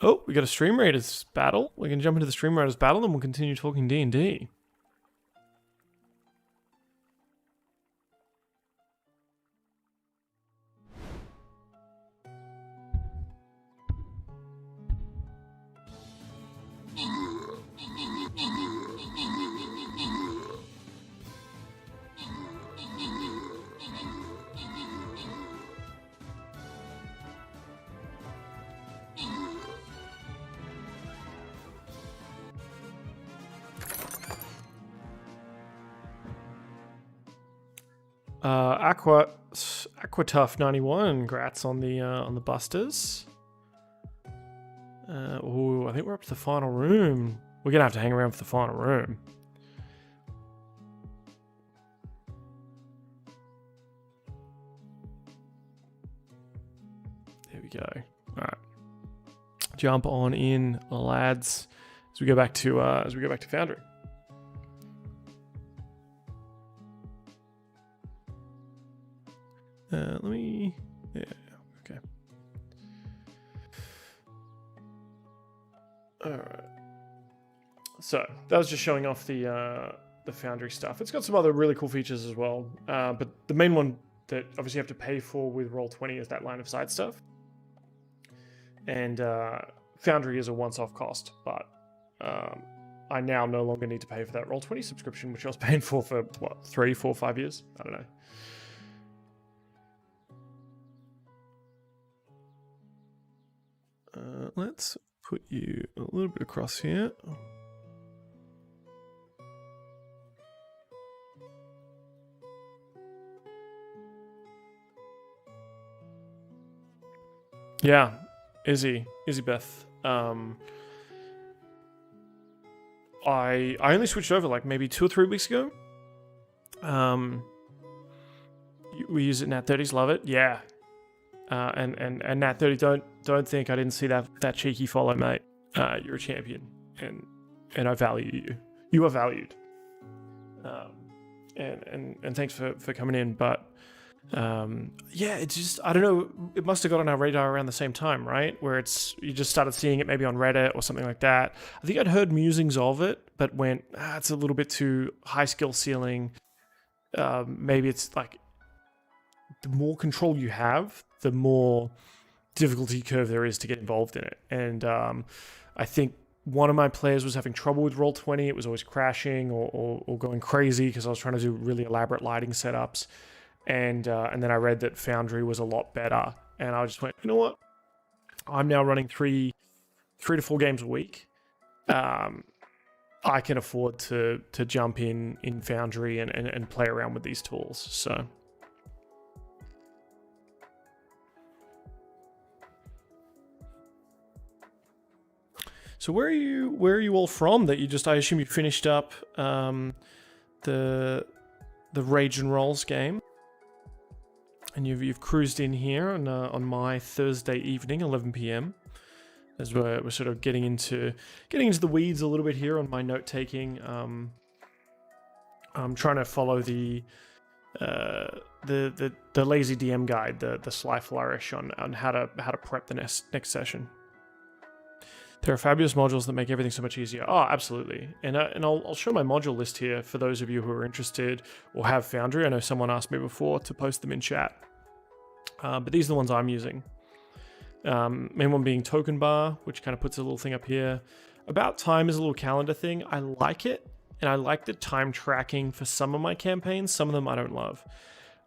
Oh, we got a Stream Raiders battle. We can jump into the Stream Raiders battle, and we'll continue talking D&D. Aquatuff91, congrats on the busters. I think we're up to the final room. We're gonna have to hang around for the final room. There we go. All right, jump on in, lads, as we go back to Foundry. Yeah, okay. All right. So that was just showing off the Foundry stuff. It's got some other really cool features as well. But the main one that obviously you have to pay for with Roll20 is that line of sight stuff. And Foundry is a once-off cost, but I now no longer need to pay for that Roll20 subscription, which I was paying for what, 3, 4, 5 years? I don't know. Let's put you a little bit across here. Yeah, Izzy Beth. I only switched over like maybe 2 or 3 weeks ago. We use it. Nat 30s love it. Yeah. And Nat 30 don't think I didn't see that cheeky follow, mate. You're a champion, and I value you. You are valued. And thanks for coming in, but yeah, it's just, I don't know, it must have got on our radar around the same time, right? Where you just started seeing it maybe on Reddit or something like that. I think I'd heard musings of it, but went, it's a little bit too high skill ceiling. Maybe it's like the more control you have, the more difficulty curve there is to get involved in it. And I think one of my players was having trouble with Roll20. It was always crashing or going crazy because I was trying to do really elaborate lighting setups. And then I read that Foundry was a lot better. And I just went, you know what? I'm now running 3 to 4 games a week. I can afford to jump in Foundry and play around with these tools. So where are you all from? That you just, I assume you finished up the Rage and Rolls game, and you've cruised in here on my Thursday evening, 11 p.m. as we're sort of getting into the weeds a little bit here on my note taking. I'm trying to follow the lazy DM guide, the sly flourish on how to prep the next session. There are fabulous modules that make everything so much easier. Oh, absolutely. And I'll show my module list here for those of you who are interested or have Foundry. I know someone asked me before to post them in chat. But these are the ones I'm using. Main one being Token Bar, which kind of puts a little thing up here. About Time is a little calendar thing. I like it, and I like the time tracking for some of my campaigns. Some of them I don't love,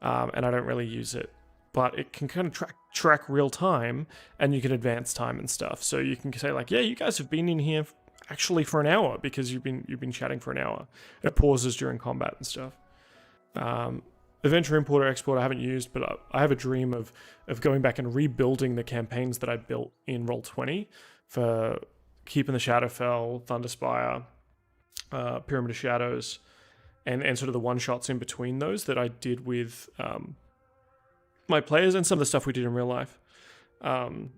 and I don't really use it. But it can kind of track real time, and you can advance time and stuff. So you can say like, yeah, you guys have been in here actually for an hour because you've been chatting for an hour. It pauses during combat and stuff. Adventure Importer Exporter I haven't used, but I have a dream of going back and rebuilding the campaigns that I built in Roll20 for Keep in the Shadowfell, Thunderspire, Pyramid of Shadows, and sort of the one-shots in between those that I did with my players and some of the stuff we did in real life. And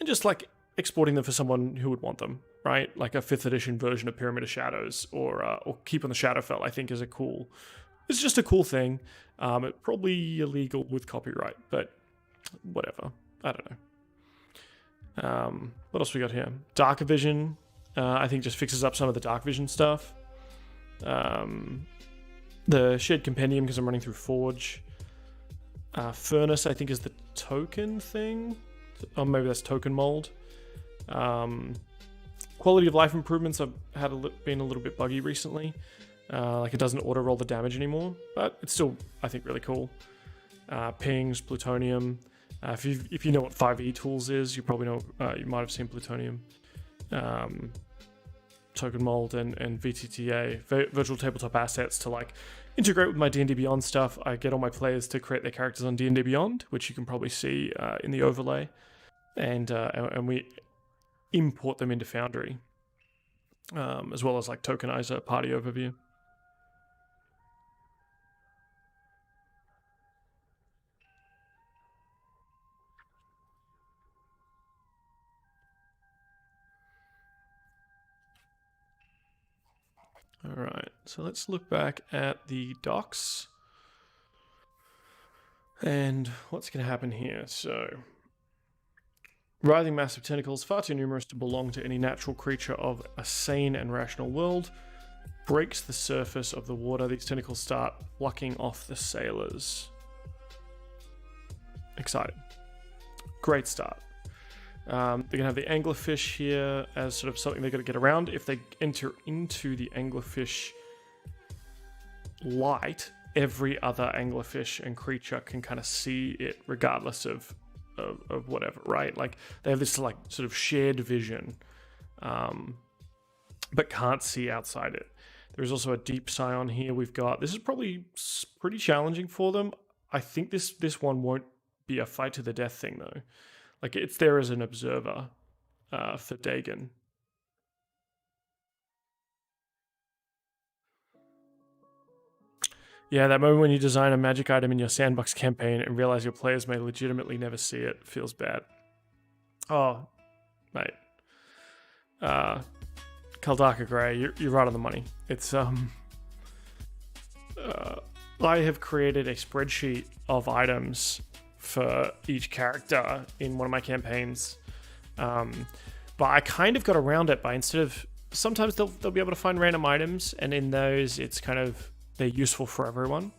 just like exporting them for someone who would want them, right? Like a 5th edition version of Pyramid of Shadows or Keep on the Shadowfell, I think is it's just a cool thing. It's probably illegal with copyright, but whatever. I don't know. What else we got here? Darker Vision, I think just fixes up some of the Dark Vision stuff. The Shared Compendium, because I'm running through Forge. Furnace, I think, is the token thing. Or maybe that's token mold. Quality of life improvements have been a little bit buggy recently. Like it doesn't auto-roll the damage anymore, but it's still, I think, really cool. Pings, Plutonium. If you know what 5e tools is, you probably know, you might have seen Plutonium. Token mold and VTTA, virtual tabletop assets to like integrate with my D&D Beyond stuff. I get all my players to create their characters on D&D Beyond, which you can probably see in the overlay, and we import them into Foundry, as well as like tokenizer party overview. All right, so let's look back at the docs and what's going to happen here. So, writhing massive tentacles, far too numerous to belong to any natural creature of a sane and rational world, breaks the surface of the water. These tentacles start plucking off the sailors. Excited. Great start. They're going to have the anglerfish here as sort of something they're going to get around. If they enter into the anglerfish light, every other anglerfish and creature can kind of see it regardless of whatever, right? Like they have this like sort of shared vision, but can't see outside it. There's also a deep scion here. This is probably pretty challenging for them. I think this one won't be a fight to the death thing though. Like it's there as an observer for Dagon. Yeah, that moment when you design a magic item in your sandbox campaign and realize your players may legitimately never see it feels bad. Oh, mate. Kaldaka Grey, you're right on the money. It's I have created a spreadsheet of items for each character in one of my campaigns, but I kind of got around it by instead of sometimes they'll be able to find random items, and in those it's kind of they're useful for everyone.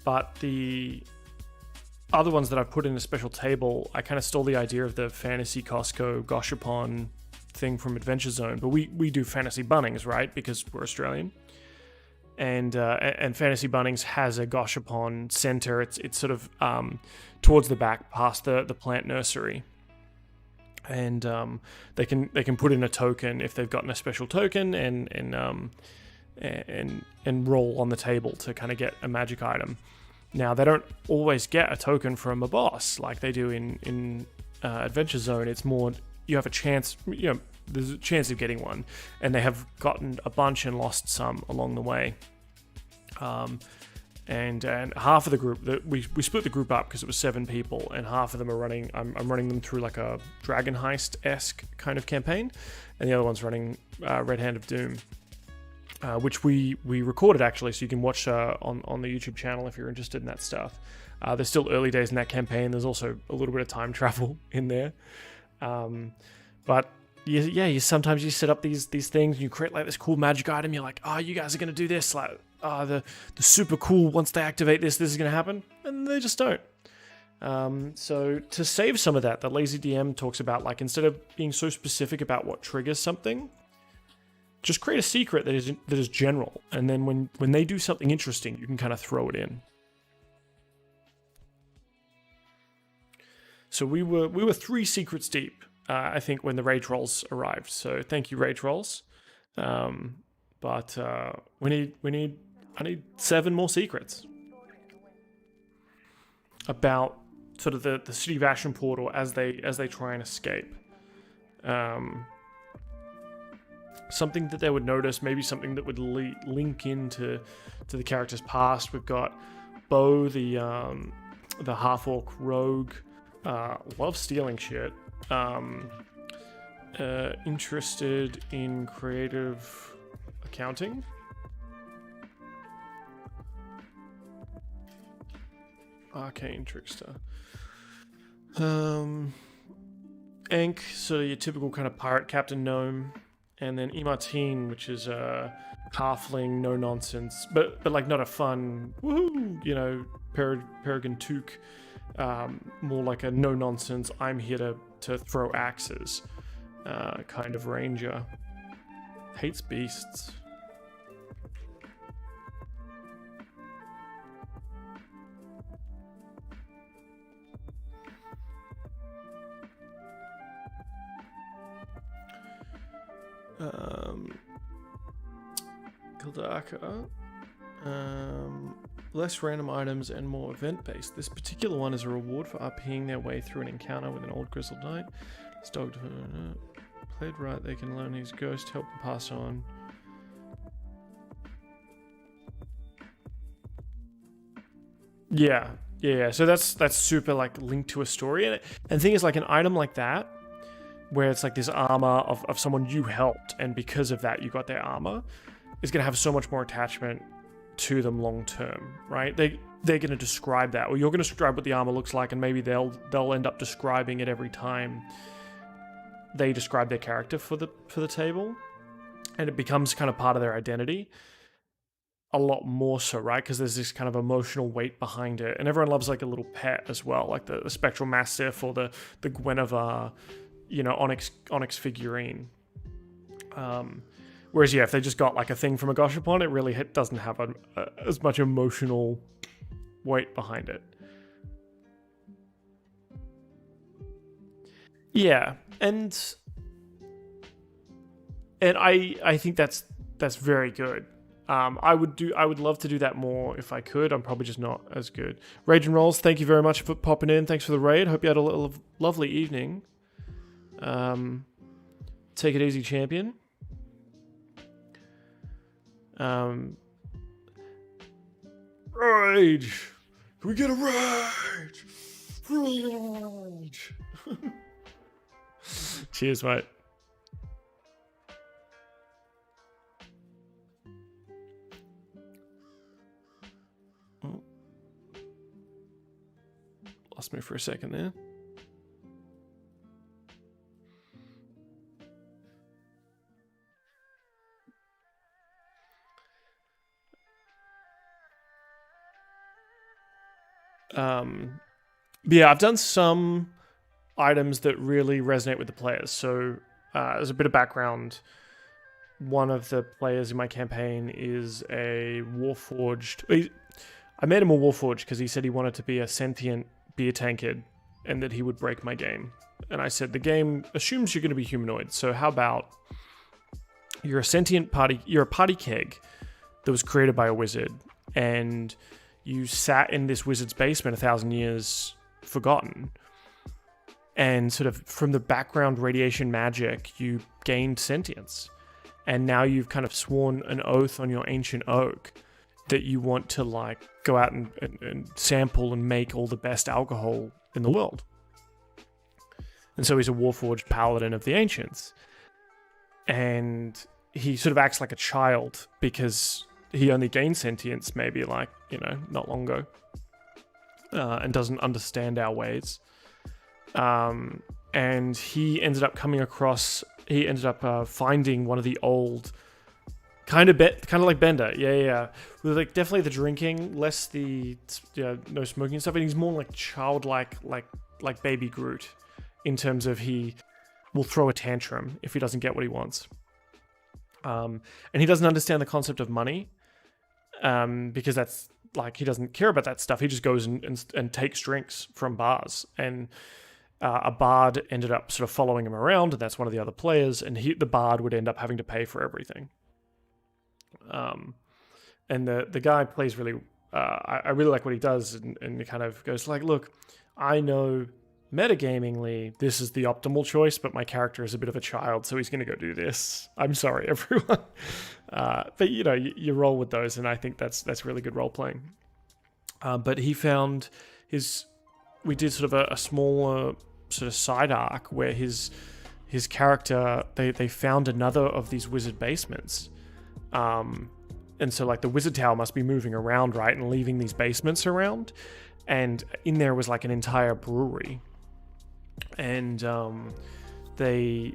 But the other ones that I put in a special table, I kind of stole the idea of the fantasy Costco Goshapon thing from Adventure Zone, but we do fantasy Bunnings, right? Because we're Australian, and fantasy Bunnings has a Goshapon center. It's sort of towards the back, past the plant nursery, and they can put in a token if they've gotten a special token and roll on the table to kind of get a magic item. Now they don't always get a token from a boss like they do in Adventure Zone. It's more you have a chance, there's a chance of getting one, and they have gotten a bunch and lost some along the way. And half of the group, we split the group up because it was 7 people, and half of them are running. I'm running them through like a Dragon Heist-esque kind of campaign, and the other one's running Red Hand of Doom, which we recorded actually, so you can watch on the YouTube channel if you're interested in that stuff. There's still early days in that campaign. There's also a little bit of time travel in there. But you sometimes you set up these things and you create like this cool magic item. You're like, oh, you guys are gonna do this, like, the super cool. Once they activate this is gonna happen, and they just don't. So to save some of that, the lazy DM talks about, like, instead of being so specific about what triggers something, just create a secret that is general, and then when they do something interesting, you can kind of throw it in. So we were 3 secrets deep, I think, when the rage rolls arrived. So thank you, rage rolls. But I need 7 more secrets about sort of the City of Ashen portal as they try and escape. Something that they would notice, maybe something that would link into the character's past. We've got Bo, the half-orc rogue. Love stealing shit. Interested in creative accounting. Arcane trickster. Enk, so your typical kind of pirate captain gnome, and then Martine, which is a halfling, no nonsense, but like not a fun woohoo, Peregrine Took. More like a no-nonsense, I'm here to throw axes kind of ranger. Hates beasts. Kaldaka. Less random items and more event-based. This particular one is a reward for RPing their way through an encounter with an old grizzled knight. This dog played right, they can learn his ghost, help them pass on. Yeah. So that's super like linked to a story, and the thing is, like, an item like that, where it's like this armor of someone you helped, and because of that you got their armor, is gonna have so much more attachment to them long term, right? They're going to describe that, or you're going to describe what the armor looks like, and maybe they'll end up describing it every time they describe their character for the table, and it becomes kind of part of their identity a lot more so, right? Because there's this kind of emotional weight behind it, and everyone loves like a little pet as well, like the Spectral Mastiff or the Guinevere, Onyx figurine. Whereas, if they just got like a thing from a Goshapon, it really doesn't have as much emotional weight behind it. Yeah, and I think that's very good. I would love to do that more if I could. I'm probably just not as good. Rage and Rolls, thank you very much for popping in. Thanks for the raid. Hope you had a lovely evening. Take it easy, champion. Rage. Can we get a rage? Rage. Cheers, mate. Oh. Lost me for a second there. Yeah, I've done some items that really resonate with the players. So, as a bit of background, one of the players in my campaign is a Warforged. I made him a Warforged because he said he wanted to be a sentient beer tankard and that he would break my game. And I said, the game assumes you're going to be humanoid. So how about you're a sentient party, you're a party keg that was created by a wizard, and you sat in this wizard's basement 1,000 years forgotten, and sort of from the background radiation magic you gained sentience, and now you've kind of sworn an oath on your ancient oak that you want to like go out and sample and make all the best alcohol in the world. And so he's a Warforged paladin of the ancients, and he sort of acts like a child because he only gained sentience maybe like, not long ago, and doesn't understand our ways. And he ended up finding one of the old, kind of like Bender, yeah, with like definitely the drinking, less the no smoking and stuff, and he's more like childlike, like baby Groot, in terms of he will throw a tantrum if he doesn't get what he wants. And he doesn't understand the concept of money, because that's like, he doesn't care about that stuff. He just goes and takes drinks from bars, and a bard ended up sort of following him around, and that's one of the other players, and the bard would end up having to pay for everything. And the guy plays really, I really like what he does, and he kind of goes like, look, I know metagamingly this is the optimal choice, but my character is a bit of a child, so he's going to go do this. I'm sorry, everyone. But you roll with those, and I think that's really good role playing. But he found we did sort of a smaller sort of side arc where his character, they found another of these wizard basements. And so like the wizard tower must be moving around, right, and leaving these basements around. And in there was like an entire brewery. And they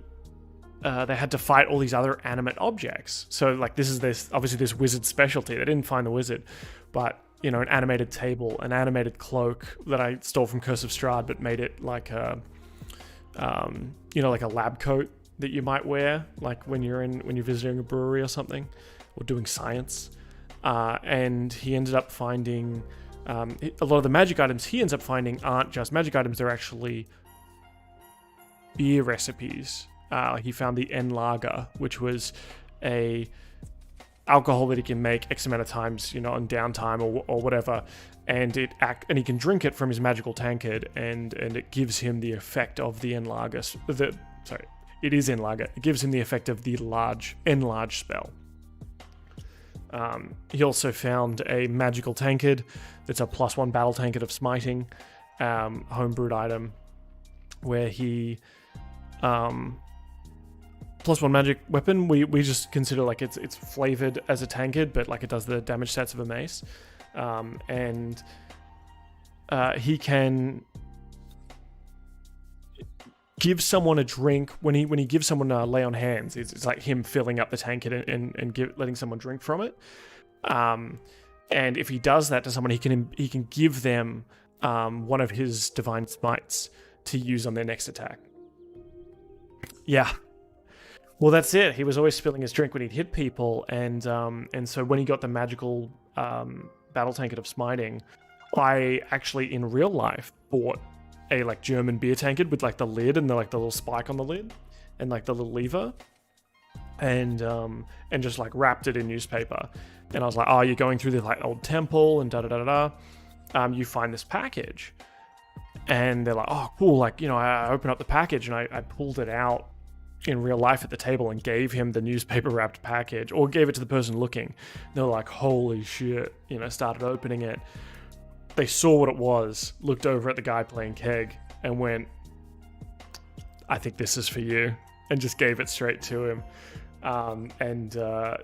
had to fight all these other animate objects. So like this obviously this wizard specialty. They didn't find the wizard, but an animated table, an animated cloak that I stole from Curse of Strahd, but made it like a like a lab coat that you might wear like when you're visiting a brewery or something, or doing science. And he ended up finding a lot of the magic items he ends up finding aren't just magic items, they're actually beer recipes. He found the N Lager, which was a alcohol that he can make X amount of times, on downtime or whatever, and and he can drink it from his magical tankard, and it gives him the effect of the N Lager. It is N Lager. It gives him the effect of the enlarge spell. He also found a magical tankard that's a +1 battle tankard of smiting, homebrewed item, where he +1 magic weapon. We just consider like it's flavored as a tankard, but like it does the damage stats of a mace. And he can give someone a drink when he gives someone a lay on hands. It's like him filling up the tankard and letting someone drink from it. And if he does that to someone, he can give them one of his divine smites to use on their next attack. Yeah. Well, that's it. He was always spilling his drink when he'd hit people, and so when he got the magical battle tankard of smiting, I actually in real life bought a like German beer tankard with like the lid and the little spike on the lid and like the little lever, and just like wrapped it in newspaper. And I was like, oh, you're going through this like old temple and da da da da da. You find this package, and they're like, oh, cool. Like, you know, I opened up the package and I pulled it out in real life at the table and gave him the newspaper wrapped package, or gave it to the person looking. They were like, holy shit, you know, started opening it. They saw what it was, looked over at the guy playing keg and went, I think this is for you, and just gave it straight to him. And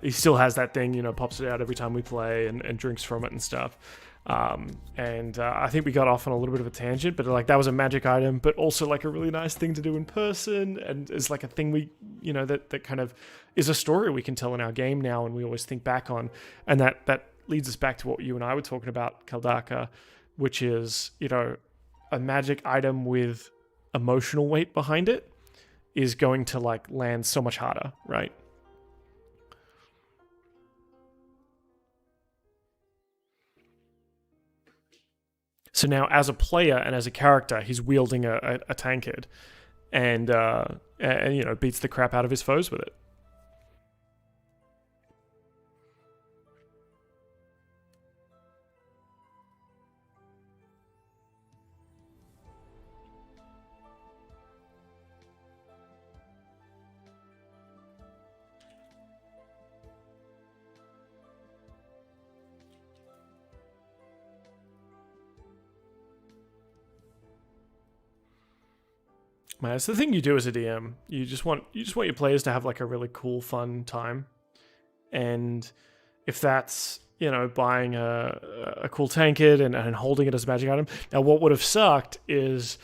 he still has that thing, you know, pops it out every time we play and drinks from it and stuff. I think we got off on a little bit of a tangent, but like that was a magic item, but also like a really nice thing to do in person, and is like a thing we, you know, that kind of is a story we can tell in our game now, and we always think back on. And that leads us back to what you and I were talking about, Kaldaka, which is, you know, a magic item with emotional weight behind it is going to like land so much harder, right? So now, as a player and as a character, he's wielding a tankard, and you know, beats the crap out of his foes with it. Man, it's the thing you do as a DM. You just want your players to have like a really cool, fun time, and if that's, you know, buying a cool tankard and holding it as a magic item. Now, what would have sucked is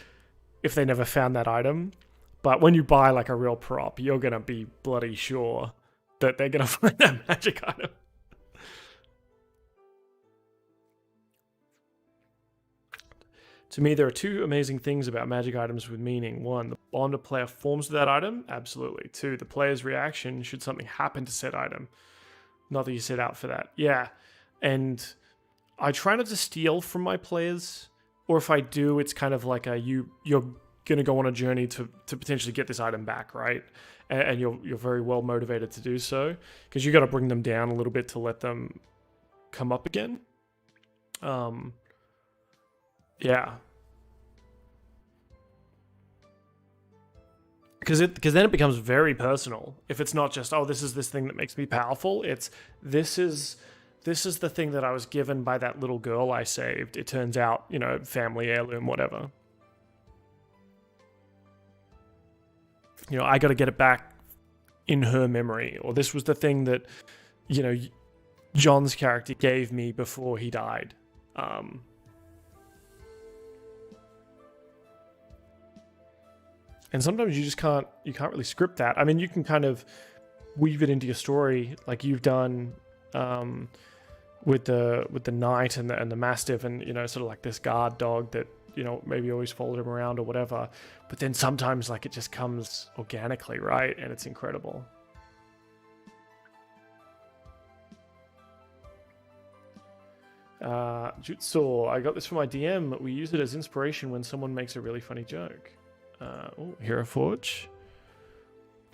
if they never found that item. But when you buy like a real prop, you're gonna be bloody sure that they're gonna find that magic item. To me, there are two amazing things about magic items with meaning. One, the bond a player forms with that item. Absolutely. Two, the player's reaction should something happen to said item. Not that you set out for that. Yeah. And I try not to steal from my players. Or if I do, it's kind of like you're going to go on a journey to potentially get this item back, right? And you're very well motivated to do so. Because you got to bring them down a little bit to let them come up again. Yeah. Because then it becomes very personal. If it's not just, oh, this is this thing that makes me powerful. It's this is the thing that I was given by that little girl I saved. It turns out, you know, family heirloom, whatever. You know, I got to get it back in her memory. Or this was the thing that, you know, John's character gave me before he died. And sometimes you just can't really script that. I mean, you can kind of weave it into your story, like you've done with the knight and the mastiff, and, you know, sort of like this guard dog that, you know, maybe always followed him around or whatever. But then sometimes like it just comes organically, right? And it's incredible. Jutsu, I got this from my DM. We use it as inspiration when someone makes a really funny joke. Hero Forge.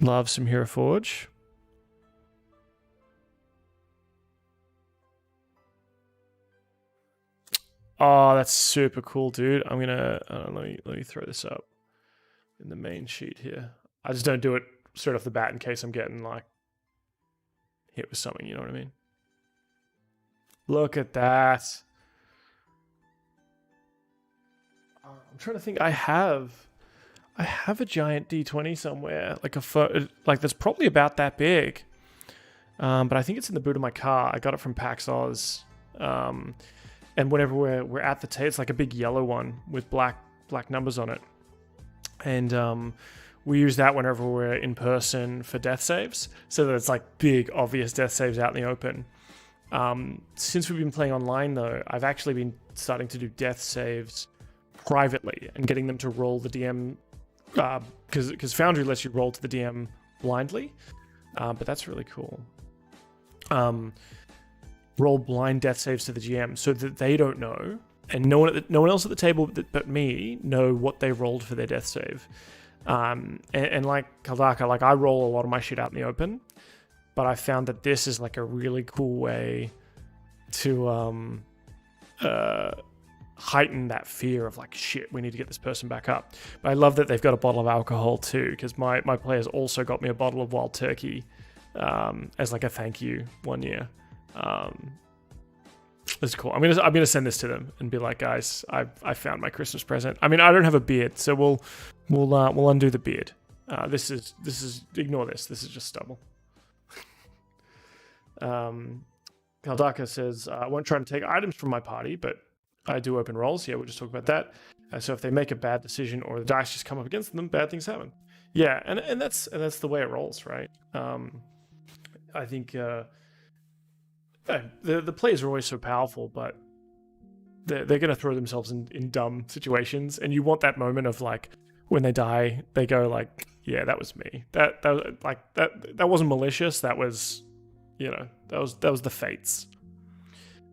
Love some Hero Forge. Oh, that's super cool, dude. I'm gonna let me throw this up in the main sheet here. I just don't do it straight off the bat in case I'm getting like hit with something. You know what I mean? Look at that. I'm trying to think. I have a giant D20 somewhere, like that's probably about that big. But I think it's in the boot of my car. I got it from PAX Aus. And whenever we're at the table, it's like a big yellow one with black numbers on it. And we use that whenever we're in person for death saves, so that it's like big, obvious death saves out in the open. Since we've been playing online, though, I've actually been starting to do death saves privately and getting them to roll the DM, because Foundry lets you roll to the DM blindly, but that's really cool. Roll blind death saves to the GM so that they don't know, and no one else at the table but me know what they rolled for their death save. And like Kaldaka, like I roll a lot of my shit out in the open, but I found that this is like a really cool way to heighten that fear of like, shit, we need to get this person back up. But I love that they've got a bottle of alcohol too, because my players also got me a bottle of wild turkey as like a thank you one year. It's cool. I'm gonna send this to them and be like, guys, I found my Christmas present. I mean, I don't have a beard, so we'll undo the beard. This is ignore this. This is just stubble. Kaldaka says, I won't try to take items from my party, but I do open rolls. Yeah, we'll just talk about that. So if they make a bad decision or the dice just come up against them, bad things happen. Yeah, and that's the way it rolls, right? I think the players are always so powerful, but they're going to throw themselves in dumb situations, and you want that moment of like when they die, they go like, yeah, that was me. That was like that wasn't malicious. That was, that was the fates.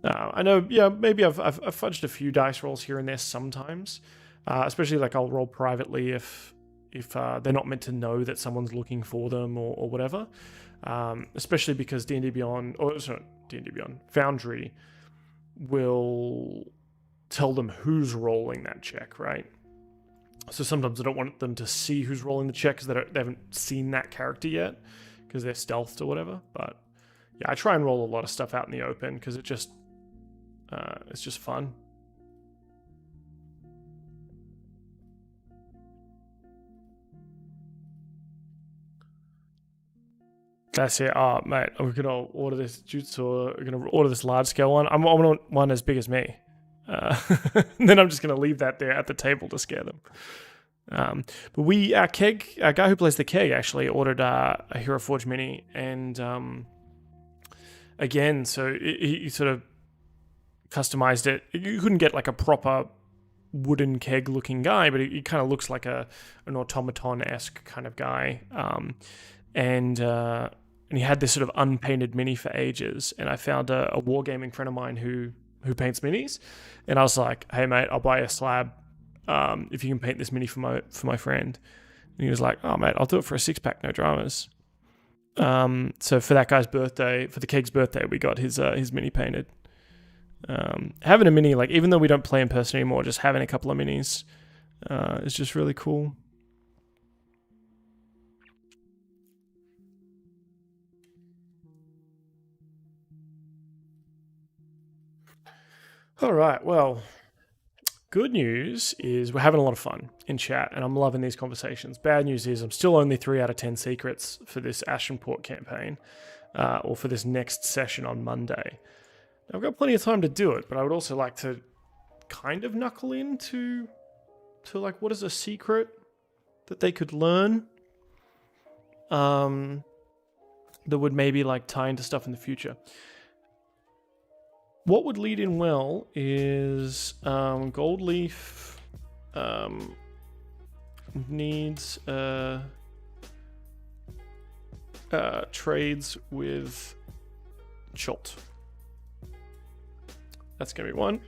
I know, yeah, maybe I've fudged a few dice rolls here and there sometimes, especially like I'll roll privately if they're not meant to know that someone's looking for them or whatever. Especially because D&D Beyond, Foundry will tell them who's rolling that check, right? So sometimes I don't want them to see who's rolling the check because they haven't seen that character yet because they're stealthed or whatever. But yeah, I try and roll a lot of stuff out in the open because it's just fun. That's it. Oh, mate, we're going to order this jutsu, or we're going to order this large-scale one. I want one as big as me. And then I'm just going to leave that there at the table to scare them. But our guy who plays the keg actually ordered a Hero Forge Mini. And again, so he sort of customized it. You couldn't get like a proper wooden keg-looking guy, but he kind of looks like an automaton-esque kind of guy. And he had this sort of unpainted mini for ages. And I found a wargaming friend of mine who paints minis, and I was like, "Hey mate, I'll buy a slab if you can paint this mini for my friend." And he was like, "Oh mate, I'll do it for a 6-pack, no dramas." So for that guy's birthday, for the keg's birthday, we got his mini painted. Having a mini, like even though we don't play in person anymore, just having a couple of minis is just really cool. All right, well, good news is we're having a lot of fun in chat, and I'm loving these conversations. Bad news is I'm still only 3 out of 10 secrets for this Ashenport campaign, or for this next session on Monday. Now, I've got plenty of time to do it, but I would also like to kind of knuckle into like, what is a secret that they could learn that would maybe like tie into stuff in the future. What would lead in well is Goldleaf needs trades with Chult. That's gonna be one.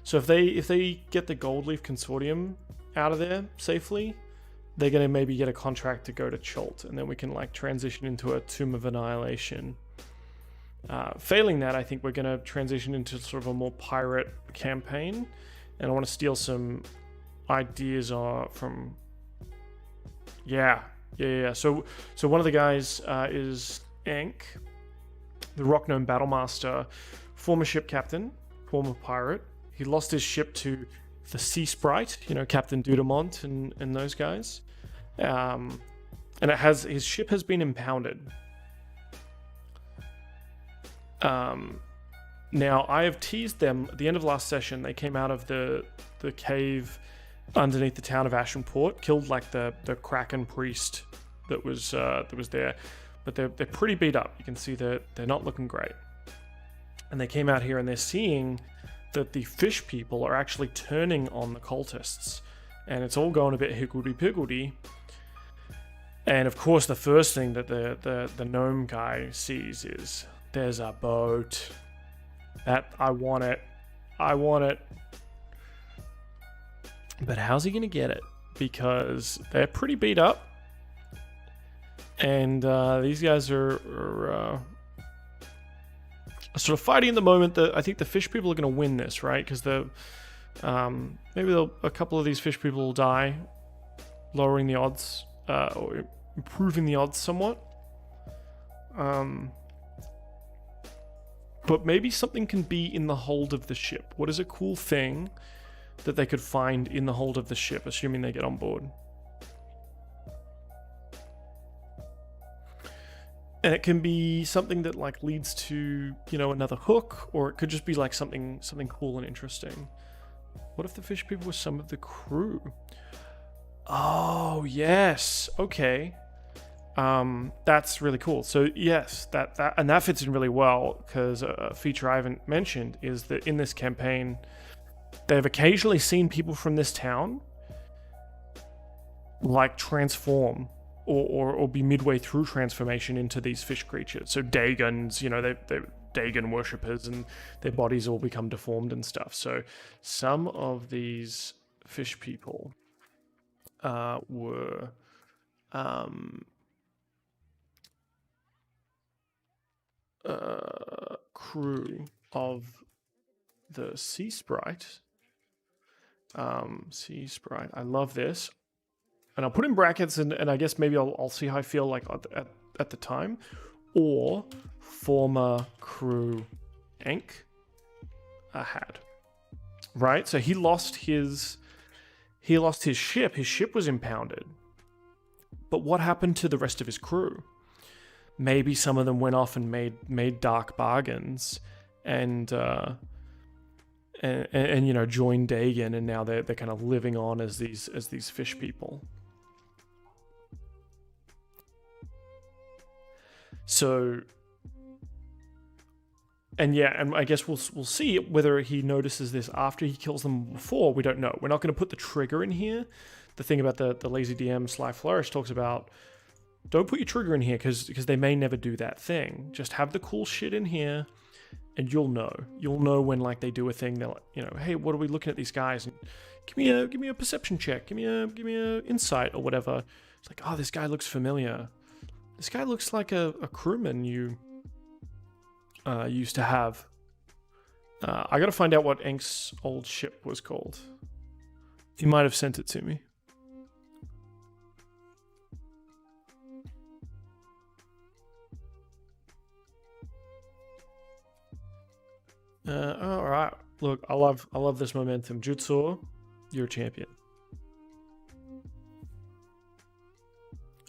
So if they get the Goldleaf Consortium out of there safely, they're gonna maybe get a contract to go to Chult, and then we can like transition into a Tomb of Annihilation. Failing that, I think we're going to transition into sort of a more pirate campaign, and I want to steal some ideas from. Yeah. So one of the guys is Enk, the Rock Gnome Battlemaster, former ship captain, former pirate. He lost his ship to the Sea Sprite, Captain Dudamont and those guys, and his ship has been impounded. Now I have teased them at the end of last session. They came out of the cave underneath the town of Ashenport, killed like the Kraken priest that was there, but they're pretty beat up. You can see that they're not looking great. And they came out here and they're seeing that the fish people are actually turning on the cultists, and it's all going a bit higgledy-piggledy. And of course, the first thing that the gnome guy sees is, there's a boat. I want it. But how's he going to get it? because they're pretty beat up. And these guys are sort of fighting at the moment. I think the fish people are going to win this, right? Because maybe a couple of these fish people will die, lowering the odds or improving the odds somewhat. But maybe something can be in the hold of the ship. What is a cool thing that they could find in the hold of the ship, assuming they get on board? And it can be something that like leads to, you know, another hook, or it could just be like something cool and interesting. What if the fish people were some of the crew? Oh, yes. Okay. That's really cool. So yes, that fits in really well, because a feature I haven't mentioned is that in this campaign, they've occasionally seen people from this town like transform or be midway through transformation into these fish creatures. So Dagons, you know, they're Dagon worshippers, and their bodies all become deformed and stuff. So some of these fish people were crew of the Sea Sprite. Sea Sprite. I love this. And I'll put in brackets, and I guess maybe I'll see how I feel like at the time. Or former crew Enk had. Right? So he lost his ship. His ship was impounded. But what happened to the rest of his crew? Maybe some of them went off and made dark bargains and you know, joined Dagon, and now they're kind of living on as these fish people. So, and I guess we'll see whether he notices this after he kills them or before. We don't know. We're not going to put the trigger in here. The thing about the lazy DM Sly Flourish talks about, don't put your trigger in here because they may never do that thing. Just have the cool shit in here, and you'll know. You'll know when like they do a thing. They're like, you know, hey, what are we looking at these guys? And give me a perception check. Give me a insight or whatever. It's like, oh, this guy looks familiar. This guy looks like a crewman you used to have. I gotta find out what Enk's old ship was called. He might have sent it to me. All right. Look, I love this momentum. Jutsu, you're a champion.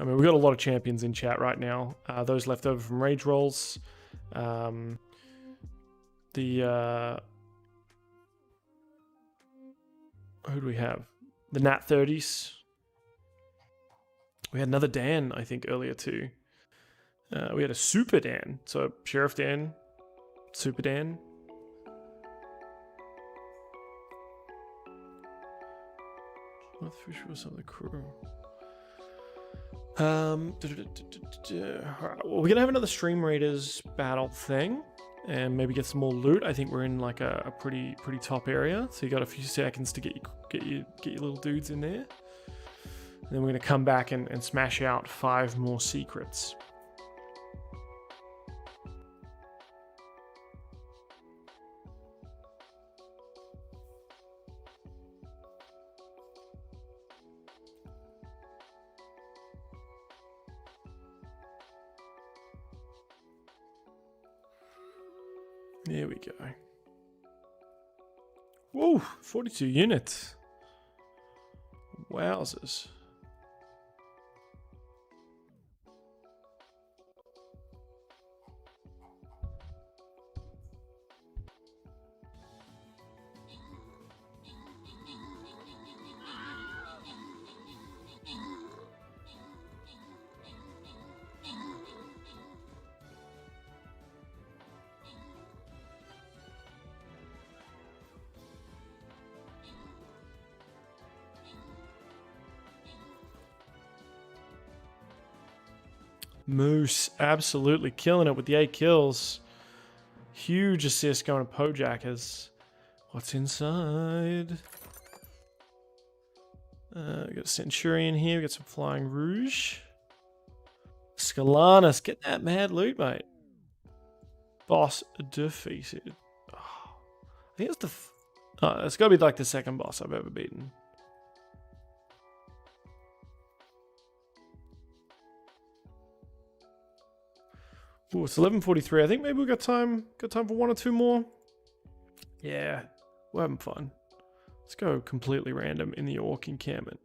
I mean, we've got a lot of champions in chat right now. Those left over from Rage Rolls. Who do we have? The Nat 30s. We had another Dan, I think, earlier too. We had a Super Dan. So Sheriff Dan, Super Dan. What fish was on the crew? Well, we're gonna have another Stream Raiders battle thing, and maybe get some more loot. I think we're in like a pretty top area, so you got a few seconds to get your little dudes in there. And then we're gonna come back and smash out 5 more secrets. There we go. Whoa, 42 units. Wowzers. Moose absolutely killing it with the 8 kills. Huge assist going to Pojackers. What's inside? We got a Centurion here. We got some Flying Rouge. Scalanus, get that mad loot, mate. Boss defeated. Oh, I think it's it's got to be like the second boss I've ever beaten. Ooh, it's 11:43. I think maybe we got time. Got time for one or two more. Yeah, we're having fun. Let's go completely random in the Orc encampment.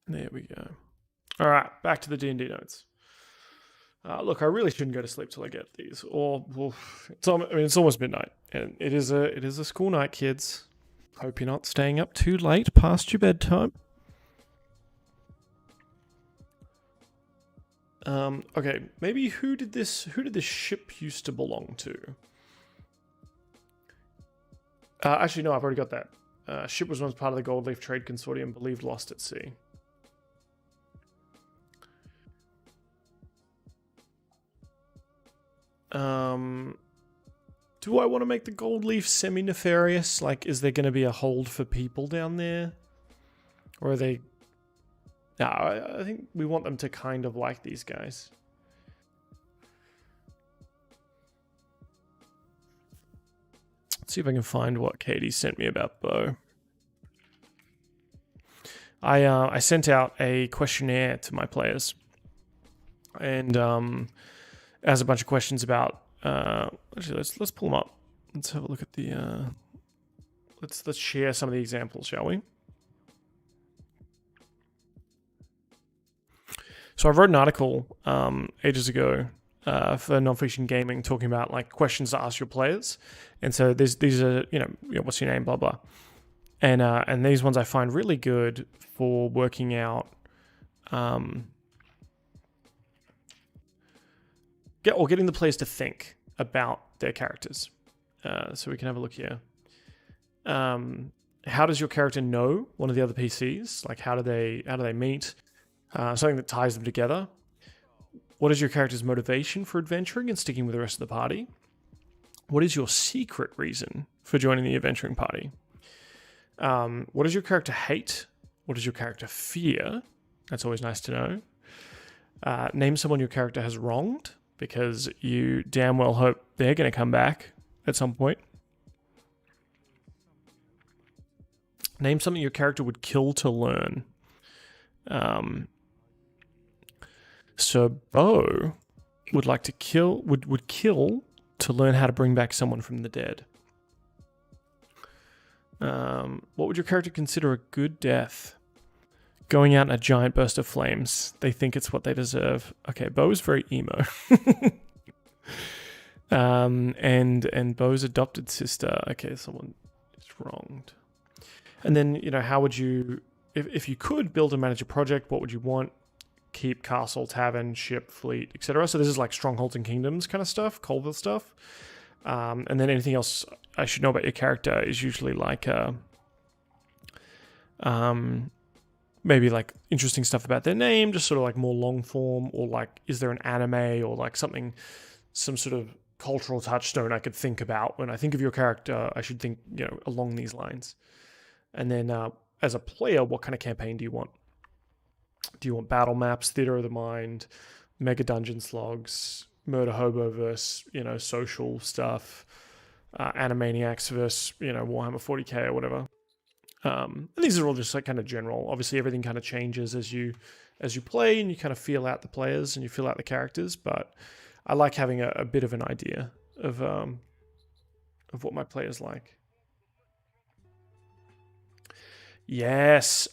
There we go. All right, back to the D&D notes. Look, I really shouldn't go to sleep till I get these, or well, it's almost midnight, and it is a school night, kids. Hope you're not staying up too late past your bedtime. Okay, maybe who did this ship used to belong to? Actually, no, I've already got that. Ship was once part of the Gold Leaf Trade Consortium, believed lost at sea. Do I want to make the Gold Leaf semi-nefarious? Like, is there going to be a hold for people down there? Or are they... No, I think we want them to kind of like these guys. Let's see if I can find what Katie sent me about Bo. I sent out a questionnaire to my players. And has a bunch of questions about... actually, let's pull them up. Let's have a look at the... Let's share some of the examples, shall we? So I wrote an article ages ago for Nonfiction Gaming talking about like questions to ask your players, and so these are what's your name, blah blah, and these ones I find really good for working out getting the players to think about their characters. So we can have a look here. How does your character know one of the other PCs? Like how do they meet? Something that ties them together. What is your character's motivation for adventuring and sticking with the rest of the party? What is your secret reason for joining the adventuring party? What does your character hate? What does your character fear? That's always nice to know. Name someone your character has wronged, because you damn well hope they're going to come back at some point. Name something your character would kill to learn. So Bo would like to kill to learn how to bring back someone from the dead. What would your character consider a good death? Going out in a giant burst of flames. They think it's what they deserve. Okay, Bo is very emo. And Bo's adopted sister. Okay, someone is wronged. And then, how would you, if you could build and manage a project, what would you want? Keep, castle, tavern, ship, fleet, etc. So this is like strongholds and kingdoms kind of stuff, Colville stuff. And then anything else I should know about your character is usually like maybe like interesting stuff about their name, just sort of like more long form, or like is there an anime or like something, some sort of cultural touchstone I could think about when I think of your character. I should think along these lines. And then as a player, what kind of campaign do you want? Do you want battle maps, theater of the mind, mega dungeon slogs, murder hobo versus social stuff, Animaniacs versus Warhammer 40k or whatever? And these are all just like kind of general. Obviously, everything kind of changes as you play, and you kind of feel out the players and you feel out the characters. But I like having a bit of an idea of what my players like. Yes.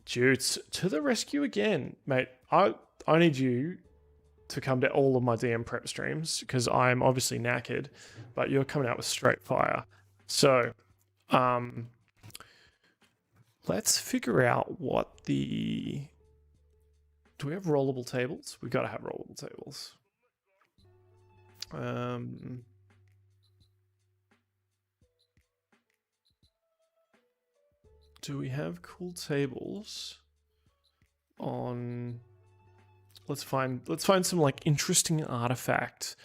Jutes, to the rescue again, mate. I need you to come to all of my DM prep streams, because I'm obviously knackered, but you're coming out with straight fire. So, let's figure out what the... Do we have rollable tables? We've got to have rollable tables. Do we have cool tables on let's find some like interesting artifact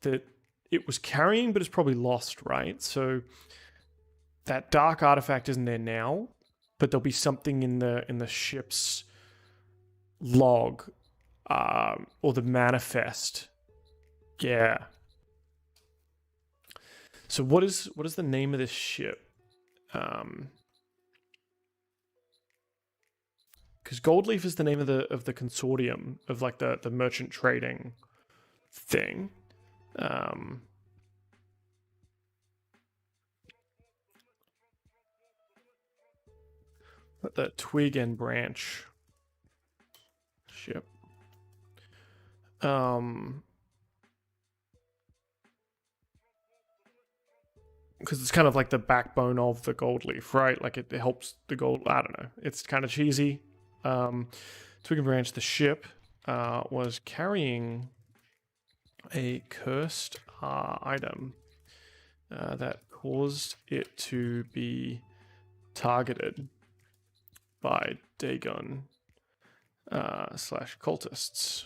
that it was carrying, but it's probably lost, right? So that dark artifact isn't there now, but there'll be something in the ship's log, or the manifest. Yeah. So what is the name of this ship? Because Goldleaf is the name of the consortium of like the merchant trading thing. The Twig and Branch ship. Because it's kind of like the backbone of the Goldleaf, right? Like it helps the gold. I don't know. It's kind of cheesy. Twig and Branch, the ship, was carrying a cursed item that caused it to be targeted by Dagon / cultists.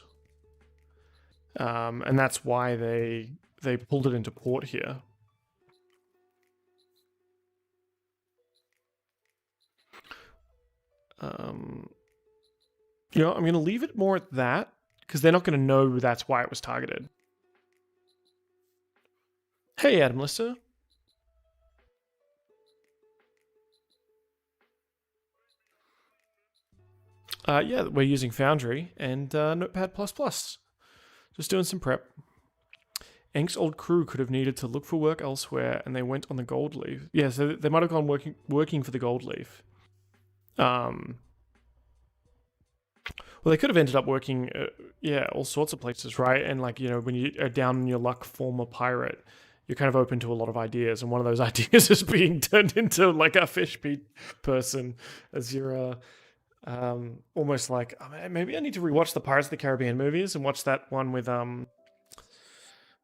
And that's why they pulled it into port here. You know, I'm going to leave it more at that, because they're not going to know that's why it was targeted. Hey, Adam Lister. Yeah, we're using Foundry and Notepad++. Just doing some prep. Enk's old crew could have needed to look for work elsewhere, and they went on the Goldleaf. Yeah, so they might have gone working for the Goldleaf. Well, they could have ended up working, all sorts of places, right? And like, you know, when you are down in your luck former pirate, you're kind of open to a lot of ideas, and one of those ideas is being turned into like a fish person, as you're almost like, oh, man, maybe I need to rewatch the Pirates of the Caribbean movies and watch that one with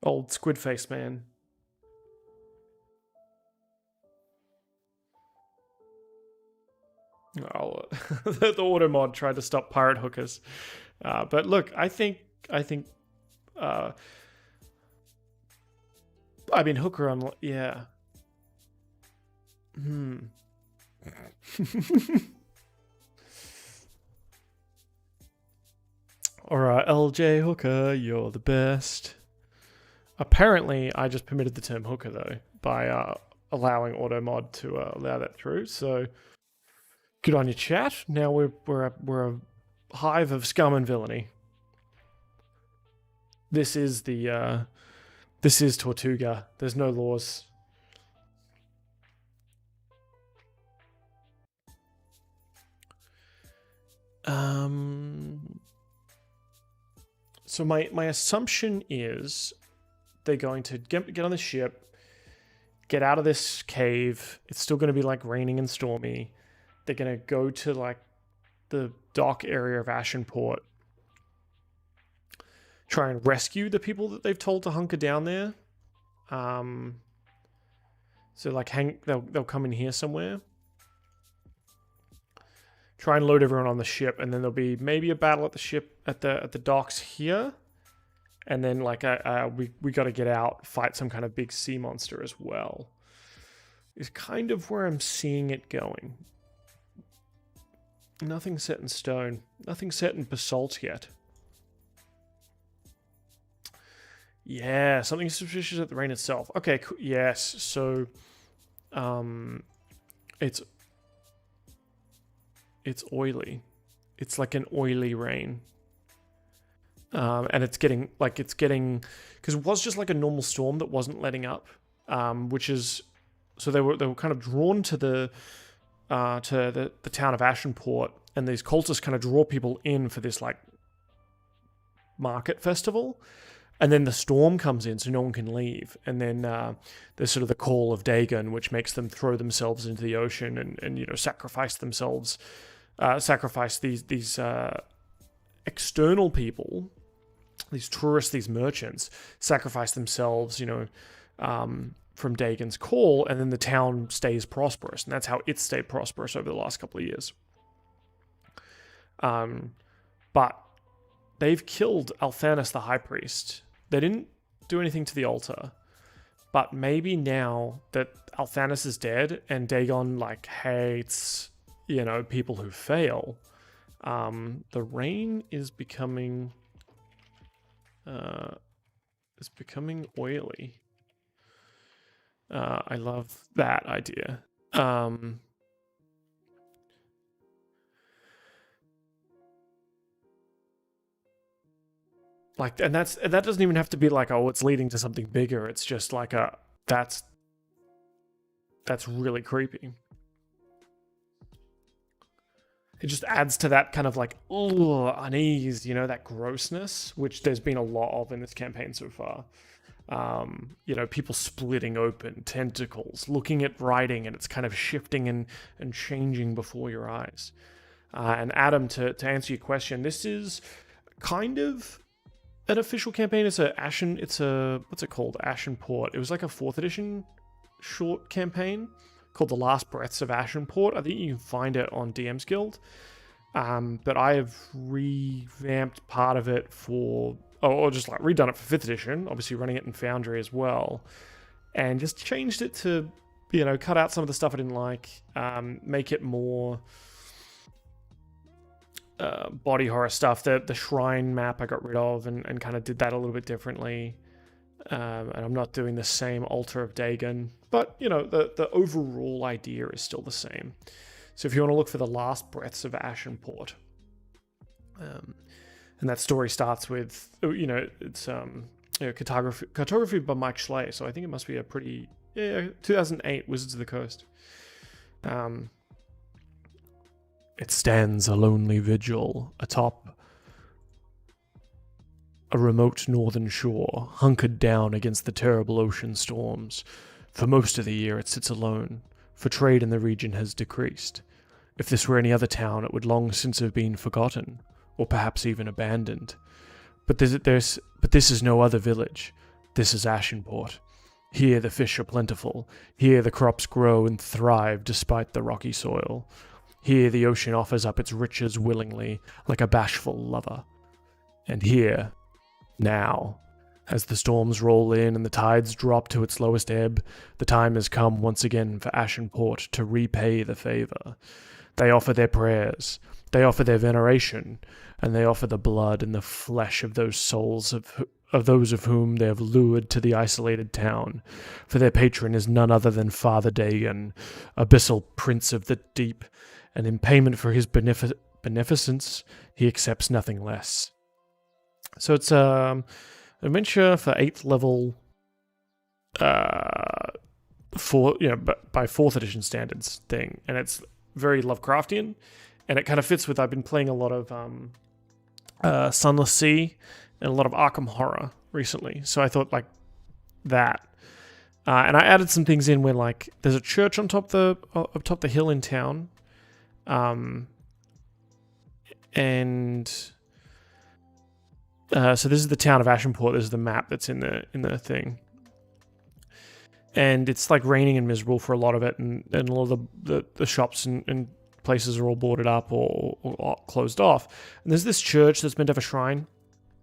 old Squid Face man. Oh, the auto mod tried to stop pirate hookers, but look, I think, I mean, hooker on, yeah. All right, LJ Hooker, you're the best. Apparently, I just permitted the term hooker though by allowing auto mod to allow that through. So. Good on your chat. Now we're a hive of scum and villainy. This is Tortuga. There's no laws. So my assumption is they're going to get on the ship, get out of this cave. It's still going to be like raining and stormy. They're going to go to like the dock area of Ashenport, try and rescue the people that they've told to hunker down there. So like they'll come in here somewhere, try and load everyone on the ship, and then there'll be maybe a battle at the ship at the docks here, and then like we got to get out, fight some kind of big sea monster as well. Is kind of where I'm seeing it going. Nothing set in stone. Nothing set in basalt yet. Yeah, something suspicious at the rain itself. Okay, cool. Yes. So, it's oily. It's like an oily rain. And it's getting because it was just like a normal storm that wasn't letting up. Which is so they were kind of drawn to the town of Ashenport, and these cultists kind of draw people in for this like market festival, and then the storm comes in so no one can leave, and then there's sort of the call of Dagon, which makes them throw themselves into the ocean and you know sacrifice themselves, sacrifice these external people, these tourists, these merchants, sacrifice themselves, you know, from Dagon's call, and then the town stays prosperous, and that's how it stayed prosperous over the last couple of years. But they've killed Althanis the High Priest. They didn't do anything to the altar. But maybe now that Althanis is dead and Dagon like hates, people who fail, the rain is becoming oily. I love that idea. And that doesn't even have to be like, oh, it's leading to something bigger. It's just like that's really creepy. It just adds to that kind of like unease, that grossness, which there's been a lot of in this campaign so far. People splitting open, tentacles, looking at writing, and it's kind of shifting and changing before your eyes. And Adam, to answer your question, this is kind of an official campaign. It's what's it called? Ashen Port. It was like a 4th edition short campaign called The Last Breaths of Ashen Port. I think you can find it on DM's Guild. But I have revamped part of it or just like redone it for 5th edition, obviously running it in Foundry as well, and just changed it to, cut out some of the stuff I didn't like, make it more body horror stuff. The shrine map I got rid of and kind of did that a little bit differently. And I'm not doing the same Altar of Dagon, but the overall idea is still the same. So if you want to look for The Last Breaths of Ashen Port, and that story starts with, it's cartography by Mike Schley, so I think it must be a pretty 2008 Wizards of the Coast. It stands a lonely vigil atop a remote northern shore, hunkered down against the terrible ocean storms. For most of the year it sits alone, for trade in the region has decreased. If this were any other town, it would long since have been forgotten, or perhaps even abandoned. But this is no other village. This is Ashenport. Here the fish are plentiful. Here the crops grow and thrive despite the rocky soil. Here the ocean offers up its riches willingly, like a bashful lover. And here, now, as the storms roll in and the tides drop to its lowest ebb, the time has come once again for Ashenport to repay the favour. They offer their prayers, they offer their veneration, and they offer the blood and the flesh of those souls of those of whom they have lured to the isolated town, for their patron is none other than Father Dagon, abyssal prince of the deep, and in payment for his beneficence, he accepts nothing less. So it's an adventure for 8th level, by 4th edition standards thing, and it's very Lovecraftian, and it kind of fits with, I've been playing a lot of Sunless Sea and a lot of Arkham Horror recently, so I thought like that. And I added some things in where like there's a church on top the hill in town, and so this is the town of Ashenport. This is the map that's in the thing, and it's like raining and miserable for a lot of it, and a lot of the shops and places are all boarded up or closed off. And there's this church that's meant to have a shrine,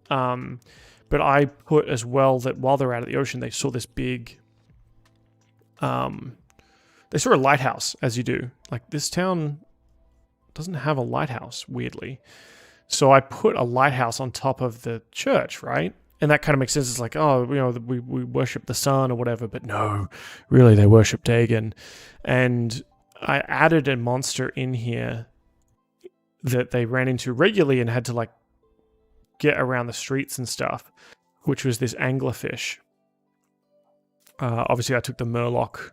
but I put as well that while they're out at the ocean, they saw this big. They saw a lighthouse, as you do. Like, this town doesn't have a lighthouse, weirdly. So I put a lighthouse on top of the church, right? And that kind of makes sense. It's like, oh, we worship the sun or whatever. But no, really, they worship Dagon. And I added a monster in here that they ran into regularly and had to, like, get around the streets and stuff, which was this anglerfish. Obviously, I took the Murloc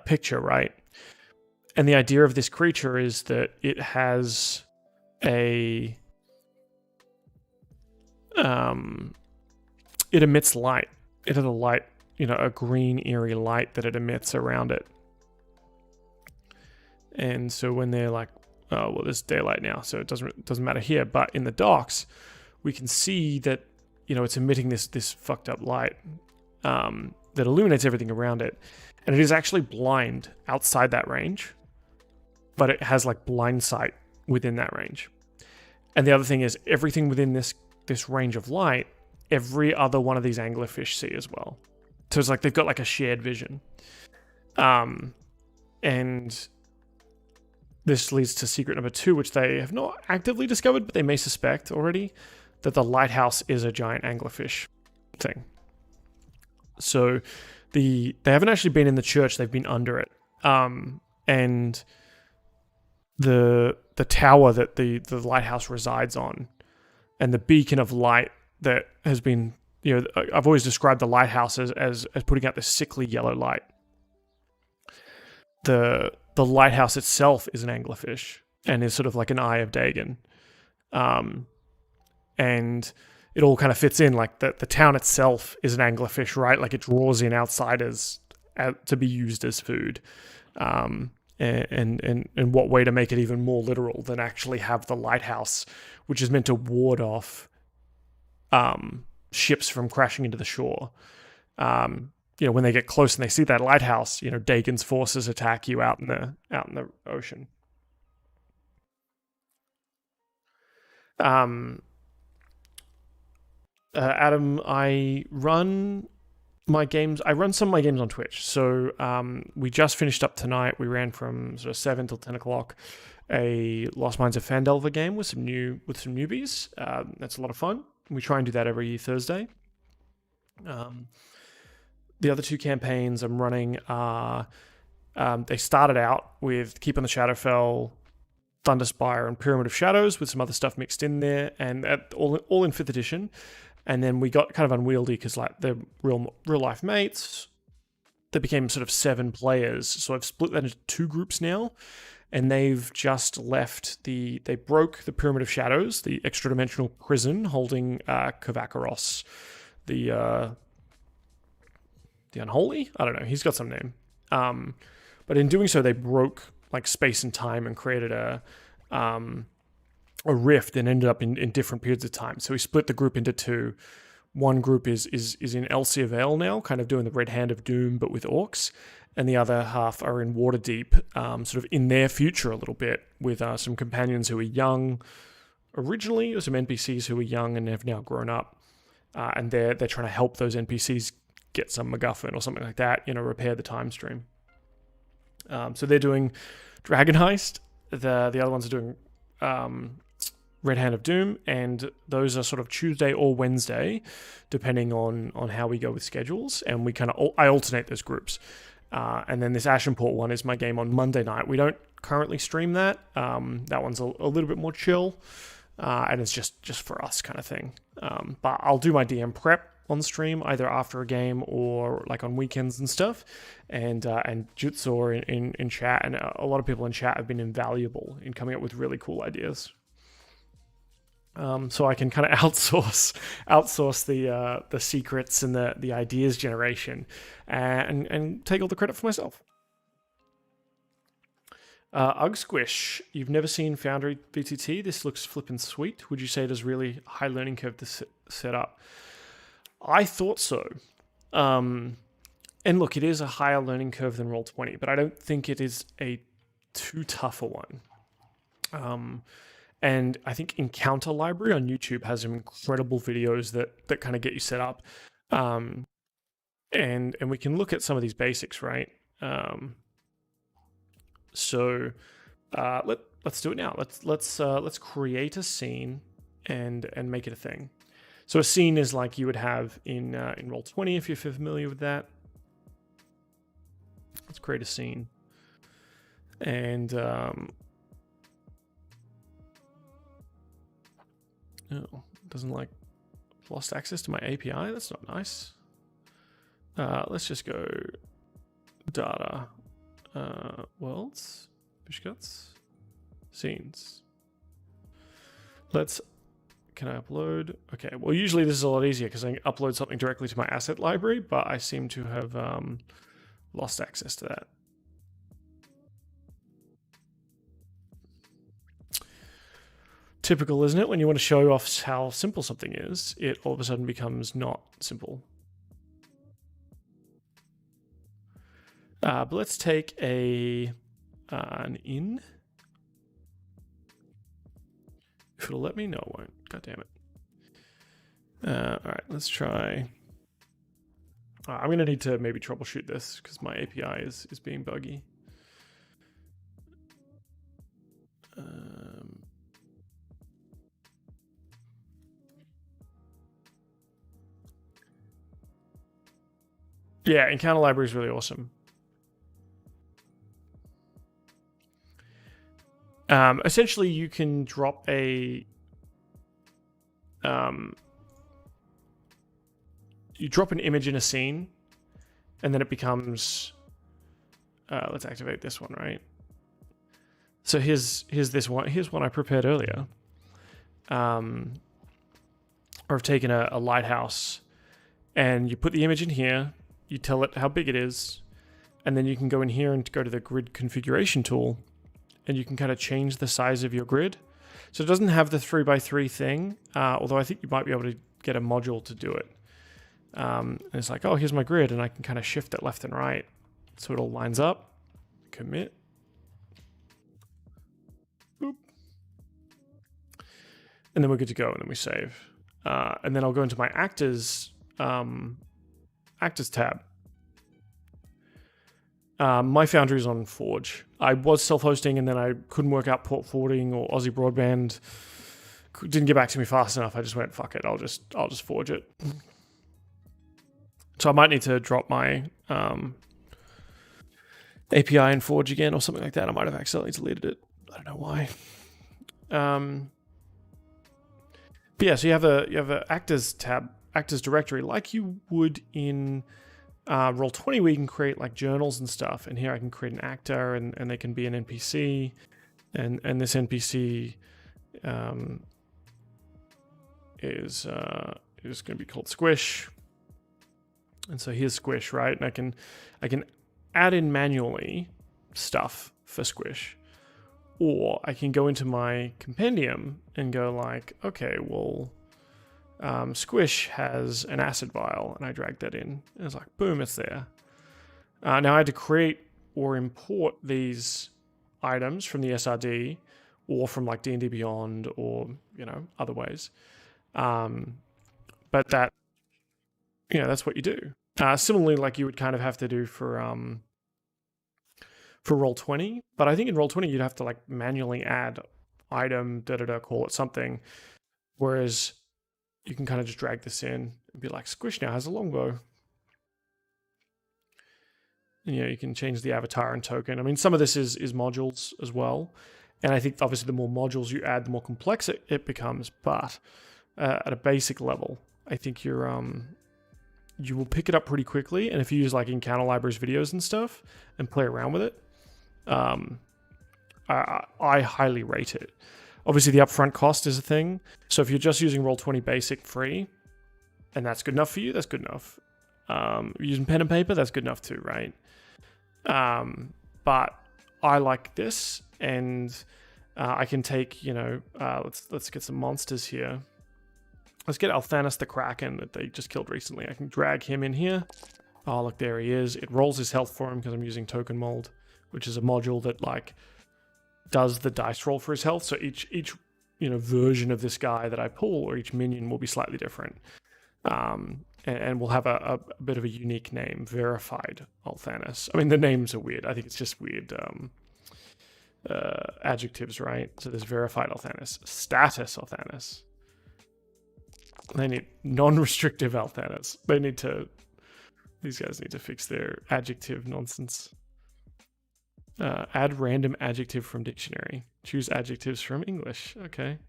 picture, right? And the idea of this creature is that it has it emits light. It has a light, a green, eerie light that it emits around it. And so when they're like, oh, well, there's daylight now, so it doesn't matter here. But in the docks, we can see that, it's emitting this fucked up light that illuminates everything around it. And it is actually blind outside that range, but it has like blind sight within that range. And the other thing is everything within this range of light, every other one of these anglerfish see as well. So it's like they've got like a shared vision. And this leads to secret number 2, which they have not actively discovered, but they may suspect already, that the lighthouse is a giant anglerfish thing. So they haven't actually been in the church, they've been under it. And the tower that the lighthouse resides on and the beacon of light that has been, I've always described the lighthouse as putting out this sickly yellow light. The lighthouse itself is an anglerfish and is sort of like an eye of Dagon. And it all kind of fits in, like the town itself is an anglerfish, right? Like it draws in outsiders to be used as food. And what way to make it even more literal than actually have the lighthouse, which is meant to ward off ships from crashing into the shore. When they get close and they see that lighthouse, Dagon's forces attack you out in the ocean. Adam, I run some of my games on Twitch. So we just finished up tonight. We ran from sort of 7 till 10 o'clock a Lost Mines of Phandelver game with some newbies. That's a lot of fun. We try and do that every Thursday. The other 2 campaigns I'm running are they started out with Keep on the Shadowfell, Thunderspire, and Pyramid of Shadows with some other stuff mixed in there, and all in 5th edition. And then we got kind of unwieldy because like they're real life mates. They became sort of 7 players. So I've split that into 2 groups now. And they've just left they broke the Pyramid of Shadows, the extra dimensional prison holding Kavakaros, the Unholy? I don't know. He's got some name. But in doing so, they broke like space and time and created a rift and ended up in different periods of time. So we split the group into 2. One group is in Elsia Vale now, kind of doing the Red Hand of Doom, but with orcs. And the other half are in Waterdeep, sort of in their future a little bit, with some companions who are young originally, or some NPCs who are young and have now grown up. And they're trying to help those NPCs get some MacGuffin or something like that, repair the time stream. So they're doing Dragon Heist. The other ones are doing Red Hand of Doom, and those are sort of Tuesday or Wednesday, depending on how we go with schedules. And I alternate those groups. And then this Ashenport one is my game on Monday night. We don't currently stream that. That one's a little bit more chill, and it's just for us kind of thing. But I'll do my DM prep on stream either after a game or like on weekends and stuff. And Jutsor in chat and a lot of people in chat have been invaluable in coming up with really cool ideas. So I can kind of outsource the secrets and the ideas generation, and take all the credit for myself. Ugsquish, you've never seen Foundry VTT? This looks flippin' sweet. Would you say it is really high learning curve to set up? I thought so. And look, it is a higher learning curve than Roll20, but I don't think it is a too tough a one. And I think Encounter Library on YouTube has some incredible videos that kind of get you set up. And we can look at some of these basics, right? So let's do it now. Let's create a scene and make it a thing. So a scene is like you would have in Roll20 if you're familiar with that. Let's create a scene. And oh, it doesn't like lost access to my API. That's not nice. Let's just go data, worlds, fish guts, scenes. Can I upload? Okay, well, usually this is a lot easier because I can upload something directly to my asset library, but I seem to have lost access to that. Typical, isn't it? When you want to show off how simple something is, it all of a sudden becomes not simple. But let's take an inn. If it'll let me, no, it won't. God damn it. All right, let's try. I'm gonna need to maybe troubleshoot this because my API is being buggy. Yeah, Encounter Library is really awesome. Essentially, you can drop a you drop an image in a scene, and then it becomes. Let's activate this one, right? So here's this one. Here's one I prepared earlier. Or I've taken a lighthouse, and you put the image in here. You tell it how big it is, and then you can go in here and go to the grid configuration tool, and you can kind of change the size of your grid. So it doesn't have the 3x3 thing, although I think you might be able to get a module to do it. And it's like, oh, here's my grid, and I can kind of shift it left and right so it all lines up. Commit. Boop. And then we're good to go, and then we save. And then I'll go into my actors tab. My Foundry is on Forge. I was self-hosting, and then I couldn't work out port forwarding or Aussie Broadband. Didn't get back to me fast enough. I just went, fuck it. I'll just Forge it. So I might need to drop my API in Forge again or something like that. I might have accidentally deleted it. I don't know why. But yeah, so you have a actors tab, actors directory, like you would in Roll20, where you can create like journals and stuff. And here I can create an actor, and they can be an NPC, and this NPC is going to be called Squish. And so here's Squish, right? And I can add in manually stuff for Squish, or I can go into my compendium and go like, okay, well, Squish has an acid vial, and I drag that in, and it's like, boom, it's there. Now I had to create or import these items from the SRD or from like D&D Beyond, or other ways. But that, that's what you do. Similarly, like you would kind of have to do for Roll20, but I think in Roll20 you'd have to like manually add item, call it something, whereas you can kind of just drag this in and be like, Squish now has a longbow. And, you can change the avatar and token. I mean, some of this is modules as well, and I think obviously the more modules you add, the more complex it becomes. But at a basic level, I think you will pick it up pretty quickly. And if you use like Encounter Libraries videos and stuff and play around with it, I highly rate it. Obviously, the upfront cost is a thing. So if you're just using Roll20 Basic free, and that's good enough for you, that's good enough. Using pen and paper, that's good enough too, right? But I like this, and I can take, let's get some monsters here. Let's get Althanas the Kraken that they just killed recently. I can drag him in here. Oh, look, there he is. It rolls his health for him because I'm using Token Mold, which is a module that like does the dice roll for his health. So each version of this guy that I pull, or each minion, will be slightly different. And we'll have a bit of a unique name, Verified Althanas. I mean, the names are weird. I think it's just weird adjectives, right? So there's Verified Althanas, Status Althanas. They need non-restrictive Althanas. These guys need to fix their adjective nonsense. Add random adjective from dictionary. Choose adjectives from English. Okay.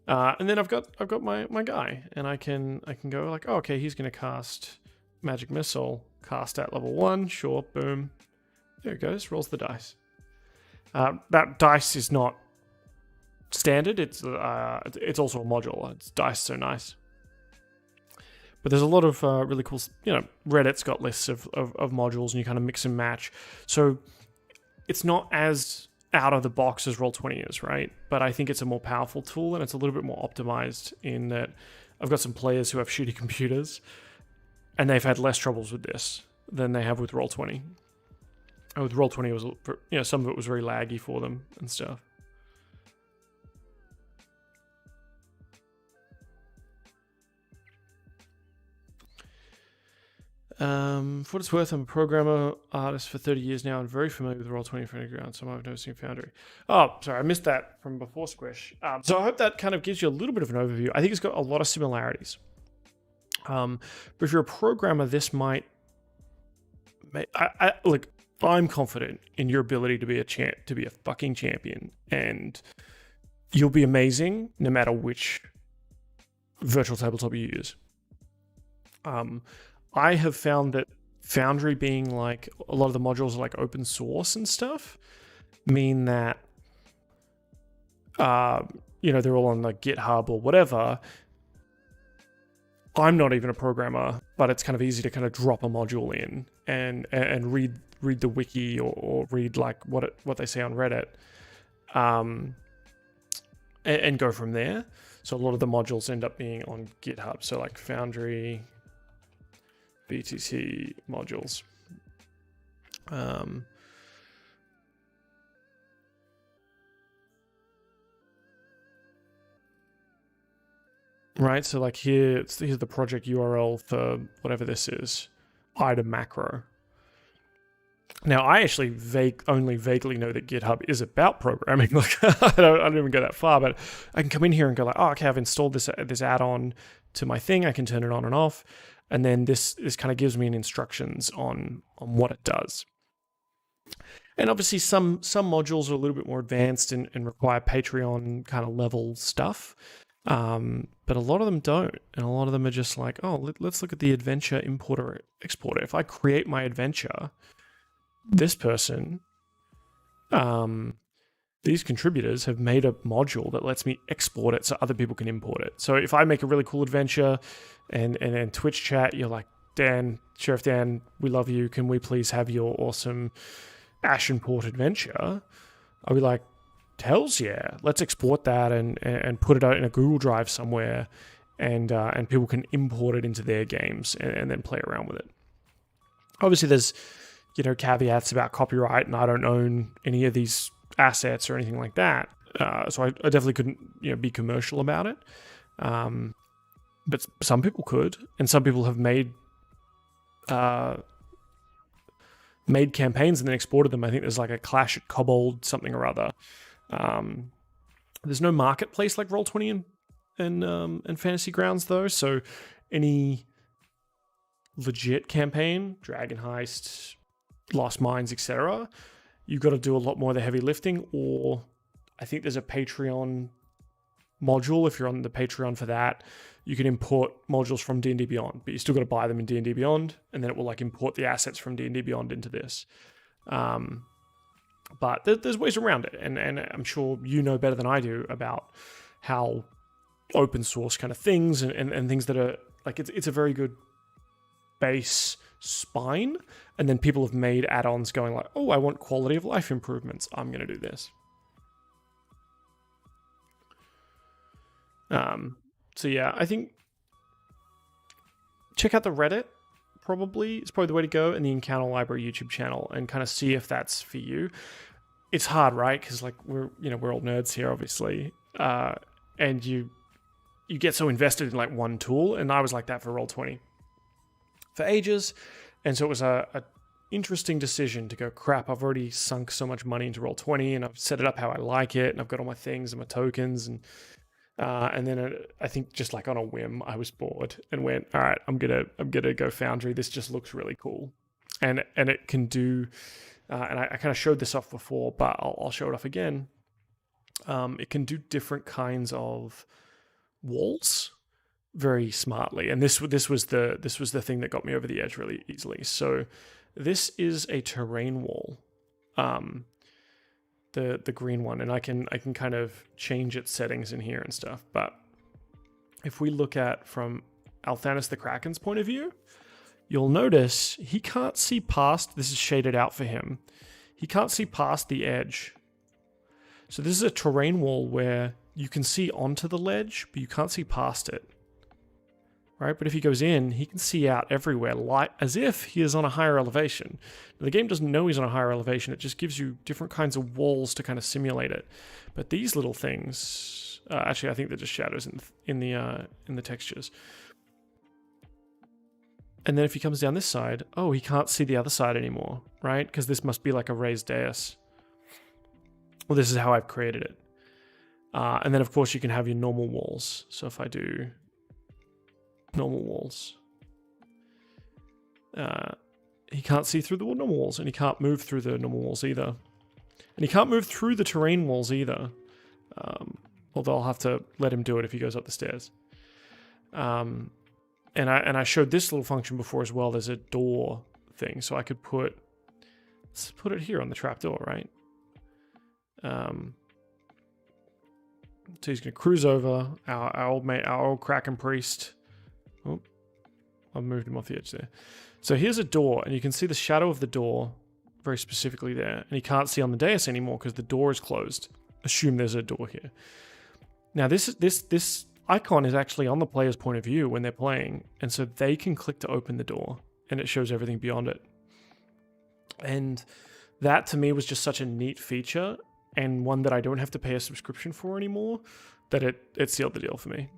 And then I've got my guy, and I can go like, oh, okay, he's gonna cast Magic Missile, cast at level 1, sure, boom. There it goes, rolls the dice. That dice is not standard, it's also a module. It's dice so nice. But there's a lot of really cool, Reddit's got lists of modules, and you kind of mix and match. So it's not as out of the box as Roll20 is, right? But I think it's a more powerful tool, and it's a little bit more optimized in that I've got some players who have shitty computers, and they've had less troubles with this than they have with Roll20. And with Roll20, it was some of it was very laggy for them and stuff. For what it's worth, I'm a programmer artist for 30 years now and very familiar with Roll20 for Underground, so I've noticed in Foundry. Oh, sorry, I missed that from before Squish. So I hope that kind of gives you a little bit of an overview. I think it's got a lot of similarities. But if you're a programmer, this might... I'm confident in your ability to be a fucking champion, and you'll be amazing no matter which virtual tabletop you use. I have found that Foundry being like a lot of the modules are like open source and stuff mean that they're all on like GitHub or whatever. I'm not even a programmer, but it's kind of easy to kind of drop a module in and read the wiki or read like what they say on Reddit, and go from there. So a lot of the modules end up being on GitHub. So like Foundry, BTC modules. Right, so like here's the project URL for whatever this is, item macro. Now I actually only vaguely know that GitHub is about programming. Like I don't even go that far, but I can come in here and go like, oh, okay, I've installed this add-on to my thing. I can turn it on and off, and then this kind of gives me instructions on what it does. And obviously some modules are a little bit more advanced and require Patreon kind of level stuff. But a lot of them don't, and a lot of them are just like, oh, let's look at the adventure importer exporter. If I create my adventure, this person, these contributors have made a module that lets me export it so other people can import it. So if I make a really cool adventure and then Twitch chat, you're like, Dan, Sheriff Dan, we love you. Can we please have your awesome Ashenport adventure? I'll be like, hells yeah, let's export that and put it out in a Google Drive somewhere, and people can import it into their games and then play around with it. Obviously there's caveats about copyright, and I don't own any of these assets or anything like that, so I definitely couldn't be commercial about it, but some people could, and some people have made campaigns and then exported them. I think there's like a Clash at Kobold something or other. There's no marketplace like Roll20 and Fantasy Grounds though, so any legit campaign, Dragon Heist, Lost Mines, etc., you've got to do a lot more of the heavy lifting, or I think there's a Patreon module. If you're on the Patreon for that, you can import modules from D&D Beyond, but you still got to buy them in D&D Beyond, and then it will like import the assets from D&D Beyond into this. But there's ways around it, and I'm sure you know better than I do about how open source kind of things and things that are like it's a very good base spine, and then people have made add-ons going like, oh, I want quality of life improvements, I'm going to do this. So yeah, I think check out the Reddit. It's probably the way to go, and the Encounter Library YouTube channel, and kind of see if that's for you. It's hard, right? Because like we're all nerds here, obviously, and you get so invested in like one tool, and I was like that for Roll20 for ages, and so it was a interesting decision to go, crap, I've already sunk so much money into Roll20, and I've set it up how I like it, and I've got all my things and my tokens, and then I think just like on a whim, I was bored and went, all right, I'm gonna go Foundry. This just looks really cool, and it can do. And I kind of showed this off before, but I'll show it off again. It can do different kinds of walls very smartly, and this was the thing that got me over the edge really easily. So this is a terrain wall, the green one, and I can kind of change its settings in here and stuff. But if we look at from Althanis the Kraken's point of view, you'll notice he can't see past, this is shaded out for him, he can't see past the edge. So this is a terrain wall where you can see onto the ledge, but you can't see past it. right? But if he goes in, he can see out everywhere, as if he is on a higher elevation. The game doesn't know he's on a higher elevation. It just gives you different kinds of walls to kind of simulate it. But these little things, actually, I think they're just shadows in the textures. And then if he comes down this side, oh, he can't see the other side anymore, right? Because this must be like a raised dais. Well, this is how I've created it. And then, of course, you can have your normal walls. So if I do normal walls, he can't see through the normal walls, and he can't move through the normal walls either. And he can't move through the terrain walls either. Although I'll have to let him do it if he goes up the stairs. And I showed this little function before as well. There's a door thing, so I could let's put it here on the trapdoor, right? So he's going to cruise over our old mate, our old Kraken priest. Oh, I've moved him off the edge there. So here's a door, and you can see the shadow of the door very specifically there. And he can't see on the dais anymore because the door is closed. Assume there's a door here. Now this icon is actually on the player's point of view when they're playing, and so they can click to open the door, and it shows everything beyond it. And that to me was just such a neat feature, and one that I don't have to pay a subscription for anymore, that it sealed the deal for me.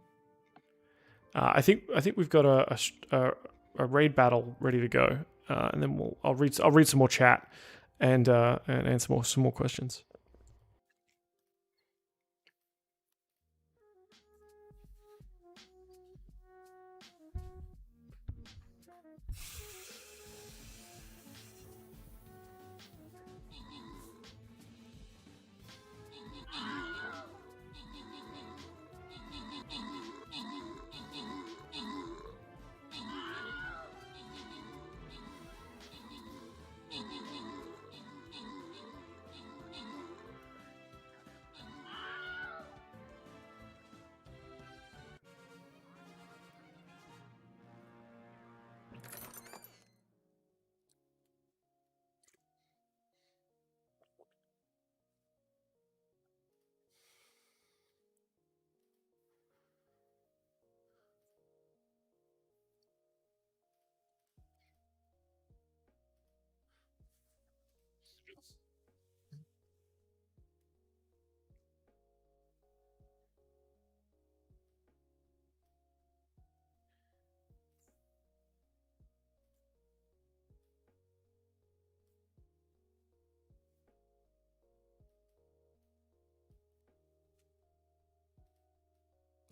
I think we've got a raid battle ready to go, and then I'll read some more chat and answer some more questions.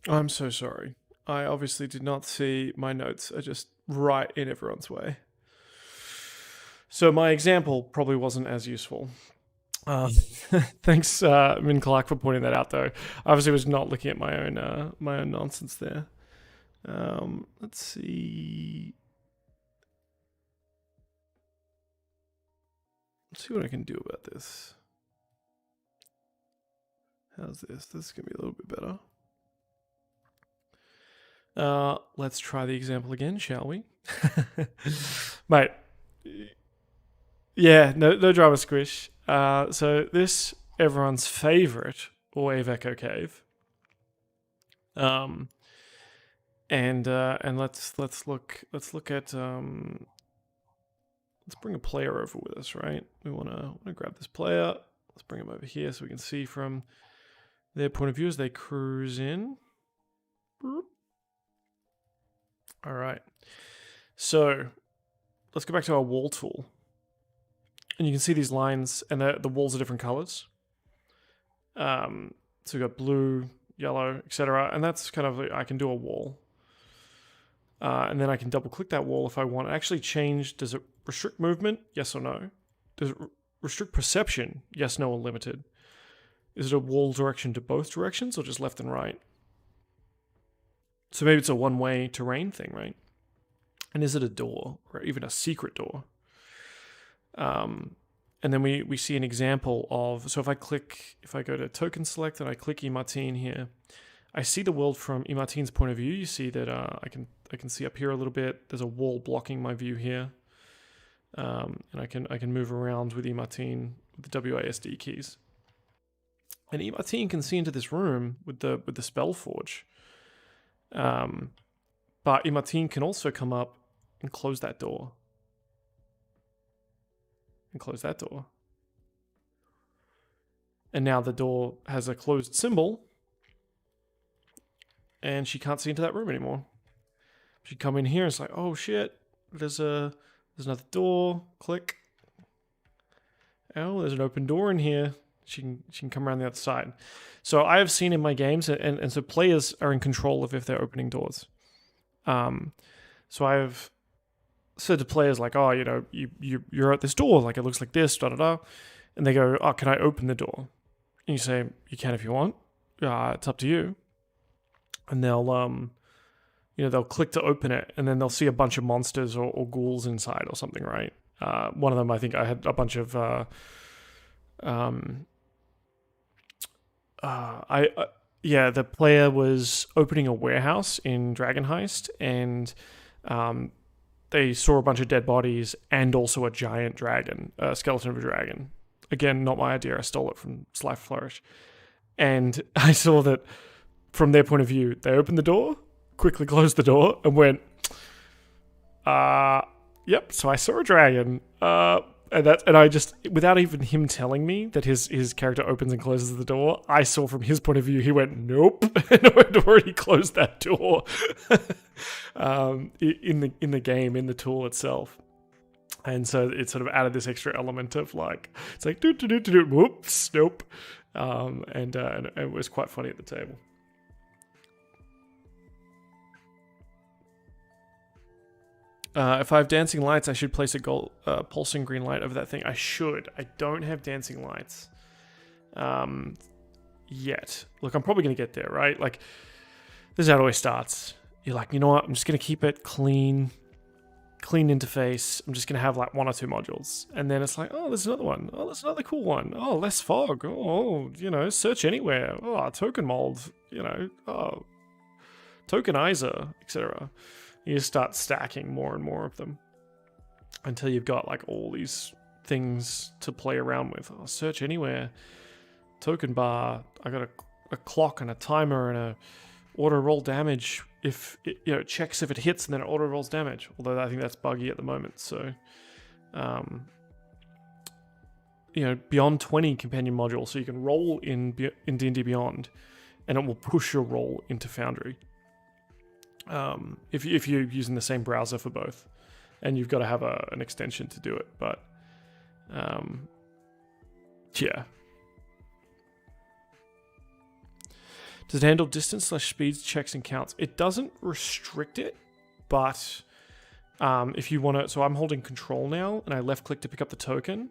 I'm so sorry. I obviously did not see my notes are just right in everyone's way. So my example probably wasn't as useful. Thanks, Min Clark, for pointing that out, though. I obviously was not looking at my own nonsense there. Let's see. Let's see what I can do about this. How's this? This is going to be a little bit better. Let's try the example again, shall we? Mate. Yeah, no drama, Squish. So this, everyone's favorite Wave Echo Cave. And let's look at let's bring a player over with us, right? We wanna grab this player. Let's bring him over here so we can see from their point of view as they cruise in. All right. So let's go back to our wall tool. And you can see these lines, and the walls are different colors. So we've got blue, yellow, etc. And that's kind of, I can do a wall. And then I can double click that wall if I want. Actually change, does it restrict movement? Yes or no? Does it restrict perception? Yes, no, or limited? Is it a wall direction to both directions or just left and right? So maybe it's a one-way terrain thing, right? And is it a door or even a secret door? And then we see an example of, so if I go to token select and I click Imartine here, I see the world from Imartine's point of view. You see that I can see up here a little bit. There's a wall blocking my view here. And I can move around with Imartine with the WASD keys. And Imartine can see into this room with the spell forge. But Imartine can also come up and close that door. And close that door. And now the door has a closed symbol. And she can't see into that room anymore. She'd come in here and it's like, oh shit, there's another door. Click. Oh, there's an open door in here. She can come around the other side. So I have seen in my games, and so players are in control of if they're opening doors. So I've said to players like, oh, you know, you're at this door, like it looks like this, da da da, and they go, oh, can I open the door? And you say, you can if you want. It's up to you. And they'll they'll click to open it, and then they'll see a bunch of monsters or ghouls inside or something, right? One of them, I think I had a bunch of the player was opening a warehouse in Dragon Heist, and they saw a bunch of dead bodies and also a giant dragon, a skeleton of a dragon. Again, not my idea. I stole it from Sly Flourish. And I saw that from their point of view, they opened the door, quickly closed the door, and went, yep, so I saw a dragon. And I just, without even him telling me that his character opens and closes the door, I saw from his point of view, he went, nope, and I had already closed that door in the game, in the tool itself. And so it sort of added this extra element of like, it's like, whoops, nope. And it was quite funny at the table. If I have dancing lights, I should place a pulsing green light over that thing. I should. I don't have dancing lights yet. Look, I'm probably going to get there, right? Like, this is how it always starts. You're like, you know what? I'm just going to keep it clean interface. I'm just going to have like 1 or 2 modules. And then it's like, oh, there's another one. Oh, there's another cool one. Oh, less fog. Oh, search anywhere. Oh, token mold. Oh, tokenizer, etc. You just start stacking more and more of them until you've got like all these things to play around with. Oh, search anywhere, token bar. I got a clock and a timer and a auto roll damage. If it checks if it hits and then it auto rolls damage. Although I think that's buggy at the moment. So, beyond 20 companion modules, so you can roll in D&D Beyond, and it will push your roll into Foundry. If you're using the same browser for both, and you've got to have an extension to do it, but yeah. Does it handle distance / speeds, checks, and counts? It doesn't restrict it, but if you want to, so I'm holding control now, and I left click to pick up the token,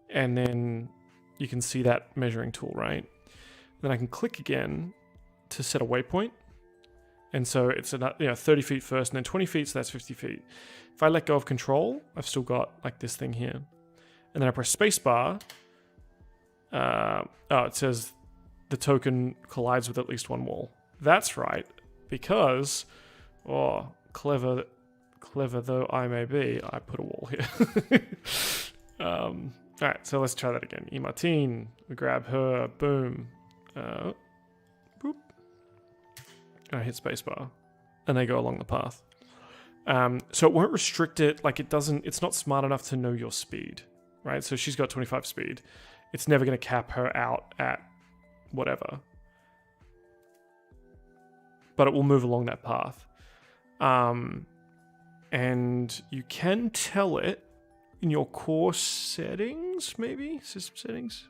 and then you can see that measuring tool, right? Then I can click again to set a waypoint. And so it's 30 feet first, and then 20 feet, so that's 50 feet. If I let go of control, I've still got like this thing here. And then I press spacebar. It says the token collides with at least one wall. That's right, because, clever though I may be, I put a wall here. All right, so let's try that again. Imartine, we grab her, boom. Boop. And I hit spacebar, and they go along the path. So it won't restrict it, like it's not smart enough to know your speed, right? So she's got 25 speed. It's never going to cap her out at whatever. But it will move along that path. And you can tell it in your core settings, maybe? System settings?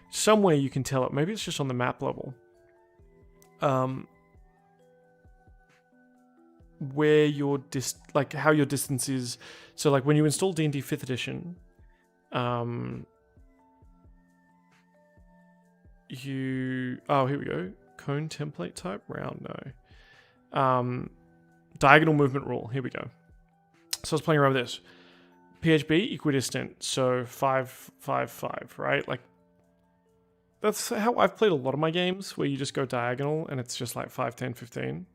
Somewhere you can tell it. Maybe it's just on the map level. Where your how your distance is. So like when you install D&D 5th edition, here we go. Cone template type round, no. Diagonal movement rule, here we go. So I was playing around with this. PHB equidistant, so 5, 5, 5, right? Like that's how I've played a lot of my games, where you just go diagonal and it's just like 5, 10, 15.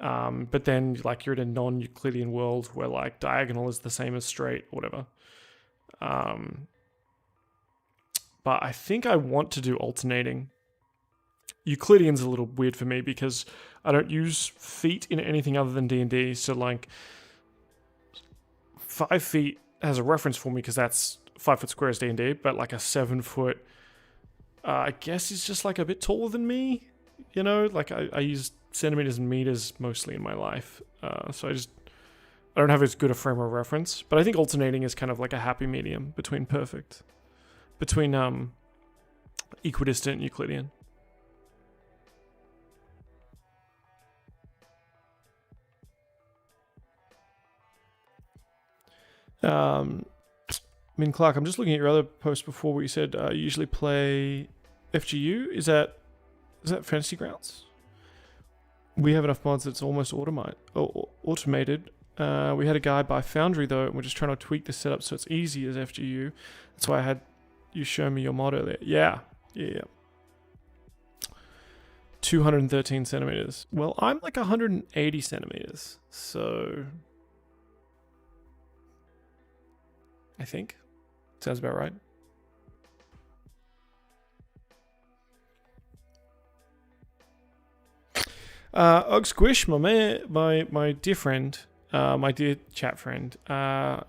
But then like you're in a non-Euclidean world where like diagonal is the same as straight or whatever. But I think I want to do alternating. Euclidean's a little weird for me because I don't use feet in anything other than D&D. So like 5 feet has a reference for me because that's 5 foot square is D&D, but like a 7 foot, I guess is just like a bit taller than me. You know, like I use centimeters and meters mostly in my life. So I don't have as good a frame of reference, but I think alternating is kind of like a happy medium between equidistant and Euclidean. Min Clark, I'm just looking at your other post before where you said you usually play FGU. Is that Fantasy Grounds? We have enough mods that's almost automated. We had a guy buy Foundry though, and we're just trying to tweak the setup so it's easy as FGU. That's why I had you show me your mod earlier. Yeah. 213 centimeters. Well, I'm like 180 centimeters, so I think sounds about right. Squish, my man, my dear friend, my dear chat friend,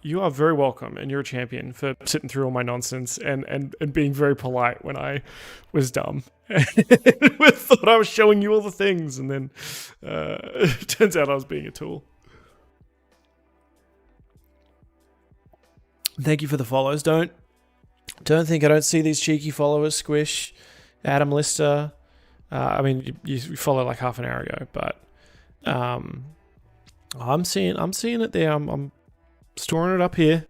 you are very welcome, and you're a champion for sitting through all my nonsense and being very polite when I was dumb. Thought I was showing you all the things, and then it turns out I was being a tool. Thank you for the follows. Don't think I don't see these cheeky followers. Squish, Adam Lister. I mean, you followed like half an hour ago, but I'm seeing it there. I'm storing it up here.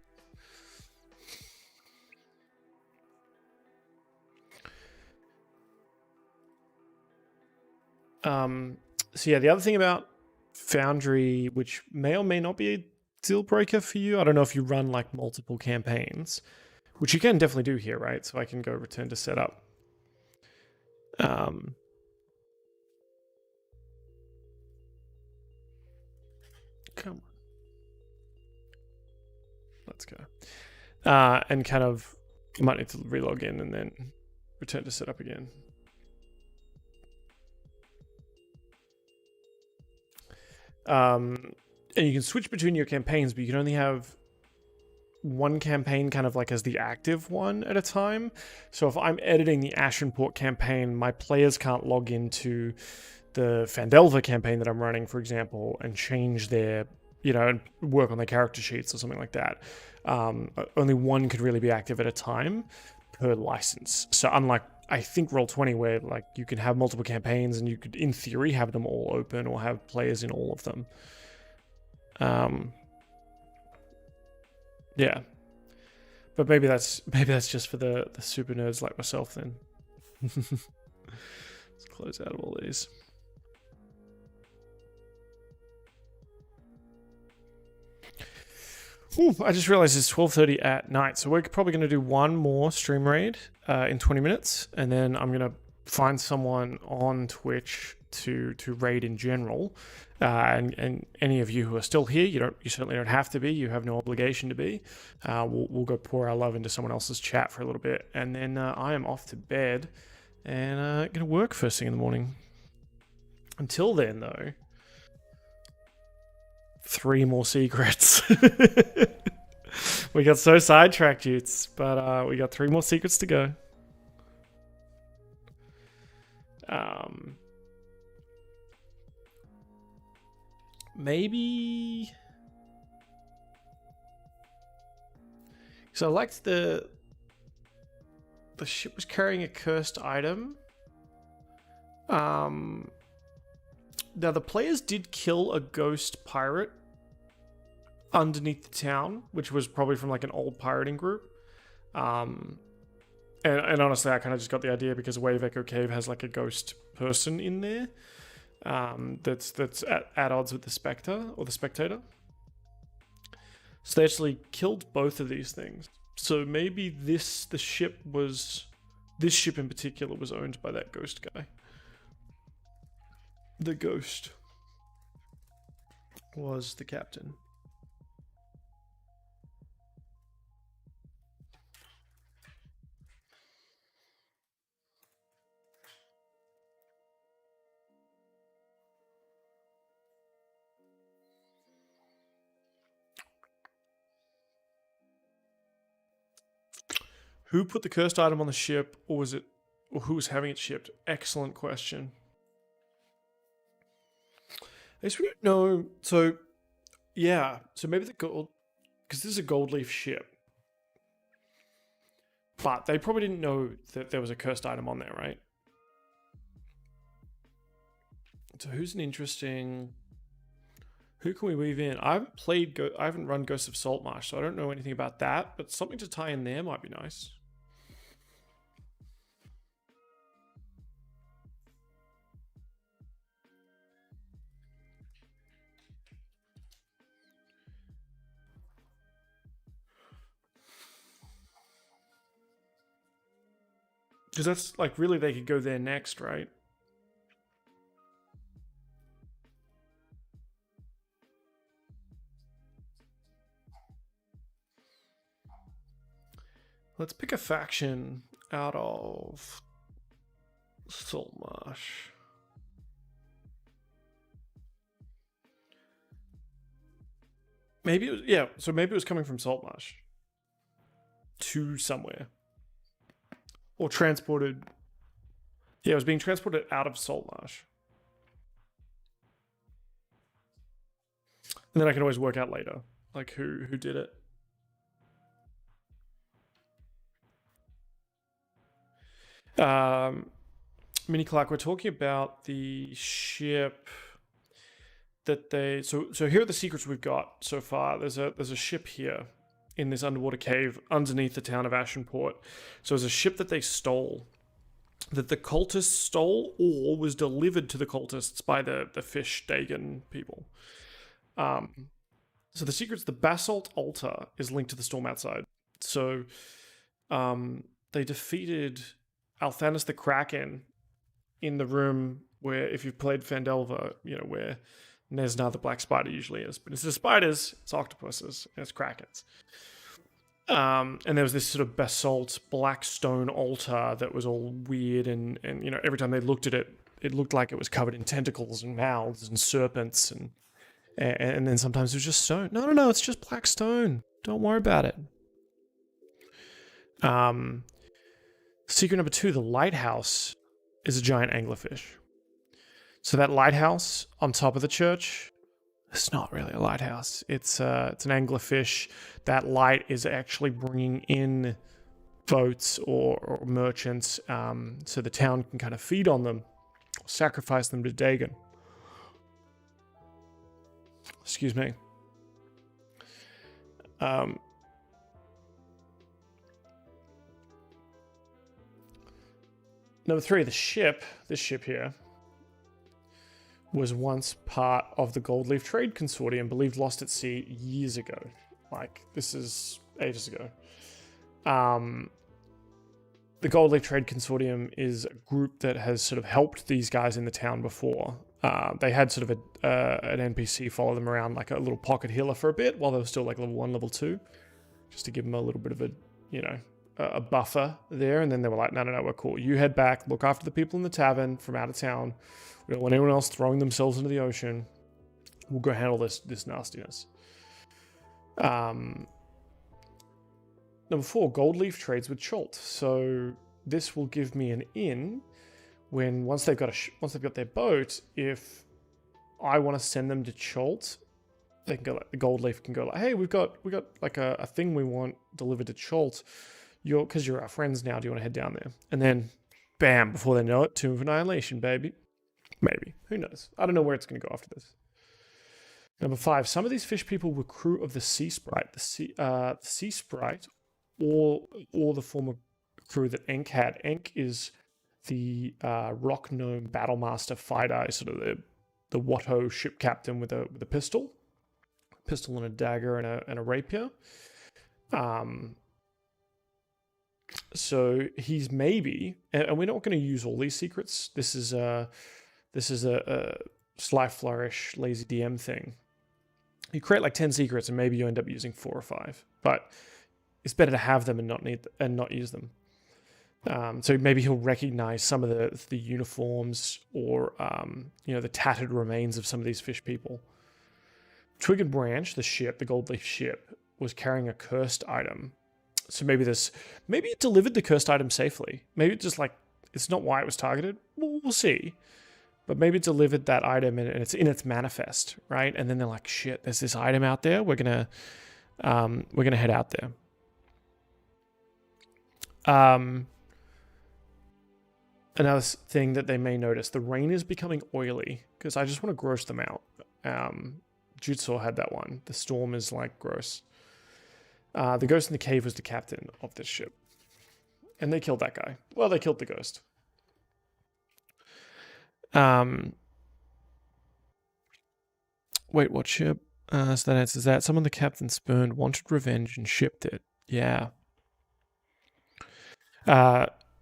So yeah, the other thing about Foundry, which may or may not be a deal breaker for you, I don't know if you run like multiple campaigns, which you can definitely do here, right? So I can go return to setup. Come on. Let's go. And kind of, you might need to relog in and then return to setup again. And you can switch between your campaigns, but you can only have one campaign kind of like as the active one at a time. So if I'm editing the Ashenport campaign, my players can't log into the Phandelver campaign that I'm running, for example, and change their, and work on their character sheets or something like that. Only one could really be active at a time per license. So unlike, I think, Roll20, where like you can have multiple campaigns and you could, in theory, have them all open or have players in all of them. Yeah. But maybe that's just for the super nerds like myself then. Let's close out of all these. Ooh, I just realized it's 12:30 at night, so we're probably going to do one more stream raid in 20 minutes, and then I'm going to find someone on Twitch to raid in general. And any of you who are still here, you certainly don't have to be. You have no obligation to be. We'll go pour our love into someone else's chat for a little bit, and then I am off to bed and going to work first thing in the morning. Until then, though, 3 more secrets. We got so sidetracked, Utes, but we got 3 more secrets to go. Maybe. So I liked the ship was carrying a cursed item. Now the players did kill a ghost pirate underneath the town, which was probably from like an old pirating group. And honestly, I kind of just got the idea because Wave Echo Cave has like a ghost person in there. That's at odds with the Spectre or the Spectator. So they actually killed both of these things. So maybe this ship in particular was owned by that ghost guy. The ghost was the captain. Who put the cursed item on the ship, or who was having it shipped? Excellent question. I guess we don't know. So, yeah. So maybe the gold, because this is a gold leaf ship. But they probably didn't know that there was a cursed item on there, right? So who's an interesting... Who can we weave in? I haven't run Ghosts of Saltmarsh, so I don't know anything about that, but something to tie in there might be nice. Because that's like really they could go there next, right? Let's pick a faction out of Saltmarsh. Maybe it was, yeah, so maybe it was coming from Saltmarsh to somewhere. Or transported. Yeah, it was being transported out of Saltmarsh. And then I can always work out later, like who did it. Mini Clark, we're talking about the ship that they. So here are the secrets we've got so far. There's a ship here in this underwater cave underneath the town of Ashenport. So there's a ship that they stole, that the cultists stole or was delivered to the cultists by the fish Dagon people. So the secret's the basalt altar is linked to the storm outside. So they defeated Althanis the Kraken in the room where, if you've played Phandelver, you know, where Nesna the Black Spider usually is. But instead of spiders, it's octopuses, and it's krakens. And there was this sort of basalt black stone altar that was all weird, and you know, every time they looked at it, it looked like it was covered in tentacles and mouths and serpents, and then sometimes it was just stone. No, it's just black stone. Don't worry about it. Secret number 2, the lighthouse is a giant anglerfish. So that lighthouse on top of the church, it's not really a lighthouse. It's an anglerfish. That light is actually bringing in boats or merchants, so the town can kind of feed on them, sacrifice them to Dagon. Excuse me. Number 3, the ship. This ship here was once part of the Gold Leaf Trade Consortium, believed lost at sea years ago. Like, this is ages ago. The Gold Leaf Trade Consortium is a group that has sort of helped these guys in the town before. They had sort of an NPC follow them around, like a little pocket healer for a bit, while they were still like level 1, level 2, just to give them a little bit of a, you know, a buffer there. And then they were like, no, we're cool. You head back, look after the people in the tavern from out of town. We don't want anyone else throwing themselves into the ocean. We'll go handle this nastiness. Number 4, Gold Leaf trades with Chult. So this will give me an in when once they've got their boat. If I want to send them to Chult, they can go like the Gold Leaf can go like, hey, we got like a thing we want delivered to Chult. Because you're our friends now. Do you want to head down there? And then, bam! Before they know it, Tomb of Annihilation, baby. Maybe. Who knows? I don't know where it's going to go after this. Number 5. Some of these fish people were crew of the Sea Sprite. The Sea Sprite, or the former crew that Enk had. Enk is the rock gnome battlemaster fighter, sort of the Watto ship captain with a pistol and a dagger and a rapier. So he's maybe, and we're not going to use all these secrets. This is a Sly Flourish lazy DM thing. You create like 10 secrets, and maybe you end up using 4 or 5. But it's better to have them and not use them. So maybe he'll recognize some of the uniforms or the tattered remains of some of these fish people. Twig and Branch, the ship, the Gold Leaf ship, was carrying a cursed item. So maybe it delivered the cursed item safely. Maybe it just like, it's not why it was targeted. We'll see. But maybe it delivered that item and it's in its manifest, right? And then they're like, shit, there's this item out there. We're gonna head out there. Another thing that they may notice, the rain is becoming oily because I just want to gross them out. Jutsu had that one. The storm is like gross. The ghost in the cave was the captain of this ship. And they killed that guy. Well, they killed the ghost. Wait, what ship? So that answers that. Someone the captain spurned wanted revenge and shipped it. Yeah.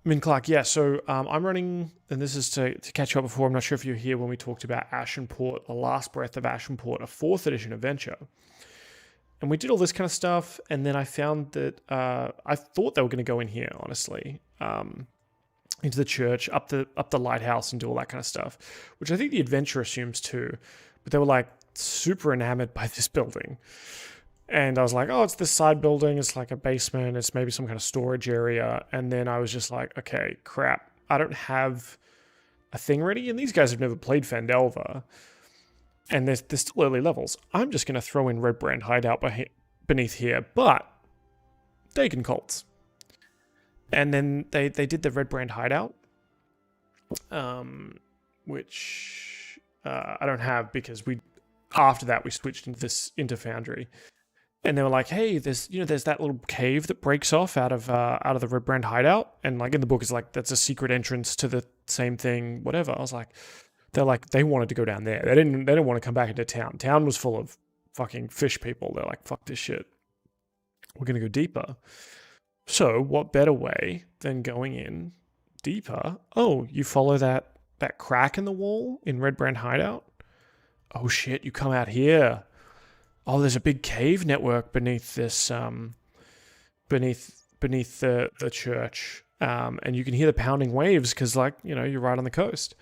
Min Clark, yeah, so I'm running, and this is to catch you up before, I'm not sure if you're here when we talked about Ashenport, The Last Breath of Ashenport, a 4th edition adventure. And we did all this kind of stuff, and then I found that I thought they were going to go in here, honestly, into the church, up the lighthouse, and do all that kind of stuff, which I think the adventure assumes too. But they were like super enamored by this building, and I was like, oh, it's this side building. It's like a basement. It's maybe some kind of storage area. And then I was just like, okay, crap. I don't have a thing ready, and these guys have never played Phandelver. And there's still early levels. I'm just going to throw in Redbrand Hideout beneath here, but Dagon Colts. And then they did the Redbrand Hideout, which I don't have because after that we switched into Foundry. And they were like, hey, there's that little cave that breaks off out of the Redbrand Hideout, and like in the book it's like that's a secret entrance to the same thing, whatever. I was like, they wanted to go down there. They didn't want to come back into town. Town was full of fucking fish people. They're like, fuck this shit. We're gonna go deeper. So what better way than going in deeper? Oh, you follow that crack in the wall in Redbrand Hideout? Oh shit, you come out here. Oh, there's a big cave network beneath this, beneath the church, and you can hear the pounding waves because, like, you're right on the coast.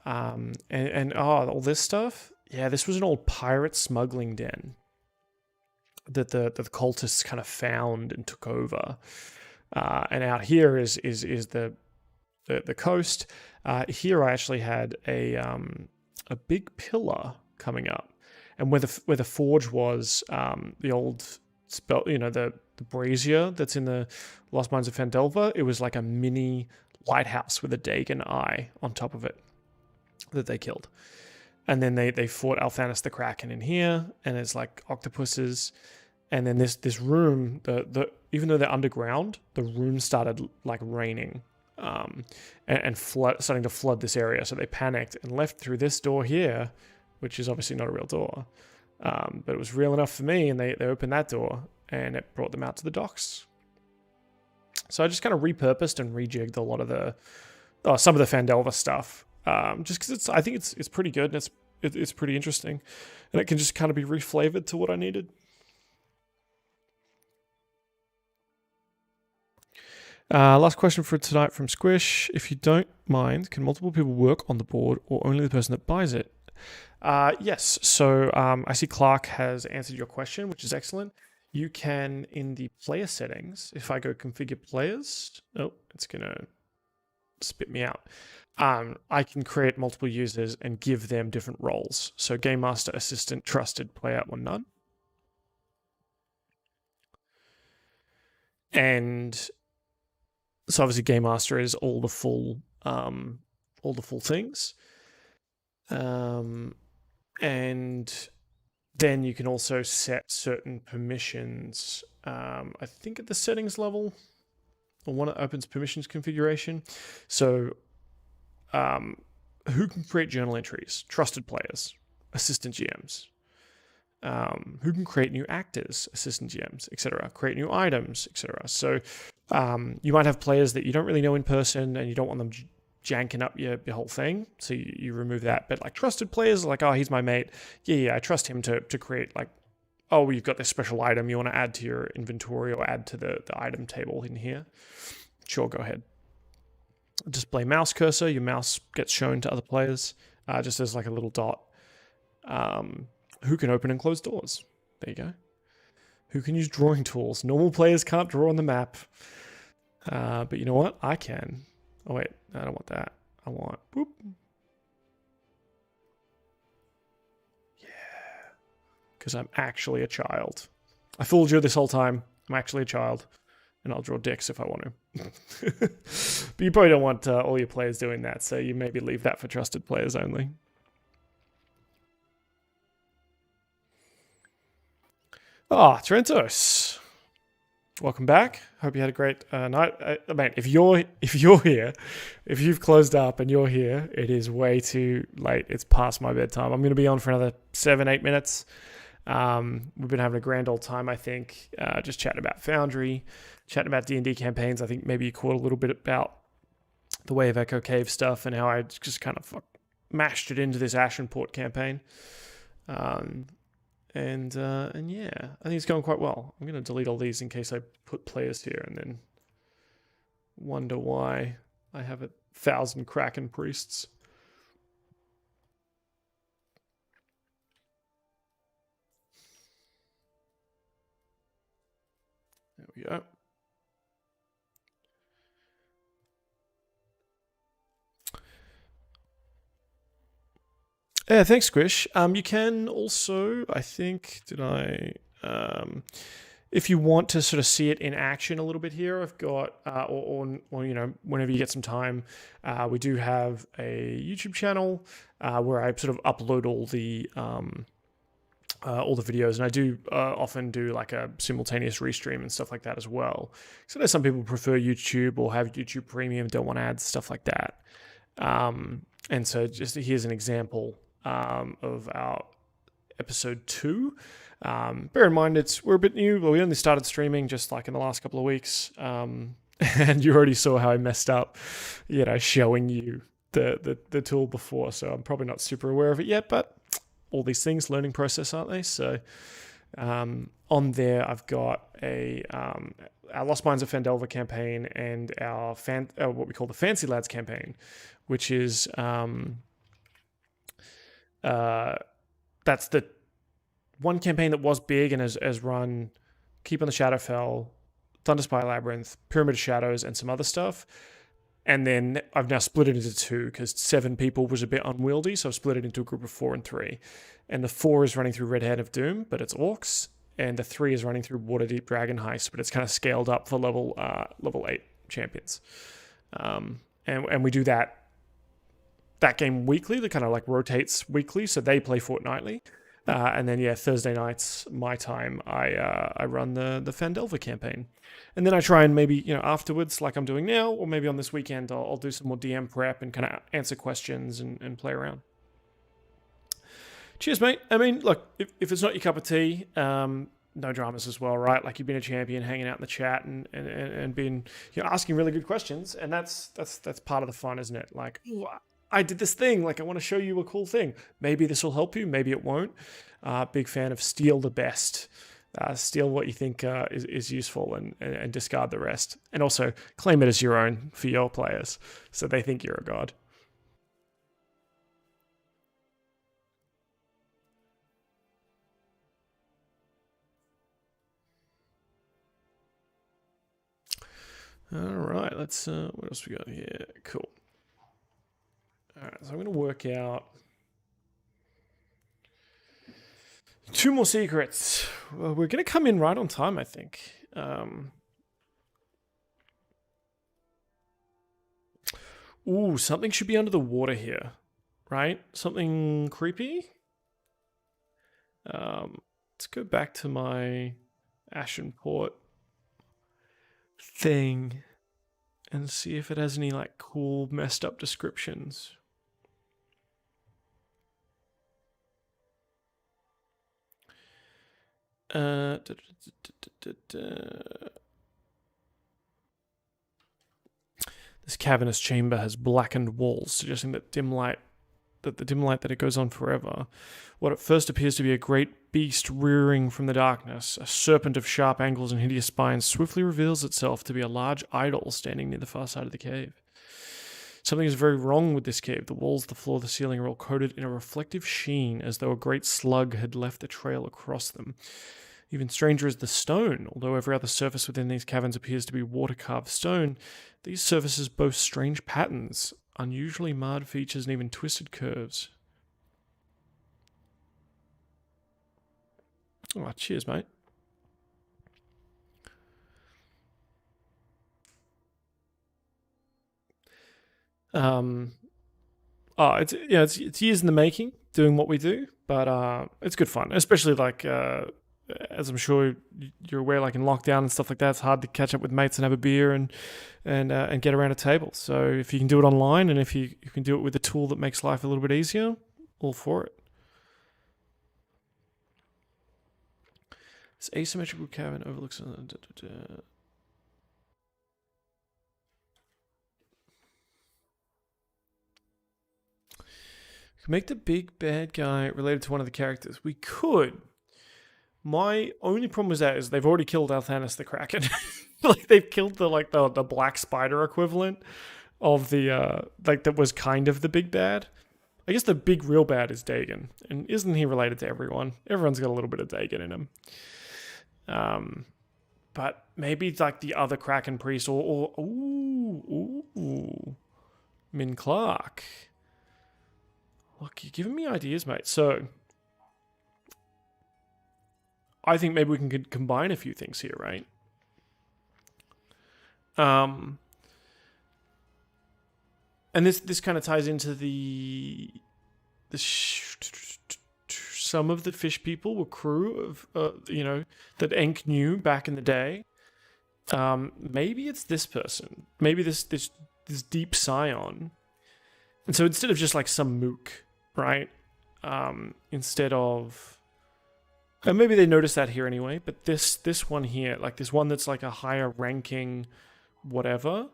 And all this stuff. Yeah, this was an old pirate smuggling den that the cultists kind of found and took over. And out here is the coast. Here I actually had a big pillar coming up. And where the forge was, the old spell, the brazier that's in the Lost Mines of Phandelver, it was like a mini lighthouse with a Dagon eye on top of it that they killed. And then they fought Althanis the Kraken in here, and there's like octopuses. And then this room, even though they're underground, the room started like raining, and starting to flood this area. So they panicked and left through this door here, which is obviously not a real door, but it was real enough for me, and they opened that door, and it brought them out to the docks. So I just kind of repurposed and rejigged a lot of some of the Phandelver stuff, just because I think it's pretty good, and it's pretty interesting, and it can just kind of be reflavored to what I needed. Last question for tonight from Squish. If you don't mind, can multiple people work on the board, or only the person that buys it? Yes, so I see Clark has answered your question, which is excellent. You can, in the player settings, if I go configure players, it's going to spit me out. I can create multiple users and give them different roles. So Game Master, Assistant, Trusted, Player, or None. And so obviously Game Master is all the full things. And then you can also set certain permissions, I think at the settings level, or one that opens permissions configuration. So who can create journal entries? Trusted players, assistant GMs. Who can create new actors, assistant GMs, etc. Create new items, etc. So you might have players that you don't really know in person, and you don't want them janking up your whole thing, so you remove that. But like trusted players, like, oh, he's my mate. Yeah, I trust him to create, like, oh, well, you've got this special item you want to add to your inventory or add to the item table in here. Sure, go ahead. Display mouse cursor. Your mouse gets shown to other players, just as like a little dot. Who can open and close doors? There you go. Who can use drawing tools? Normal players can't draw on the map. But you know what? I can. Oh, wait. I don't want that. I want... Boop. Yeah. Because I'm actually a child. I fooled you this whole time. I'm actually a child. And I'll draw dicks if I want to. But you probably don't want all your players doing that, so you maybe leave that for trusted players only. Trentos. Welcome back. Hope you had a great night. Man, if you're here, if you've closed up and you're here, it is way too late. It's past my bedtime. I'm going to be on for another 7-8 minutes. We've been having a grand old time, I think, just chatting about Foundry, chatting about D&D campaigns. I think maybe you caught a little bit about the Way of Echo Cave stuff and how I just kind of mashed it into this Ashenport campaign. And yeah, I think it's going quite well. I'm going to delete all these in case I put players here and then wonder why I have 1,000 Kraken priests. There we go. Yeah, thanks, Squish. You can also, I think, if you want to sort of see it in action a little bit here, I've got, or you know, whenever you get some time, we do have a YouTube channel where I sort of upload all the videos, and I do often do like a simultaneous restream and stuff like that as well. So I know some people prefer YouTube or have YouTube Premium, don't want ads, stuff like that. And so just here's an example of our episode 2. Bear in mind, we're a bit new, but we only started streaming just like in the last couple of weeks. And you already saw how I messed up, you know, showing you the tool before. So I'm probably not super aware of it yet, but all these things, learning process, aren't they? So on there, I've got our Lost Mines of Phandelver campaign and our what we call the Fancy Lads campaign, which is that's the one campaign that was big and has run Keep on the Shadowfell, Thunderspire Labyrinth, Pyramid of Shadows, and some other stuff. And then I've now split it into 2 because 7 people was a bit unwieldy, so I've split it into a group of 4 and 3. And the 4 is running through Red Hand of Doom, but it's orcs, and the 3 is running through Waterdeep Dragon Heist, but it's kind of scaled up for level 8 champions. And we do that game weekly. That kind of like rotates weekly, so they play fortnightly. And then, yeah, Thursday nights, my time, I run the Phandelver campaign. And then I try and maybe, you know, afterwards, like I'm doing now, or maybe on this weekend, I'll do some more DM prep and kind of answer questions and play around. Cheers, mate. I mean, look, if it's not your cup of tea, no dramas as well, right? Like, you've been a champion, hanging out in the chat and been, you know, asking really good questions. And that's part of the fun, isn't it? Like, I did this thing, like I want to show you a cool thing. Maybe this will help you, maybe it won't. Big fan of steal the best. Steal what you think is useful and discard the rest. And also claim it as your own for your players so they think you're a god. All right, let's, what else we got here? Cool. All right, so I'm going to work out 2 more secrets. Well, we're going to come in right on time, I think. Ooh, something should be under the water here, right? Something creepy. Let's go back to my Ashenport thing and see if it has any like cool messed up descriptions. This cavernous chamber has blackened walls, suggesting that the dim light that it goes on forever. What at first appears to be a great beast rearing from the darkness, a serpent of sharp angles and hideous spines, swiftly reveals itself to be a large idol standing near the far side of the cave. Something is very wrong with this cave. The walls, the floor, the ceiling are all coated in a reflective sheen, as though a great slug had left a trail across them. Even stranger is the stone. Although every other surface within these caverns appears to be water-carved stone, these surfaces boast strange patterns, unusually marred features, and even twisted curves. Oh, cheers, mate. It's years in the making doing what we do, but it's good fun, especially like as I'm sure you're aware, like in lockdown and stuff like that, it's hard to catch up with mates and have a beer and get around a table. So if you can do it online, and if you can do it with a tool that makes life a little bit easier, all for it. This asymmetrical cavern overlooks. Make the big bad guy related to one of the characters. We could. My only problem with that is they've already killed Althanis the Kraken. Like they've killed the black spider equivalent of the that was kind of the big bad. I guess the big real bad is Dagon, and isn't he related to everyone? Everyone's got a little bit of Dagon in him. But maybe it's like the other Kraken priest, or Min Clark. Look, you're giving me ideas, mate. So, I think maybe we can combine a few things here, right? And this kind of ties into some of the fish people were crew of that Enk knew back in the day. Maybe it's this person. Maybe this deep scion. And so instead of just like some mook, right? Instead of, and maybe they noticed that here anyway. But this one here, like this one that's like a higher ranking, whatever.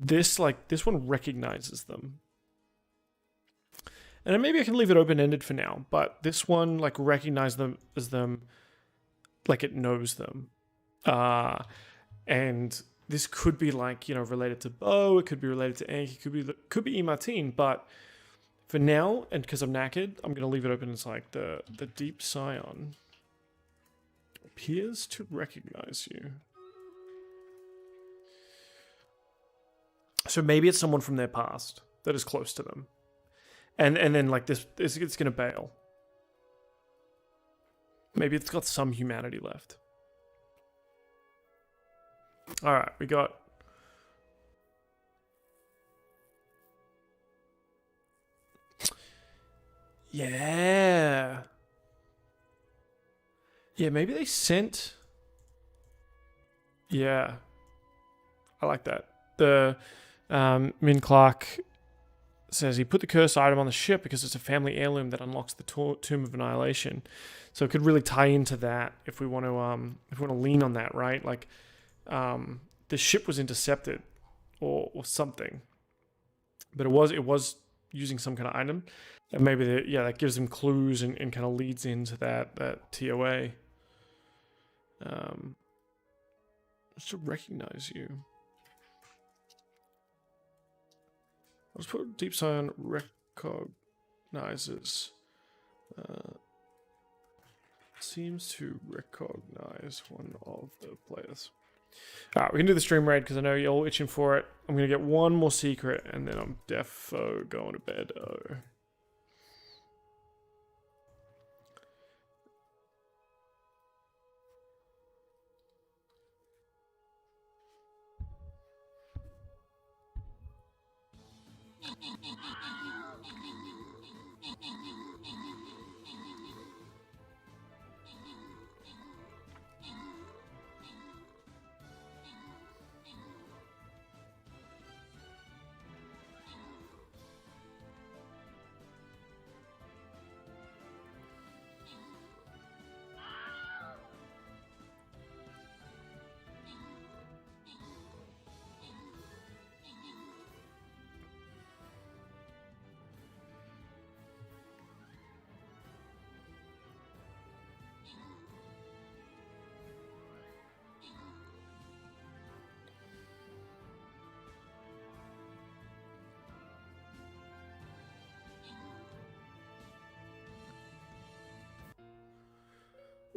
This one recognizes them. And then maybe I can leave it open-ended for now. But this one like recognizes them as them, like it knows them, and this could be like, related to Bo, it could be related to Enk, it could be E-Martin, but for now, and because I'm knackered, I'm going to leave it open as like the deep scion appears to recognize you. So maybe it's someone from their past that is close to them. And then like this it's going to bail. Maybe it's got some humanity left. All right, we got. Yeah. Yeah, maybe they sent. Yeah. I like that. The Min Clark says he put the cursed item on the ship because it's a family heirloom that unlocks the Tomb of Annihilation. So it could really tie into that if we want to lean on that, right? Like the ship was intercepted or something, but it was using some kind of item, and maybe that gives them clues and kind of leads into that TOA. Just to recognize you. Let's put Deep Scion recognizes. Seems to recognize one of the players. Alright, we can do the stream raid because I know you're all itching for it. I'm going to get one more secret and then I'm defo going to bed. Oh.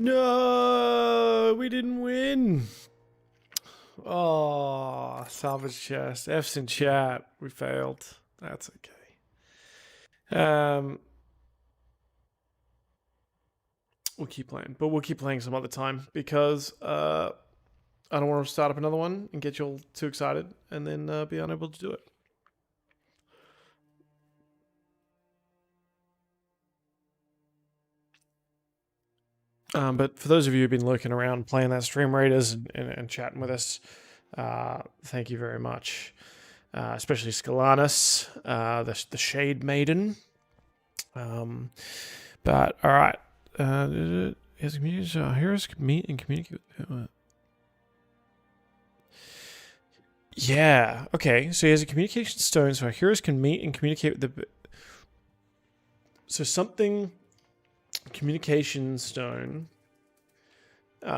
No, we didn't win. Oh, salvage chest. F's in chat. We failed. That's okay. We'll keep playing, but we'll keep playing some other time because I don't want to start up another one and get you all too excited and then be unable to do it. But for those of you who've been lurking around playing that Stream Raiders and chatting with us, thank you very much. Especially Scalanus, the Shade Maiden. But all right, heroes can meet and communicate with. Yeah. Okay. So he has a communication stone, so our heroes can meet and communicate with the. So something. Communication stone in I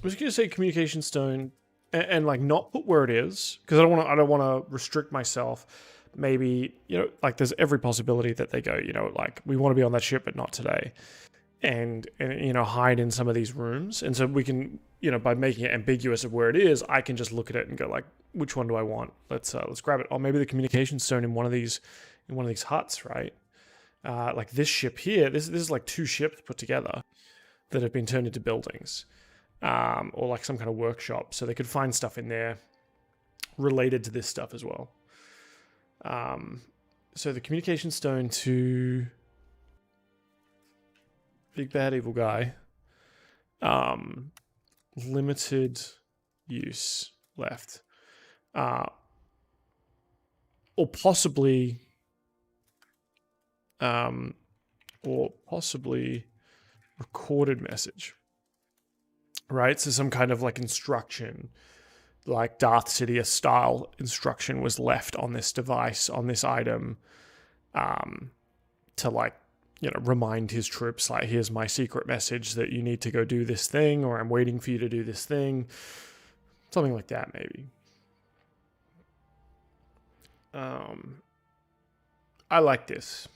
was going to say communication stone and like not put where it is because I don't want to restrict myself. Maybe, you know, like there's every possibility that they go, you know, like we want to be on that ship but not today, and you know, hide in some of these rooms. And so we can, you know, by making it ambiguous of where it is, I can just look at it and go like, which one do I want? Let's grab it. Oh, maybe the communication stone in one of these huts, right? Like this ship here. This is like 2 ships put together that have been turned into buildings, or like some kind of workshop. So they could find stuff in there related to this stuff as well. So the communication stone to Big Bad Evil Guy. Limited use left. Or possibly recorded message. Right? So some kind of like instruction, like Darth Sidious style instruction was left on this device, on this item, to like, you know, remind his troops, like, here's my secret message that you need to go do this thing, or I'm waiting for you to do this thing. Something like that, maybe. I like this.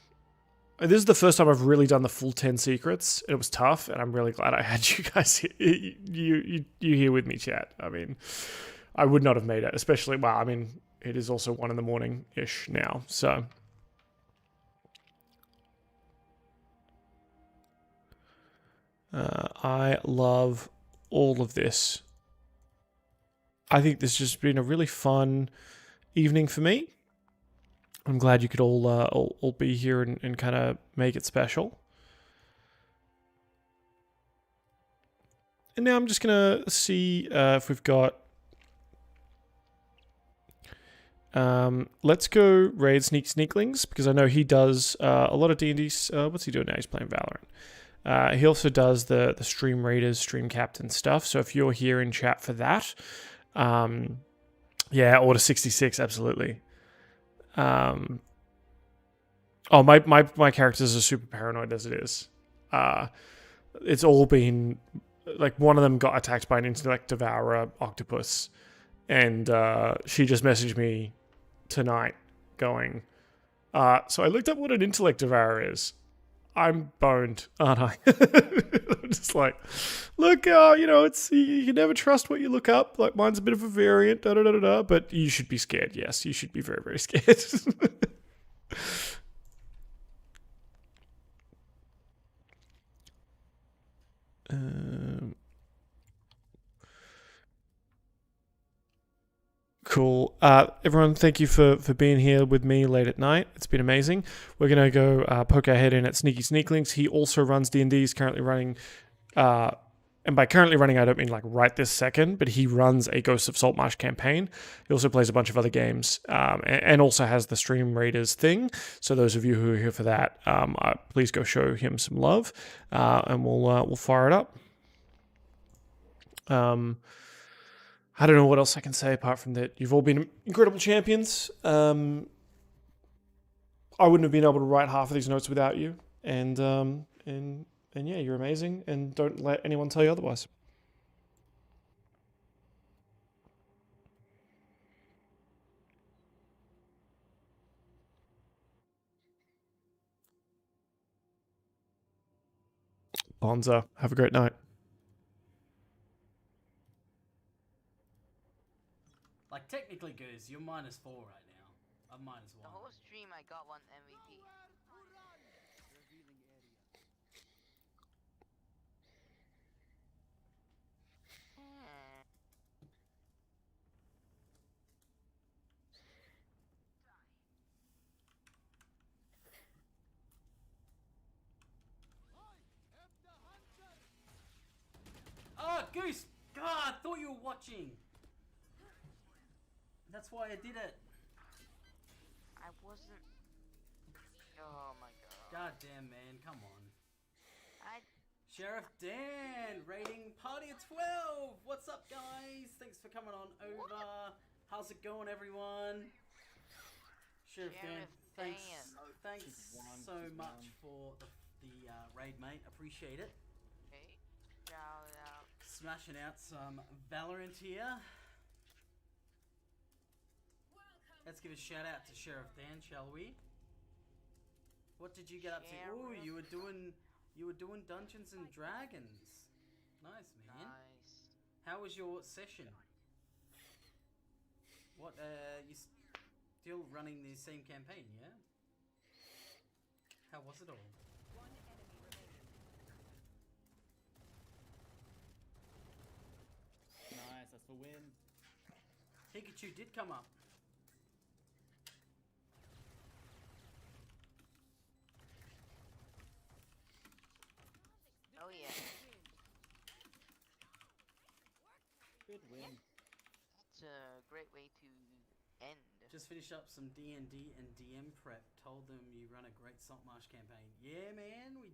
This is the first time I've really done the full 10 secrets. It was tough, and I'm really glad I had you guys here, you here with me, chat. I mean, I would not have made it, especially, well, I mean, it is also 1 a.m-ish now, so. I love all of this. I think this has just been a really fun evening for me. I'm glad you could all be here and kind of make it special. And now I'm just going to see if we've got... let's go raid Sneaklings, because I know he does a lot of D&D's... what's he doing now? He's playing Valorant. He also does the Stream Raiders, Stream Captain stuff. So if you're here in chat for that, yeah, Order 66, absolutely. Oh, my characters are super paranoid as it is. It's all been like, one of them got attacked by an intellect devourer octopus, and she just messaged me tonight going, so I looked up what an intellect devourer is. I'm boned, aren't I? I'm just like, look, you know, it's, you can never trust what you look up. Like, mine's a bit of a variant, but you should be scared. Yes, you should be very, very scared. Cool. Everyone, thank you for being here with me late at night. It's been amazing. We're going to go poke our head in at Sneaklings. He also runs D&D. He's currently running, and by currently running, I don't mean like right this second, but he runs a Ghosts of Saltmarsh campaign. He also plays a bunch of other games, and also has the Stream Raiders thing. So those of you who are here for that, please go show him some love, and we'll fire it up. I don't know what else I can say apart from that you've all been incredible champions. I wouldn't have been able to write half of these notes without you. And yeah, you're amazing. And don't let anyone tell you otherwise. Bonza. Have a great night. Like, technically, Goose, you're -4 right now. I'm -1. The whole stream I got 1 MVP. Oh, Goose! God, I thought you were watching. That's why I did it. I wasn't. Oh my god. God damn, man, come on. I. Sheriff Dan, rating party of 12. What's up, guys? Thanks for coming on over. How's it going, everyone? Sheriff Dan, thanks so much for the raid, mate. Appreciate it. Okay. Shout out. Smashing out some Valorant here. Let's give a shout out to Sheriff Dan, shall we? What did you get up to? Oh, you were doing Dungeons and Dragons. Nice, man. Nice. How was your session? What, you still running the same campaign, yeah? How was it all? Nice, that's the win. Pikachu did come up. Oh yeah. Good win. It's a great way to end. Just finish up some D&D and DM prep. Told them you run a great Saltmarsh campaign. Yeah, man, we